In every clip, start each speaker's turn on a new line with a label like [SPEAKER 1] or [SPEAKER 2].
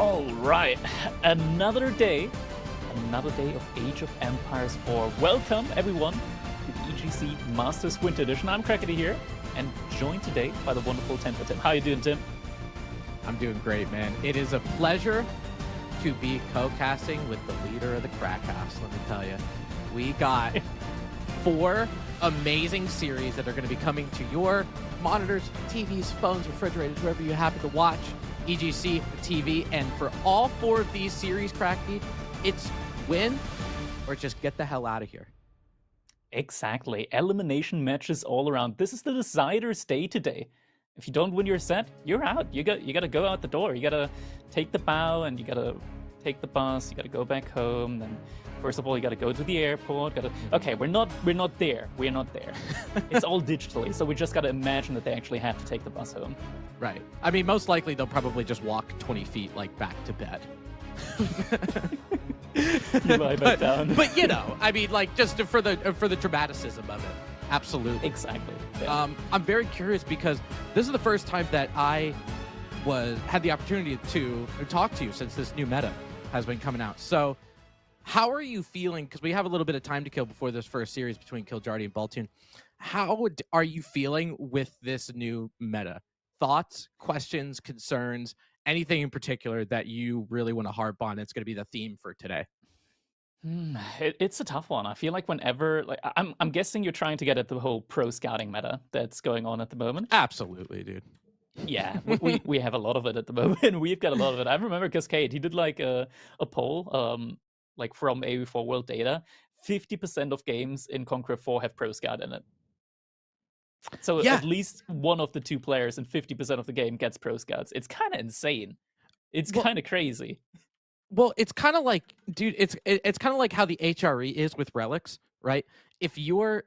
[SPEAKER 1] All right, another day of Age of Empires 4. Welcome, everyone, to the EGC Masters Winter Edition. I'm Crackety here, and joined today by the wonderful Temper Tim. How you doing, Tim?
[SPEAKER 2] I'm doing great, man. It is a pleasure to be co-casting with the leader of the Crack House, let me tell you. We got 4 amazing series that are going to be coming to your monitors, TVs, phones, refrigerators, wherever you happen to watch EGC TV. And for all 4 of these series, Crackety, it's win or just get the hell out of here.
[SPEAKER 1] Exactly. Elimination matches all around. This is the decider's day today. If you don't win your set, you're out. You got to go out the door. You got to take the bow and you got to take the bus. You got to go back home. Then first of all, you got to go to the airport. Okay, we're not there. We're not there. It's all digitally, so we just got to imagine that they actually have to take the bus home.
[SPEAKER 2] Right. I mean, most likely they'll probably just walk 20 feet like back to bed.
[SPEAKER 1] You lie back down.
[SPEAKER 2] But you know, I mean, like just for the dramaticism of it. Absolutely.
[SPEAKER 1] Exactly. Yeah.
[SPEAKER 2] I'm very curious because this is the first time that I had the opportunity to talk to you since this new meta has been coming out. So how are you feeling? Because we have a little bit of time to kill before this first series between Killjardy and Baltoon. How are you feeling with this new meta? Thoughts, questions, concerns, anything in particular that you really want to harp on? It's going to be the theme for today.
[SPEAKER 1] It's a tough one. I feel like whenever, like, I'm guessing you're trying to get at the whole pro scouting meta that's going on at the moment.
[SPEAKER 2] Absolutely, dude.
[SPEAKER 1] Yeah, we have a lot of it at the moment. We've got a lot of it. I remember Cascade, he did like a poll, like from AV4 World Data. 50% of games in Conqueror 4 have pro scout in it. So
[SPEAKER 2] Yeah.
[SPEAKER 1] at least one of the 2 players in 50% of the game gets pro scouts. It's kind of insane. It's kind of crazy.
[SPEAKER 2] Well, it's kind of like, dude, it's kind of like how the HRE is with relics, right? If you're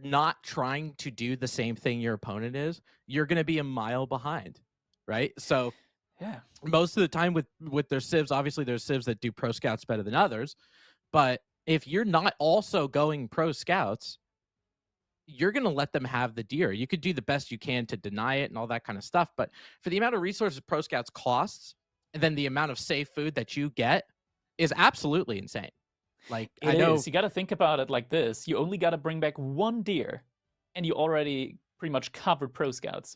[SPEAKER 2] not trying to do the same thing your opponent is, you're going to be a mile behind, right? So
[SPEAKER 1] yeah,
[SPEAKER 2] most of the time with their civs, obviously there's civs that do pro scouts better than others, but if you're not also going pro scouts, you're going to let them have the deer. You could do the best you can to deny it and all that kind of stuff, but for the amount of resources pro scouts costs, and then the amount of safe food that you get is absolutely insane. Like, I know
[SPEAKER 1] you got to think about it like this. You only got to bring back 1 deer, and you already pretty much covered pro scouts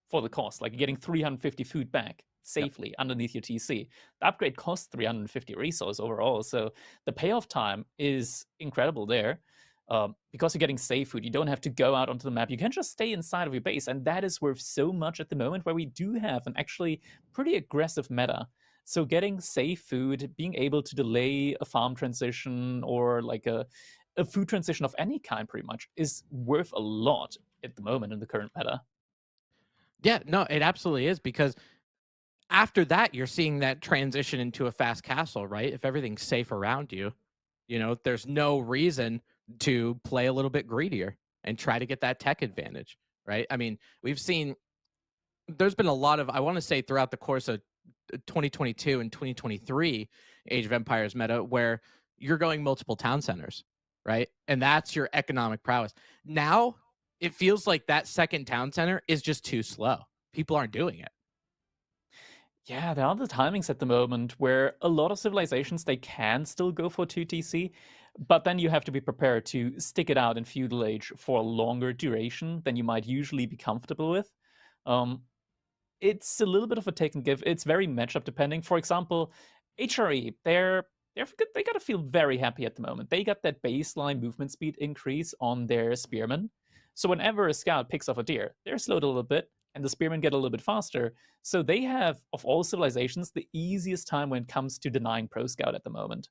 [SPEAKER 1] for the cost. Like, you're getting 350 food back safely underneath your TC. The upgrade costs 350 resource overall, so the payoff time is incredible there. Because you're getting safe food, you don't have to go out onto the map. You can just stay inside of your base, and that is worth so much at the moment, where we do have an actually pretty aggressive meta. So getting safe food, being able to delay a farm transition or like a food transition of any kind pretty much is worth a lot at the moment in the current meta.
[SPEAKER 2] Yeah, no, it absolutely is, because after that, you're seeing that transition into a fast castle, right? If everything's safe around you, you know, there's no reason to play a little bit greedier and try to get that tech advantage, right? I mean, we've seen there's been a lot of, I want to say, throughout the course of 2022 and 2023 Age of Empires meta where you're going multiple town centers, right? And that's your economic prowess. Now, it feels like that second town center is just too slow. People aren't doing it.
[SPEAKER 1] Yeah, there are the timings at the moment where a lot of civilizations, they can still go for 2TC, but then you have to be prepared to stick it out in feudal age for a longer duration than you might usually be comfortable with. It's a little bit of a take and give. It's very matchup depending. For example, HRE, they got to feel very happy at the moment. They got that baseline movement speed increase on their spearmen. So whenever a scout picks off a deer, they're slowed a little bit, and the spearmen get a little bit faster. So they have, of all civilizations, the easiest time when it comes to denying pro scout at the moment.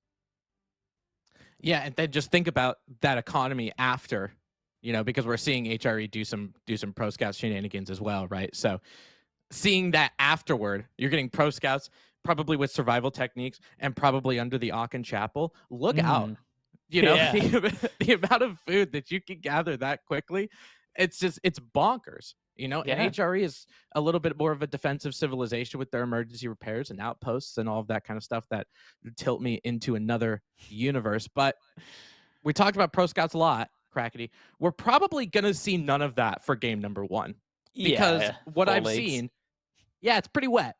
[SPEAKER 2] Yeah, and then just think about that economy after, you know, because we're seeing HRE do some pro scout shenanigans as well, right? So seeing that afterward, you're getting pro scouts probably with survival techniques and probably under the Aachen Chapel. Look out. You know,
[SPEAKER 1] Yeah.
[SPEAKER 2] the amount of food that you can gather that quickly, it's bonkers. You know,
[SPEAKER 1] Yeah.
[SPEAKER 2] and HRE is a little bit more of a defensive civilization with their emergency repairs and outposts and all of that kind of stuff that tilt me into another universe. But we talked about pro scouts a lot, Crackety. We're probably going to see none of that for game number 1. Because what I've seen, yeah, it's pretty wet.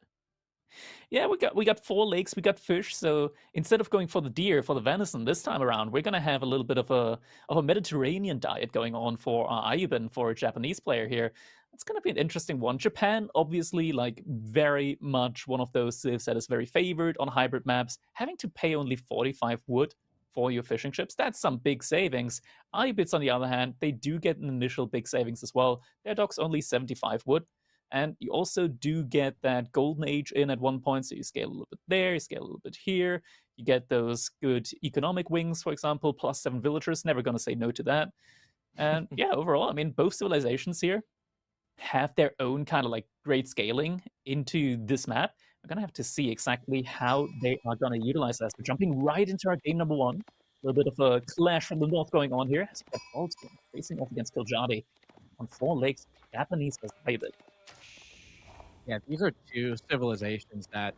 [SPEAKER 1] Yeah, we got 4 lakes, we got fish. So instead of going for the deer, for the venison this time around, we're gonna have a little bit of a Mediterranean diet going on for Ayuban, for a Japanese player here. It's gonna be an interesting one. Japan, obviously, like very much one of those civs that is very favored on hybrid maps. Having to pay only 45 wood for your fishing chips, that's some big savings. Ayubits, on the other hand, they do get an initial big savings as well. Their docks only 75 wood. And you also do get that golden age in at one point, so you scale a little bit there, you scale a little bit here. You get those good economic wings, for example, +7 villagers. Never going to say no to that. And yeah, overall, I mean, both civilizations here have their own kind of like great scaling into this map. We're going to have to see exactly how they are going to utilize this. We're jumping right into our game number 1. A little bit of a clash from the north going on here. As we got Baltimore facing off against Kiljadi on 4 lakes. Japanese has played it.
[SPEAKER 2] Yeah, these are two civilizations that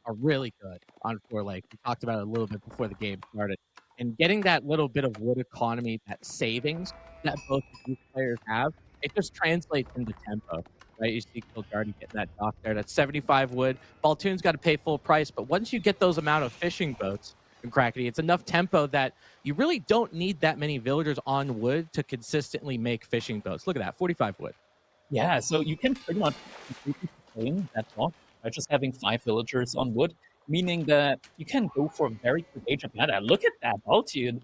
[SPEAKER 2] are really good on 4 Lake. We talked about it a little bit before the game started. And getting that little bit of wood economy, that savings that both of these players have, it just translates into tempo, right? You see Kilgardy getting that dock there. That's 75 wood. Baltoon's got to pay full price, but once you get those amount of fishing boats in Crackety, it's enough tempo that you really don't need that many villagers on wood to consistently make fishing boats. Look at that, 45 wood.
[SPEAKER 1] Yeah, so you can pretty much completely sustain that block by just having 5 villagers on wood, meaning that you can go for a very quick age of meta. Look at that altitude.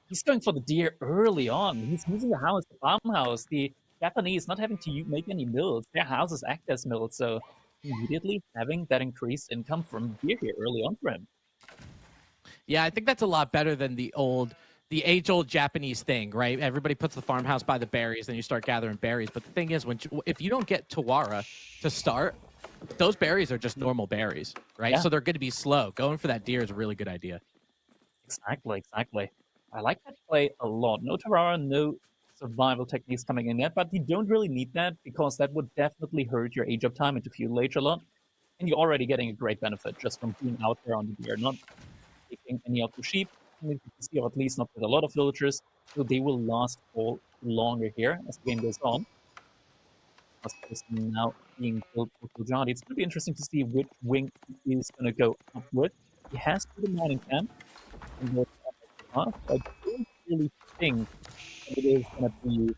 [SPEAKER 1] He's going for the deer early on. He's using the house, the farmhouse. The Japanese not having to make any mills. Their houses act as mills, so immediately having that increased income from deer here early on for him.
[SPEAKER 2] Yeah, I think that's a lot better than the age-old Japanese thing, right? Everybody puts the farmhouse by the berries, then you start gathering berries. But the thing is, if you don't get Tawara to start, those berries are just normal berries, right?
[SPEAKER 1] Yeah.
[SPEAKER 2] So they're going to be slow. Going for that deer is a really good idea.
[SPEAKER 1] Exactly. I like that play a lot. No Tawara, no survival techniques coming in yet, but you don't really need that because that would definitely hurt your age up time into feudal age a lot. And you're already getting a great benefit just from being out there on the deer, not taking any of the sheep, or at least not with a lot of villagers, so they will last for longer here as the game goes on. Plus, now being built for Kiljadi, it's going to be interesting to see which wing he is going to go up with. He has to the mining camp, and but I don't really think that it is going to be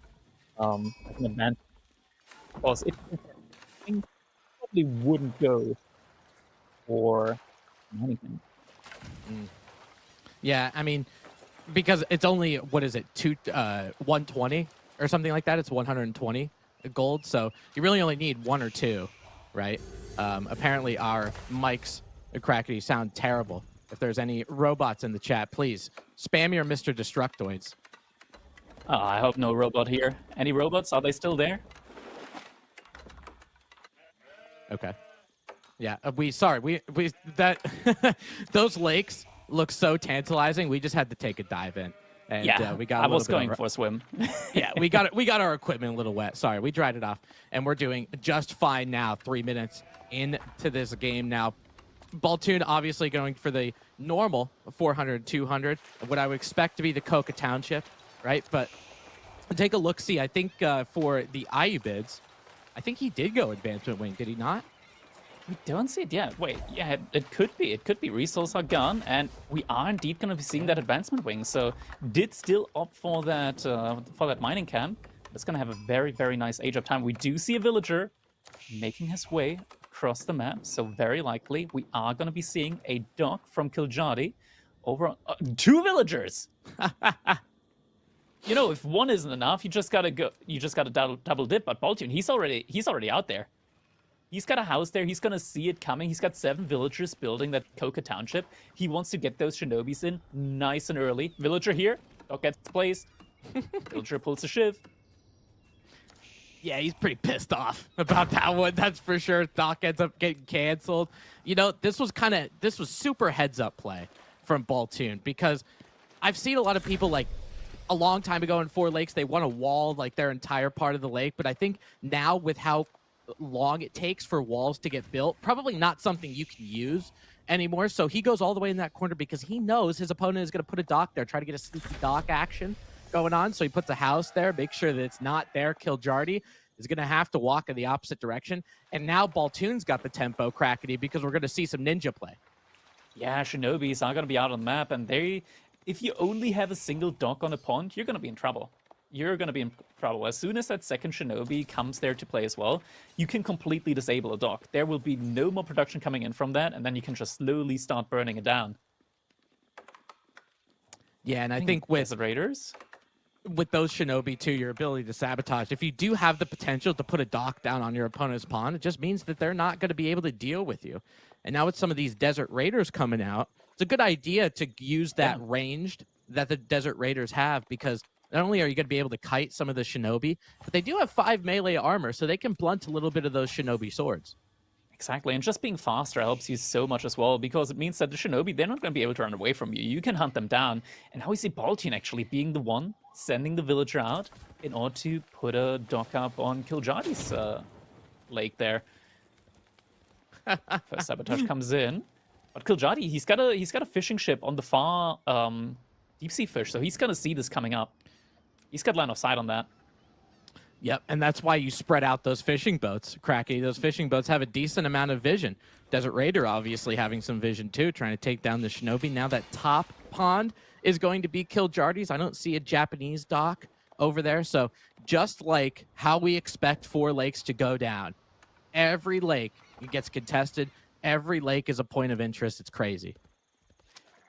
[SPEAKER 1] like an advantage, because if he probably wouldn't go for mining camp.
[SPEAKER 2] Yeah, I mean, because it's only, what is it, 120 or something like that? It's 120 gold, so you really only need 1 or 2, right? Apparently our mics at Crackety sound terrible. If there's any robots in the chat, please spam your Mr. Destructoids.
[SPEAKER 1] Oh, I hope no robot here. Any robots? Are they still there?
[SPEAKER 2] Okay. Yeah, we that those lakes look so tantalizing. We just had to take a dive in, and
[SPEAKER 1] Yeah,
[SPEAKER 2] we got.
[SPEAKER 1] I was going for a swim.
[SPEAKER 2] Yeah, we got our equipment a little wet. Sorry, we dried it off, and we're doing just fine now. 3 minutes into this game now. Baltoon obviously going for the normal 400, 200, what I would expect to be the Coca Township, right? But take a look. See, I think for the Ayubids, I think he did go advancement wing. Did he not?
[SPEAKER 1] We don't see it yet. Wait, yeah, it could be. It could be resource are gone, and we are indeed going to be seeing that advancement wing. So did still opt for that mining camp. It's going to have a very, very nice age of time. We do see a villager making his way across the map, so very likely we are going to be seeing a dock from Kiljadi over 2 villagers. You know, if one isn't enough, you just gotta go. You just gotta double dip. But Baltoon, he's already out there. He's got a house there. He's gonna see it coming. He's got 7 villagers building that Coca Township. He wants to get those shinobis in nice and early. Villager here. Dock gets placed. Villager pulls a shiv.
[SPEAKER 2] Yeah, he's pretty pissed off about that one. That's for sure. Doc ends up getting canceled. You know, this was super heads up play from Baltoon, because I've seen a lot of people, like, a long time ago in 4 Lakes, they want to wall like their entire part of the lake. But I think now, with how long it takes for walls to get built, probably not something you can use anymore. So he goes all the way in that corner because he knows his opponent is going to put a dock there, try to get a sneaky dock action going on. So he puts a house there, make sure that it's not there. Kiljadi is going to have to walk in the opposite direction. And now Baltoon's got the tempo, Crackety, because we're going to see some ninja play.
[SPEAKER 1] Yeah, Shinobis are going to be out on the map, and if you only have a single dock on a pond, you're going to be in trouble. You're going to be in trouble. As soon as that second Shinobi comes there to play as well, you can completely disable a dock. There will be no more production coming in from that, and then you can just slowly start burning it down.
[SPEAKER 2] Yeah, and I think with
[SPEAKER 1] the Raiders,
[SPEAKER 2] with those Shinobi too, your ability to sabotage, if you do have the potential to put a dock down on your opponent's pond, it just means that they're not going to be able to deal with you. And now with some of these Desert Raiders coming out, it's a good idea to use that ranged that the Desert Raiders have, because not only are you going to be able to kite some of the Shinobi, but they do have 5 melee armor, so they can blunt a little bit of those Shinobi swords.
[SPEAKER 1] Exactly, and just being faster helps you so much as well, because it means that the Shinobi, they're not going to be able to run away from you. You can hunt them down, and now we see Baltoon actually being the one sending the villager out in order to put a dock up on Kiljadi's lake there. First sabotage comes in, but Kiljadi, he's got a fishing ship on the far deep sea fish, so he's going to see this coming up. He's got line of sight on that.
[SPEAKER 2] Yep, and that's why you spread out those fishing boats, Cracky. Those fishing boats have a decent amount of vision. Desert Raider obviously having some vision too, trying to take down the Shinobi. Now that top pond is going to be Kiljardi's. I don't see a Japanese dock over there, so just like how we expect 4 lakes to go down, every lake gets contested. Every lake is a point of interest. It's crazy.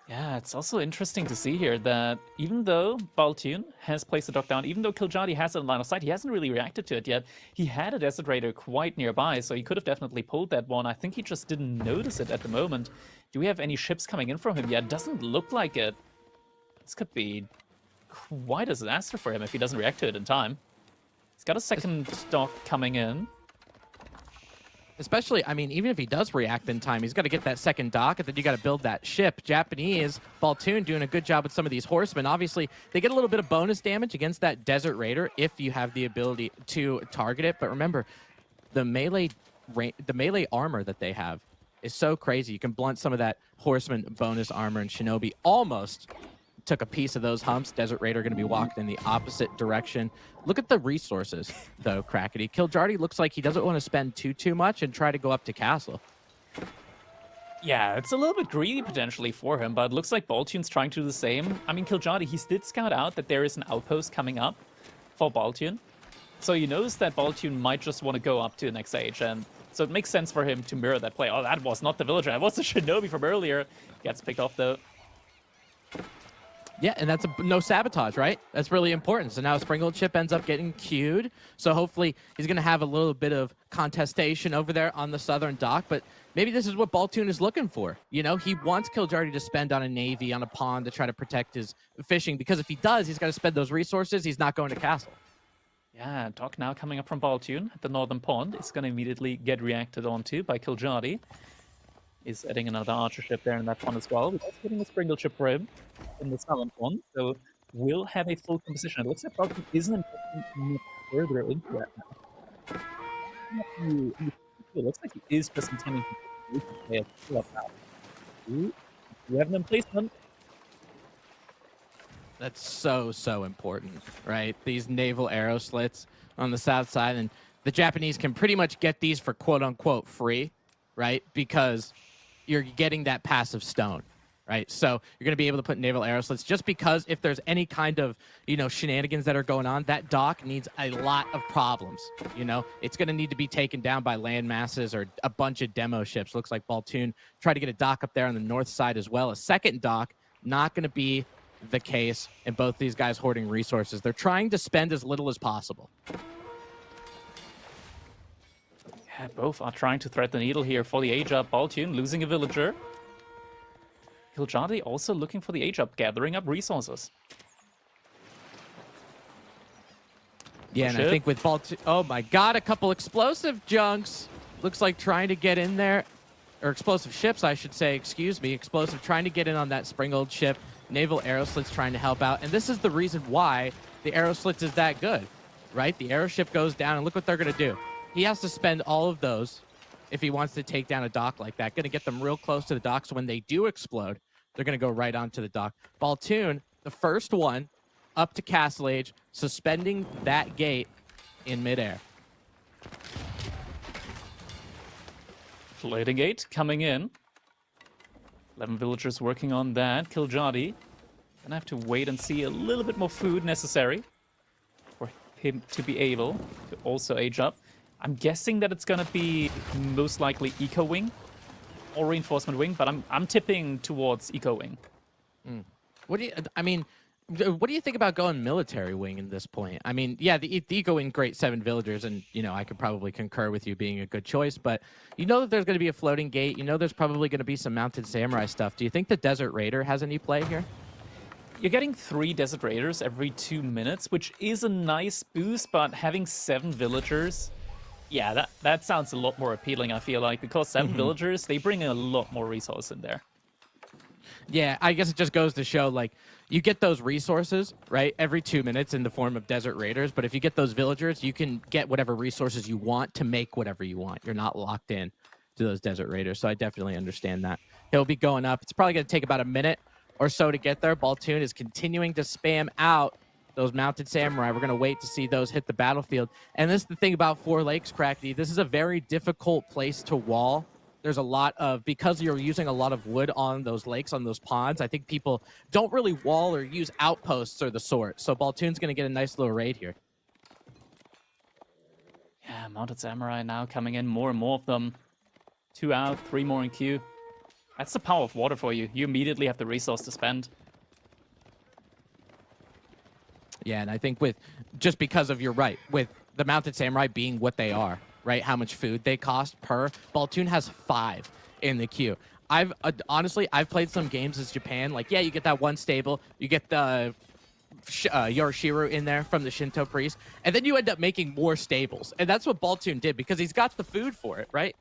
[SPEAKER 1] Yeah, it's also interesting to see here that even though Baltoon has placed the dock down, even though Kiljadi has it in line of sight, he hasn't really reacted to it yet. He had a Desert Raider quite nearby, so he could have definitely pulled that one. I think he just didn't notice it at the moment. Do we have any ships coming in from him yet? Doesn't look like it. This could be quite a disaster for him if he doesn't react to it in time. He's got a second dock coming in.
[SPEAKER 2] Especially, I mean, even if he does react in time, he's got to get that second dock, and then you got to build that ship. Japanese, Baltoon doing a good job with some of these horsemen. Obviously, they get a little bit of bonus damage against that Desert Raider if you have the ability to target it. But remember, the melee armor that they have is so crazy. You can blunt some of that horseman bonus armor, and Shinobi almost took a piece of those humps. Desert Raider going to be walking in the opposite direction. Look at the resources, though, Crackety. Kiljardi looks like he doesn't want to spend too much and try to go up to castle.
[SPEAKER 1] Yeah, it's a little bit greedy potentially for him, but it looks like Baltoon's trying to do the same. I mean, Kiljadi, he did scout out that there is an outpost coming up for Baltoon. So he knows that Baltoon might just want to go up to the next stage, and so it makes sense for him to mirror that play. Oh, that was not the villager. That was the Shinobi from earlier. Gets picked off, though.
[SPEAKER 2] Yeah, and that's no sabotage, right? That's really important. So now Springled Chip ends up getting queued. So hopefully he's going to have a little bit of contestation over there on the southern dock. But maybe this is what Baltoon is looking for. You know, he wants Kiljardi to spend on a navy, on a pond to try to protect his fishing. Because if he does, he's got to spend those resources. He's not going to castle.
[SPEAKER 1] Yeah, dock now coming up from Baltoon at the northern pond. It's going to immediately get reacted onto by Kiljadi. Is adding another archer ship there in that pond as well. We're also getting a Springle ship for him in the southern pond, so we'll have a full composition. It looks like Baltoon isn't much further into that now. It looks like he is just intending to play a pull up now. We have an emplacement.
[SPEAKER 2] That's so important, right? These naval arrow slits on the south side, and the Japanese can pretty much get these for quote-unquote free, right? Because you're getting that passive stone, right? So you're going to be able to put naval arrow slits just because if there's any kind of, you know, shenanigans that are going on, that dock needs a lot of problems, you know? It's going to need to be taken down by land masses or a bunch of demo ships. Looks like Baltoon tried to get a dock up there on the north side as well. A second dock, not going to be the case, and both these guys hoarding resources. They're trying to spend as little as possible.
[SPEAKER 1] Yeah, both are trying to thread the needle here for the age up. Baltoon losing a villager. Kiljadi also looking for the age up, gathering up resources.
[SPEAKER 2] Yeah, and I think with Baltoon, oh my god, a couple explosive junks. Looks like trying to get in there, or explosive ships, I should say, excuse me. Explosive trying to get in on that Springled ship. Naval arrow slits trying to help out. And this is the reason why the arrow slits is that good, right? The arrow ship goes down, and look what they're going to do. He has to spend all of those if he wants to take down a dock like that. Going to get them real close to the dock, so when they do explode, they're going to go right onto the dock. Baltoon, the first one up to Castle Age, suspending that gate in midair.
[SPEAKER 1] Floating gate coming in. 11 villagers working on that. Kiljadi. Gonna have to wait and see a little bit more food necessary for him to be able to also age up. I'm guessing that it's gonna be most likely Eco Wing or Reinforcement Wing, but I'm tipping towards Eco Wing.
[SPEAKER 2] What do you? I mean, what do you think about going military wing at this point? I mean, yeah, the Eco Wing, great 7 villagers, and I could probably concur with you being a good choice. But you know that there's going to be a floating gate. You know there's probably going to be some mounted samurai stuff. Do you think the Desert Raider has any play here?
[SPEAKER 1] You're getting 3 Desert Raiders every 2 minutes, which is a nice boost, but having 7 villagers, yeah, that sounds a lot more appealing, I feel like, because 7 villagers, they bring a lot more resource in there.
[SPEAKER 2] Yeah, I guess it just goes to show, like, you get those resources, right, every 2 minutes in the form of Desert Raiders, but if you get those villagers, you can get whatever resources you want to make whatever you want. You're not locked in to those Desert Raiders, so I definitely understand that. He'll be going up. It's probably going to take about a minute or so to get there. Baltoon is continuing to spam out those mounted samurai. We're going to wait to see those hit the battlefield. And this is the thing about Four Lakes, Crackety. This is a very difficult place to wall. There's a lot of, because you're using a lot of wood on those lakes, on those ponds, I think people don't really wall or use outposts or the sort. So Baltoon's going to get a nice little raid here.
[SPEAKER 1] Yeah, mounted samurai now coming in, more and more of them. 2 out, 3 more in queue. That's the power of water for you. You immediately have the resource to spend.
[SPEAKER 2] Yeah, and I think just because of, you're right, with the mounted samurai being what they are, right, how much food they cost per, Baltoon has 5 in the queue. Honestly, I've played some games as Japan. Like, yeah, you get that one stable, you get the Yoroshiru in there from the Shinto priest, and then you end up making more stables. And that's what Baltoon did, because he's got the food for it, right?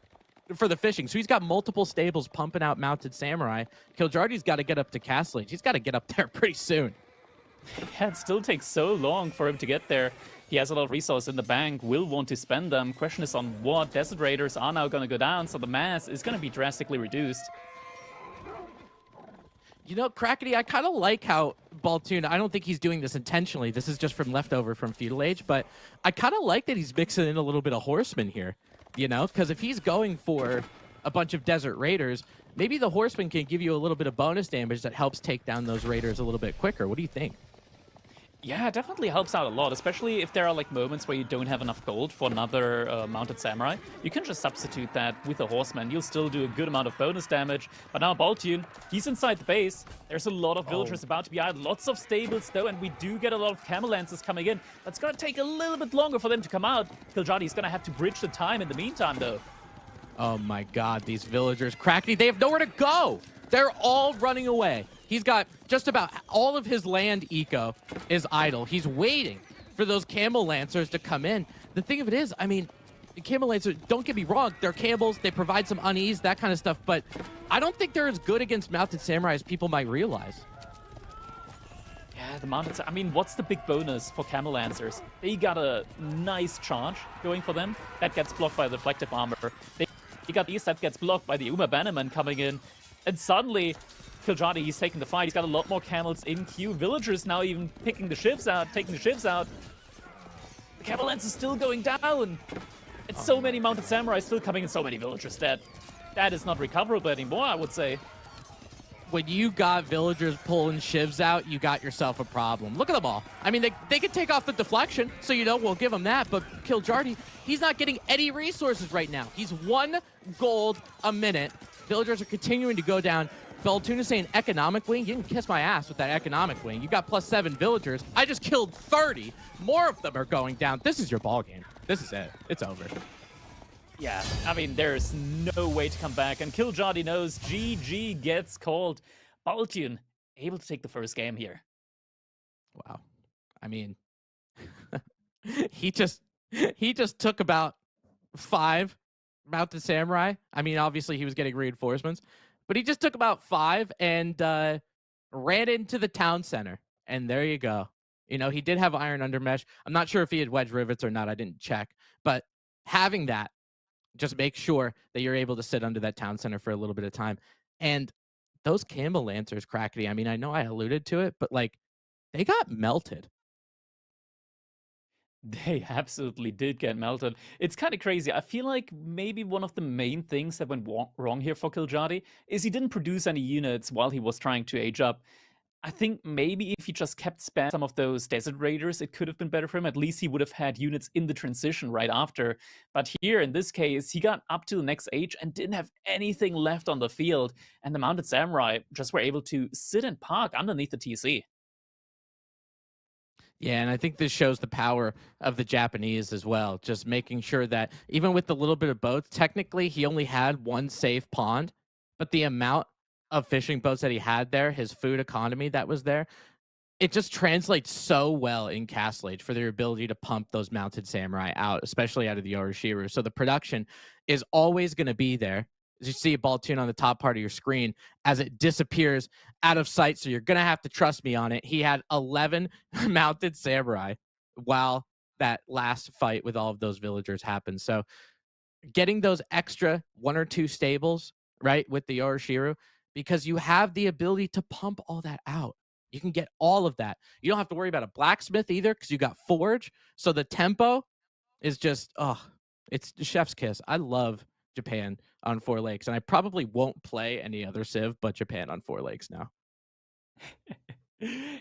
[SPEAKER 2] For the fishing. So he's got multiple stables pumping out mounted samurai. Kiljardi's got to get up to Castle Age. He's got to get up there pretty soon.
[SPEAKER 1] Yeah, it still takes so long for him to get there. He has a lot of resources in the bank, will want to spend them. Question is on what. Desert Raiders are now going to go down, so the mass is going to be drastically reduced.
[SPEAKER 2] You know, Crackety, I kind of like how Baltoon, I don't think he's doing this intentionally. This is just from leftover from Feudal Age, but I kind of like that he's mixing in a little bit of Horseman here, you know? Because if he's going for a bunch of Desert Raiders, maybe the Horseman can give you a little bit of bonus damage that helps take down those Raiders a little bit quicker. What do you think?
[SPEAKER 1] Yeah, it definitely helps out a lot, especially if there are like moments where you don't have enough gold for another mounted samurai. You can just substitute that with a horseman. You'll still do a good amount of bonus damage. But now Baltoon, he's inside the base. There's a lot of villagers about to be out. Lots of stables though, and we do get a lot of camel lancers coming in. That's gonna take a little bit longer for them to come out. Kiljadi's gonna have to bridge the time in the meantime though.
[SPEAKER 2] Oh my god, these villagers. Crackety, they have nowhere to go. They're all running away. He's got just about all of his land eco is idle. He's waiting for those camel lancers to come in. The thing of it is, I mean, the camel lancers, don't get me wrong, they're camels, they provide some unease, that kind of stuff, but I don't think they're as good against mounted samurai as people might realize.
[SPEAKER 1] Yeah, the mounted I mean, what's the big bonus for camel lancers? They got a nice charge going for them. That gets blocked by the reflective armor. They got these, that gets blocked by the Uma Bannerman coming in. And suddenly, Kiljadi, he's taking the fight. He's got a lot more camels in queue. Villagers now even picking the ships out, taking the ships out. The camel lance is still going down. It's so many mounted samurai still coming in, so many villagers that is not recoverable anymore, I would say.
[SPEAKER 2] When you got villagers pulling shivs out, you got yourself a problem. Look at them all. I mean, they can take off the deflection, so we'll give them that. But Kiljardi, he's not getting any resources right now. He's 1 gold a minute. Villagers are continuing to go down. Baltoon is saying economic wing. You can kiss my ass with that economic wing. You got +7 villagers. I just killed 30. More of them are going down. This is your ball game. This is it. It's over.
[SPEAKER 1] Yeah, I mean, there's no way to come back. And Kiljadi knows GG gets called. Baltoon able to take the first game here.
[SPEAKER 2] Wow. I mean, he just took about 5 mounted samurai. I mean, obviously he was getting reinforcements, but he just took about 5 and ran into the town center. And there you go. You know, he did have iron undermesh. I'm not sure if he had wedge rivets or not. I didn't check. But having that, just make sure that you're able to sit under that town center for a little bit of time. And those camel lancers, Crackety, I mean, I know I alluded to it, but like, they got melted.
[SPEAKER 1] They absolutely did get melted. It's kind of crazy. I feel like maybe one of the main things that went wrong here for Kiljadi is he didn't produce any units while he was trying to age up. I think maybe if he just kept spamming some of those Desert Raiders, it could have been better for him. At least he would have had units in the transition right after. But here, in this case, he got up to the next age and didn't have anything left on the field. And the Mounted Samurai just were able to sit and park underneath the TC.
[SPEAKER 2] Yeah, and I think this shows the power of the Japanese as well. Just making sure that even with the little bit of boats, technically he only had one safe pond, but the amount of fishing boats that he had there, his food economy that was there, it just translates so well in Castle Age for their ability to pump those mounted samurai out, especially out of the Oroshiru. So the production is always going to be there. As you see a ball tune on the top part of your screen as it disappears out of sight. So you're going to have to trust me on it. He had 11 mounted samurai while that last fight with all of those villagers happened. So getting those extra one or two stables, right, with the Oroshiru, because you have the ability to pump all that out. You can get all of that. You don't have to worry about a blacksmith either because you got forge. So the tempo is just, it's the chef's kiss. I love Japan on Four Lakes, and I probably won't play any other Civ but Japan on Four Lakes now.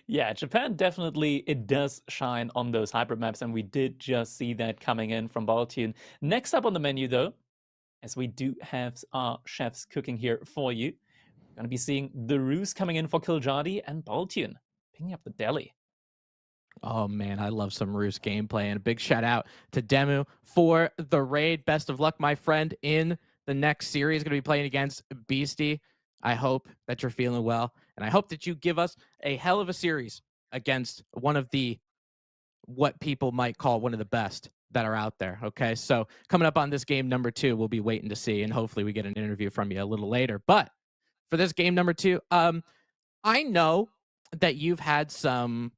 [SPEAKER 1] Yeah, Japan definitely, it does shine on those hybrid maps, and we did just see that coming in from Baltune. Next up on the menu, though, as we do have our chefs cooking here for you, we're going to be seeing the Roos coming in for Kiljadi and Baltune picking up the deli.
[SPEAKER 2] Oh man, I love some Roos gameplay, and a big shout out to Demu for the raid. Best of luck, my friend, in the next series. Going to be playing against Beastie. I hope that you're feeling well, and I hope that you give us a hell of a series against one of the, what people might call one of the best that are out there. Okay, so coming up on this game number 2, we'll be waiting to see, and hopefully we get an interview from you a little later. But for this game number 2, I know that you've had some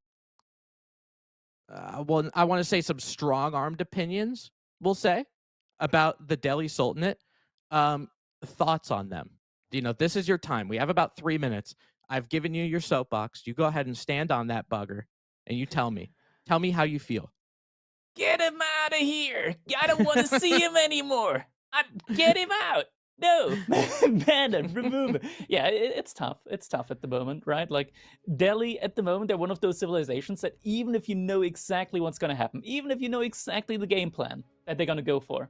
[SPEAKER 2] well, I want to say some strong-armed opinions, we'll say, about the Delhi Sultanate. Thoughts on them? You know, this is your time. We have about 3 minutes. I've given you your soapbox. You go ahead and stand on that bugger, and you tell me. Tell me how you feel.
[SPEAKER 1] Get him out of here! I don't want to see him anymore! Get him out! No! Ban him! Remove him! Yeah, it's tough. It's tough at the moment, right? Like, Delhi, at the moment, they're one of those civilizations that even if you know exactly what's going to happen, even if you know exactly the game plan that they're going to go for,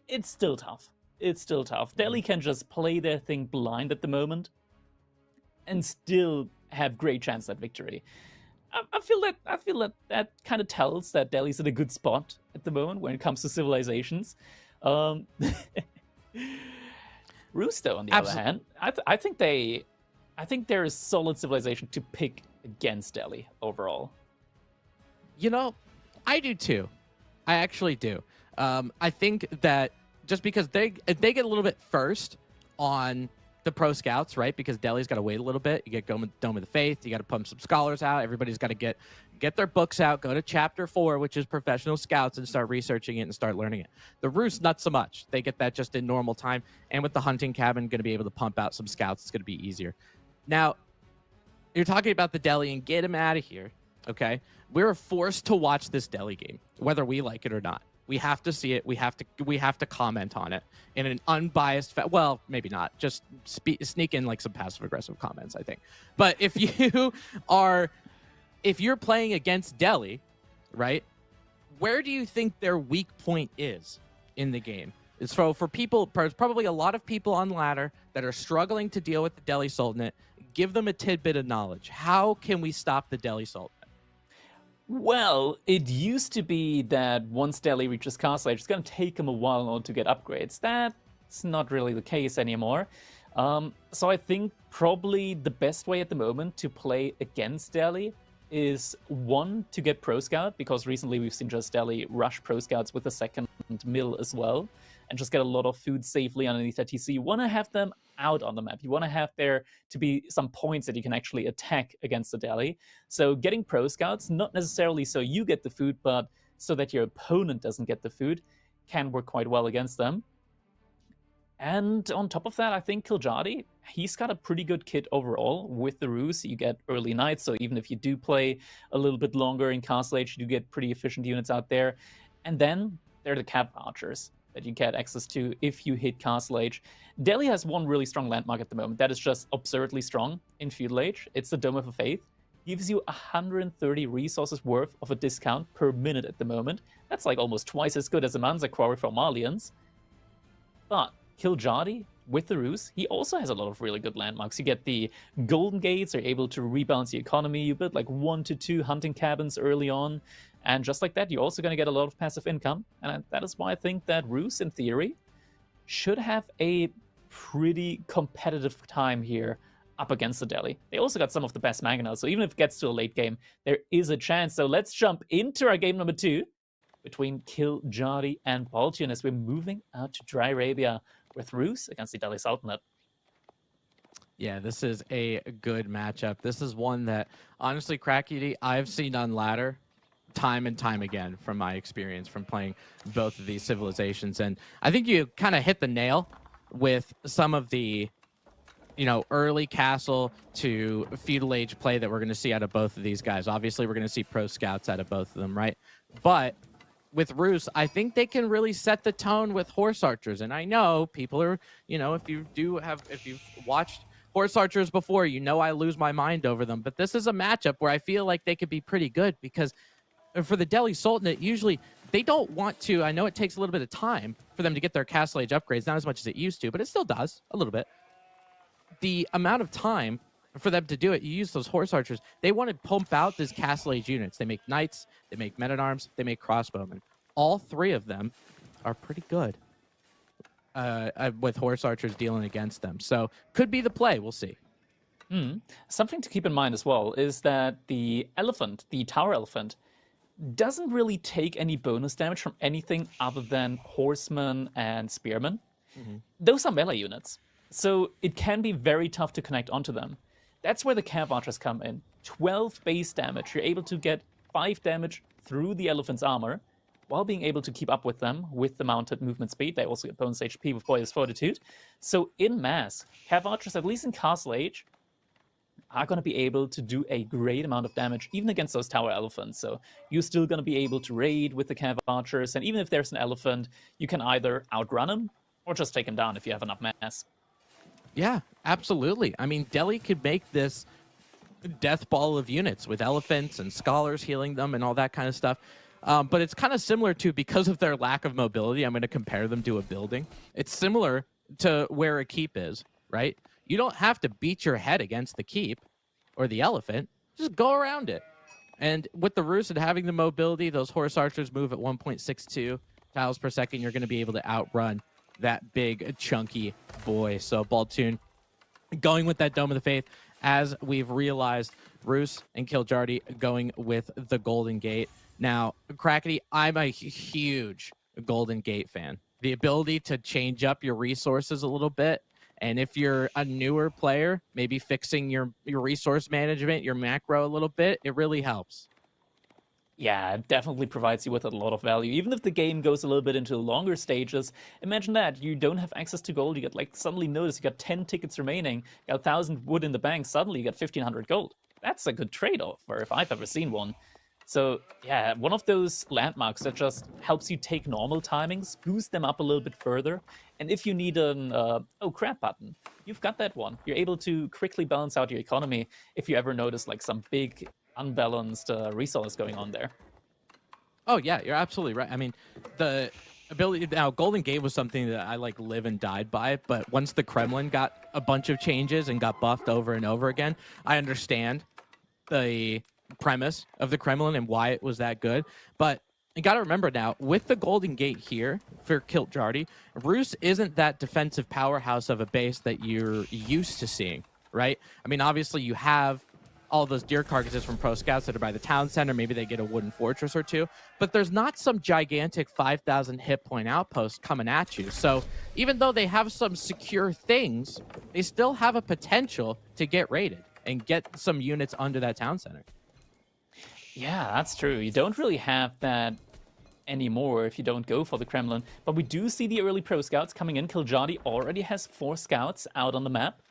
[SPEAKER 1] it's still tough. It's still tough. Delhi can just play their thing blind at the moment and still have great chance at victory. I feel that kind of tells that Delhi's in a good spot at the moment when it comes to civilizations. Roosto, on the other hand, I think there is solid civilization to pick against Delhi overall.
[SPEAKER 2] You know, I do too. I actually do. I think that just because they get a little bit first on the pro scouts, right? Because Delhi's got to wait a little bit. You get Dome of the Faith. You got to pump some scholars out. Everybody's got to get their books out. Go to chapter 4, which is professional scouts, and start researching it and start learning it. The Roos, not so much. They get that just in normal time. And with the hunting cabin, going to be able to pump out some scouts. It's going to be easier. Now, you're talking about the Delhi and get him out of here. Okay, we're forced to watch this Delhi game, whether we like it or not. We have to see it. We have to comment on it in an unbiased. Well, maybe not. Just sneak in like some passive aggressive comments, I think. But if you're playing against Delhi, right? Where do you think their weak point is in the game? So for people, probably a lot of people on ladder that are struggling to deal with the Delhi Sultanate, give them a tidbit of knowledge. How can we stop the Delhi Sultanate?
[SPEAKER 1] Well, it used to be that once Delhi reaches Castle Age, it's going to take them a while in order to get upgrades. That's not really the case anymore. So I think probably the best way at the moment to play against Delhi is, one, to get Pro Scout, because recently we've seen just Delhi rush Pro Scouts with a second mill as well, and just get a lot of food safely underneath that TC. You want to have them out on the map. You want to have there to be some points that you can actually attack against the Delhi. So getting Pro Scouts, not necessarily so you get the food, but so that your opponent doesn't get the food, can work quite well against them. And on top of that, I think Kiljadi, he's got a pretty good kit overall with the Ruse. You get early nights, so even if you do play a little bit longer in Castle Age, you do get pretty efficient units out there. And then there are the cap vouchers that you get access to if you hit Castle Age. Delhi has one really strong landmark at the moment that is just absurdly strong in Feudal Age. It's the Dome of the Faith. Gives you 130 resources worth of a discount per minute at the moment. That's like almost twice as good as a Manza Quarry for Malians. But Kiljadi, with the Ruse, he also has a lot of really good landmarks. You get the Golden Gates, are able to rebalance the economy. You build like 1 to 2 hunting cabins early on. And just like that, you're also going to get a lot of passive income. And that is why I think that Ruse, in theory, should have a pretty competitive time here up against the Delhi. They also got some of the best mangonels, so even if it gets to a late game, there is a chance. So let's jump into our game number 2 between Kiljadi and Baltune as we're moving out to Dry Arabia with Ruse against the Delhi Sultanate.
[SPEAKER 2] Yeah, this is a good matchup. This is one that, honestly, Crackety, I've seen on ladder time and time again from my experience from playing both of these civilizations. And I think you kind of hit the nail with some of the, early castle to feudal age play that we're going to see out of both of these guys. Obviously, we're going to see pro scouts out of both of them, right? But with Ruse, I think they can really set the tone with horse archers. And I know people are, if you've watched horse archers before, I lose my mind over them. But this is a matchup where I feel like they could be pretty good because for the Delhi Sultanate, usually they don't want to. I know it takes a little bit of time for them to get their Castle Age upgrades, not as much as it used to, but it still does a little bit. The amount of time for them to do it, you use those horse archers. They want to pump out these Castle Age units. They make knights, they make men-at-arms, they make crossbowmen. All 3 of them are pretty good with horse archers dealing against them. So could be the play. We'll see.
[SPEAKER 1] Something to keep in mind as well is that the elephant, the tower elephant, doesn't really take any bonus damage from anything other than horsemen and spearmen. Those are melee units, so it can be very tough to connect onto them. That's where the camp archers come in. 12 base damage. You're able to get 5 damage through the elephant's armor while being able to keep up with them with the mounted movement speed. They also get bonus HP with Boy's Fortitude. So in mass, camp archers, at least in Castle Age, are going to be able to do a great amount of damage, even against those tower elephants. So you're still going to be able to raid with the camp archers, and even if there's an elephant, you can either outrun him or just take him down if you have enough mass.
[SPEAKER 2] Yeah, absolutely. I mean, Delhi could make this death ball of units with elephants and scholars healing them and all that kind of stuff. But it's kind of similar to, because of their lack of mobility, I'm going to compare them to a building. It's similar to where a keep is, right? You don't have to beat your head against the keep or the elephant. Just go around it. And with the Ruse and having the mobility, those horse archers move at 1.62 tiles per second. You're going to be able to outrun that big, chunky boy. So Baltune going with that Dome of the Faith, as we've realized. Ruse and Kiljadi going with the Golden Gate. Now, Crackety, I'm a huge Golden Gate fan. The ability to change up your resources a little bit. And if you're a newer player, maybe fixing your resource management, your macro a little bit, it really helps.
[SPEAKER 1] Yeah, it definitely provides you with a lot of value. Even if the game goes a little bit into longer stages, imagine that. You don't have access to gold. You get, suddenly notice you got 10 tickets remaining, you got 1,000 wood in the bank, suddenly you got 1,500 gold. That's a good trade-off, or if I've ever seen one. So, yeah, one of those landmarks that just helps you take normal timings, boost them up a little bit further, and if you need an oh crap button, you've got that one. You're able to quickly balance out your economy if you ever notice some big unbalanced resource going on there.
[SPEAKER 2] Oh yeah, you're absolutely right. I mean, the ability now, Golden Gate was something that I live and died by, but once the Kremlin got a bunch of changes and got buffed over and over again, I understand the premise of the Kremlin and why it was that good. But you got to remember now, with the Golden Gate here for Kiljadi, Ruse isn't that defensive powerhouse of a base that you're used to seeing, right? I mean, obviously you have all those deer carcasses from pro scouts that are by the town center. Maybe they get a wooden fortress or two, but there's not some gigantic 5,000 hit point outpost coming at you. So even though they have some secure things, they still have a potential to get raided and get some units under that town center.
[SPEAKER 1] Yeah, that's true. You don't really have that anymore if you don't go for the Kremlin. But we do see the early pro scouts coming in. Kiljadi already has 4 scouts out on the map.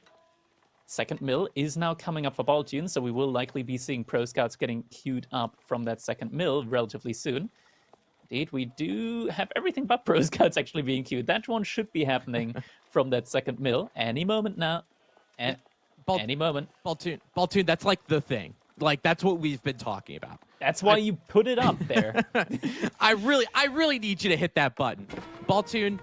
[SPEAKER 1] Second mill is now coming up for Baltune, so we will likely be seeing pro scouts getting queued up from that second mill relatively soon. Indeed, we do have everything but pro scouts actually being queued. That one should be happening from that second mill any moment now. And any moment.
[SPEAKER 2] Baltune, that's like the thing. Like, that's what we've been talking about.
[SPEAKER 1] That's why you put it up there.
[SPEAKER 2] I really need you to hit that button. Baltune,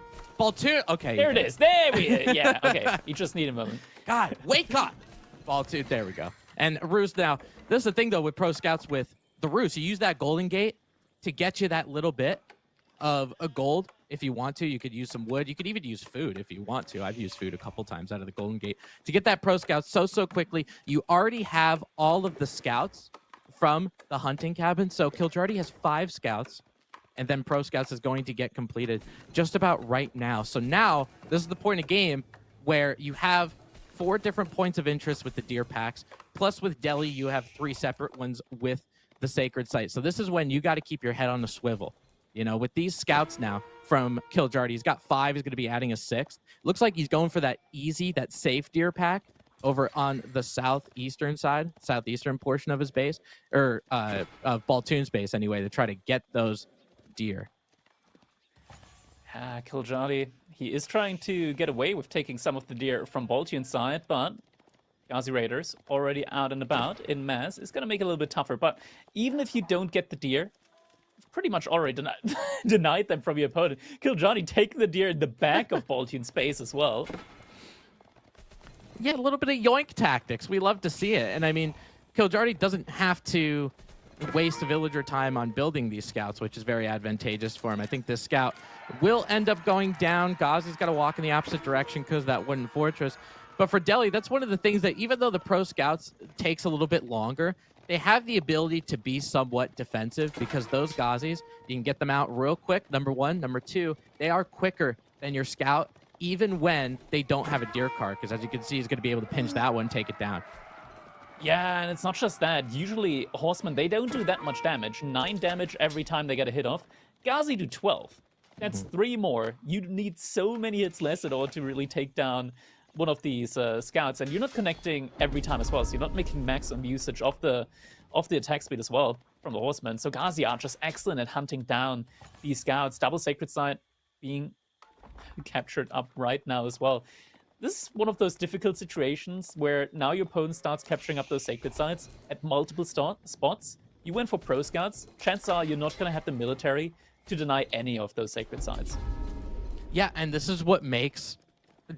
[SPEAKER 2] okay.
[SPEAKER 1] There it is. There we are. Yeah, okay. You just need a moment.
[SPEAKER 2] God, wake up. Baltune, there we go. And Roost now, this is the thing, though, with pro scouts with the Roost. You use that golden gate to get you that little bit of a gold. If you want to, you could use some wood. You could even use food if you want to. I've used food a couple times out of the golden gate to get that pro scout so quickly. You already have all of the scouts from the hunting cabin. So Kiljardy has 5 scouts, and then pro scouts is going to get completed just about right now. So now this is the point of game where you have 4 different points of interest with the deer packs. Plus with Delhi, you have 3 separate ones with the sacred site. So this is when you got to keep your head on the swivel. You know, with these scouts now from Kiljardy, he's got 5. He's going to be adding a 6th. Looks like he's going for that easy, that safe deer pack over on the southeastern portion of his base, or of Baltoon's base anyway, to try to get those deer.
[SPEAKER 1] Kiljardy, he is trying to get away with taking some of the deer from Baltoon's side, but Ghazi Raiders already out and about in mass is going to make it a little bit tougher. But even if you don't get the deer, pretty much already denied them from your opponent. Kiljardy taking the deer in the back of Baltoon's space as well.
[SPEAKER 2] Yeah, a little bit of yoink tactics. We love to see it. And I mean, Kiljardy doesn't have to waste villager time on building these scouts, which is very advantageous for him. I think this scout will end up going down. Ghazi's got to walk in the opposite direction because of that wooden fortress. But for Delhi, that's one of the things that even though the pro scouts takes a little bit longer, they have the ability to be somewhat defensive because those Ghazis, you can get them out real quick, number 1. Number 2, they are quicker than your scout, even when they don't have a deer cart, because as you can see, he's going to be able to pinch that one, take it down.
[SPEAKER 1] Yeah, and it's not just that. Usually, horsemen, they don't do that much damage. 9 damage every time they get a hit off. Ghazi do 12. That's 3 more. You need so many hits less in order to really take down one of these scouts, and you're not connecting every time as well, so you're not making maximum usage of the attack speed as well from the horsemen. So Ghazi are just excellent at hunting down these scouts. Double sacred site being captured up right now as well. This is one of those difficult situations where now your opponent starts capturing up those sacred sites at multiple spots. You went for pro scouts. Chances are you're not going to have the military to deny any of those sacred sites.
[SPEAKER 2] Yeah, and this is what makes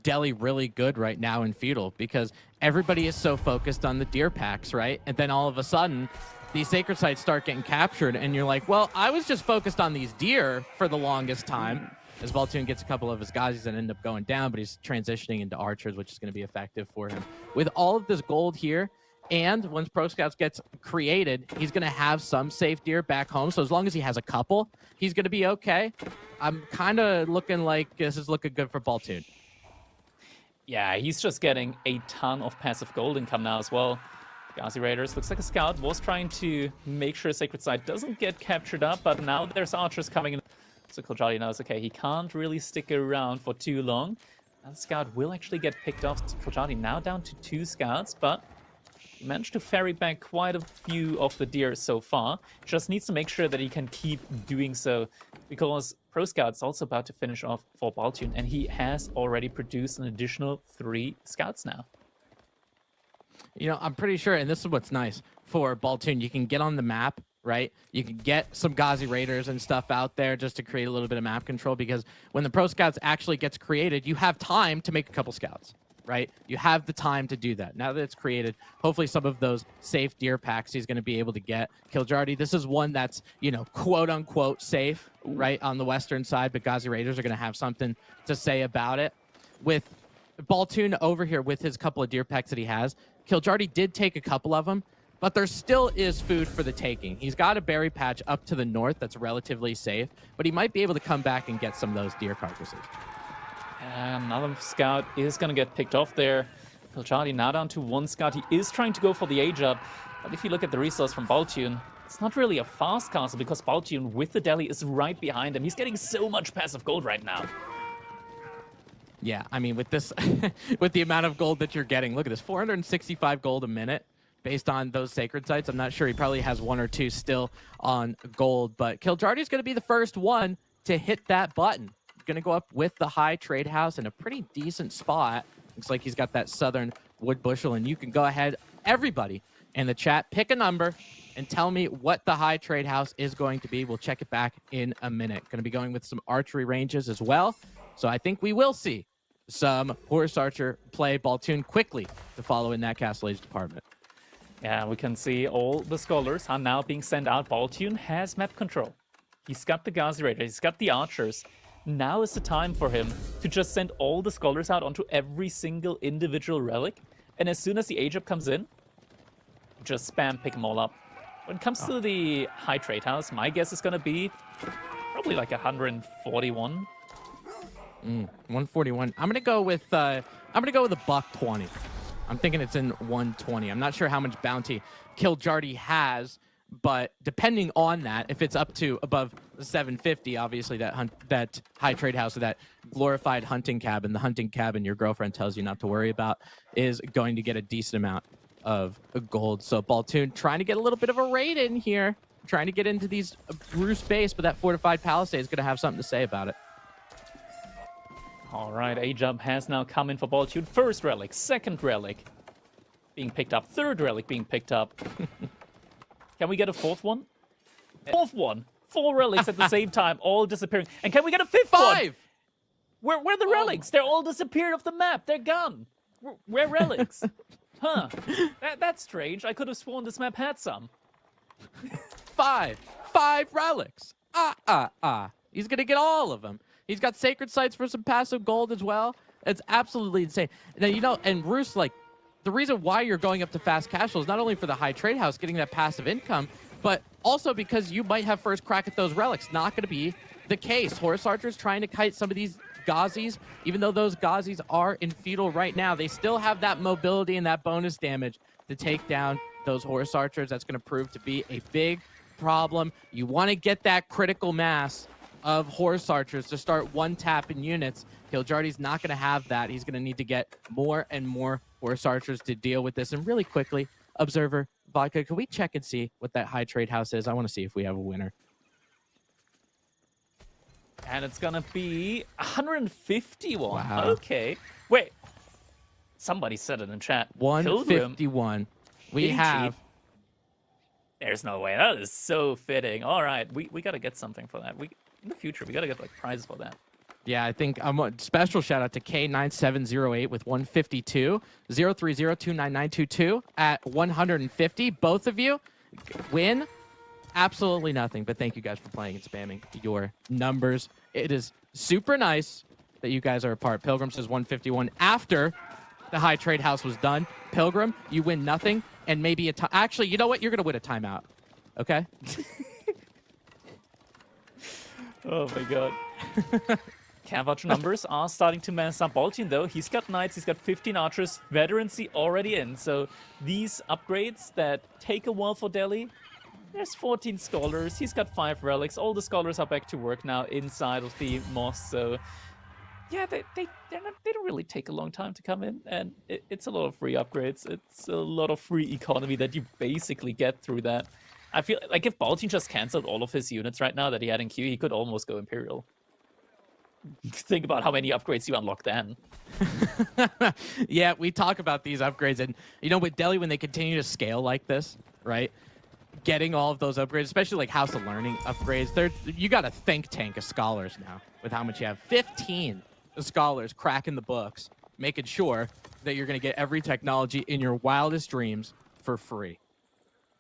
[SPEAKER 2] Delhi really good right now in Feudal, because everybody is so focused on the deer packs, right? And then all of a sudden, these sacred sites start getting captured, and you're like, well, I was just focused on these deer for the longest time. As Baltoon gets a couple of his Ghazis and end up going down, but he's transitioning into archers, which is going to be effective for him. With all of this gold here, and once Pro Scouts gets created, he's going to have some safe deer back home. So as long as he has a couple, he's going to be okay. I'm kind of looking like this is looking good for Baltoon.
[SPEAKER 1] Yeah, he's just getting a ton of passive gold income now as well. Ghazi Raiders, looks like a scout, was trying to make sure Sacred Site doesn't get captured up, but now there's archers coming in. So Kiljardy knows, okay, he can't really stick around for too long. That scout will actually get picked off. So Kiljardy now down to 2 scouts, but he managed to ferry back quite a few of the deer so far. Just needs to make sure that he can keep doing so, because Pro Scout's also about to finish off for Baltoon, and he has already produced an additional 3 scouts now.
[SPEAKER 2] You know, I'm pretty sure, and this is what's nice for Baltoon, you can get on the map, right? You can get some Ghazi Raiders and stuff out there just to create a little bit of map control, because when the Pro Scouts actually gets created, you have time to make a couple scouts, right? You have the time to do that. Now that it's created, hopefully some of those safe deer packs he's going to be able to get. Kiljardy, this is one that's, you know, quote-unquote safe, right, on the western side, but Ghazi Raiders are going to have something to say about it. With Baltoon over here with his couple of deer packs that he has, Kiljardy did take a couple of them, but there still is food for the taking. He's got a berry patch up to the north that's relatively safe, but he might be able to come back and get some of those deer carcasses.
[SPEAKER 1] Another scout is going to get picked off there. Kiljardy now down to 1 scout. He is trying to go for the age up, but if you look at the resource from Baltoon, It's not really a fast castle because Baltune with the deli is right behind him. He's getting so much passive gold right now.
[SPEAKER 2] Yeah, I mean, with this, with the amount of gold that you're getting, look at this, 465 gold a minute based on those sacred sites. I'm not sure, he probably has 1 or 2 still on gold, but Kiljardy's going to be the first one to hit that button. Going to go up with the high trade house in a pretty decent spot. Looks like he's got that southern wood bushel, and you can go ahead, everybody in the chat, pick a number and tell me what the high trade house is going to be. We'll check it back in a minute. Going to be going with some archery ranges as well. So I think we will see some horse archer play Baltune quickly to follow in that Castle Age department.
[SPEAKER 1] Yeah, we can see all the scholars are now being sent out. Baltune has map control. He's got the Ghazi Raiders, he's got the archers. Now is the time for him to just send all the scholars out onto every single individual relic. And as soon as the age up comes in, just spam pick them all up. When it comes to the high trade house, my guess is going to be probably like 141.
[SPEAKER 2] 141. I'm gonna go with a $120. I'm thinking it's in 120. I'm not sure how much bounty Kiljardy has, but depending on that, if it's up to above 750, obviously that high trade house or that glorified hunting cabin, the hunting cabin your girlfriend tells you not to worry about, is going to get a decent amount of gold. So Baltune trying to get a little bit of a raid in here, trying to get into these roost base, but that fortified palisade is going to have something to say about it.
[SPEAKER 1] All right, A-Jump has now come in for Baltune. First relic, second relic being picked up, third relic being picked up. Can we get a fourth one? Fourth one. 4 relics at the same time, all disappearing. And can we get a fifth
[SPEAKER 2] 5!
[SPEAKER 1] one? Where are the relics? They're all disappeared off the map. They're gone. Where relics? Huh. That's strange. I could have sworn this map had some.
[SPEAKER 2] 5 relics. He's gonna get all of them. He's got sacred sites for some passive gold as well. It's absolutely insane. Now, you know, and Roos, like, the reason why you're going up to fast casual is not only for the high trade house, getting that passive income, but also because you might have first crack at those relics. Not going to be the case. Horse archers trying to kite some of these Ghazis, even though those Ghazis are in feudal right now, they still have that mobility and that bonus damage to take down those horse archers. That's going to prove to be a big problem. You want to get that critical mass of horse archers to start one-tapping units. Kiljardy's not going to have that. He's going to need to get more and more horse archers to deal with this. And really quickly, Observer, Vodka, can we check and see what that high trade house is? I want to see if we have a winner.
[SPEAKER 1] And it's going to be 151.
[SPEAKER 2] Wow.
[SPEAKER 1] Okay. Wait. Somebody said it in chat.
[SPEAKER 2] 151. We have...
[SPEAKER 1] There's no way. That is so fitting. All right. We got to get something for that. In the future, we got to get like prizes for that.
[SPEAKER 2] Yeah, I think special shout out to K9708 with 152, 030299922 at 150. Both of you win absolutely nothing, but thank you guys for playing and spamming your numbers. It is super nice that you guys are a part. Pilgrim says 151 after the high trade house was done. Pilgrim, you win nothing and maybe a time. Actually, you know what? You're going to win a timeout. Okay?
[SPEAKER 1] Oh my god. Cavatch numbers are starting to mess up Baltune though. He's got knights, he's got 15 archers, veterancy already in. So these upgrades that take a while for Delhi, there's 14 scholars, he's got 5 relics. All the scholars are back to work now inside of the mosque. So yeah, they don't really take a long time to come in, and it's a lot of free upgrades. It's a lot of free economy that you basically get through that. I feel like if Baltune just cancelled all of his units right now that he had in queue, he could almost go Imperial. Think about how many upgrades you unlock then.
[SPEAKER 2] Yeah, we talk about these upgrades, and you know, with Delhi, when they continue to scale like this, right? Getting all of those upgrades, especially like House of Learning upgrades, you got a think tank of scholars now with how much you have. 15 scholars cracking the books, making sure that you're going to get every technology in your wildest dreams for free.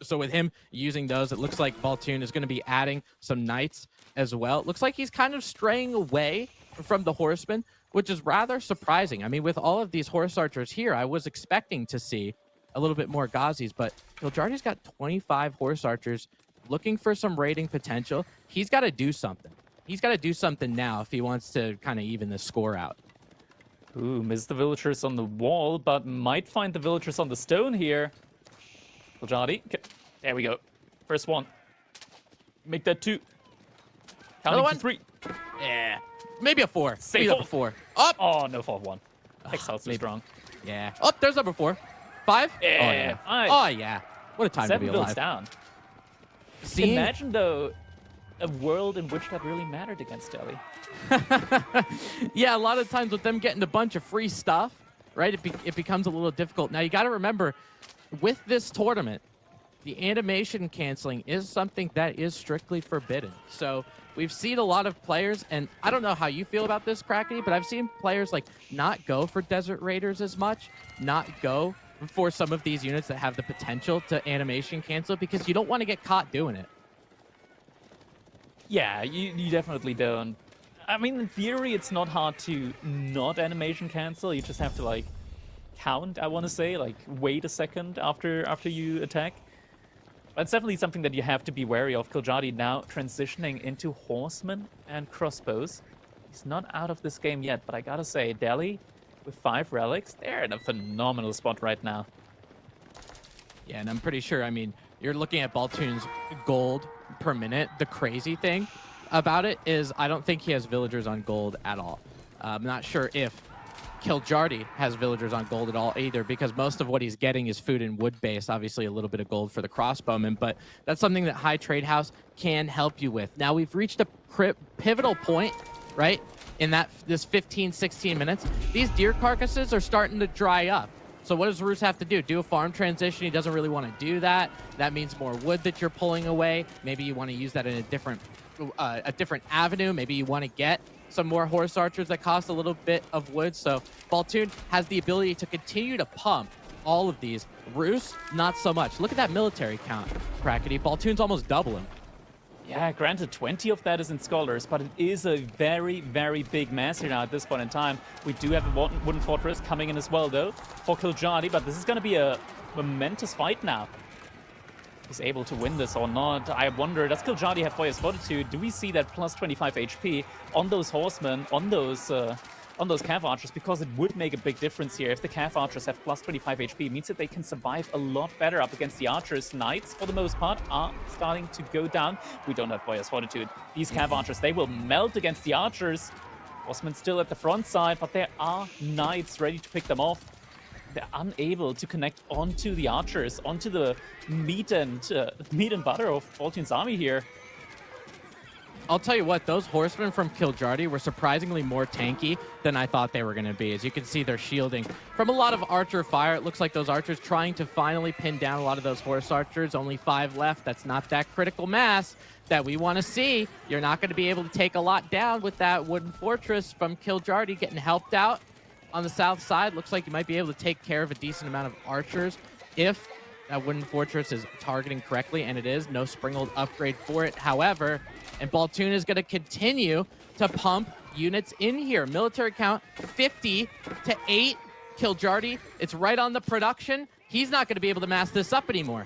[SPEAKER 2] So with him using those, it looks like Baltune is going to be adding some knights as well. It looks like he's kind of straying away from the horsemen, which is rather surprising. I mean, with all of these horse archers here, I was expecting to see a little bit more Ghazis, but Kiljardy's got 25 horse archers looking for some raiding potential. He's got to do something. He's got to do something now if he wants to kind of even the score out.
[SPEAKER 1] Ooh, missed the villagers on the wall, but might find the villagers on the stone here. Kiljardy, there we go. First one. Make that 2.
[SPEAKER 2] Another
[SPEAKER 1] Counting
[SPEAKER 2] one?
[SPEAKER 1] to 3.
[SPEAKER 2] Yeah. Maybe a 4.
[SPEAKER 1] Safe
[SPEAKER 2] Maybe
[SPEAKER 1] four.
[SPEAKER 2] number 4. Up.
[SPEAKER 1] Oh, no, 4-1. Textiles too
[SPEAKER 2] maybe.
[SPEAKER 1] strong.
[SPEAKER 2] Yeah. Oh, there's number 4. 5?
[SPEAKER 1] Yeah,
[SPEAKER 2] Oh, yeah.
[SPEAKER 1] 5.
[SPEAKER 2] Oh, yeah. What a time
[SPEAKER 1] 7
[SPEAKER 2] to be
[SPEAKER 1] builds
[SPEAKER 2] alive.
[SPEAKER 1] down.
[SPEAKER 2] Seeing...
[SPEAKER 1] Imagine, though, a world in which that really mattered against Delhi.
[SPEAKER 2] Yeah, a lot of times with them getting a bunch of free stuff, right, it becomes a little difficult. Now, you got to remember, with this tournament, the animation canceling is something that is strictly forbidden. So we've seen a lot of players, and I don't know how you feel about this, Crackety, but I've seen players like not go for Desert Raiders as much, not go for some of these units that have the potential to animation cancel because you don't want to get caught doing it.
[SPEAKER 1] Yeah, you definitely don't. I mean, in theory, it's not hard to not animation cancel. You just have to, like, count, I want to say. Like, wait a second after you attack. But it's definitely something that you have to be wary of. Kiljadi now transitioning into horsemen and crossbows. He's not out of this game yet, but I gotta say, Delhi, with 5 relics, they're in a phenomenal spot right now.
[SPEAKER 2] Yeah, and I'm pretty sure, I mean, you're looking at Baltoon's gold per minute. The crazy thing about it is I don't think he has villagers on gold at all. I'm not sure if Kiljardi has villagers on gold at all either, because most of what he's getting is food and wood based. Obviously, a little bit of gold for the crossbowmen, but that's something that High Trade House can help you with. Now, we've reached a pivotal point, right, in this 15, 16 minutes. These deer carcasses are starting to dry up. So what does Roos have to do? Do a farm transition? He doesn't really want to do that. That means more wood that you're pulling away. Maybe you want to use that in a different avenue. Maybe you want to get some more horse archers that cost a little bit of wood. So Baltoon has the ability to continue to pump all of these. Roos, not so much. Look at that military count, Crackety. Baltoon's almost double him.
[SPEAKER 1] Yeah, granted, 20 of that is in Scholars, but it is a very, very big master now at this point in time. We do have a wooden fortress coming in as well, though, for Kiljadi, but this is going to be a momentous fight now. He's able to win this or not. I wonder, does Kiljadi have Boyer's Fortitude? Do we see that plus 25 HP on those horsemen, on those Cav Archers? Because it would make a big difference here. If the Cav Archers have plus 25 HP, it means that they can survive a lot better up against the Archers. Knights, for the most part, are starting to go down. We don't have Boyer's Fortitude. These Cav Archers, they will melt against the Archers. Horsemen still at the front side, but there are Knights ready to pick them off. They're unable to connect onto the Archers, onto the meat and butter of Baltoon's army here.
[SPEAKER 2] I'll tell you what, those horsemen from Kiljardi were surprisingly more tanky than I thought they were going to be. As you can see, they're shielding from a lot of archer fire. It looks like those archers trying to finally pin down a lot of those horse archers. Only 5 left. That's not that critical mass that we want to see. You're not going to be able to take a lot down with that wooden fortress from Kiljardi getting helped out on the south side. Looks like you might be able to take care of a decent amount of archers if that wooden fortress is targeting correctly, and it is. No Springald upgrade for it, however, and Baltoon is going to continue to pump units in here. Military count 50 to 8. Kiljardi, it's right on the production. He's not going to be able to mass this up anymore.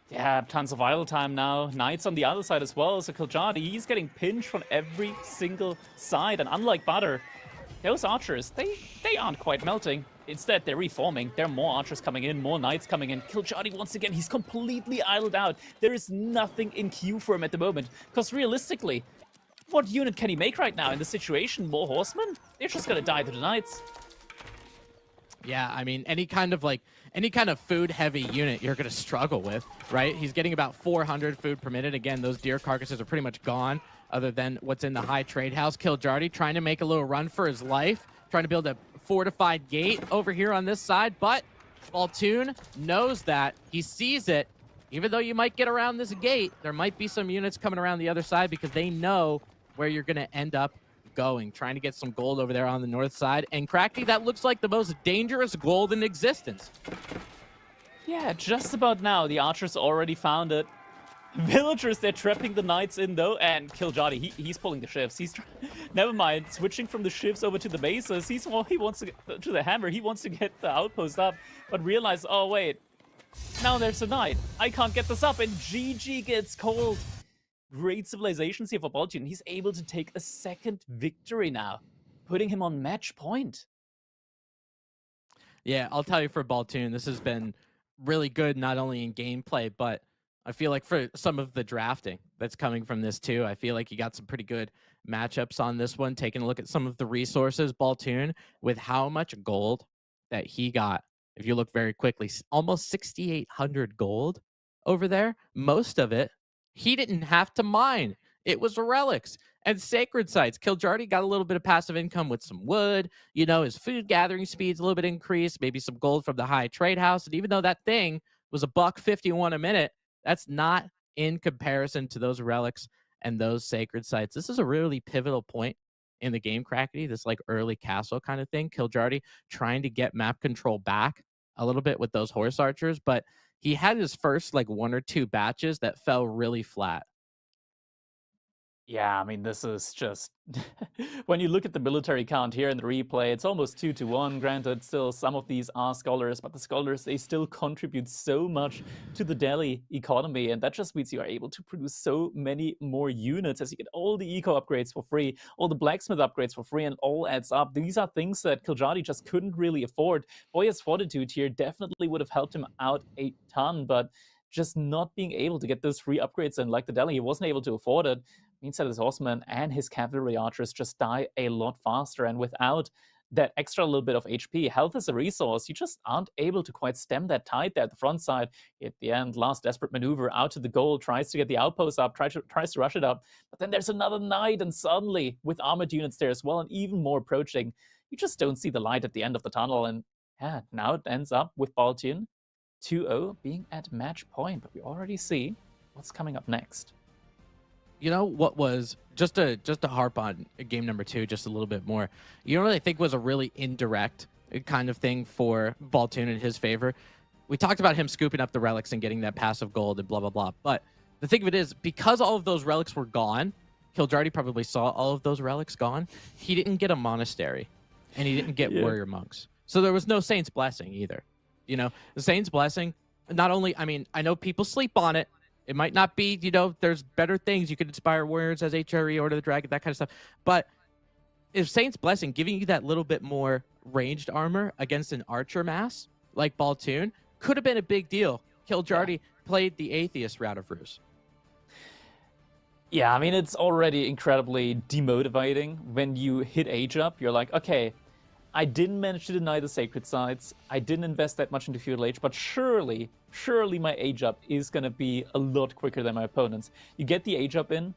[SPEAKER 1] Yeah, tons of idle time now. Knights on the other side as well. So Kiljadi, he's getting pinched from every single side, and unlike Butter, those archers, they aren't quite melting. Instead, they're reforming. There are more archers coming in, more knights coming in. Kiljadi, once again, he's completely idled out. There is nothing in queue for him at the moment. Because realistically, what unit can he make right now in this situation? More horsemen? They're just gonna die to the knights.
[SPEAKER 2] Yeah, I mean, any kind of food-heavy unit you're going to struggle with, right? He's getting about 400 food per minute. Again, those deer carcasses are pretty much gone, other than what's in the High Trade House. Kiljardi trying to make a little run for his life, trying to build a fortified gate over here on this side, but Baltoon knows that. He sees it. Even though you might get around this gate, there might be some units coming around the other side because they know where you're going to end up going, trying to get some gold over there on the north side. And Cracky, that looks like the most dangerous gold in existence.
[SPEAKER 1] Yeah, just about now. The archers already found it. Villagers, they're trapping the knights in though, and Kiljadi, he's pulling the shifts. Never mind, switching from the shifts over to the bases. He wants to get to the hammer. He wants to get the outpost up, but realize, oh wait, now there's a knight. I can't get this up, and GG gets cold. Great civilizations here for Baltoon. He's able to take a second victory now, putting him on match point.
[SPEAKER 2] Yeah, I'll tell you, for Baltoon, this has been really good, not only in gameplay, but I feel like for some of the drafting that's coming from this too, I feel like you got some pretty good matchups on this one. Taking a look at some of the resources, Baltoon, with how much gold that he got. If you look very quickly, almost 6,800 gold over there. Most of it, he didn't have to mine. It was relics and sacred sites. Kiljardy got a little bit of passive income with some wood. You know, his food gathering speed's a little bit increased, maybe some gold from the high trade house. And even though that thing was a $1.51 a minute, that's not in comparison to those relics and those sacred sites. This is a really pivotal point in the game, Crackety, this like early castle kind of thing. Kiljardy trying to get map control back a little bit with those horse archers, but he had his first like 1 or 2 batches that fell really flat.
[SPEAKER 1] Yeah, I mean, this is just when you look at the military count here in the replay, it's almost 2-1. Granted, still some of these are scholars, but the scholars, they still contribute so much to the Delhi economy, and that just means you are able to produce so many more units as you get all the eco upgrades for free, all the blacksmith upgrades for free, and all adds up. These are things that Kiljardy just couldn't really afford. Boya's Fortitude here definitely would have helped him out a ton, but just not being able to get those free upgrades in like the Delhi, he wasn't able to afford it. Means that his horsemen and his cavalry archers just die a lot faster, and without that extra little bit of HP, health is a resource. You just aren't able to quite stem that tide there at the front side. At the end, last desperate maneuver out to the goal, tries to get the outpost up, tries to rush it up, but then there's another knight, and suddenly, with armored units there as well, and even more approaching, you just don't see the light at the end of the tunnel, and yeah, now it ends up with Baltoon 2-0 being at match point, but we already see what's coming up next.
[SPEAKER 2] You know what was just to harp on game number 2 just a little bit more. You know what I think was a really indirect kind of thing for Baltoon in his favor. We talked about him scooping up the relics and getting that passive gold and blah blah blah. But the thing of it is, because all of those relics were gone, Kiljardy probably saw all of those relics gone. He didn't get a monastery, and he didn't get warrior monks. So there was no Saint's Blessing either. You know, the Saint's Blessing. Not only, I mean, I know people sleep on it. It might not be, you know, there's better things. You could inspire warriors as HRE, Order of the Dragon, that kind of stuff. But if Saint's Blessing giving you that little bit more ranged armor against an archer mass like Baltoon could have been a big deal. Kiljardy played the atheist route of Ruse.
[SPEAKER 1] Yeah, I mean, it's already incredibly demotivating when you hit age up. You're like, okay, I didn't manage to deny the sacred sites. I didn't invest that much into feudal age, but surely my age up is going to be a lot quicker than my opponent's. You get the age up in,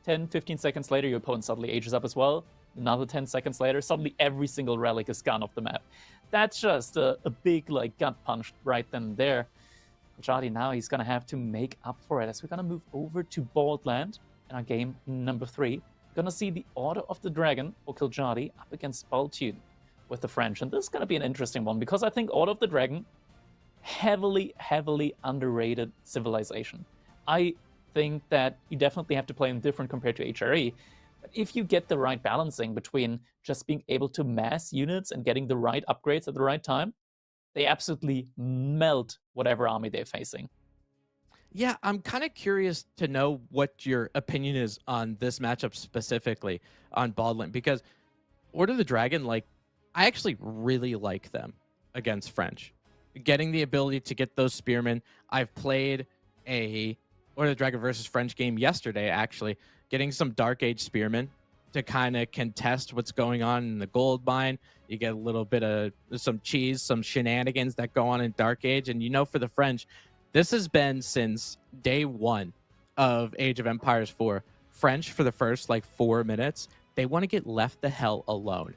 [SPEAKER 1] 10, 15 seconds later, your opponent suddenly ages up as well. Another 10 seconds later, suddenly every single relic is gone off the map. That's just a big like gut punch right then and there. Kiljardy now, he's going to have to make up for it as we're going to move over to Baldland in our game number 3. We're going to see the Order of the Dragon for Kiljardy up against Baltoon with the French. And this is going to be an interesting one because I think Order of the Dragon, heavily underrated civilization. I think that you definitely have to play them different compared to HRE. But if you get the right balancing between just being able to mass units and getting the right upgrades at the right time, they absolutely melt whatever army they're facing.
[SPEAKER 2] Yeah, I'm kind of curious to know what your opinion is on this matchup specifically on Baldland, because Order of the Dragon, like, I actually really like them against French. Getting the ability to get those spearmen. I've played a Order of the Dragon versus French game yesterday, actually. Getting some Dark Age spearmen to kind of contest what's going on in the gold mine. You get a little bit of some cheese, some shenanigans that go on in Dark Age. And you know, for the French, this has been since day 1 of Age of Empires 4. French, for the first like 4 minutes, they want to get left the hell alone.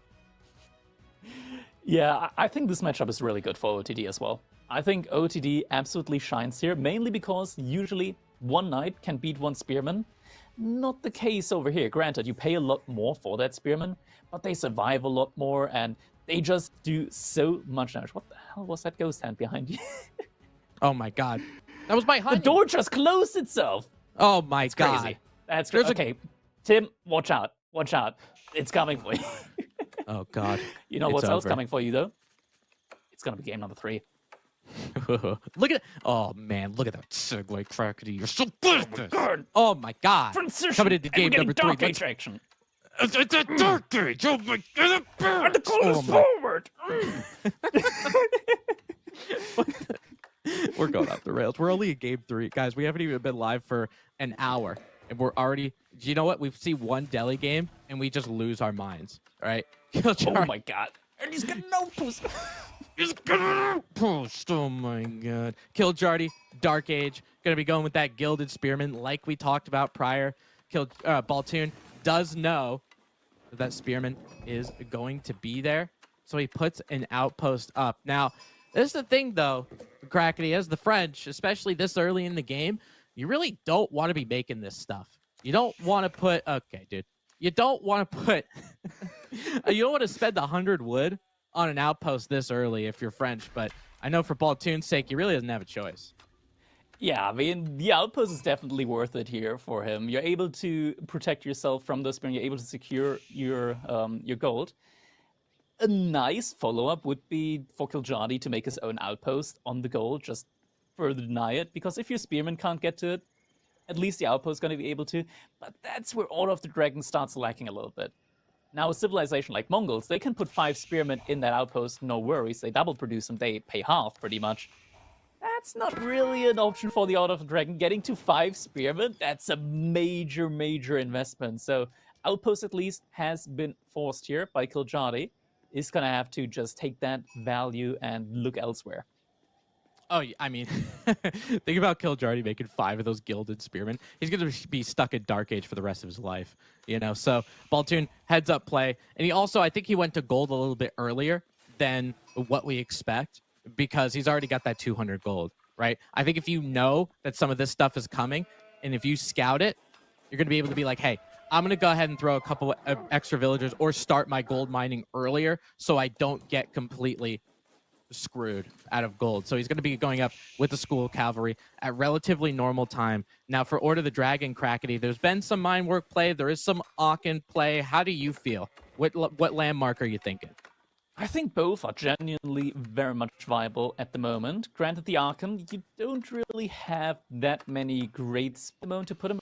[SPEAKER 1] Yeah, I think this matchup is really good for OTD as well. I think OTD absolutely shines here, mainly because usually one knight can beat one spearman. Not the case over here. Granted, you pay a lot more for that spearman, but they survive a lot more and they just do so much damage. What the hell was that ghost hand behind you?
[SPEAKER 2] Oh my god. That was my honey.
[SPEAKER 1] The door just closed itself.
[SPEAKER 2] Oh my god.
[SPEAKER 1] Crazy. That's crazy. Okay, Tim, watch out. Watch out. It's coming for you.
[SPEAKER 2] Oh god.
[SPEAKER 1] You know what's else coming for you though? It's gonna be game number 3.
[SPEAKER 2] Look at, oh man, look at that segue, Crackety. You're so good at this. Oh my god.
[SPEAKER 1] Transition.
[SPEAKER 2] Coming into game number 3.
[SPEAKER 1] Dark Age action.
[SPEAKER 2] It's a Dark Age. Oh my god.
[SPEAKER 1] And the call is forward.
[SPEAKER 2] We're going off the rails. We're only in game 3. Guys, we haven't even been live for an hour. And we're already... You know what? We see one deli game, and we just lose our minds. All right?
[SPEAKER 1] Oh my god. And he's got no puss.
[SPEAKER 2] He's gonna post. Oh my god. Kill Jardy, Dark Age. Gonna be going with that Gilded Spearman like we talked about prior. Baltoon does know that Spearman is going to be there. So he puts an outpost up. Now, this is the thing, though, Crackety, as the French, especially this early in the game, you really don't want to be making this stuff. You don't want to put... Okay, dude. You don't want to put... you don't want to spend 100 wood on an outpost this early if you're French, but I know for Baltoon's sake, he really doesn't have a choice.
[SPEAKER 1] Yeah, I mean, the outpost is definitely worth it here for him. You're able to protect yourself from the spear, and you're able to secure your gold. A nice follow-up would be for Kiljadi to make his own outpost on the gold, just further deny it, because if your spearman can't get to it, at least the outpost is going to be able to. But that's where Order of the Dragon starts lacking a little bit. Now, a civilization like Mongols, they can put 5 spearmen in that outpost, no worries. They double produce them, they pay half, pretty much. That's not really an option for the Order of the Dragon. Getting to 5 spearmen, that's a major, major investment. So, outpost at least has been forced here by Kiljadi. Is going to have to just take that value and look elsewhere.
[SPEAKER 2] Oh, I mean, think about Kiljadi making 5 of those Gilded Spearmen. He's going to be stuck in Dark Age for the rest of his life, you know? So, Baltoon, heads up play. And he also, I think he went to gold a little bit earlier than what we expect because he's already got that 200 gold, right? I think if you know that some of this stuff is coming, and if you scout it, you're going to be able to be like, hey, I'm going to go ahead and throw a couple of extra villagers or start my gold mining earlier so I don't get completely screwed out of gold. So he's going to be going up with the school cavalry at relatively normal time. Now for Order of the Dragon, Crackety, there's been some mine work play. There is some Aachen play. How do you feel? What landmark are you thinking?
[SPEAKER 1] I think both are genuinely very much viable at the moment. Granted, the Aachen, you don't really have that many greats at the moment to put them.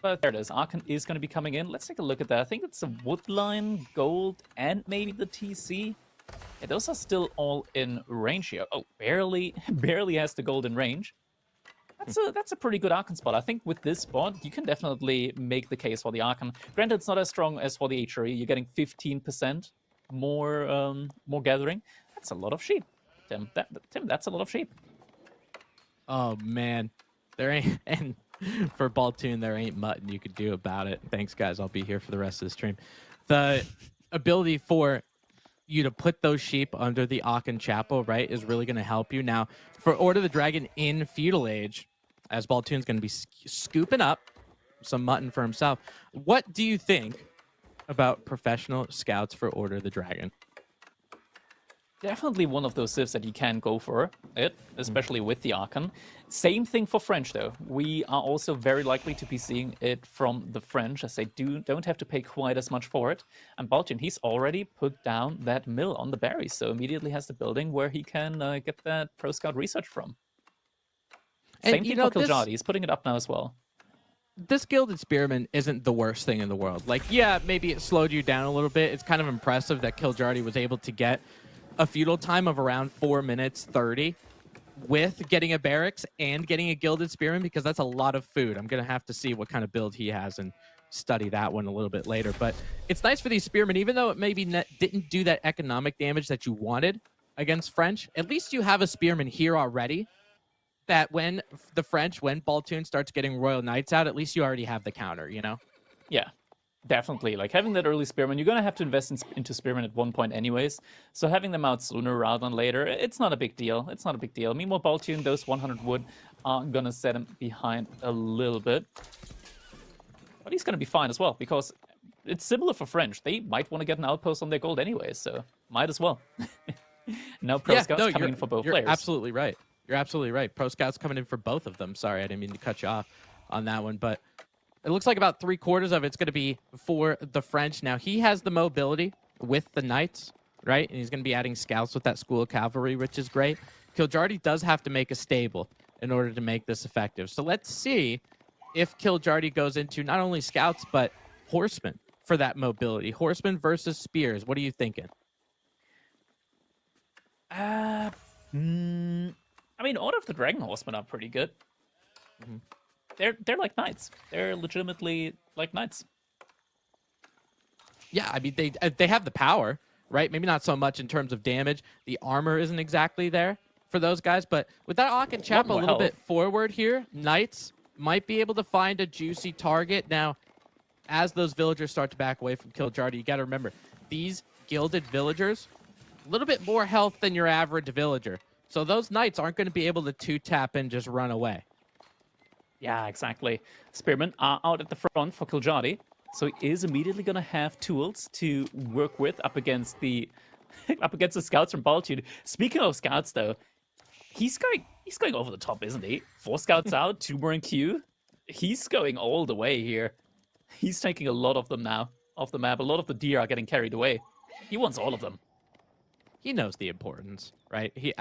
[SPEAKER 1] But there it is. Aachen is going to be coming in. Let's take a look at that. I think it's a woodline, gold, and maybe the TC. Yeah, those are still all in range here. Oh, barely has the gold in range. That's a pretty good Aachen spot. I think with this spot, you can definitely make the case for the Aachen. Granted, it's not as strong as for the HRE. You're getting 15% more gathering. That's a lot of sheep, Tim. Tim, that's a lot of sheep.
[SPEAKER 2] Oh man, there ain't and for Baltoon there ain't mutton you could do about it. Thanks, guys. I'll be here for the rest of the stream. The ability for you to put those sheep under the Aachen Chapel, right, is really going to help you. Now, for Order of the Dragon in Feudal Age, as Baltoon's going to be scooping up some mutton for himself, what do you think about professional scouts for Order of the Dragon?
[SPEAKER 1] Definitely one of those civs that you can go for it, especially with the Aachen. Same thing for French, though. We are also very likely to be seeing it from the French, as they don't have to pay quite as much for it. And Baltoon, he's already put down that mill on the berries, so immediately has the building where he can get that Pro Scout research from. Same thing for Kiljadi. He's putting it up now as well.
[SPEAKER 2] This Gilded Spearman isn't the worst thing in the world. Like, yeah, maybe it slowed you down a little bit. It's kind of impressive that Kiljadi was able to get a feudal time of around 4 minutes 30 with getting a barracks and getting a Gilded Spearman, because that's a lot of food. I'm going to have to see what kind of build he has and study that one a little bit later. But it's nice for these spearmen, even though it maybe didn't do that economic damage that you wanted against French. At least you have a spearman here already that when the French, when Baltoon starts getting Royal Knights out, at least you already have the counter, you know?
[SPEAKER 1] Yeah. Definitely. Like, having that early spearman, you're going to have to invest into spearmen at one point anyways. So having them out sooner rather than later, it's not a big deal. It's not a big deal. Meanwhile, Baltoon, those 100 wood are going to set him behind a little bit. But he's going to be fine as well, because it's similar for French. They might want to get an outpost on their gold anyway, so might as well. Now Pro Scouts coming in for both players.
[SPEAKER 2] You're absolutely right. You're absolutely right. Pro Scouts coming in for both of them. Sorry, I didn't mean to cut you off on that one, but it looks like about 3/4 of it's going to be for the French. Now, he has the mobility with the Knights, right? And he's going to be adding scouts with that School of Cavalry, which is great. Kiljadi does have to make a stable in order to make this effective. So let's see if Kiljadi goes into not only scouts, but horsemen for that mobility. Horsemen versus spears. What are you thinking?
[SPEAKER 1] I mean, Order of the Dragon Horsemen are pretty good.
[SPEAKER 2] Mhm.
[SPEAKER 1] They're like knights. They're legitimately like knights.
[SPEAKER 2] Yeah, I mean they have the power, right? Maybe not so much in terms of damage. The armor isn't exactly there for those guys, but with that Auk and
[SPEAKER 1] A lot
[SPEAKER 2] Chap a
[SPEAKER 1] more
[SPEAKER 2] little
[SPEAKER 1] health.
[SPEAKER 2] bit forward here, Knights might be able to find a juicy target. Now, as those villagers start to back away from Kiljardy, you got to remember these gilded villagers, a little bit more health than your average villager. So those knights aren't going to be able to two-tap and just run away.
[SPEAKER 1] Yeah, exactly. Spearmen are out at the front for Kiljardy, so he is immediately gonna have tools to work with up against the up against the scouts from Baltude. Speaking of scouts, though, he's going over the top, isn't he? 4 scouts out, 2 more in queue. He's going all the way here. He's taking a lot of them now off the map. A lot of the deer are getting carried away. He wants all of them.
[SPEAKER 2] He knows the importance, right? He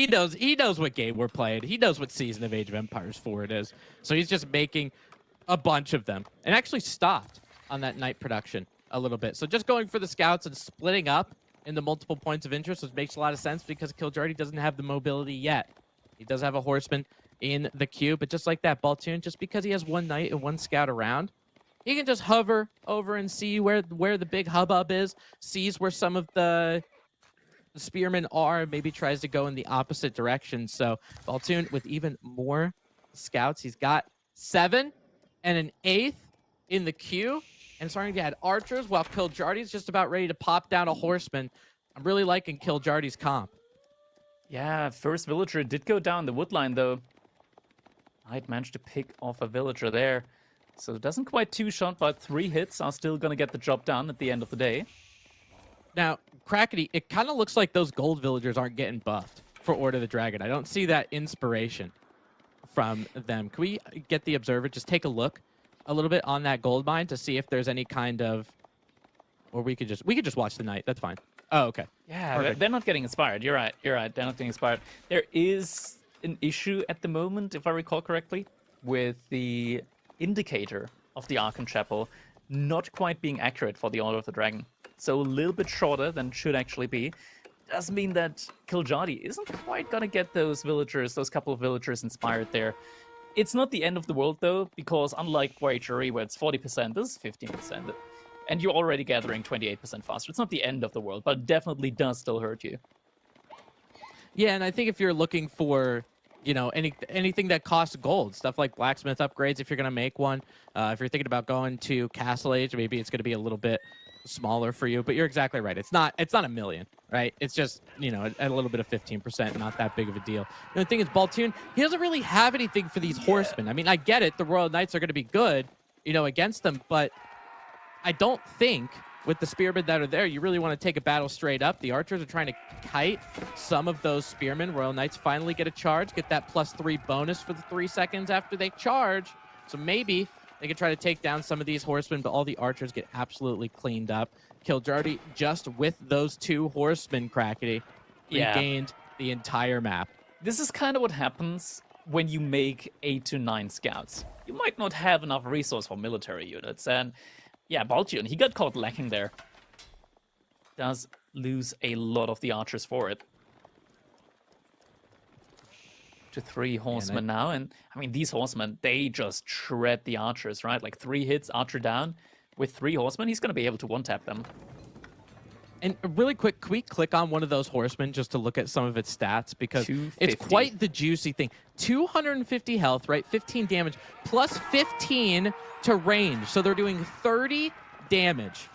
[SPEAKER 2] knows what game we're playing. He knows what season of Age of Empires 4 it is. So he's just making a bunch of them and actually stopped on that night production a little bit. So just going for the scouts and splitting up into multiple points of interest, which makes a lot of sense because Kiljardy doesn't have the mobility yet. He does have a horseman in the queue, but just like that, Baltoon, just because he has one knight and one scout around, he can just hover over and see where the big hubbub is, sees where some of the spearmen are, maybe tries to go in the opposite direction. So Baltoon with even more scouts. He's got 7 and an 8th in the queue and starting to add archers while Kiljardy's just about ready to pop down a horseman. I'm really liking Kiljardy's comp.
[SPEAKER 1] Yeah, first villager did go down the wood line, though. Knight managed to pick off a villager there. So it doesn't quite two-shot, but 3 hits are still going to get the job done at the end of the day.
[SPEAKER 2] Now, Crackety, it kind of looks like those gold villagers aren't getting buffed for Order of the Dragon. I don't see that inspiration from them. Can we get the observer? Just take a look a little bit on that gold mine to see if there's any kind of, or we could just watch the night. That's fine. Oh, okay.
[SPEAKER 1] Yeah,
[SPEAKER 2] Perfect.
[SPEAKER 1] they're not getting inspired. You're right. They're not getting inspired. There is an issue at the moment, if I recall correctly, with the indicator of the Archon Chapel not quite being accurate for the Order of the Dragon. So a little bit shorter than it should actually be. Does mean that Kiljardy isn't quite gonna get those couple of villagers inspired there. It's not the end of the world though, because unlike for HRE where it's 40%, this is 15%. And you're already gathering 28% faster. It's not the end of the world, but it definitely does still hurt you.
[SPEAKER 2] Yeah, and I think if you're looking for, you know, anything that costs gold, stuff like blacksmith upgrades, if you're gonna make one, if you're thinking about going to Castle Age, maybe it's gonna be a little bit smaller for you. But you're exactly right. It's not a million, right? It's just, you know, a little bit of 15%, not that big of a deal. The thing is, Baltoon, he doesn't really have anything for these horsemen. I mean, I get it. The Royal Knights are gonna be good, you know, against them, but I don't think with the spearmen that are there, you really want to take a battle straight up. The archers are trying to kite some of those spearmen. Royal Knights finally get a charge, get that +3 bonus for the 3 seconds after they charge. So maybe they could try to take down some of these horsemen, but all the archers get absolutely cleaned up. Kiljardy, just with those 2 horsemen, Crackety, regained the entire map.
[SPEAKER 1] This is kind of what happens when you make 8 to 9 scouts. You might not have enough resource for military units, and yeah, Baltoon, he got caught lacking there. Does lose a lot of the archers for it. To 3 horsemen now, and I mean, these horsemen, they just shred the archers, right? Like 3 hits, archer down. With 3 horsemen, he's going to be able to one-tap them.
[SPEAKER 2] And really quick, can we click on one of those horsemen just to look at some of its stats? Because it's
[SPEAKER 1] 250.
[SPEAKER 2] quite the juicy thing. 250 health, right? 15 damage, plus 15 to range. So they're doing 30 damage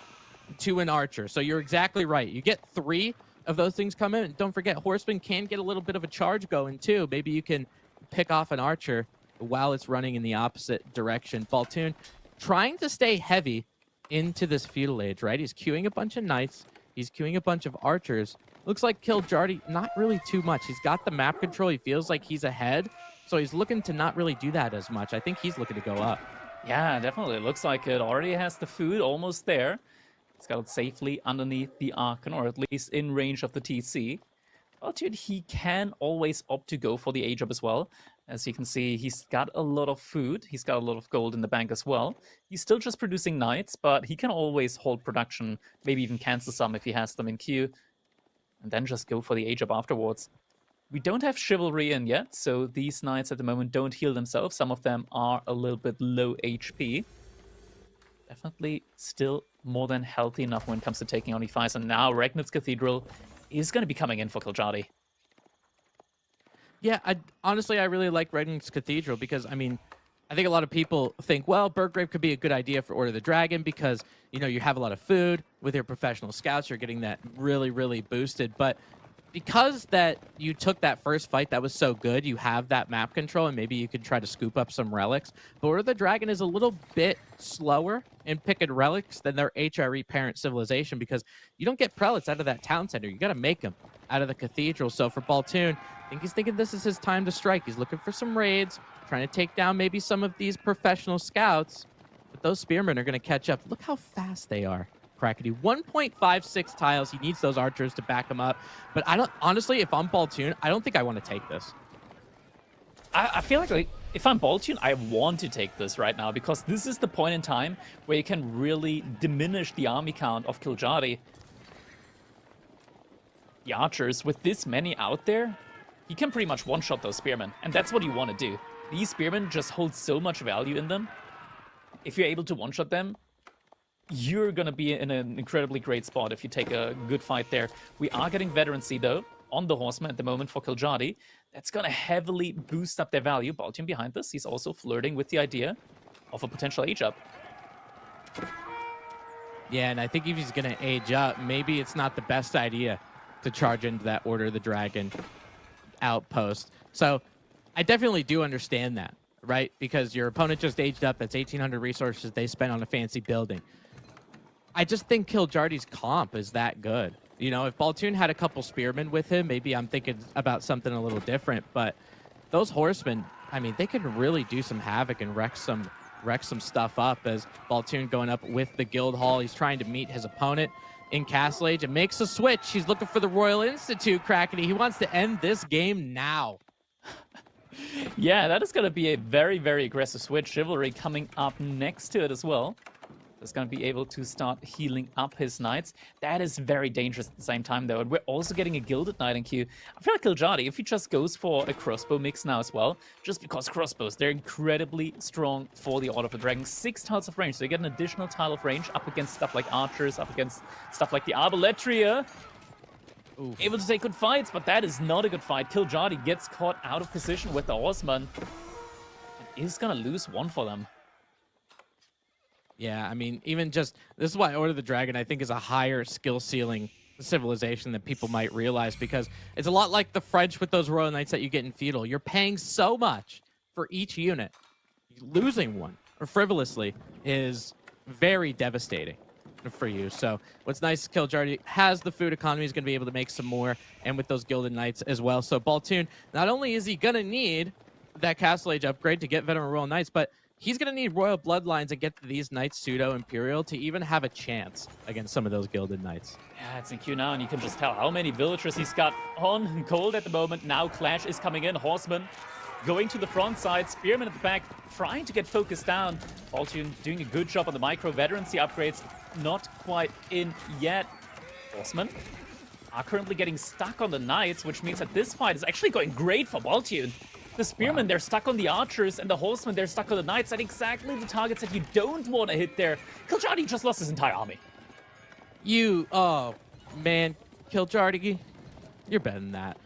[SPEAKER 2] to an archer. So you're exactly right. You get 3 of those things come in. Don't forget, horsemen can get a little bit of a charge going too. Maybe you can pick off an archer while it's running in the opposite direction. Baltoon trying to stay heavy into this feudal age, right? He's queuing a bunch of knights. He's queuing a bunch of archers. Looks like Kiljardy, not really too much. He's got the map control. He feels like he's ahead. So he's looking to not really do that as much. I think he's looking to go up.
[SPEAKER 1] Yeah, definitely. It looks like it already has the food almost there. It's got it safely underneath the Archon, or at least in range of the TC. But dude, he can always opt to go for the Age-Up as well. As you can see, he's got a lot of food. He's got a lot of gold in the bank as well. He's still just producing knights, but he can always hold production, maybe even cancel some if he has them in queue, and then just go for the Age-Up afterwards. We don't have Chivalry in yet, so these knights at the moment don't heal themselves. Some of them are a little bit low HP. Definitely still more than healthy enough when it comes to taking on E5s. And now Regnitz Cathedral is going to be coming in for Kiljadi.
[SPEAKER 2] Yeah, honestly, I really like Regnitz Cathedral because, I mean, I think a lot of people think, well, Burgrave could be a good idea for Order of the Dragon because, you know, you have a lot of food with your professional scouts. You're getting that really, really boosted. But because that you took that first fight that was so good, you have that map control, and maybe you could try to scoop up some relics. But Order of the Dragon is a little bit slower in picking relics than their HRE parent civilization because you don't get prelates out of that town center. You got to make them out of the cathedral. So for Baltoon, I think he's thinking this is his time to strike. He's looking for some raids, trying to take down maybe some of these professional scouts. But those spearmen are going to catch up. Look how fast they are. Crackety 1.56 tiles. He needs those archers to back him up. But I don't, honestly, if I'm Baltoon, I don't think I want to take this.
[SPEAKER 1] I feel like if I'm Baltoon, I want to take this right now because this is the point in time where you can really diminish the army count of Kiljadi. The archers, with this many out there, you can pretty much one-shot those spearmen. And that's what you want to do. These spearmen just hold so much value in them. If you're able to one-shot them, you're going to be in an incredibly great spot if you take a good fight there. We are getting veterancy, though, on the horseman at the moment for Kiljadi. That's going to heavily boost up their value. Baltoon behind this, he's also flirting with the idea of a potential age up.
[SPEAKER 2] Yeah, and I think if he's going to age up, maybe it's not the best idea to charge into that Order of the Dragon outpost. So I definitely do understand that, right? Because your opponent just aged up. That's 1,800 resources they spent on a fancy building. I just think Kiljardi's comp is that good. You know, if Baltoon had a couple spearmen with him, maybe I'm thinking about something a little different. But those horsemen, I mean, they can really do some havoc and wreck some stuff up. As Baltoon going up with the guild hall, he's trying to meet his opponent in Castle Age and makes a switch. He's looking for the Royal Institute, Crackety. He wants to end this game now.
[SPEAKER 1] Yeah, that is going to be a very, very aggressive switch. Chivalry coming up next to it as well. Is going to be able to start healing up his knights. That is very dangerous at the same time, though. And we're also getting a Gilded Knight in queue. I feel like Kiljadi, if he just goes for a crossbow mix now as well, just because crossbows, they're incredibly strong for the Order of the Dragon. 6 tiles of range, so you get an additional tile of range up against stuff like archers, up against stuff like the Arbaletria. Ooh. Able to take good fights, but that is not a good fight. Kiljadi gets caught out of position with the horseman and is going to lose one for them.
[SPEAKER 2] Yeah, I mean, even just, this is why Order of the Dragon, I think, is a higher skill ceiling civilization than people might realize, because it's a lot like the French with those Royal Knights that you get in Feudal. You're paying so much for each unit. Losing one, or frivolously, is very devastating for you. So what's nice is Kiljardi has the food economy, is going to be able to make some more, and with those Gilded Knights as well. So Baltoon, not only is he going to need that Castle Age upgrade to get Veteran Royal Knights, but he's going to need Royal Bloodlines and get these Knights Pseudo-Imperial to even have a chance against some of those Gilded Knights.
[SPEAKER 1] Yeah, it's in queue now, and you can just tell how many villagers he's got on cold at the moment. Now Clash is coming in. Horseman going to the front side. Spearman at the back, trying to get focused down. Baltoon doing a good job on the micro veterancy upgrades. Not quite in yet. Horsemen are currently getting stuck on the Knights, which means that this fight is actually going great for Baltoon. The spearmen, they're stuck on the archers, and the horsemen, they're stuck on the knights, and exactly the targets that you don't want to hit there. Kiljadi just lost his entire army.
[SPEAKER 2] Oh, man, Kiljardi, you're better than that.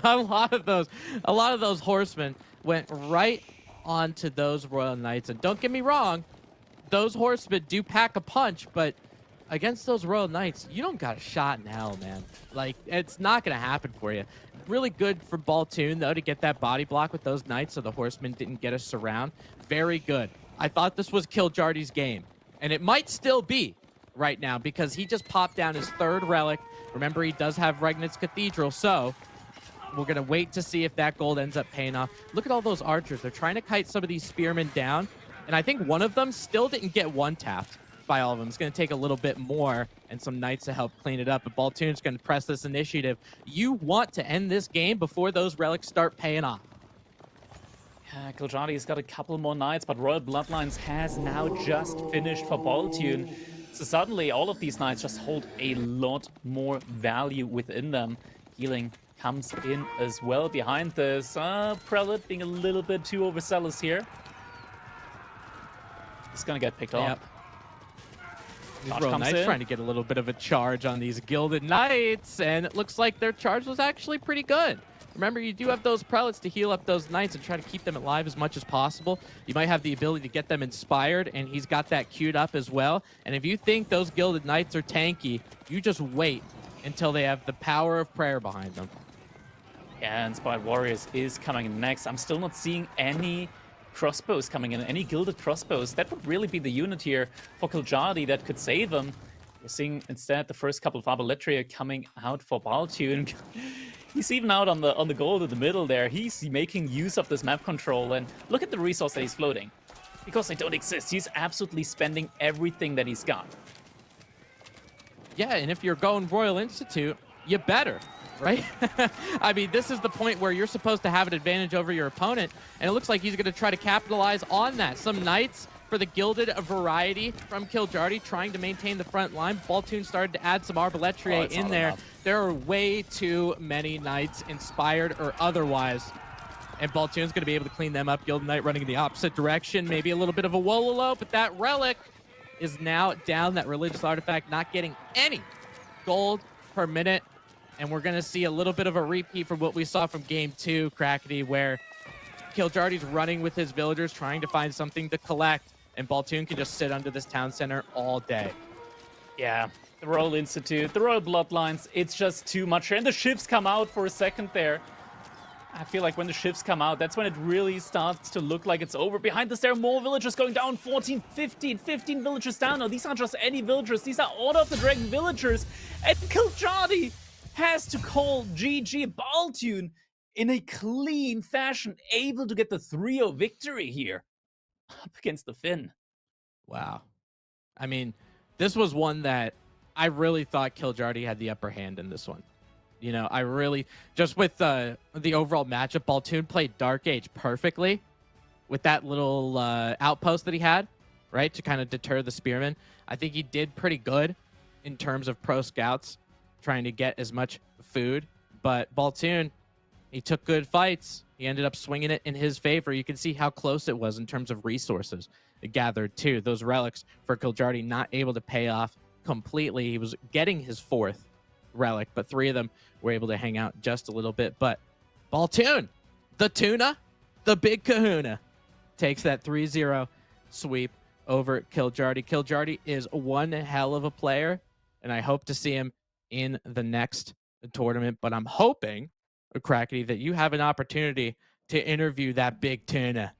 [SPEAKER 2] a lot of those horsemen went right onto those Royal Knights, and don't get me wrong, those horsemen do pack a punch, but against those Royal Knights, you don't got a shot in hell, man. Like, it's not going to happen for you. Really good for Baltoon, though, to get that body block with those Knights so the horsemen didn't get a surround. Very good. I thought this was Kiljardi's game, and it might still be right now because he just popped down his 3rd relic. Remember, he does have Regnitz Cathedral, so we're going to wait to see if that gold ends up paying off. Look at all those archers. They're trying to kite some of these spearmen down, and I think one of them still didn't get one-tapped by all of them. It's going to take a little bit more and some Knights to help clean it up, but Baltoon's going to press this initiative. You want to end this game before those relics start paying off.
[SPEAKER 1] Yeah, Kiljadi's got a couple more Knights, but Royal Bloodlines has now just finished for Baltoon. So suddenly, all of these Knights just hold a lot more value within them. Healing comes in as well behind this. Prelate being a little bit too overzealous here. He's gonna get picked up.
[SPEAKER 2] These Royal Knights trying to get a little bit of a charge on these Gilded Knights, and it looks like their charge was actually pretty good. Remember, you do have those Prelates to heal up those Knights and try to keep them alive as much as possible. You might have the ability to get them inspired, and he's got that queued up as well. And if you think those Gilded Knights are tanky, you just wait until they have the power of prayer behind them.
[SPEAKER 1] Yeah, Inspired Warriors is coming in next. I'm still not seeing any crossbows coming in, any gilded crossbows. That would really be the unit here for Kiljardi that could save them. We're seeing instead the first couple of Arbaletria coming out for Baltune. He's even out on the gold in the middle there. He's making use of this map control, and look at the resource that he's floating. Because they don't exist, he's absolutely spending everything that he's got.
[SPEAKER 2] Yeah, and if you're going Royal Institute, you better, right? I mean, this is the point where you're supposed to have an advantage over your opponent, and it looks like he's going to try to capitalize on that. Some Knights for the Gilded variety from Kiljardi, trying to maintain the front line. Baltune started to add some Arbaletria in there. Enough. There are way too many Knights, inspired or otherwise, and Baltune's going to be able to clean them up. Gilded Knight running in the opposite direction, maybe a little bit of a Wololo, but that Relic is now down. That religious artifact not getting any gold per minute, and we're going to see a little bit of a repeat from what we saw from Game 2, Crackety, where Kiljardi's running with his villagers, trying to find something to collect, and Baltune can just sit under this town center all day.
[SPEAKER 1] Yeah, the Royal Institute, the Royal Bloodlines, it's just too much. And the ships come out for a second there. I feel like when the ships come out, that's when it really starts to look like it's over. Behind this, there are more villagers going down. 14, 15 villagers down. Now, these aren't just any villagers. These are Order of the Dragon villagers. And Kiljardi has to call GG Baltune in a clean fashion, able to get the 3-0 victory here up against the Finn.
[SPEAKER 2] Wow. I mean, this was one that I really thought Kiljardi had the upper hand in this one. You know, I really, just with the overall matchup, Baltune played Dark Age perfectly with that little outpost that he had, right, to kind of deter the spearmen. I think he did pretty good in terms of pro scouts trying to get as much food, but Baltune, he took good fights. He ended up swinging it in his favor. You can see how close it was in terms of resources gathered too. Those relics for Kiljardi not able to pay off completely. He was getting his 4th relic, but 3 of them were able to hang out just a little bit. But Baltune, the tuna, the big kahuna, takes that 3-0 sweep over Kiljardi. Kiljardi is one hell of a player, and I hope to see him in the next tournament. But I'm hoping, Crackety, that you have an opportunity to interview that big tuna.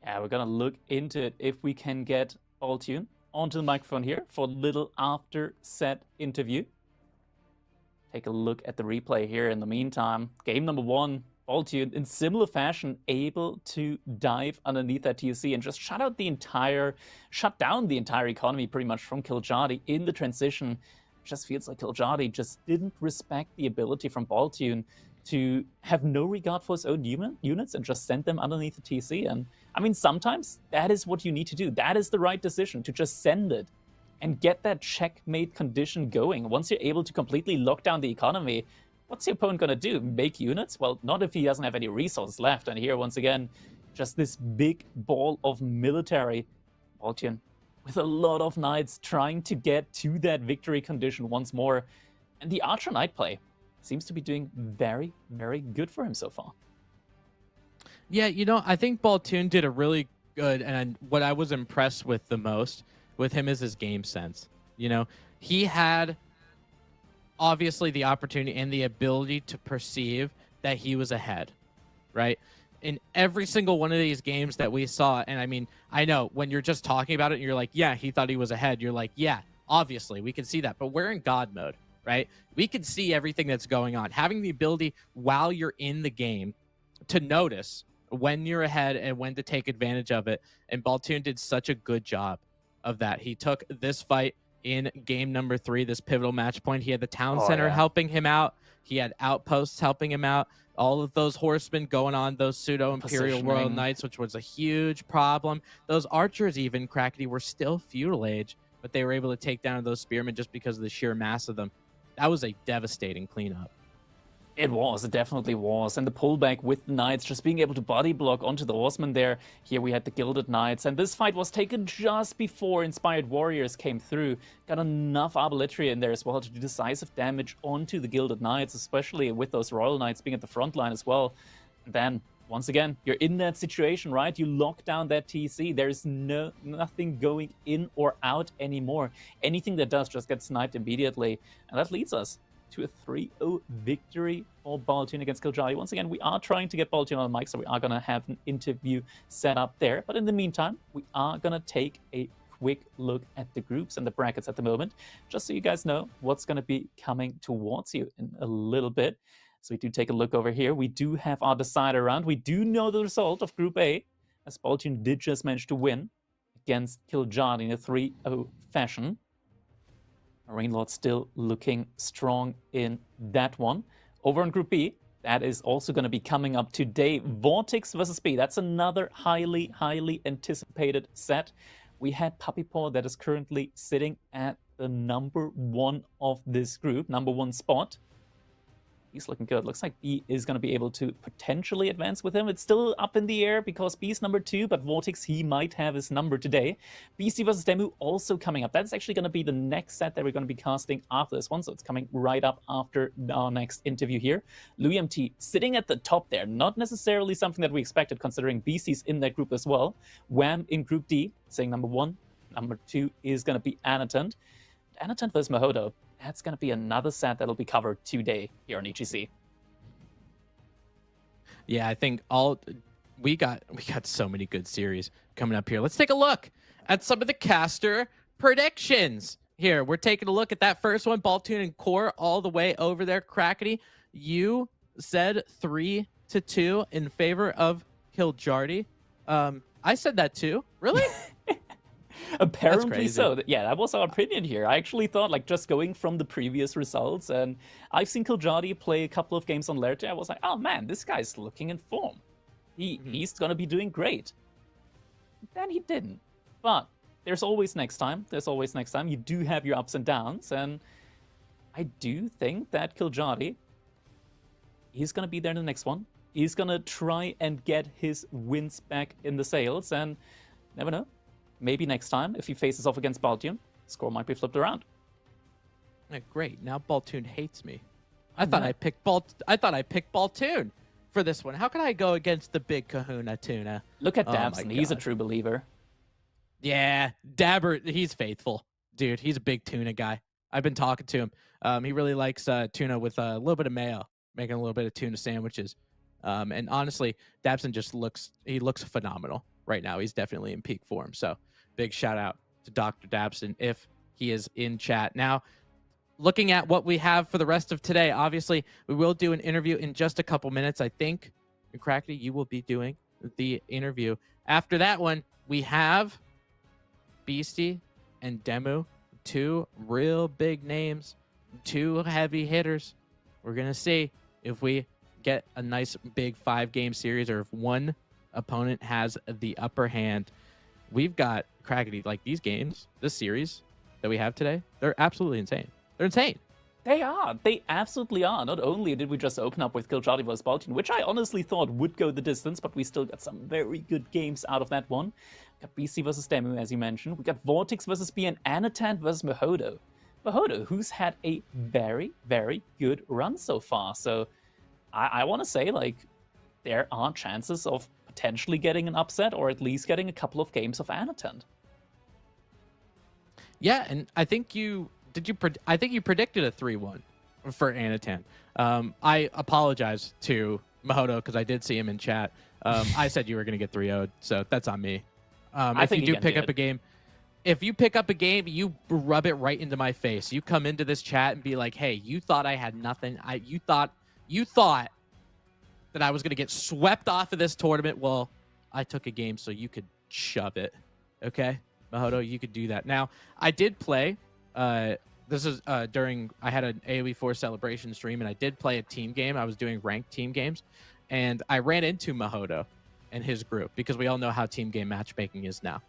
[SPEAKER 1] Yeah, we're gonna look into it if we can get Baltune onto the microphone here for a little after set interview. Take a look at the replay here in the meantime. Game number 1, Baltune in similar fashion able to dive underneath that TSC and just shut down the entire economy pretty much from Kiljardi in the transition. Just feels like Kiljardi just didn't respect the ability from Baltune to have no regard for his own units and just send them underneath the TC. And I mean, sometimes that is what you need to do. That is the right decision, to just send it and get that checkmate condition going. Once you're able to completely lock down the economy, what's your opponent going to do? Make units? Well, not if he doesn't have any resources left. And here, once again, just this big ball of military. Baltune with a lot of knights trying to get to that victory condition once more. And the Archer Knight play seems to be doing very, very good for him so far.
[SPEAKER 2] Yeah, you know, I think Baltune did a really good, and what I was impressed with the most with him is his game sense. You know, he had obviously the opportunity and the ability to perceive that he was ahead, right? In every single one of these games that we saw, and I mean, I know when you're just talking about it and you're like, yeah, he thought he was ahead. You're like, yeah, obviously, we can see that. But we're in God mode, right? We can see everything that's going on. Having the ability while you're in the game to notice when you're ahead and when to take advantage of it. And Baltune did such a good job of that. He took this fight in game number 3, this pivotal match point. He had the town center helping him out. He had outposts helping him out. All of those horsemen going on those pseudo-imperial Royal Knights, which was a huge problem. Those archers even, Crackety, were still feudal age, but they were able to take down those spearmen just because of the sheer mass of them. that was a devastating cleanup.
[SPEAKER 1] It definitely was. And the pullback with the Knights, just being able to body block onto the Horsemen there. Here we had the Gilded Knights, and this fight was taken just before Inspired Warriors came through. Got enough Arbalistry in there as well to do decisive damage onto the Gilded Knights, especially with those Royal Knights being at the front line as well. And then, once again, you're in that situation, right? You lock down that TC. There's nothing going in or out anymore. Anything that does just gets sniped immediately. And that leads us to a 3-0 victory for Baltune against Killjari. Once again, we are trying to get Baltune on the mic, so we are going to have an interview set up there. But in the meantime, we are going to take a quick look at the groups and the brackets at the moment, just so you guys know what's going to be coming towards you in a little bit. So we do take a look over here. We do have our decider round. We do know the result of Group A, as Baltune did just manage to win against Killjari in a 3-0 fashion. Rainlord still looking strong in that one. Over on Group B, that is also going to be coming up today. Vortex versus B. That's another highly anticipated set. We had Puppy Paw that is currently sitting at the number 1 of this group, number 1 spot. He's looking good. Looks like B is going to be able to potentially advance with him. It's still up in the air because B's number 2, but Vortex, he might have his number today. BC versus Demu also coming up. That's actually going to be the next set that we're going to be casting after this one, so it's coming right up after our next interview here. Louis MT sitting at the top there. Not necessarily something that we expected, considering BC's in that group as well. Wham in Group D, saying number 1. Number 2 is going to be Anatant. Anatant versus Mahodo. That's going to be another set that'll be covered today here on EGC.
[SPEAKER 2] Yeah, I think we got so many good series coming up here. Let's take a look at some of the caster predictions. Here, we're taking a look at that first one, Baltune and Core all the way over there. Crackety, you said 3-2 in favor of Killjari. I said that too. Really?
[SPEAKER 1] Apparently so. Yeah, that was our opinion here. I actually thought, like, just going from the previous results, and I've seen Killjari play a couple of games on Laerte. I was like, oh man, this guy's looking in form. He's going to be doing great. Then he didn't. But there's always next time. There's always next time. You do have your ups and downs, and I do think that Killjari, he's going to be there in the next one. He's going to try and get his wins back in the sails, and never know. Maybe next time, if he faces off against Baltune, score might be flipped around.
[SPEAKER 2] Yeah, great. Now Baltune hates me. I thought I picked Baltune for this one. How can I go against the big kahuna tuna?
[SPEAKER 1] Look at Dabson. He's a true believer.
[SPEAKER 2] Yeah, Dabber, he's faithful. Dude, he's a big tuna guy. I've been talking to him. He really likes tuna with a little bit of mayo, making a little bit of tuna sandwiches. And honestly, Dabson just looks phenomenal right now. He's definitely in peak form. So big shout out to Dr. Dabson if he is in chat. Now, looking at what we have for the rest of today, obviously, we will do an interview in just a couple minutes. I think, Crackety, you will be doing the interview. After that one, we have Beastie and Demu, 2 real big names, 2 heavy hitters. We're going to see if we get a nice big 5-game series or if one opponent has the upper hand. We've got Crackety, like these games, this series that we have today, they're absolutely insane. They're insane.
[SPEAKER 1] They are. They absolutely are. Not only did we just open up with Killjari vs Baltune, which I honestly thought would go the distance, but we still got some very good games out of that one. We got BC versus Demu, as you mentioned. We got Vortex versus B and Anatant versus Mahodo. Mahodo, who's had a very good run so far. So I want to say, like, there are chances of potentially getting an upset or at least getting a couple of games of Anatant.
[SPEAKER 2] Yeah, and I think you predicted a 3-1 for Anatant. I apologize to Mahodo because I did see him in chat. I said you were going to get 3-0'd, so that's on me. If you do pick up a game, you rub it right into my face. You come into this chat and be like, "Hey, you thought I had nothing. You thought that I was going to get swept off of this tournament. Well, I took a game so you could shove it." Okay, Mahodo, you could do that. Now, I did play. This is during I had an AoE4 celebration stream, and I did play a team game. I was doing ranked team games, and I ran into Mahodo and his group because we all know how team game matchmaking is now.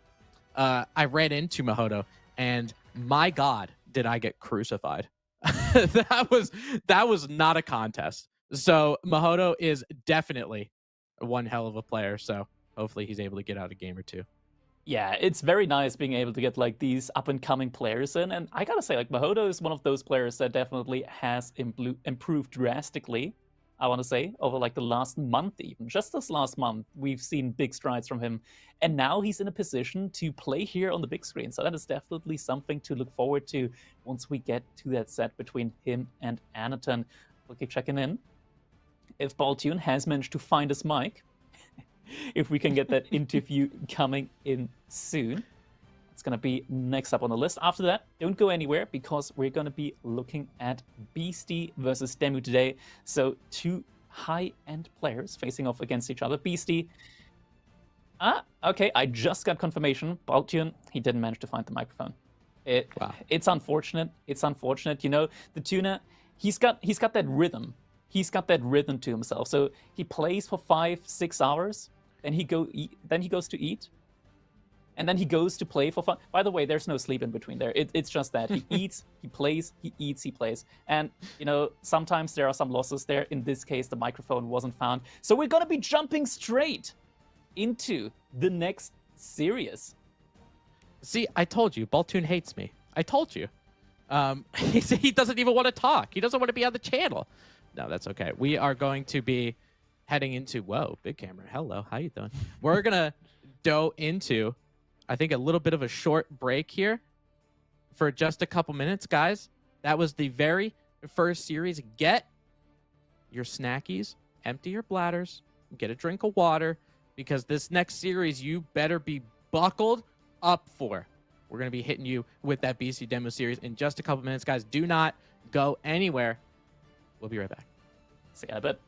[SPEAKER 2] I ran into Mahodo, and my God, did I get crucified. that was not a contest. So Mahoto is definitely one hell of a player. So hopefully he's able to get out a game or two.
[SPEAKER 1] Yeah, it's very nice being able to get like these up and coming players in, and I gotta say, like Mahoto is one of those players that definitely has improved drastically. I want to say over like the last month, even just this last month, we've seen big strides from him, and now he's in a position to play here on the big screen. So that is definitely something to look forward to once we get to that set between him and Anaton. We'll keep checking in if Baltune has managed to find his mic. If we can get that interview coming in soon. It's going to be next up on the list. After that, don't go anywhere because we're going to be looking at Beastie versus Demu today. So two high-end players facing off against each other. Beastie. Okay, I just got confirmation. Baltune, he didn't manage to find the microphone.
[SPEAKER 2] Wow.
[SPEAKER 1] It's unfortunate. It's unfortunate. You know, the Tuna, he's got that rhythm. He's got that rhythm to himself. So he plays for 5-6 hours. Then he goes to eat, and then he goes to play for fun. By the way, there's no sleep in between there. It's just that he eats, he plays, he eats, he plays. And you know, sometimes there are some losses there. In this case, the microphone wasn't found. So we're gonna be jumping straight into the next series.
[SPEAKER 2] See, I told you, Baltune hates me. I told you. He doesn't even want to talk. He doesn't want to be on the channel. No, that's okay. We are going to be heading into, whoa, big camera. Hello, how you doing? We're gonna go into, I think, a little bit of a short break here for just a couple minutes, guys. That was the very first series. Get your snackies, empty your bladders, get a drink of water, because this next series you better be buckled up for. We're gonna be hitting you with that BC demo series in just a couple minutes, guys. Do not go anywhere. We'll be right back.
[SPEAKER 1] See, I bet.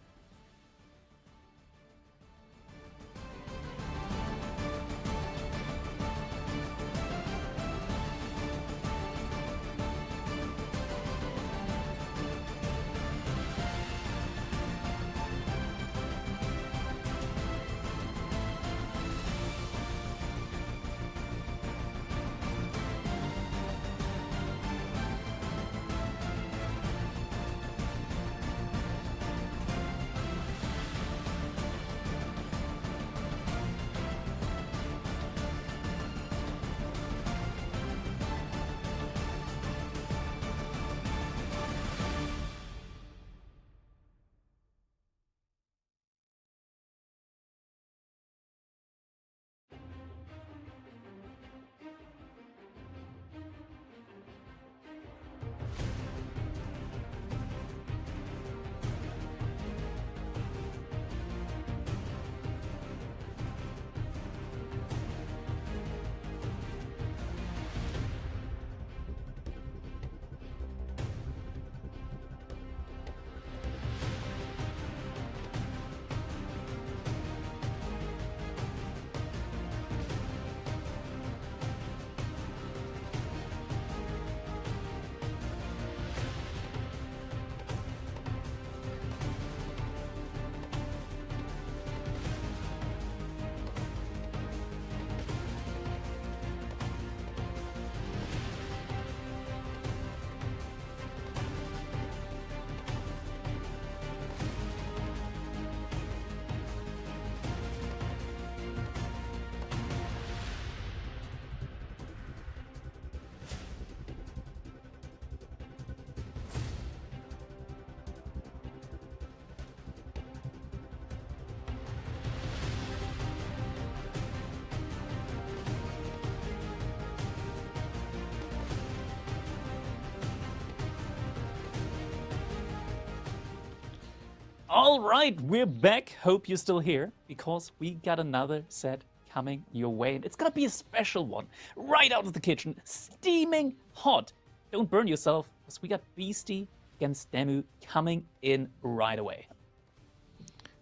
[SPEAKER 1] All right, we're back. Hope you're still here because we got another set coming your way. And it's gonna be a special one right out of the kitchen, steaming hot. Don't burn yourself because we got Beastie against Demu coming in right away.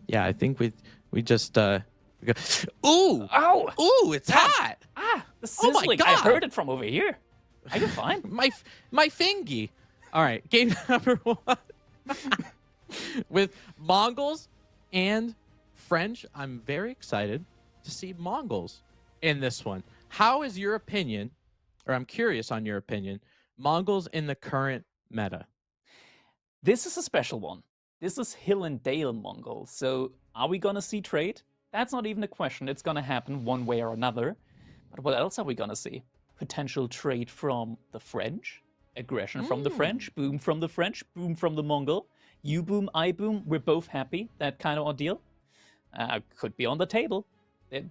[SPEAKER 2] Yeah, I think we just we go. Ooh!
[SPEAKER 1] Ow!
[SPEAKER 2] Ooh! It's hot.
[SPEAKER 1] The sizzling.
[SPEAKER 2] God.
[SPEAKER 1] I heard it from over here. Are you fine?
[SPEAKER 2] my fingy. All right, game number 1 with Mongols and French. I'm very excited to see Mongols in this one. How is your opinion, or I'm curious on your opinion, Mongols in the current meta?
[SPEAKER 1] This is a special one. This is Hill and Dale Mongol. So are we gonna see trade? That's not even a question. It's gonna happen one way or another. But what else are we gonna see? Potential trade from the French, aggression from the French, boom from the French, boom from the Mongol. You boom, I boom, we're both happy. That kind of ordeal could be on the table.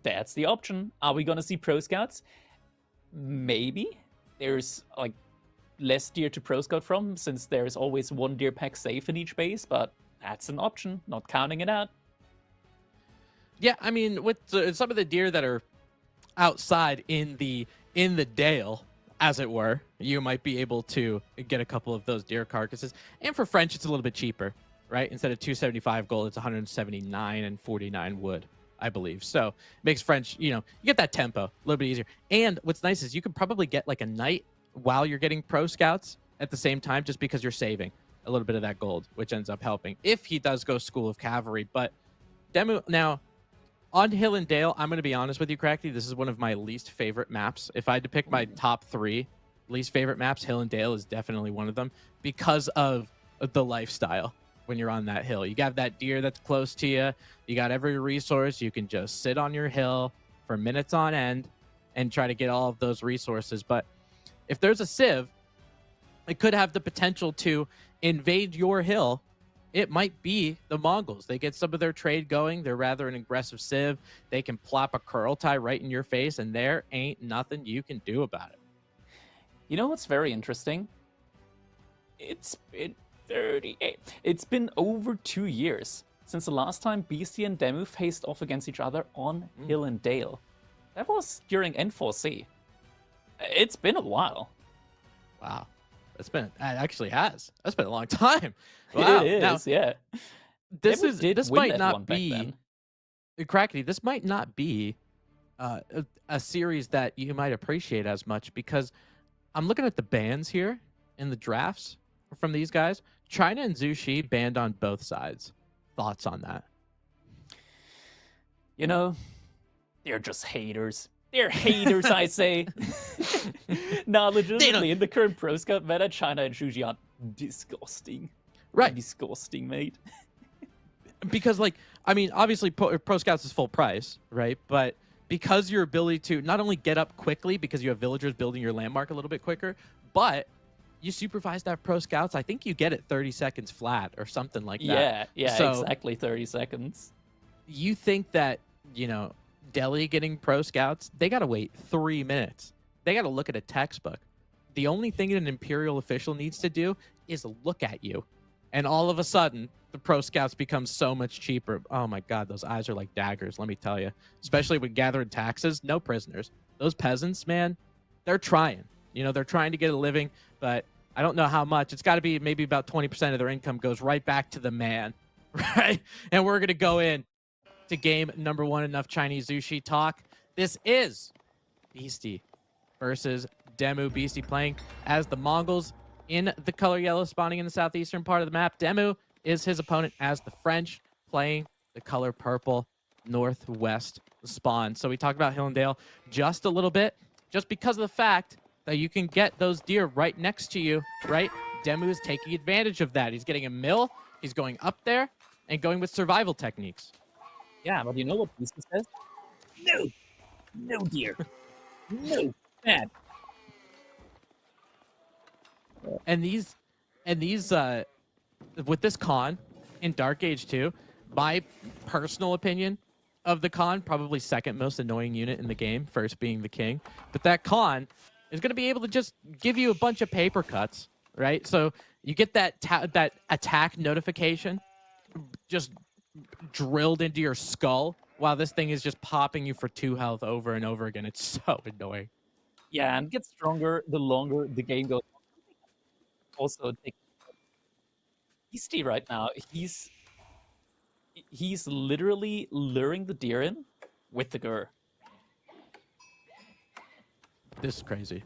[SPEAKER 1] That's the option. Are we gonna see pro scouts? Maybe. There's like less deer to pro scout from, since there's always one deer pack safe in each base, but that's an option, not counting it out.
[SPEAKER 2] Yeah, I mean, with some of the deer that are outside in the dale, as it were, you might be able to get a couple of those deer carcasses. And for French, it's a little bit cheaper, right? Instead of 275 gold, it's 179 and 49 wood, I believe. So it makes French, you get that tempo a little bit easier. And what's nice is you can probably get like a knight while you're getting pro scouts at the same time, just because you're saving a little bit of that gold, which ends up helping if he does go School of Cavalry. But Demu, now on Hill and Dale, I'm going to be honest with you, Cracky, this is one of my least favorite maps. If I had to pick my top 3 least favorite maps, Hill and Dale is definitely one of them, because of the lifestyle. When you're on that hill, you got that deer that's close to you, you got every resource, you can just sit on your hill for minutes on end and try to get all of those resources. But if there's a civ, it could have the potential to invade your hill. It might be the Mongols. They get some of their trade going. They're rather an aggressive civ. They can plop a curl tie right in your face, and there ain't nothing you can do about it.
[SPEAKER 1] You know what's very interesting? It's been 38. It's been over 2 years since the last time Beastie and Demu faced off against each other on Hill and Dale. That was during N4C. It's been a while.
[SPEAKER 2] Wow. It actually has. That's been a long time. Wow.
[SPEAKER 1] It is, yeah.
[SPEAKER 2] This might not be, Crackety, this might not be a series that you might appreciate as much, because I'm looking at the bans here in the drafts from these guys. China and Zhu Shi banned on both sides. Thoughts on that?
[SPEAKER 1] They're just haters. They're haters, I say. Nah, legitimately, in the current Pro Scout meta, China and Zhu Shi are disgusting.
[SPEAKER 2] Right.
[SPEAKER 1] Disgusting, mate.
[SPEAKER 2] Because, obviously, Pro Scouts is full price, right? But because your ability to not only get up quickly, because you have villagers building your landmark a little bit quicker, but you supervise that Pro Scouts, I think you get it 30 seconds flat or something like that.
[SPEAKER 1] Yeah,
[SPEAKER 2] so
[SPEAKER 1] exactly 30 seconds.
[SPEAKER 2] You think that, Delhi getting Pro Scouts, they got to wait 3 minutes. They got to look at a textbook. The only thing an Imperial official needs to do is look at you. And all of a sudden, the Pro Scouts become so much cheaper. Oh my God, those eyes are like daggers, let me tell you. Especially with gathering taxes, no prisoners. Those peasants, man, they're trying. They're trying to get a living, but I don't know how much. It's got to be maybe about 20% of their income goes right back to the man, right? And we're going to go in to game number 1, enough Chinese Zhu Shi talk. This is Beastie versus Demu. Beastie playing as the Mongols in the color yellow, spawning in the southeastern part of the map. Demu is his opponent as the French, playing the color purple, northwest spawn. So we talked about Hill and Dale just a little bit, just because of the fact that you can get those deer right next to you, right? Demu is taking advantage of that. He's getting a mill, he's going up there, and going with survival techniques.
[SPEAKER 1] Yeah, but you know what Beastie says? No deer. No, bad.
[SPEAKER 2] And these with this con in Dark Age 2, my personal opinion of the con, probably second most annoying unit in the game, first being the king. But that con is going to be able to just give you a bunch of paper cuts, right? So you get that attack notification just drilled into your skull while this thing is just popping you for 2 health over and over again. It's so annoying.
[SPEAKER 1] Yeah, and it gets stronger the longer the game goes on. Also, Beastie right now, he's literally luring the deer in with the gur.
[SPEAKER 2] This is crazy.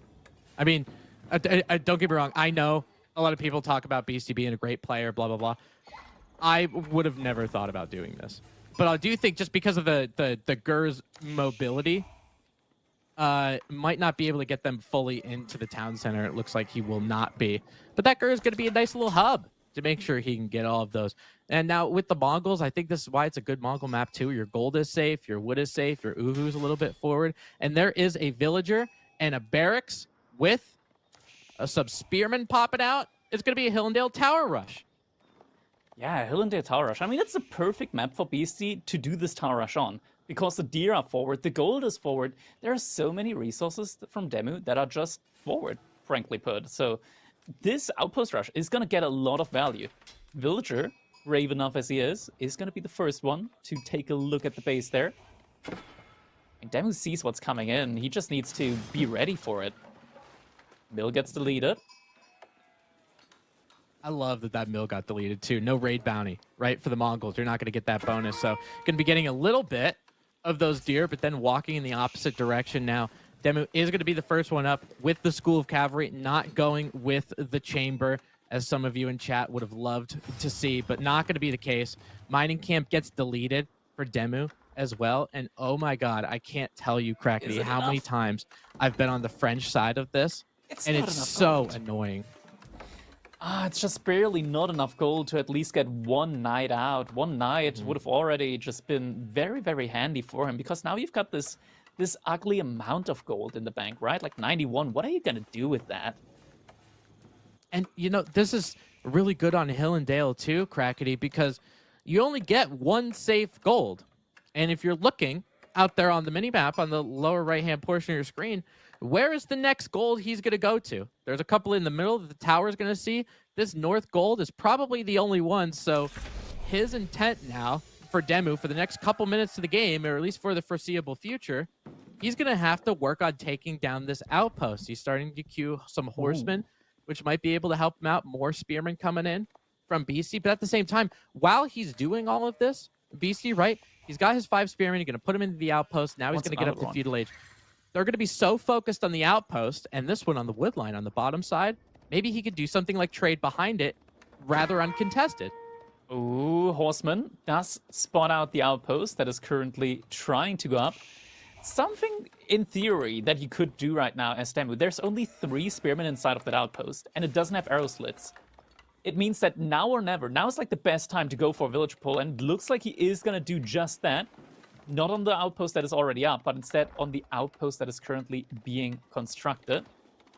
[SPEAKER 2] I mean, I don't get me wrong. I know a lot of people talk about Beastie being a great player, blah, blah, blah. I would have never thought about doing this. But I do think just because of the Gur's mobility, might not be able to get them fully into the town center. It looks like he will not be. But that Gur is going to be a nice little hub to make sure he can get all of those. And now with the Mongols, I think this is why it's a good Mongol map too. Your gold is safe, your wood is safe, your Uvu's a little bit forward, and there is a villager and a barracks with some spearmen popping out. It's going to be a Hillendale Tower Rush.
[SPEAKER 1] Yeah, Hillendale Tower Rush. I mean, it's a perfect map for Beastie to do this Tower Rush on, because the deer are forward, the gold is forward. There are so many resources from Demu that are just forward, frankly put. So this Outpost Rush is going to get a lot of value. Villager, brave enough as he is going to be the first one to take a look at the base there. And Demu sees what's coming in. He just needs to be ready for it. Mill gets deleted.
[SPEAKER 2] I love that that mill got deleted too. No raid bounty, right? For the Mongols, you're not going to get that bonus. So going to be getting a little bit of those deer, but then walking in the opposite direction now. Demu is going to be the first one up with the School of Cavalry, not going with the Chamber, as some of you in chat would have loved to see, but not going to be the case. Mining Camp gets deleted for Demu as well. And oh my God, I can't tell you, Crackety, how many times I've been on the French side of this, and it's so annoying.
[SPEAKER 1] It's just barely not enough gold to at least get one knight out. One knight would have already just been very, very handy for him, because now you've got this ugly amount of gold in the bank, right? Like 91. What are you going to do with that?
[SPEAKER 2] And, you know, this is really good on Hillendale too, Crackety, because you only get one safe gold. And if you're looking out there on the mini-map on the lower right-hand portion of your screen, where is the next gold he's going to go to? There's a couple in the middle that the tower's going to see. This north gold is probably the only one. So his intent now for Demu for the next couple minutes of the game, or at least for the foreseeable future, he's going to have to work on taking down this outpost. He's starting to queue some horsemen, which might be able to help him out. More spearmen coming in from BC. But at the same time, while he's doing all of this, BC, right? He's got his 5 spearmen. He's going to put him into the outpost. Now he's going to get up to feudal age. They're going to be so focused on the outpost, and this one on the wood line on the bottom side, maybe he could do something like trade behind it, rather uncontested.
[SPEAKER 1] Ooh, Horseman does spot out the outpost that is currently trying to go up. Something, in theory, that you could do right now as Demu. There's only 3 spearmen inside of that outpost, and it doesn't have arrow slits. It means that now or never, now is like the best time to go for a village pull, and it looks like he is going to do just that. Not on the outpost that is already up, but instead on the outpost that is currently being constructed.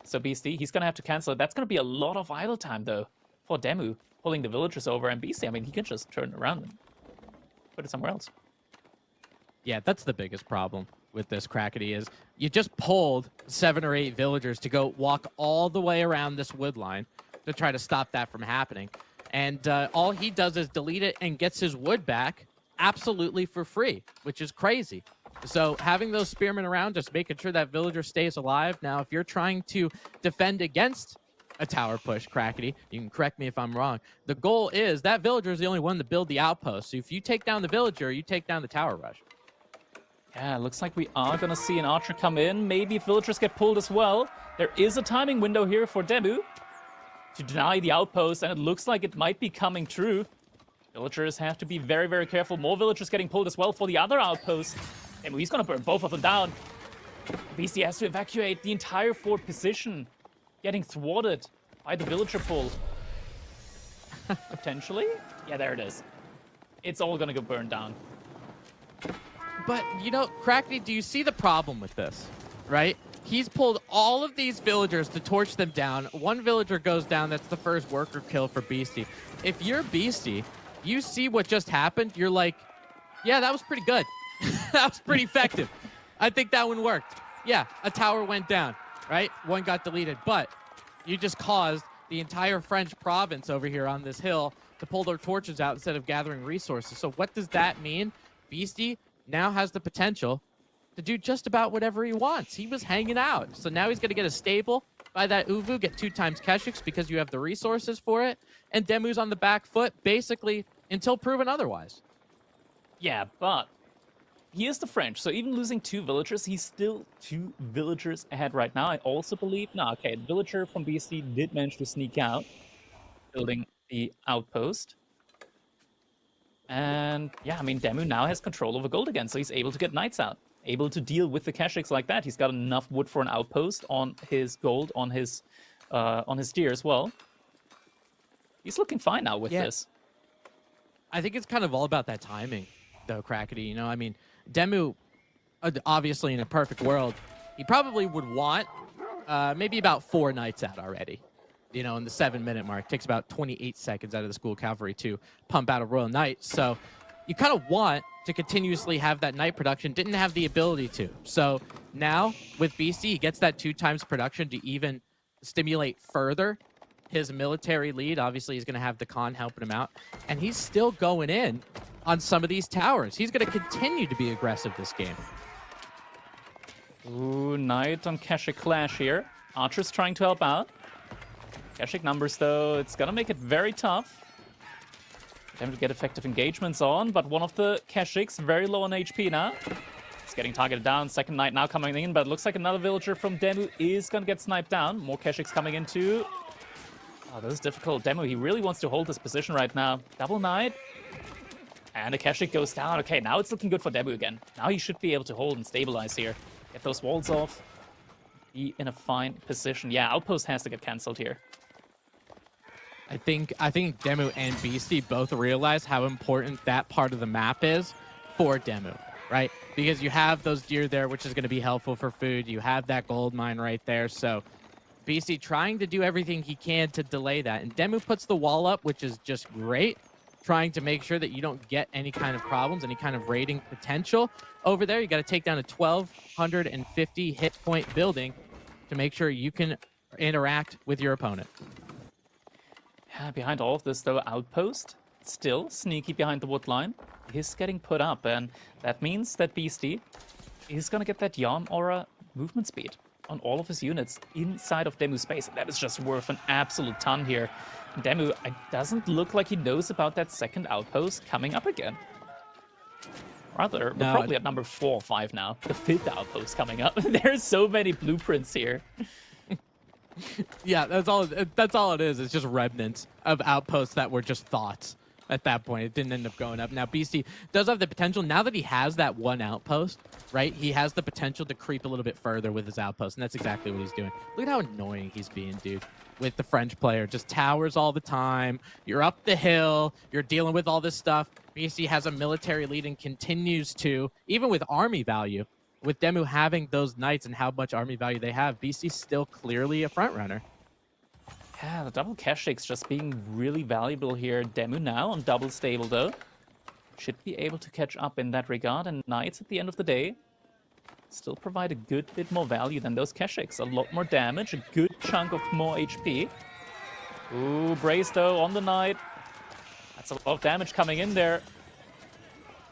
[SPEAKER 1] So Beastie, he's going to have to cancel it. That's going to be a lot of idle time, though, for Demu, pulling the villagers over. And Beastie, I mean, he can just turn around and put it somewhere else.
[SPEAKER 2] Yeah, that's the biggest problem with this, Crackety, is you just pulled 7 or 8 villagers to go walk all the way around this wood line to try to stop that from happening. And all he does is delete it and gets his wood back absolutely for free, which is crazy. So having those spearmen around, just making sure that villager stays alive. Now, if you're trying to defend against a tower push, Crackety, you can correct me if I'm wrong. The goal is that villager is the only one to build the outpost. So if you take down the villager, you take down the tower rush.
[SPEAKER 1] Yeah, looks like we are going to see an archer come in. Maybe villagers get pulled as well. There is a timing window here for Demu to deny the outpost, and it looks like it might be coming true. Villagers have to be very, very careful. More villagers getting pulled as well for the other outpost. And he's going to burn both of them down. BC has to evacuate the entire fort position, getting thwarted by the villager pull. Potentially? Yeah, there it is. It's all going to go burned down.
[SPEAKER 2] But, you know, Crackety, do you see the problem with this, right? He's pulled all of these villagers to torch them down. One villager goes down. That's the first worker kill for Beastie. If you're Beastie, you see what just happened, you're like, yeah, that was pretty good. That was pretty effective. I think that one worked. Yeah, a tower went down, right? One got deleted, but you just caused the entire French province over here on this hill to pull their torches out instead of gathering resources. So what does that mean? Beastie now has the potential to do just about whatever he wants. He was hanging out. So now he's going to get a stable by that Uvu, get 2 times Keshiks because you have the resources for it. And Demu's on the back foot, basically, until proven otherwise.
[SPEAKER 1] Yeah, but he is the French, so even losing 2 villagers, he's still 2 villagers ahead right now. I also believe... No, okay, the villager from BC did manage to sneak out, building the outpost. And, yeah, I mean, Demu now has control over gold again, so he's able to get knights out. Able to deal with the Keshiks like that. He's got enough wood for an outpost on his gold, on his deer as well. He's looking fine now with
[SPEAKER 2] Yeah.
[SPEAKER 1] this.
[SPEAKER 2] I think it's kind of all about that timing, though, Crackety. You know, I mean, Demu, obviously in a perfect world, he probably would want maybe about 4 nights out already. You know, in the 7-minute mark. Takes about 28 seconds out of the school cavalry to pump out a Royal Knight. So you kind of want to continuously have that night production. Didn't have the ability to. So now with BC, he gets that 2 times production to even stimulate further his military lead. Obviously, he's going to have the Khan helping him out. And he's still going in on some of these towers. He's going to continue to be aggressive this game.
[SPEAKER 1] Ooh, Knight on Keshik Clash here. Archer's trying to help out. Keshik numbers, though, it's going to make it very tough. Time to get effective engagements on, but one of the Keshiks very low on HP now. It's getting targeted down. Second Knight now coming in, but it looks like another villager from Demu is going to get sniped down. More Keshiks coming in, too. Oh, this is difficult. Demu, he really wants to hold this position right now. Double Knight. And the Keshik goes down. Okay, now it's looking good for Demu again. Now he should be able to hold and stabilize here. Get those walls off. Be in a fine position. Yeah, Outpost has to get cancelled here.
[SPEAKER 2] I think Demu and Beastie both realize how important that part of the map is for Demu, right? Because you have those deer there, which is going to be helpful for food. You have that gold mine right there. So Beastie trying to do everything he can to delay that. And Demu puts the wall up, which is just great, trying to make sure that you don't get any kind of problems, any kind of raiding potential over there. You got to take down a 1,250 hit point building to make sure you can interact with your opponent.
[SPEAKER 1] Yeah, behind all of this, though, Outpost, still sneaky behind the wood line, is getting put up, and that means that Beastie is going to get that Yarn Aura movement speed on all of his units inside of Demu's space, and that is just worth an absolute ton here. Demu, it doesn't look like he knows about that second Outpost coming up again. Rather, we're probably at number 4 or 5 now. The 5th Outpost coming up. There's so many blueprints here.
[SPEAKER 2] Yeah, that's all it is. It's just remnants of outposts that were just thoughts at that point. It didn't end up going up. Now, Beastie does have the potential, now that he has that one outpost, right? He has the potential to creep a little bit further with his outpost, and that's exactly what he's doing. Look at how annoying he's being, dude, with the French player. Just towers all the time. You're up the hill. You're dealing with all this stuff. Beastie has a military lead and continues to, even with army value, with Demu having those knights and how much army value they have, Beastie's still clearly a front runner.
[SPEAKER 1] Yeah, the double Keshiks just being really valuable here. Demu now on double stable, though. Should be able to catch up in that regard, and Knights at the end of the day still provide a good bit more value than those Keshiks. A lot more damage, a good chunk of more HP. Ooh, Brace, though, on the Knight. That's a lot of damage coming in there.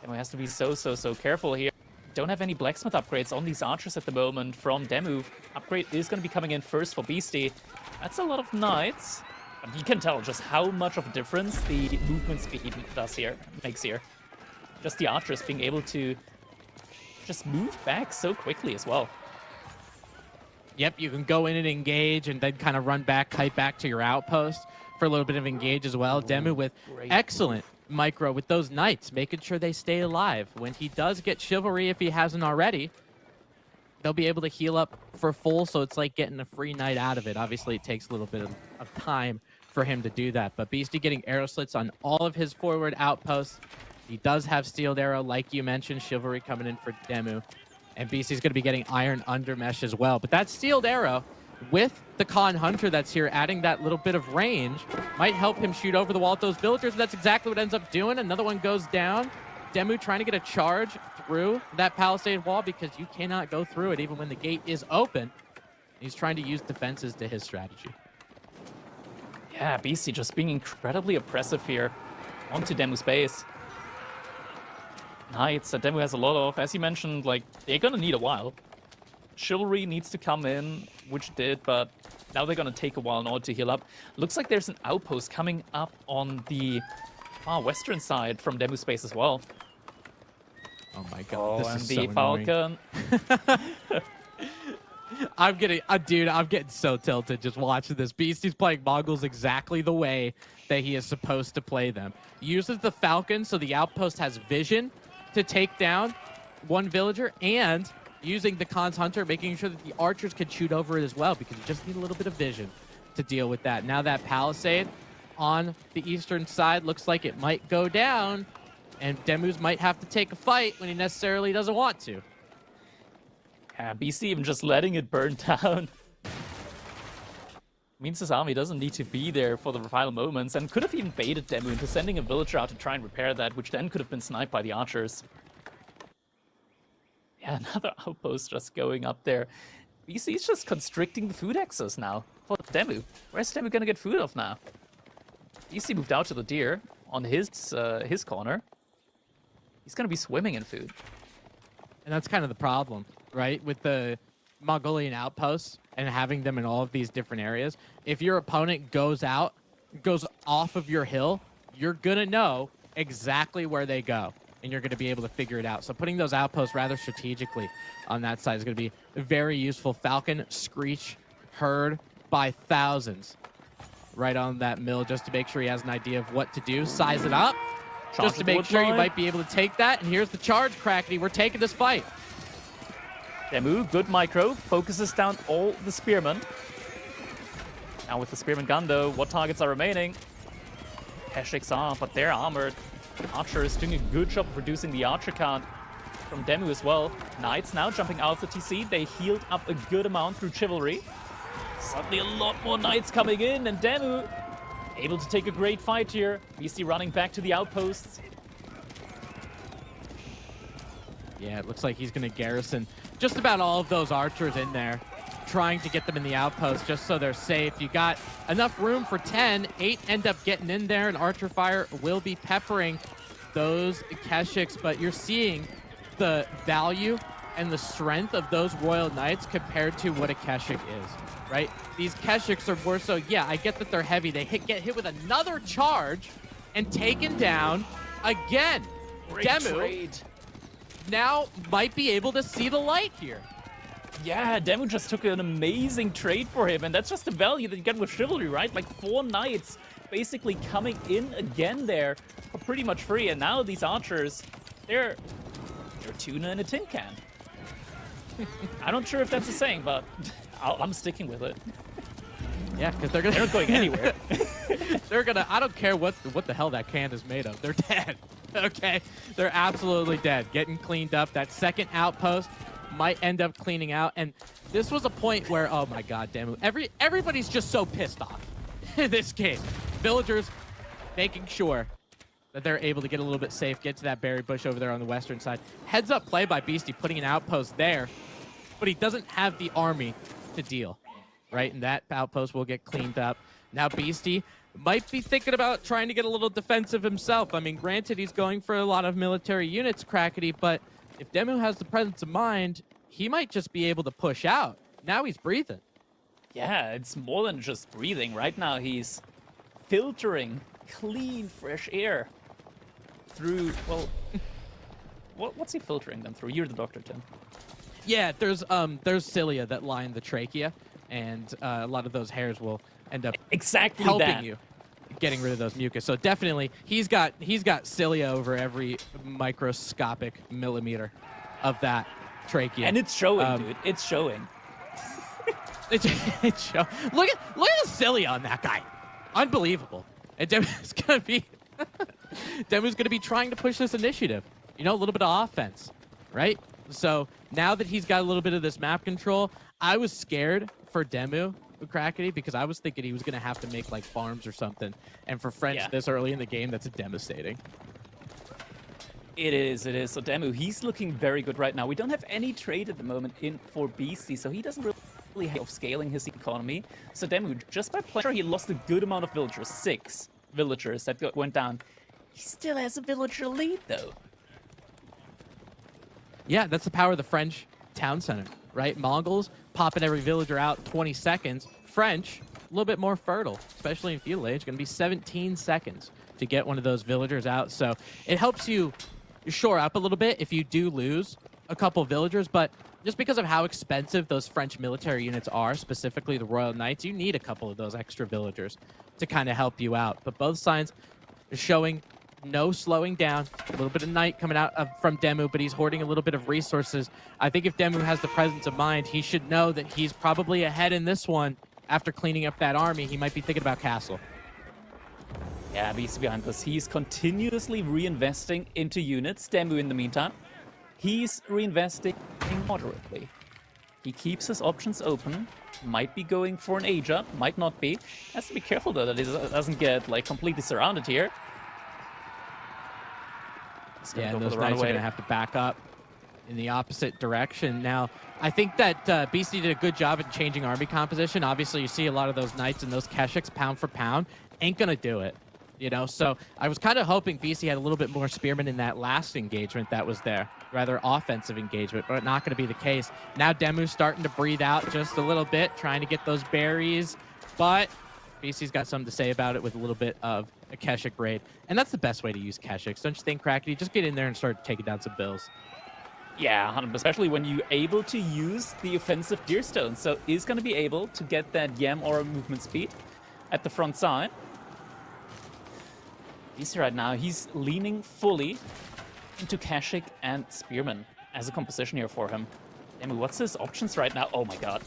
[SPEAKER 1] Demu has to be so careful here. Don't have any blacksmith upgrades on these archers at the moment from Demu. Upgrade is going to be coming in first for Beastie. That's a lot of knights. But you can tell just how much of a difference the movement speed makes here. Just the archers being able to just move back so quickly as well.
[SPEAKER 2] Yep, you can go in and engage and then kind of run back, kite back to your outpost for a little bit of engage as well. Demu with excellent micro with those knights, making sure they stay alive. When he does get chivalry, if he hasn't already, they'll be able to heal up for full, so it's like getting a free knight out of it. Obviously, it takes a little bit of time for him to do that, but Beastie getting arrow slits on all of his forward outposts. He does have Steeled Arrow, like you mentioned, chivalry coming in for Demu, and Beastie's going to be getting Iron Undermesh as well. But that Steeled Arrow, with the Khan Hunter that's here, adding that little bit of range, might help him shoot over the wall at those villagers. That's exactly what ends up doing. Another one goes down. Demu trying to get a charge through that palisade wall because you cannot go through it even when the gate is open. He's trying to use defenses to his strategy.
[SPEAKER 1] Yeah, Beastie just being incredibly oppressive here onto Demu's base. Knights that Demu has a lot of, as you mentioned, like, they're gonna need a while. Chivalry needs to come in, which did, but now they're gonna take a while in order to heal up. Looks like there's an outpost coming up on the far western side from Demu's base as well.
[SPEAKER 2] Oh my god, this is so annoying.
[SPEAKER 1] Falcon.
[SPEAKER 2] I'm getting so tilted just watching this. Beastie's playing Mongols exactly the way that he is supposed to play them. Uses the Falcon so the outpost has vision to take down one villager, and using the Khan's Hunter, making sure that the archers can shoot over it as well, because you just need a little bit of vision to deal with that. Now that palisade on the eastern side. Looks like it might go down, and Demu's might have to take a fight when he necessarily doesn't want to.
[SPEAKER 1] Yeah, BC even just letting it burn down means his army doesn't need to be there for the final moments, and could have even baited Demu into sending a villager out to try and repair that, which then could have been sniped by the archers. Yeah, another outpost just going up there. BC's just constricting the food access now for Demu. Where's Demu gonna get food off now? BC moved out to the deer on his corner. He's gonna be swimming in food.
[SPEAKER 2] And that's kind of the problem, right? With the Mongolian outposts and having them in all of these different areas. If your opponent goes off of your hill, you're gonna know exactly where they go, and you're gonna be able to figure it out. So putting those outposts rather strategically on that side is gonna be very useful. Falcon, Screech, heard by thousands right on that mill just to make sure he has an idea of what to do. Size it up just to make sure you might be able to take that. And here's the charge, Crackety. We're taking this fight.
[SPEAKER 1] Demu, good micro, focuses down all the spearmen. Now with the spearman gun though, what targets are remaining? Keshiks are, but they're armored. Archer is doing a good job of reducing the archer count from Demu as well. Knights now jumping out of the TC. They healed up a good amount through chivalry. Suddenly a lot more knights coming in, and Demu able to take a great fight here. BC running back to the outposts.
[SPEAKER 2] Yeah, it looks like he's going to garrison just about all of those archers in there, trying to get them in the outpost just so they're safe. You got enough room for 10. 8 end up getting in there, and archer fire will be peppering those Keshiks, but you're seeing the value and the strength of those Royal Knights compared to what a Keshik is, right? These Keshiks are more so, yeah, I get that they're heavy. They get hit with another charge and taken down again.
[SPEAKER 1] Great
[SPEAKER 2] Demu
[SPEAKER 1] trade.
[SPEAKER 2] now might be able to see the light here.
[SPEAKER 1] Yeah, Demu just took an amazing trade for him, and that's just the value that you get with chivalry, right? Like 4 knights basically coming in again there for pretty much free, and now these archers, they're tuna in a tin can. I'm not sure if that's a saying, but I'm sticking with it.
[SPEAKER 2] Yeah, because they're
[SPEAKER 1] not going anywhere.
[SPEAKER 2] I don't care what the hell that can is made of. They're dead. Okay, they're absolutely dead. Getting cleaned up. That second outpost might end up cleaning out, and this was a point where, oh my god, Demu, everybody's just so pissed off in this game. Villagers making sure that they're able to get a little bit safe, get to that berry bush over there on the western side. Heads up play by Beastie, putting an outpost there, but he doesn't have the army to deal, right? And that outpost will get cleaned up. Now Beastie might be thinking about trying to get a little defensive himself. I mean, granted, he's going for a lot of military units, Crackety, but if Demu has the presence of mind, he might just be able to push out. Now he's breathing.
[SPEAKER 1] Yeah, it's more than just breathing. Right now he's filtering clean, fresh air through, well, what's he filtering them through? You're the doctor, Tim.
[SPEAKER 2] Yeah, there's cilia that line the trachea, and a lot of those hairs will end up
[SPEAKER 1] exactly
[SPEAKER 2] helping you getting rid of those mucus. So definitely, he's got cilia over every microscopic millimeter of that trachea.
[SPEAKER 1] And it's showing, dude. It's showing.
[SPEAKER 2] Look at the cilia on that guy. Unbelievable. And Demu's gonna be trying to push this initiative. You know, a little bit of offense, right? So now that he's got a little bit of this map control, I was scared for Demu, Crackety, because I was thinking he was gonna have to make like farms or something. And for French this early in the game, that's devastating.
[SPEAKER 1] It is. So Demu, he's looking very good right now. We don't have any trade at the moment in for BC, so he doesn't really have scaling his economy. So Demu, just by playing, he lost a good amount of villagers, 6 villagers that went down. He still has a villager lead, though.
[SPEAKER 2] Yeah, that's the power of the French town center, right? Mongols popping every villager out 20 seconds. French, a little bit more fertile, especially in feudal age. Going to be 17 seconds to get one of those villagers out. So it helps you shore up a little bit if you do lose a couple villagers, but just because of how expensive those French military units are, specifically the Royal Knights, you need a couple of those extra villagers to kind of help you out. But both sides are showing no slowing down. A little bit of knight coming out from Demu, but he's hoarding a little bit of resources. I think if Demu has the presence of mind, he should know that he's probably ahead in this one. After cleaning up that army, he might be thinking about castle.
[SPEAKER 1] Yeah, Beast behind this. He's continuously reinvesting into units. Demu, in the meantime, he's reinvesting moderately. He keeps his options open. Might be going for an age up, might not be. Has to be careful though that he doesn't get like completely surrounded here.
[SPEAKER 2] Yeah, and those knights are gonna have to back up in the opposite direction. Now, I think that Beastie did a good job at changing army composition. Obviously, you see a lot of those knights and those Keshiks pound for pound. Ain't gonna do it, you know? So I was kind of hoping Beastie had a little bit more spearmen in that last engagement that was there. Rather offensive engagement, but not gonna be the case. Now Demu's starting to breathe out just a little bit, trying to get those berries, but Beastie's got something to say about it with a little bit of a Keshik raid. And that's the best way to use Keshiks. Don't you think, Crackety? Just get in there and start taking down some bills.
[SPEAKER 1] Yeah, 100%, especially when you're able to use the offensive Deer Stone. So is going to be able to get that Yam Aura movement speed at the front side. Beastie right now, he's leaning fully into Keshik and Spearman as a composition here for him. Demu, what's his options right now? Oh my god.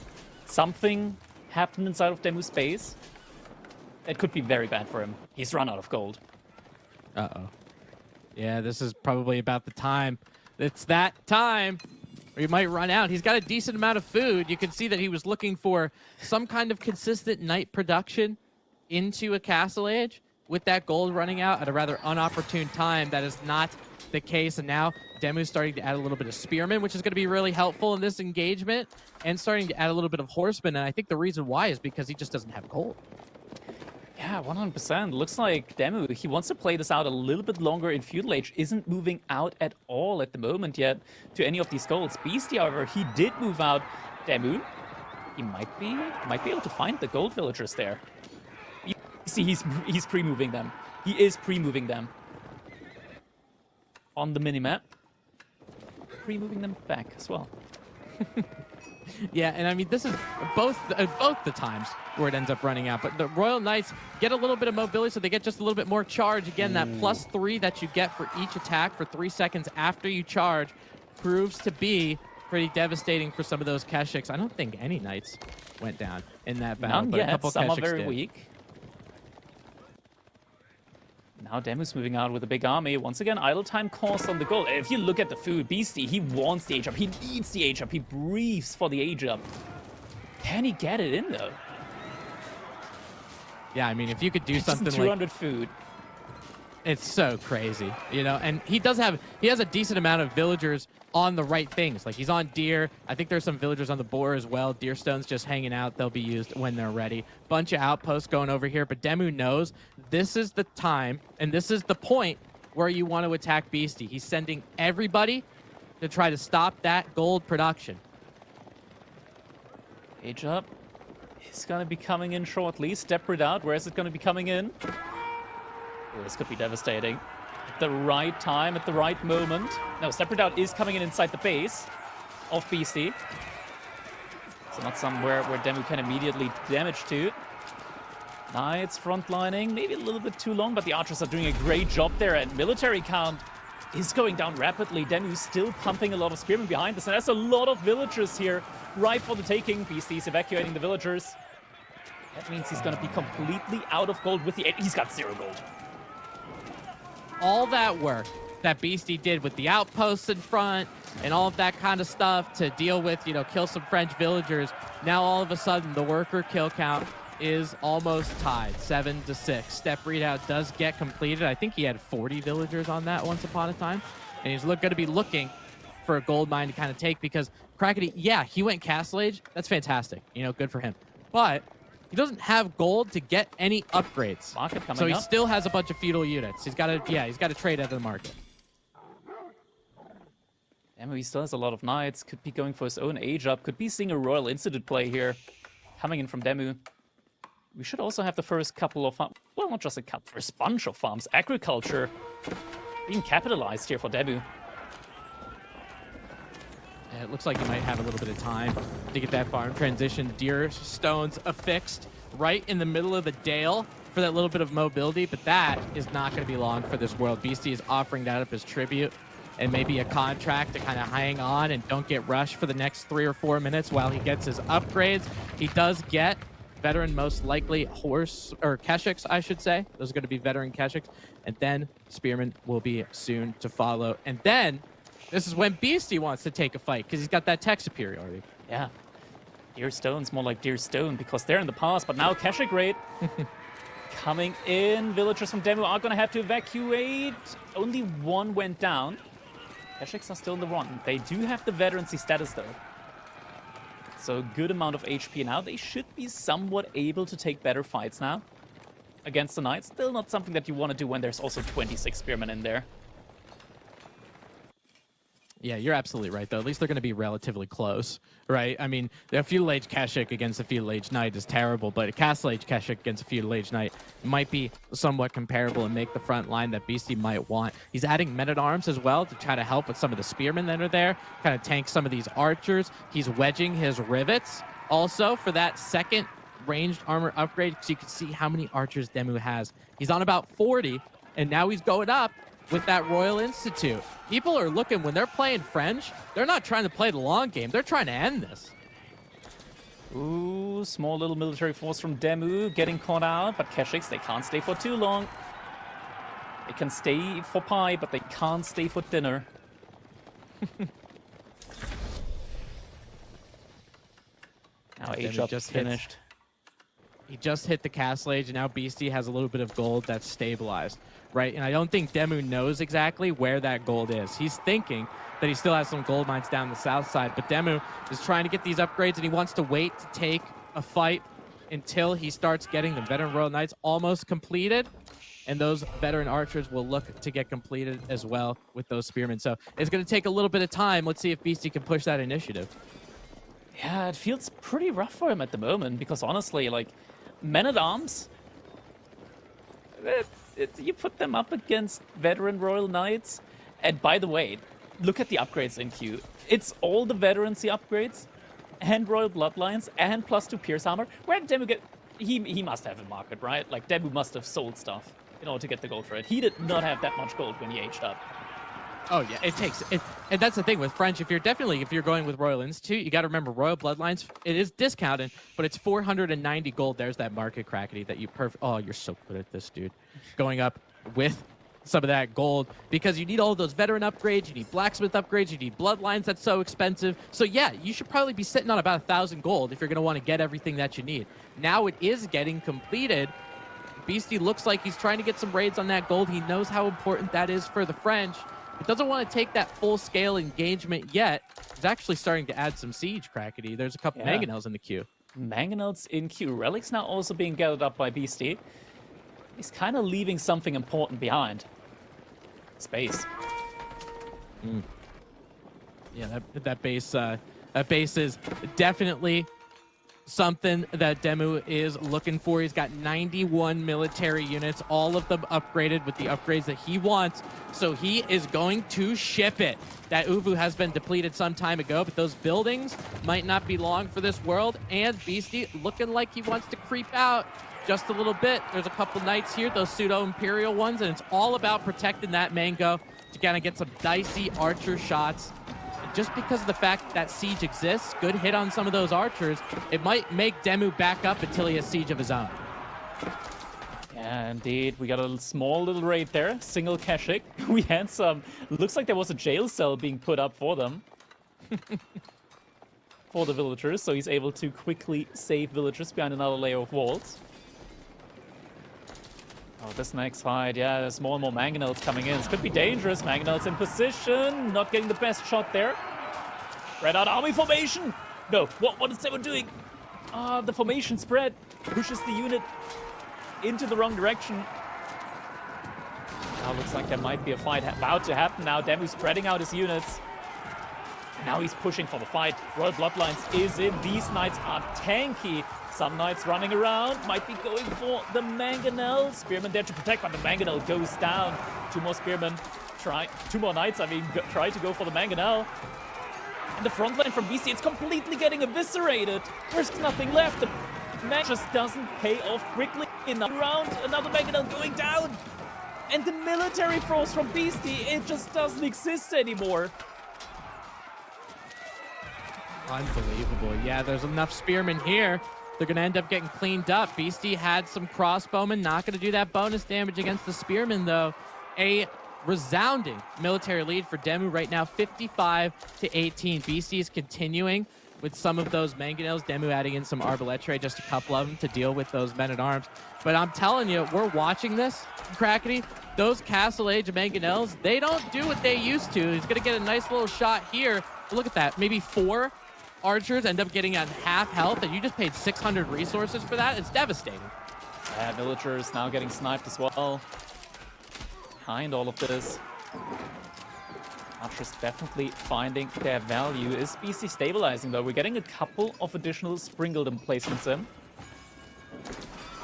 [SPEAKER 1] Something happened inside of Demu's base. It could be very bad for him. He's run out of gold.
[SPEAKER 2] Uh-oh. Yeah, this is probably about the time. It's that time where he might run out. He's got a decent amount of food. You can see that he was looking for some kind of consistent night production into a Castle Age with that gold running out at a rather unopportune time. That is not the case, and now Demu's starting to add a little bit of Spearman, which is going to be really helpful in this engagement, and starting to add a little bit of Horseman, and I think the reason why is because he just doesn't have gold.
[SPEAKER 1] Yeah, 100%. Looks like Demu, he wants to play this out a little bit longer in Feudal Age, isn't moving out at all at the moment yet to any of these golds. Beastie, however, he did move out Demu. He might be able to find the gold villagers there. You see, he's pre-moving them. He is pre-moving them. On the minimap. Pre-moving them back as well.
[SPEAKER 2] Yeah, and I mean, this is both the times where it ends up running out. But the Royal Knights get a little bit of mobility, so they get just a little bit more charge. Again, that +3 that you get for each attack for 3 seconds after you charge proves to be pretty devastating for some of those Keshiks. I don't think any Knights went down in that battle, but a couple
[SPEAKER 1] some
[SPEAKER 2] Keshiks
[SPEAKER 1] are very
[SPEAKER 2] did.
[SPEAKER 1] weak. Now Demu's moving out with a big army. Once again, idle time cost on the goal. If you look at the food, Beastie, he wants the age up. He needs the age up. He breathes for the age up. Can he get it in, though?
[SPEAKER 2] Yeah, I mean, if you could do something like
[SPEAKER 1] 200 food.
[SPEAKER 2] It's so crazy, you know, and he has a decent amount of villagers on the right things. Like, he's on deer. I think there's some villagers on the boar as well. Deer stones just hanging out. They'll be used when they're ready. Bunch of outposts going over here, but Demu knows this is the time and this is the point where you want to attack Beastie. He's sending everybody to try to stop that gold production.
[SPEAKER 1] Age up. He's going to be coming in shortly. Step it out. Where is it going to be coming in? Oh, this could be devastating. At the right time, at the right moment. No, Separate Out is coming in inside the base of Beastie. So not somewhere where Demu can immediately damage to. Knights frontlining, maybe a little bit too long, but the archers are doing a great job there, and military count is going down rapidly. Demu's still pumping a lot of spearmen behind us, and that's a lot of villagers here, right for the taking. Beastie's evacuating the villagers. That means he's going to be completely out of gold with the... He's got 0 gold.
[SPEAKER 2] All that work that Beastie did with the outposts in front and all of that kind of stuff to deal with, you know, kill some French villagers. Now all of a sudden the worker kill count is almost tied, 7-6. Step readout does get completed. I think he had 40 villagers on that once upon a time. And he's going to be looking for a gold mine to kind of take because Crackety, yeah, he went Castle Age. That's fantastic. You know, good for him. But he doesn't have gold to get any upgrades.
[SPEAKER 1] Market coming
[SPEAKER 2] so he
[SPEAKER 1] up.
[SPEAKER 2] still has a bunch of feudal units. He's got to trade out of the market.
[SPEAKER 1] He still has a lot of knights. Could be going for his own age up. Could be seeing a Royal Institute play here. Coming in from Demu. We should also have the first couple of farms. Well, not just a couple. First bunch of farms. Agriculture being capitalized here for Demu.
[SPEAKER 2] Yeah, it looks like he might have a little bit of time to get that farm transition. Deer stones affixed right in the middle of the dale for that little bit of mobility, but that is not going to be long for this world. Beastie is offering that up as tribute and maybe a contract to kind of hang on and don't get rushed for the next 3 or 4 minutes while he gets his upgrades. He does get veteran most likely horse or Keshiks, I should say. Those are going to be veteran Keshiks. And then Spearman will be soon to follow. And then this is when Beastie wants to take a fight because he's got that tech superiority.
[SPEAKER 1] Yeah. Deer Stone's more like Deer Stone because they're in the past, but now Keshik raid coming in. Villagers from Demu are going to have to evacuate. Only one went down. Keshiks are still in the run. They do have the veterancy status though. So a good amount of HP now. They should be somewhat able to take better fights now against the Knights. Still not something that you want to do when there's also 26 Spearmen in there.
[SPEAKER 2] Yeah, you're absolutely right, though. At least they're going to be relatively close, right? I mean, a Feudal Age Keshik against a Feudal Age Knight is terrible, but a Castle Age Keshik against a Feudal Age Knight might be somewhat comparable and make the front line that Beastie might want. He's adding Men-at-Arms as well to try to help with some of the Spearmen that are there, kind of tank some of these archers. He's wedging his rivets also for that second ranged armor upgrade, so you can see how many archers Demu has. He's on about 40, and now he's going up with that Royal Institute. People are looking, when they're playing French, they're not trying to play the long game. They're trying to end this.
[SPEAKER 1] Ooh, small little military force from Demu getting caught out, but Keshiks, they can't stay for too long. They can stay for pie, but they can't stay for dinner. Now Age Up just finished.
[SPEAKER 2] He just hit the Castle Age, and now Beastie has a little bit of gold that's stabilized, right? And I don't think Demu knows exactly where that gold is. He's thinking that he still has some gold mines down the south side, but Demu is trying to get these upgrades, and he wants to wait to take a fight until he starts getting the Veteran Royal Knights almost completed, and those Veteran Archers will look to get completed as well with those Spearmen. So it's going to take a little bit of time. Let's see if Beastie can push that initiative.
[SPEAKER 1] Yeah, it feels pretty rough for him at the moment, because honestly, like, Men-at-Arms, you put them up against Veteran Royal Knights, and by the way, look at the upgrades in queue. It's all the veterancy upgrades, and Royal Bloodlines, and +2 Pierce Armor. Where did Demu get... He must have a market, right? Like, Demu must have sold stuff in order to get the gold for it. He did not have that much gold when he aged up.
[SPEAKER 2] Oh yeah, it takes it, and that's the thing with French. If you're going with Royal Institute, you got to remember Royal Bloodlines. It is discounted, but it's 490 gold. There's that market crackety that you Oh, you're so good at this, dude. Going up with some of that gold because you need all of those veteran upgrades. You need blacksmith upgrades. You need bloodlines. That's so expensive. So yeah, you should probably be sitting on about 1,000 gold if you're going to want to get everything that you need. Now it is getting completed. Beastie looks like he's trying to get some raids on that gold. He knows how important that is for the French. He doesn't want to take that full-scale engagement yet. He's actually starting to add some siege, Crackety. There's a couple mangonels in the queue.
[SPEAKER 1] Mangonels in queue. Relics now also being gathered up by Beastie. He's kind of leaving something important behind. Space.
[SPEAKER 2] Yeah, that base is definitely something that Demu is looking for. He's got 91 military units, all of them upgraded with the upgrades that he wants. So he is going to ship it. That Uvu has been depleted some time ago, but those buildings might not be long for this world. And Beastie looking like he wants to creep out just a little bit. There's a couple knights here, those pseudo-imperial ones, and it's all about protecting that mango to kind of get some dicey archer shots. Just because of the fact that siege exists, good hit on some of those archers, it might make Demu back up until he has siege of his own.
[SPEAKER 1] Yeah, indeed. We got a small little raid there. Single Keshik. We had some... Looks like there was a jail cell being put up for them. For the villagers, so he's able to quickly save villagers behind another layer of walls. Oh, this next fight, yeah, there's more and more mangonels coming in. This could be dangerous. Mangonels in position, not getting the best shot there. Spread out army formation. No, what is Demu doing? The formation spread pushes the unit into the wrong direction. Now looks like there might be a fight about to happen now. Demu spreading out his units. Now he's pushing for the fight. Royal Bloodlines is in. These knights are tanky. Some knights running around. Might be going for the Mangonel. Spearman there to protect, but the Mangonel goes down. Two more Spearmen. Two more knights, try to go for the Mangonel. And the front line from Beastie, it's completely getting eviscerated. There's nothing left. The match just doesn't pay off quickly. Another round, another Mangonel going down. And the military force from Beastie, it just doesn't exist anymore.
[SPEAKER 2] Unbelievable. Yeah, there's enough spearmen here They're going to end up getting cleaned up. Beastie had some crossbowmen, not going to do that bonus damage against the spearmen, though. A resounding military lead for Demu right now, 55-18. Beastie is continuing with some of those mangonels. Demu adding in some arbaletre, just a couple of them to deal with those men-at-arms. But I'm telling you, we're watching this, Crackety. Those Castle Age mangonels, they don't do what they used to. He's going to get a nice little shot here. Look at that. Maybe 4 archers end up getting on half health, and you just paid 600 resources for that. It's devastating.
[SPEAKER 1] Yeah, villagers now getting sniped as well. Behind all of this, archers definitely finding their value. Is BC stabilizing though? We're getting a couple of additional sprinkled emplacements in.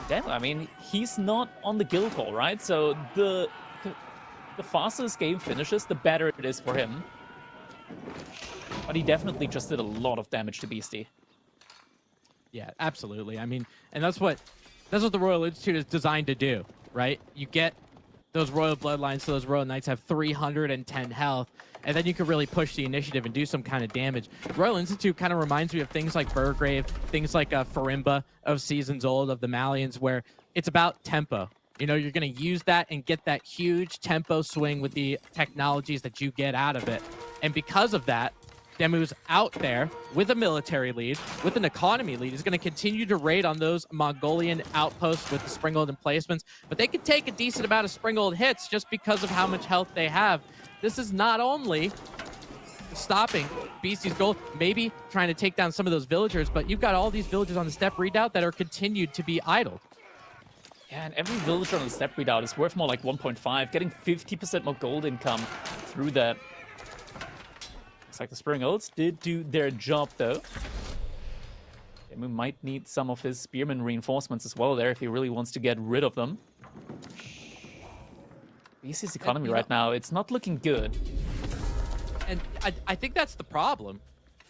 [SPEAKER 1] Damn, I mean, he's not on the guild hall, right? So the faster this game finishes, the better it is for him. But he definitely just did a lot of damage to Beastie.
[SPEAKER 2] Yeah, absolutely. I mean, and that's what the Royal Institute is designed to do, right? You get those Royal Bloodlines, so those Royal Knights have 310 health, and then you can really push the initiative and do some kind of damage. Royal Institute kind of reminds me of things like Burgrave, things like Farimba of Seasons Old, of the Malians, where it's about tempo. You know, you're going to use that and get that huge tempo swing with the technologies that you get out of it. And because of that, Demu's out there with a military lead, with an economy lead. He's going to continue to raid on those Mongolian outposts with the springled emplacements, but they can take a decent amount of springled hits just because of how much health they have. This is not only stopping Beastie's goal, maybe trying to take down some of those villagers, but you've got all these villagers on the step redoubt that are continued to be idled.
[SPEAKER 1] Yeah, and every villager on the step redoubt is worth more like 1.5, getting 50% more gold income through that. Looks like the Spring Oats did do their job, though. Demu might need some of his spearman reinforcements as well there if he really wants to get rid of them. BC's economy right now, it's not looking good.
[SPEAKER 2] And I think that's the problem.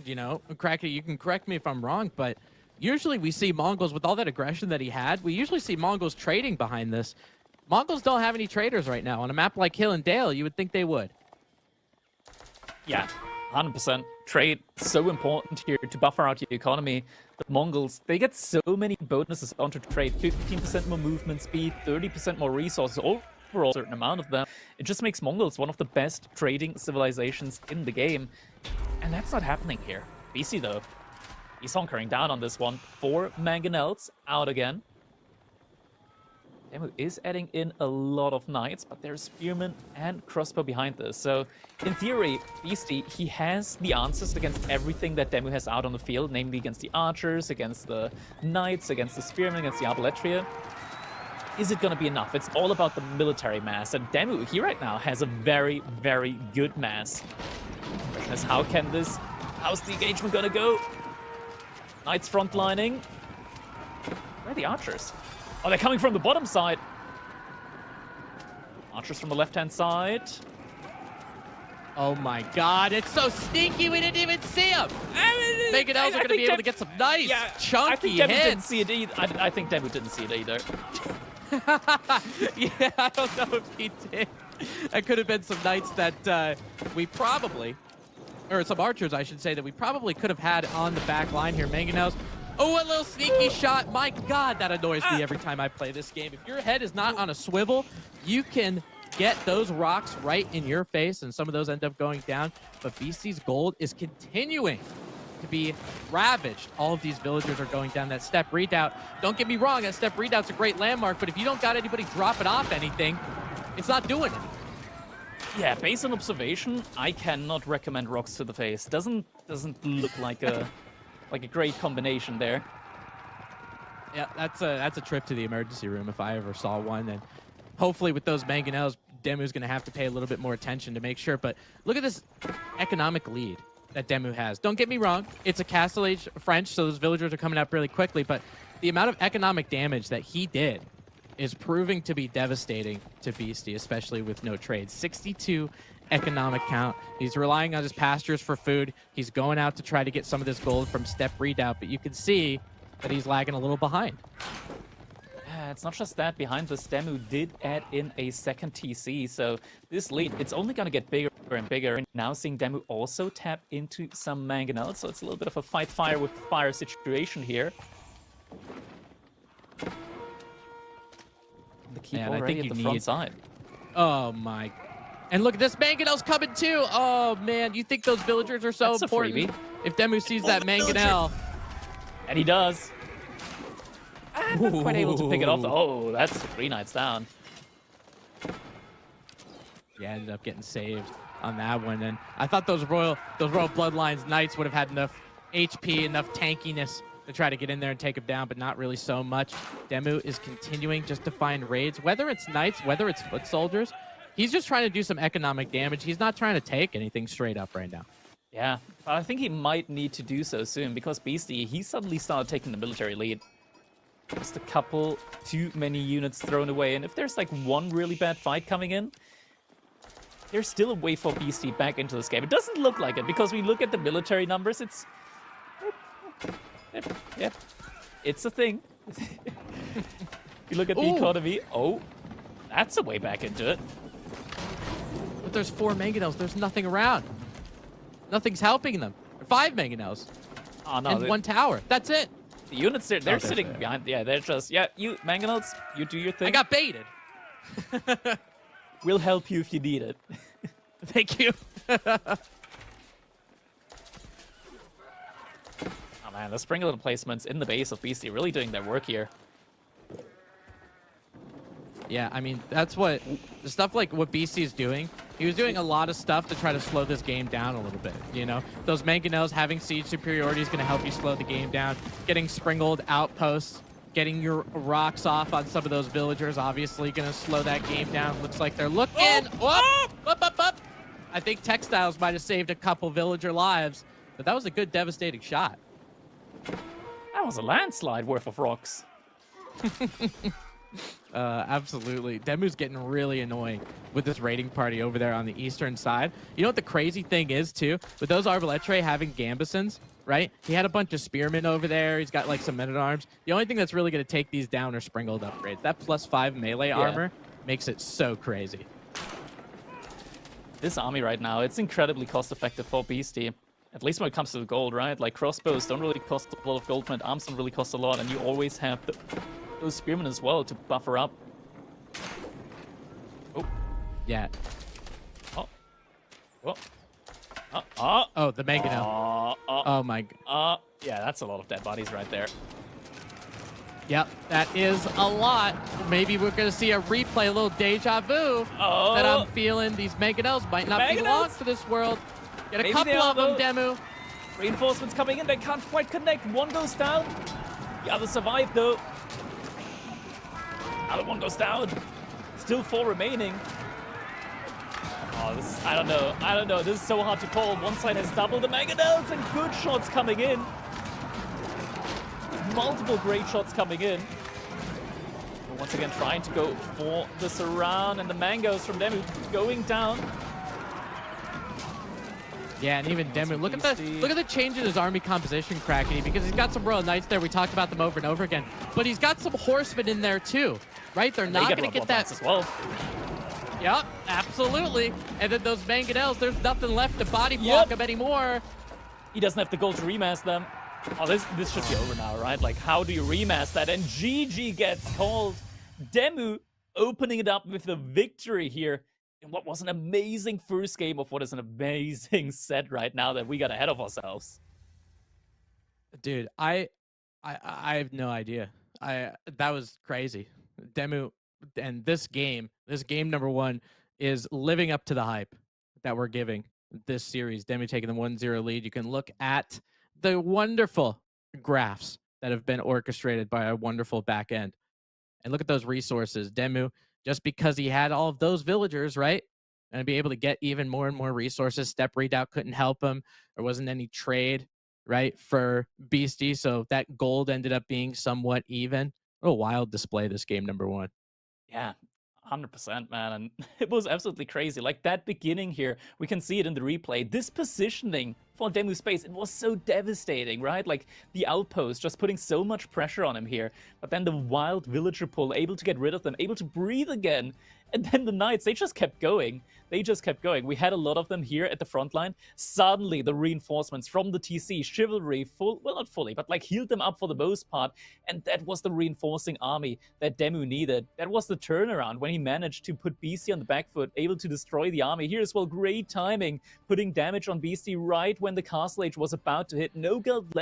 [SPEAKER 2] You know, Cracky, you can correct me if I'm wrong, but usually we see Mongols, with all that aggression that he had, we usually see Mongols trading behind this. Mongols don't have any traders right now. On a map like Hill and Dale, you would think they would.
[SPEAKER 1] Yeah, 100%. Trade, so important here to buffer out your economy. The Mongols, they get so many bonuses onto trade. 15% more movement speed, 30% more resources, overall a certain amount of them. It just makes Mongols one of the best trading civilizations in the game. And that's not happening here. BC, though, he's hunkering down on this one. 4 mangonels out again. Demu is adding in a lot of knights, but there's spearmen and crossbow behind this. So, in theory, Beastie, he has the answers against everything that Demu has out on the field, namely against the archers, against the knights, against the spearmen, against the arbaletria. Is it going to be enough? It's all about the military mass, and Demu, he right now has a very, very good mass. The question is, how's the engagement going to go? Knights frontlining. Where are the archers? Oh, they're coming from the bottom side. Archers from the left-hand side.
[SPEAKER 2] Oh my god, it's so sneaky, we didn't even see him! Mangonels are going to be able to get some nice, chunky
[SPEAKER 1] I think Demu
[SPEAKER 2] hits.
[SPEAKER 1] didn't see it either. I think Demu didn't see it either.
[SPEAKER 2] Yeah, I don't know if he did. That could have been some knights that we probably, or some archers, I should say, that we probably could have had on the back line here. Mangonels. Oh, a little sneaky shot. My god, that annoys me every time I play this game. If your head is not on a swivel, you can get those rocks right in your face, and some of those end up going down. But BC's gold is continuing to be ravaged. All of these villagers are going down that step redoubt. Don't get me wrong, that step redoubt's a great landmark, but if you don't got anybody dropping off anything, it's not doing anything.
[SPEAKER 1] Yeah, based on observation, I cannot recommend rocks to the face. Doesn't look like a great combination there.
[SPEAKER 2] Yeah, that's a trip to the emergency room if I ever saw one. And hopefully with those mangonels, Demu's going to have to pay a little bit more attention to make sure. But look at this economic lead that Demu has. Don't get me wrong, it's a Castle Age French, so those villagers are coming up really quickly. But the amount of economic damage that he did is proving to be devastating to Beastie, especially with no trade. 62 economic count. He's relying on his pastures for food. He's going out to try to get some of this gold from step redoubt, but you can see that he's lagging a little behind.
[SPEAKER 1] Yeah, it's not just that. Behind this, Demu did add in a second TC, so this lead, it's only going to get bigger and bigger. And now seeing Demu also tap into some mangonels, so it's a little bit of a fight fire with fire situation here. The keep
[SPEAKER 2] Man, I
[SPEAKER 1] already
[SPEAKER 2] think
[SPEAKER 1] at
[SPEAKER 2] you
[SPEAKER 1] the front
[SPEAKER 2] need.
[SPEAKER 1] side.
[SPEAKER 2] Oh my! And look at this, Mangonel's coming too. Oh man, you think those villagers are so
[SPEAKER 1] That's a
[SPEAKER 2] important?
[SPEAKER 1] freebie.
[SPEAKER 2] If Demu sees that
[SPEAKER 1] the villager.
[SPEAKER 2] Mangonel,
[SPEAKER 1] And he does. And not quite able to pick it off.
[SPEAKER 2] Ooh.
[SPEAKER 1] Oh, that's 3 knights down.
[SPEAKER 2] Yeah, ended up getting saved on that one. And I thought those Royal Bloodlines Knights would have had enough HP, enough tankiness to try to get in there and take him down, but not really so much. Demu is continuing just to find raids, whether it's Knights, whether it's foot soldiers. He's just trying to do some economic damage. He's not trying to take anything straight up right now.
[SPEAKER 1] Yeah, but I think he might need to do so soon because Beastie, he suddenly started taking the military lead. Just a couple too many units thrown away. And if there's like one really bad fight coming in, there's still a way for Beastie back into this game. It doesn't look like it because we look at the military numbers. It's... Yep. It's a thing. You look at the economy. Oh, that's a way back into it.
[SPEAKER 2] But there's 4 Mangonels. There's nothing around. Nothing's helping them. 5 Mangonels.
[SPEAKER 1] Oh, no.
[SPEAKER 2] And 1 tower. That's it.
[SPEAKER 1] The units, they're sitting behind. Yeah, they're just... Yeah, you, Mangonels, you do your thing.
[SPEAKER 2] I got baited.
[SPEAKER 1] We'll help you if you need it.
[SPEAKER 2] Thank you.
[SPEAKER 1] Oh man, the sprinkler placements in the base of Beastie really doing their work here.
[SPEAKER 2] Yeah, I mean, that's what the stuff like what BC's doing. He was doing a lot of stuff to try to slow this game down a little bit, you know? Those Mangonels having siege superiority is going to help you slow the game down. Getting sprinkled outposts, getting your rocks off on some of those villagers, obviously going to slow that game down. Looks like they're looking. Up. I think Textiles might have saved a couple villager lives, but that was a good devastating shot.
[SPEAKER 1] That was a landslide worth of rocks.
[SPEAKER 2] Absolutely. Demu's getting really annoying with this raiding party over there on the eastern side. You know what the crazy thing is, too? With those Arbaletre having Gambesons, right? He had a bunch of spearmen over there. He's got, like, some men-at-arms. The only thing that's really going to take these down are sprinkled upgrades. That +5 melee armor makes it so crazy.
[SPEAKER 1] This army right now, it's incredibly cost-effective for Beastie. At least when it comes to the gold, right? Like, crossbows don't really cost a lot of gold, but arms don't really cost a lot, and you always have those spearmen as well to buffer up. Oh.
[SPEAKER 2] Yeah.
[SPEAKER 1] Oh. Oh.
[SPEAKER 2] Oh, the Mangonel. Oh, my God.
[SPEAKER 1] Yeah, that's a lot of dead bodies right there.
[SPEAKER 2] Yep, that is a lot. Maybe we're going to see a replay, a little deja vu that I'm feeling. These Mangonels might not belong to this world. Get a couple of them, Demu.
[SPEAKER 1] Reinforcements coming in. They can't quite connect. One goes down. The other survived, though. Other one goes down. Still 4 remaining. Oh, this, I don't know. This is so hard to call. One side has double the Mangonels and good shots coming in. Multiple great shots coming in. But once again, trying to go for the surround, and the mangoes from Demu going down.
[SPEAKER 2] Yeah, and even Demu, look at the change in his army composition, Krakeny, because he's got some Royal Knights there. We talked about them over and over again, but he's got some horsemen in there too, right? They're not going to get that
[SPEAKER 1] as well.
[SPEAKER 2] Yep, absolutely. And then those Mangonels, there's nothing left to body block them anymore.
[SPEAKER 1] He doesn't have to go to remass them. Oh, this should be over now, right? Like, how do you remass that? And GG gets called. Demu opening it up with a victory here in what was an amazing first game of what is an amazing set right now that we got ahead of ourselves.
[SPEAKER 2] Dude, I have no idea. That was crazy. Demu, and this game number 1 is living up to the hype that we're giving this series. Demu taking the 1-0 lead. You can look at the wonderful graphs that have been orchestrated by a wonderful back end. And look at those resources. Demu, just because he had all of those villagers, right? And be able to get even more and more resources. Step Redoubt couldn't help him. There wasn't any trade, right, for Beastie. So that gold ended up being somewhat even. What a wild display, this game number 1.
[SPEAKER 1] Yeah, 100%, man. And it was absolutely crazy. Like that beginning here, we can see it in the replay. This positioning for Demu's space. It was so devastating, right? Like, the outpost just putting so much pressure on him here. But then the wild villager pull, able to get rid of them, able to breathe again. And then the Knights, they just kept going. They just kept going. We had a lot of them here at the front line. Suddenly, the reinforcements from the TC, Chivalry, well, not fully, but like healed them up for the most part. And that was the reinforcing army that Demu needed. That was the turnaround when he managed to put Beastie on the back foot, able to destroy the army. Here as well, great timing, putting damage on Beastie right when the Castle Age was about to hit. No gold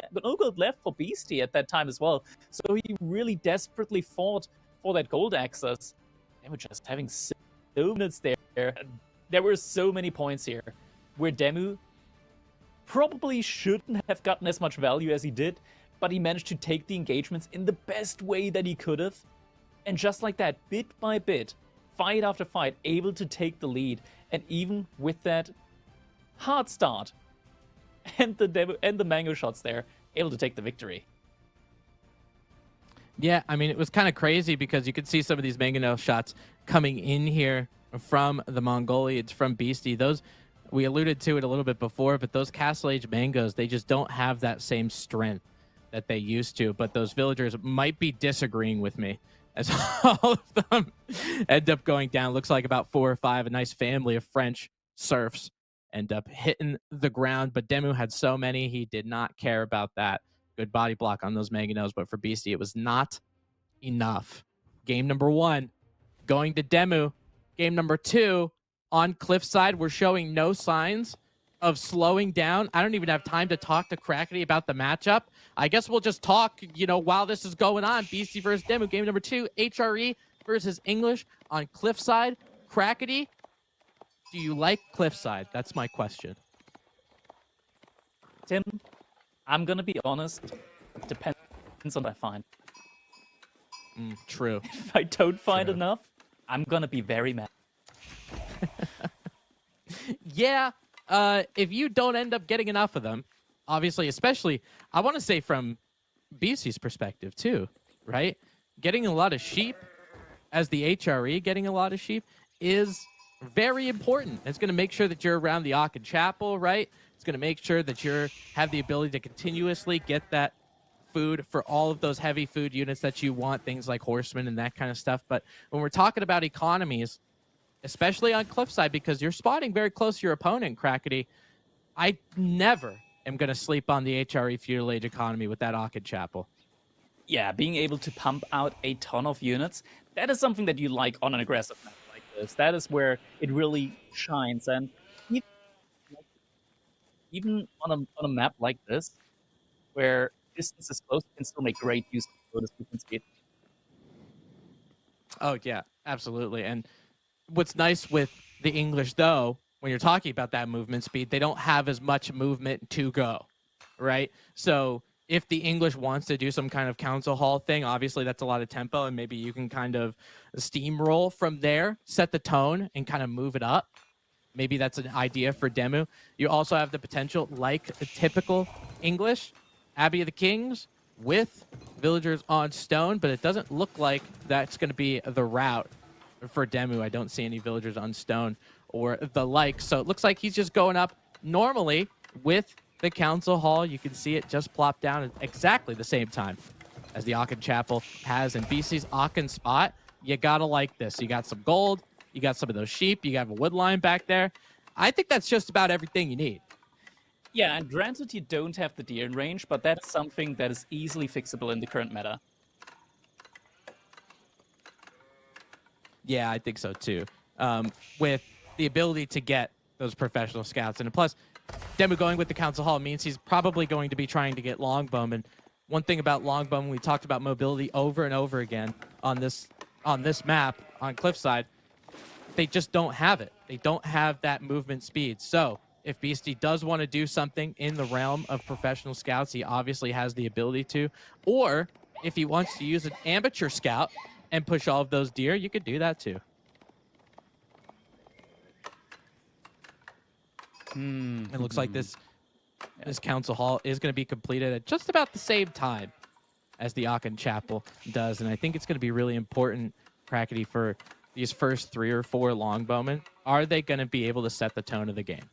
[SPEAKER 1] left for Beastie at that time as well. So he really desperately fought for that gold access. They were just having so minutes there. There were so many points here where Demu probably shouldn't have gotten as much value as he did, but he managed to take the engagements in the best way that he could have. And just like that, bit by bit, fight after fight, able to take the lead. And even with that hard start and the mango shots there, able to take the victory.
[SPEAKER 2] Yeah, I mean, it was kind of crazy because you could see some of these mangonel shots coming in here from the Mongolians, from Beastie. Those, we alluded to it a little bit before, but those Castle Age mangoes, they just don't have that same strength that they used to. But those villagers might be disagreeing with me as all of them end up going down. Looks like about 4 or 5, a nice family of French serfs end up hitting the ground. But Demu had so many, he did not care about that. Good body block on those mangonels, but for Beastie, it was not enough. Game number 1 going to Demu. Game number 2 on Cliffside. We're showing no signs of slowing down. I don't even have time to talk to Crackety about the matchup. I guess we'll just talk, while this is going on. Beastie versus Demu. Game number 2, HRE versus English on Cliffside. Crackety, do you like Cliffside? That's my question.
[SPEAKER 1] Tim, I'm going to be honest. It depends on what I find.
[SPEAKER 2] True.
[SPEAKER 1] If I don't find enough, I'm going to be very mad.
[SPEAKER 2] Yeah, if you don't end up getting enough of them, obviously, especially, I want to say from BC's perspective too, right? Getting a lot of sheep as the HRE, getting a lot of sheep is very important. It's going to make sure that you're around the Aachen Chapel, right? It's going to make sure that you have the ability to continuously get that food for all of those heavy food units that you want, things like horsemen and that kind of stuff. But when we're talking about economies, especially on Cliffside, because you're spotting very close to your opponent, Crackety, I never am going to sleep on the HRE Feudal Age economy with that Aachen Chapel.
[SPEAKER 1] Yeah, being able to pump out a ton of units, that is something that you like on an aggressive map like this. That is where it really shines. And even on a map like this, where distance is close, you can still make great use of bonus movement speed.
[SPEAKER 2] Oh, yeah, absolutely. And what's nice with the English, though, when you're talking about that movement speed, they don't have as much movement to go, right? So if the English wants to do some kind of council hall thing, obviously that's a lot of tempo, and maybe you can kind of steamroll from there, set the tone, and kind of move it up. Maybe that's an idea for Demu. You also have the potential, like a typical English, Abbey of the Kings with villagers on stone, but it doesn't look like that's going to be the route for Demu. I don't see any villagers on stone or the like. So it looks like he's just going up normally with the council hall. You can see it just plop down at exactly the same time as the Aachen Chapel has. In BC's Aachen spot, you got to like this. You got some gold. You got some of those sheep. You got a wood line back there. I think that's just about everything you need.
[SPEAKER 1] Yeah, and granted you don't have the deer in range, but that's something that is easily fixable in the current meta.
[SPEAKER 2] Yeah, I think so too. With the ability to get those professional scouts. And plus, Demu going with the council hall means he's probably going to be trying to get longbowmen. One thing about longbowmen, we talked about mobility over and over again on this map, on Cliffside. They just don't have it. They don't have that movement speed. So if Beastie does want to do something in the realm of professional scouts, he obviously has the ability to. Or if he wants to use an amateur scout and push all of those deer, you could do that too. It looks like this council hall is going to be completed at just about the same time as the Aachen Chapel does. And I think it's going to be really important, Crackety, for these first 3 or 4 longbowmen. Are they going to be able to set the tone of the game?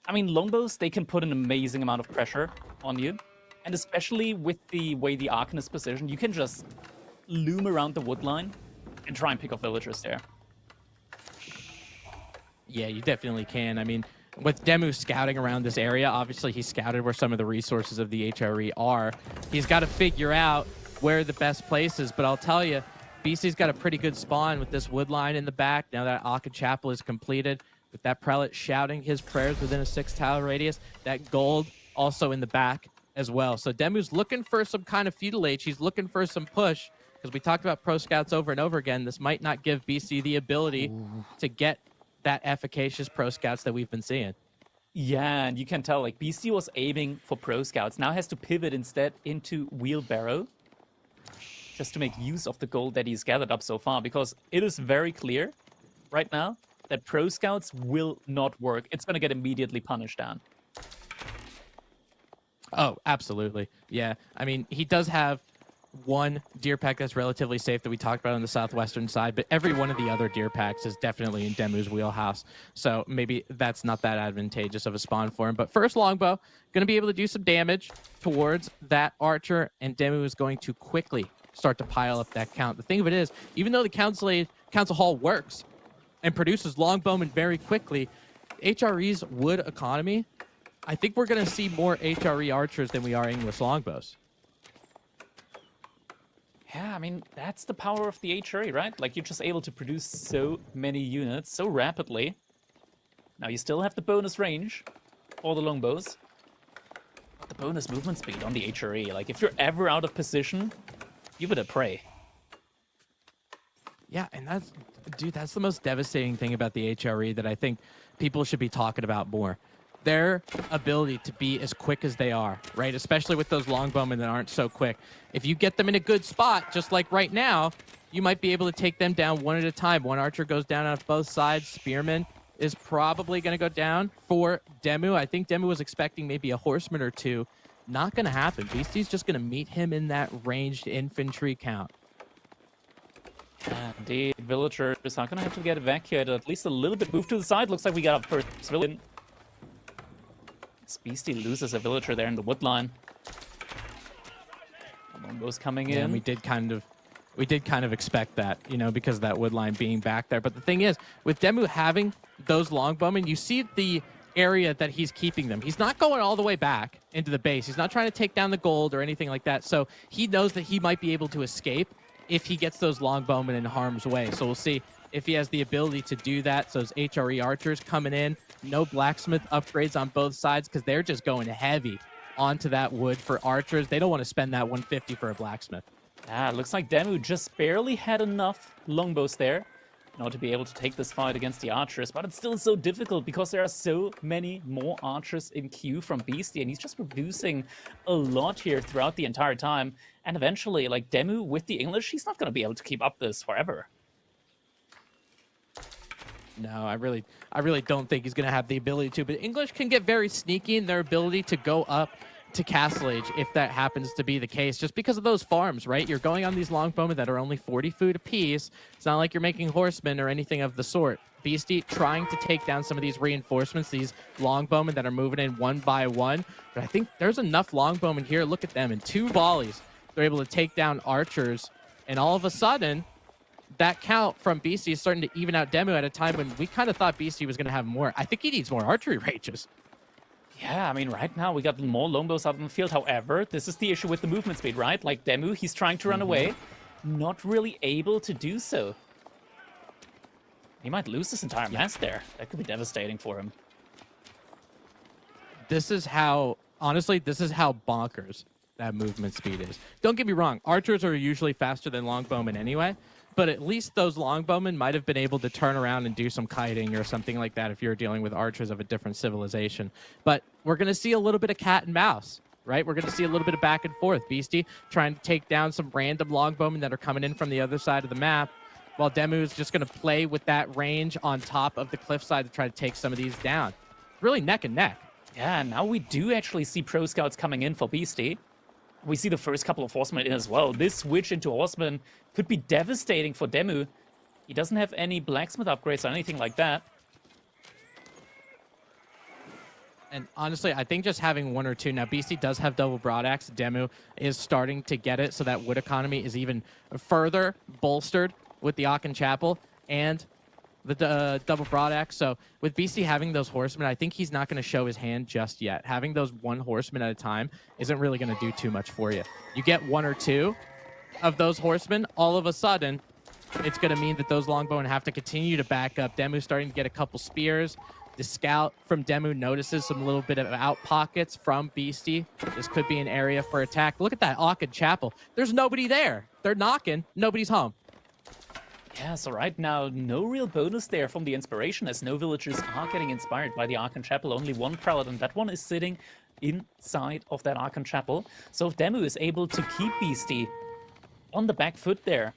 [SPEAKER 1] I mean, longbows, they can put an amazing amount of pressure on you. And especially with the way the Archon is positioned, you can just loom around the wood line and try and pick off villagers there.
[SPEAKER 2] Yeah, you definitely can. I mean, with Demu scouting around this area, obviously he scouted where some of the resources of the HRE are. He's got to figure out where the best place is, but I'll tell you, BC's got a pretty good spawn with this wood line in the back. Now that Aka Chapel is completed, with that prelate shouting his prayers within a 6-tile radius, that gold also in the back as well. So Demu's looking for some kind of feudal age. He's looking for some push, because we talked about pro scouts over and over again. This might not give BC the ability to get that efficacious pro scouts that we've been seeing.
[SPEAKER 1] Yeah, and you can tell, like, BC was aiming for pro scouts. Now has to pivot instead into wheelbarrow, just to make use of the gold that he's gathered up so far, because it is very clear right now that pro scouts will not work. It's going to get immediately punished down.
[SPEAKER 2] Oh, absolutely. Yeah. I mean, he does have one deer pack that's relatively safe that we talked about on the southwestern side, but every one of the other deer packs is definitely in Demu's wheelhouse. So maybe that's not that advantageous of a spawn for him. But first longbow, going to be able to do some damage towards that archer, and Demu is going to quickly start to pile up that count. The thing of it is, even though the council hall works and produces longbowmen very quickly, HRE's wood economy, I think we're going to see more HRE archers than we are English longbows.
[SPEAKER 1] Yeah, I mean, that's the power of the HRE, right? Like, you're just able to produce so many units so rapidly. Now, you still have the bonus range for the longbows, but the bonus movement speed on the HRE. Like, if you're ever out of position, you better pray.
[SPEAKER 2] Yeah, and that's the most devastating thing about the HRE that I think people should be talking about more. Their ability to be as quick as they are, right? Especially with those longbowmen that aren't so quick. If you get them in a good spot, just like right now, you might be able to take them down one at a time. One archer goes down on both sides. Spearman is probably going to go down for Demu. I think Demu was expecting maybe a horseman or two. Not going to happen. Beastie's just going to meet him in that ranged infantry count.
[SPEAKER 1] Indeed, villagers are going to have to get evacuated at least a little bit. Move to the side. Looks like we got a first civilian. Beastie loses a villager there in the wood line. Longbows coming in.
[SPEAKER 2] And we did kind of expect that, you know, because of that wood line being back there. But the thing is, with Demu having those longbowmen, you see the area that he's keeping them. He's not going all the way back into the base. He's not trying to take down the gold or anything like that. So he knows that he might be able to escape if he gets those longbowmen in harm's way. So we'll see if he has the ability to do that. So those HRE archers coming in. No blacksmith upgrades on both sides because they're just going heavy onto that wood for archers. They don't want to spend that 150 for a blacksmith.
[SPEAKER 1] Looks like Demu just barely had enough longbows there in order to be able to take this fight against the archers, but it's still so difficult because there are so many more archers in queue from Beastie, and he's just producing a lot here throughout the entire time. And eventually, like, Demu with the English, he's not going to be able to keep up this forever.
[SPEAKER 2] No, I really don't think he's going to have the ability to. But English can get very sneaky in their ability to go up to Castle Age if that happens to be the case, just because of those farms, right? You're going on these longbowmen that are only 40 food apiece. It's not like you're making horsemen or anything of the sort. Beastie trying to take down some of these reinforcements, these longbowmen that are moving in one by one. But I think there's enough longbowmen here. Look at them. In 2 volleys, they're able to take down archers. And all of a sudden, that count from Beastie is starting to even out Demu at a time when we kind of thought Beastie was going to have more. I think he needs more archery ranges.
[SPEAKER 1] Yeah, I mean, right now we got more longbows out in the field. However, this is the issue with the movement speed, right? Like Demu, he's trying to run away, not really able to do so. He might lose this entire mass there. That could be devastating for him.
[SPEAKER 2] This is how, honestly, this is how bonkers that movement speed is. Don't get me wrong, archers are usually faster than longbowmen anyway, but at least those longbowmen might have been able to turn around and do some kiting or something like that if you're dealing with archers of a different civilization. But we're going to see a little bit of cat and mouse, right? We're going to see a little bit of back and forth. Beastie trying to take down some random longbowmen that are coming in from the other side of the map, while Demu is just going to play with that range on top of the cliffside to try to take some of these down. Really neck and neck.
[SPEAKER 1] Yeah, now we do actually see pro scouts coming in for Beastie. We see the first couple of horsemen in as well. This switch into horsemen could be devastating for Demu. He doesn't have any blacksmith upgrades or anything like that.
[SPEAKER 2] And honestly, I think just having 1 or 2 now, BC does have double broadaxe. Demu is starting to get it, so that wood economy is even further bolstered with the Aachen Chapel and the double broadaxe. So with BC having those horsemen, I think he's not going to show his hand just yet. Having those 1 horseman at a time isn't really going to do too much for you. You get 1 or 2 of those horsemen, all of a sudden, it's going to mean that those longbowmen have to continue to back up. Demu's starting to get a couple spears. The scout from Demu notices some little bit of out pockets from Beastie. This could be an area for attack. Look at that Aachen Chapel. There's nobody there. They're knocking. Nobody's home.
[SPEAKER 1] Yeah, so right now, no real bonus there from the inspiration, as no villagers are getting inspired by the Aachen Chapel. Only 1 prelate, and that one is sitting inside of that Aachen Chapel. So if Demu is able to keep Beastie on the back foot there,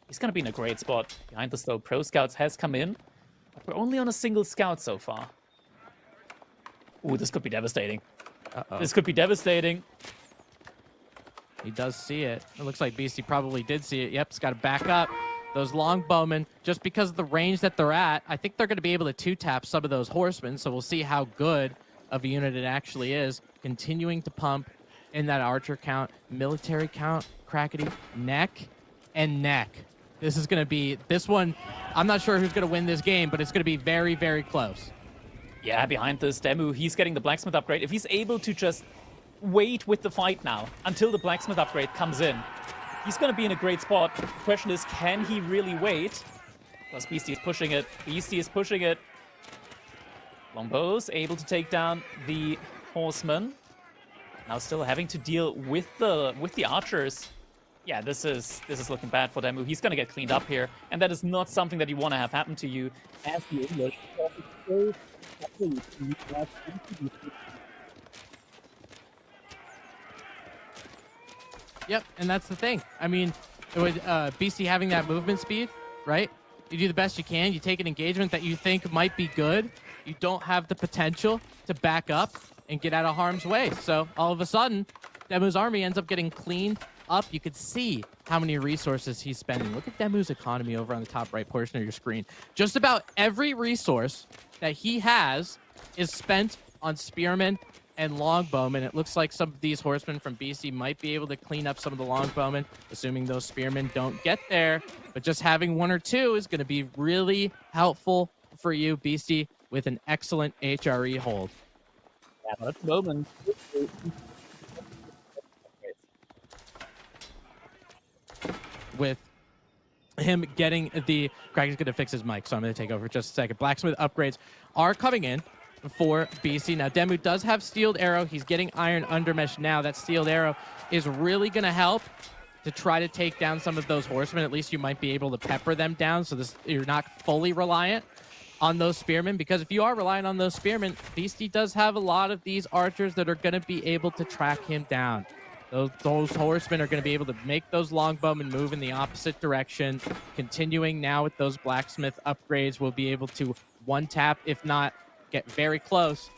[SPEAKER 1] he's going to be in a great spot. Behind us, though, Pro Scouts has come in. But we're only on a single scout so far. Ooh, this could be devastating. This could be devastating.
[SPEAKER 2] He does see it. It looks like Beastie probably did see it. Yep, he's got to back up. Those longbowmen, just because of the range that they're at, I think they're going to be able to 2-tap some of those horsemen, so we'll see how good of a unit it actually is. Continuing to pump in that archer count, military count, crackety, neck, and neck. This is going to be, this one, I'm not sure who's going to win this game, but it's going to be very, very close.
[SPEAKER 1] Yeah, behind this, Demu, he's getting the blacksmith upgrade. If he's able to just wait with the fight now until the blacksmith upgrade comes in, he's going to be in a great spot. The question is, can he really wait? Because Beastie is pushing it. Beastie is pushing it. Longbows able to take down the horseman. Now still having to deal with the archers. Yeah, this is looking bad for Demu. He's going to get cleaned up here, and that is not something that you want to have happen to you as the English.
[SPEAKER 2] Yep, and that's the thing. I mean, with BC having that movement speed, right? You do the best you can. You take an engagement that you think might be good. You don't have the potential to back up and get out of harm's way. So all of a sudden, Demu's army ends up getting cleaned up. You could see how many resources he's spending. Look at Demu's economy over on the top right portion of your screen. Just about every resource that he has is spent on spearmen and longbowmen. It looks like some of these horsemen from BC might be able to clean up some of the longbowmen, assuming those spearmen don't get there. But just having 1 or 2 is going to be really helpful for you, BC, with an excellent HRE hold.
[SPEAKER 1] Yeah, but at the moment,
[SPEAKER 2] with him getting the... Craig is going to fix his mic, so I'm going to take over just a second. Blacksmith upgrades are coming in for BC. Now, Demu does have Steeled Arrow. He's getting Iron Undermesh now. That Steeled Arrow is really going to help to try to take down some of those horsemen. At least you might be able to pepper them down, so you're not fully reliant on those spearmen, because if you are reliant on those spearmen, Beastie does have a lot of these archers that are going to be able to track him down. Those horsemen are going to be able to make those longbowmen move in the opposite direction. Continuing now with those blacksmith upgrades, we'll be able to one-tap, if not get very close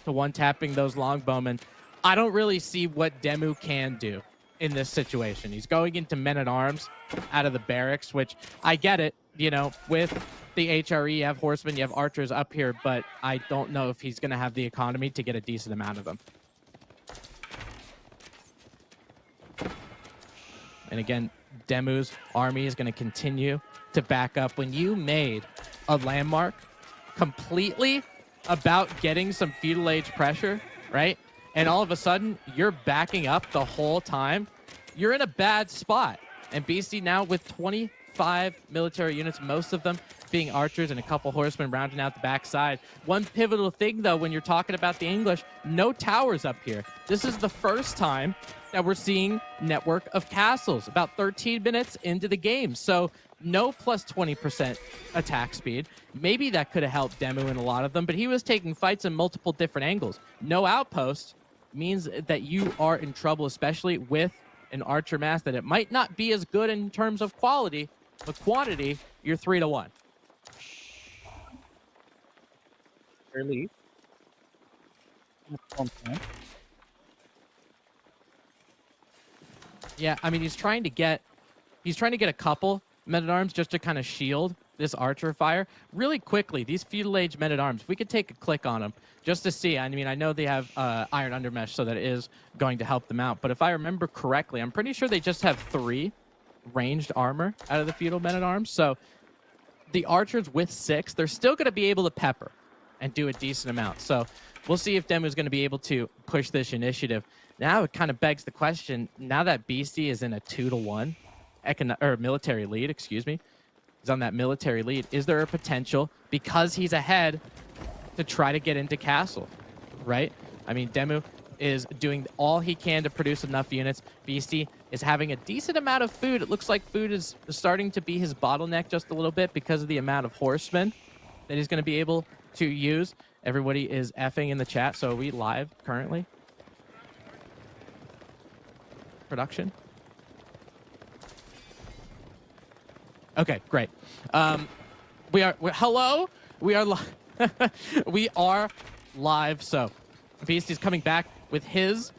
[SPEAKER 2] to one-tapping those longbowmen. I don't really see what Demu can do in this situation. He's going into men-at-arms out of the barracks, which I get it, you know, with the HRE, you have horsemen, you have archers up here, but I don't know if he's going to have the economy to get a decent amount of them. And again, Demu's army is going to continue to back up. When you made a landmark completely about getting some feudal age pressure, right? And all of a sudden, you're backing up the whole time, you're in a bad spot. And BC now with 25 military units, most of them being archers and a couple horsemen rounding out the backside. One pivotal thing, though, when you're talking about the English, no towers up here. This is the first time that we're seeing network of castles, about 13 minutes into the game. So no plus 20% attack speed. Maybe that could have helped Demu in a lot of them, but he was taking fights in multiple different angles. No outpost means that you are in trouble, especially with an archer mass, that it might not be as good in terms of quality, but quantity, you're 3-1.
[SPEAKER 1] early.
[SPEAKER 2] Yeah, I mean, he's trying to get a couple men-at-arms just to kind of shield this archer fire really quickly. These feudal age men-at-arms, if we could take a click on them just to see. I mean, I know they have iron undermesh, so that is going to help them out. But if I remember correctly, I'm pretty sure they just have 3 ranged armor out of the feudal men-at-arms. So the archers with 6, they're still going to be able to pepper and do a decent amount. So we'll see if Demu's going to be able to push this initiative. Now it kind of begs the question, now that Beastie is in a 2-to-1 military lead, excuse me, he's on that military lead, is there a potential, because he's ahead, to try to get into castle, right? I mean, Demu is doing all he can to produce enough units. Beastie is having a decent amount of food. It looks like food is starting to be his bottleneck just a little bit because of the amount of horsemen that he's going to be able to use. Everybody is effing in the chat, so are we live currently? Production? Okay, great. Hello? We are we are live. So Beastie's coming back with his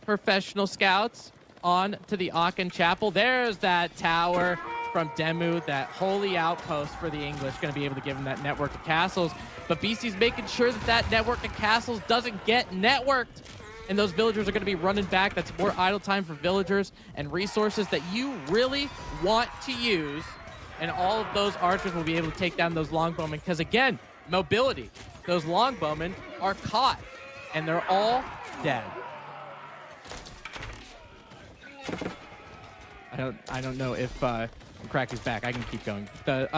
[SPEAKER 2] professional scouts on to the Aachen Chapel. There's that tower from Demu, that holy outpost for the English, going to be able to give him that network of castles. But Beastie's making sure that that network of castles doesn't get networked. And those villagers are going to be running back. That's more idle time for villagers and resources that you really want to use. And all of those archers will be able to take down those longbowmen. Because again, mobility. Those longbowmen are caught. And they're all dead. I don't know if Cracky's back. I can keep going. The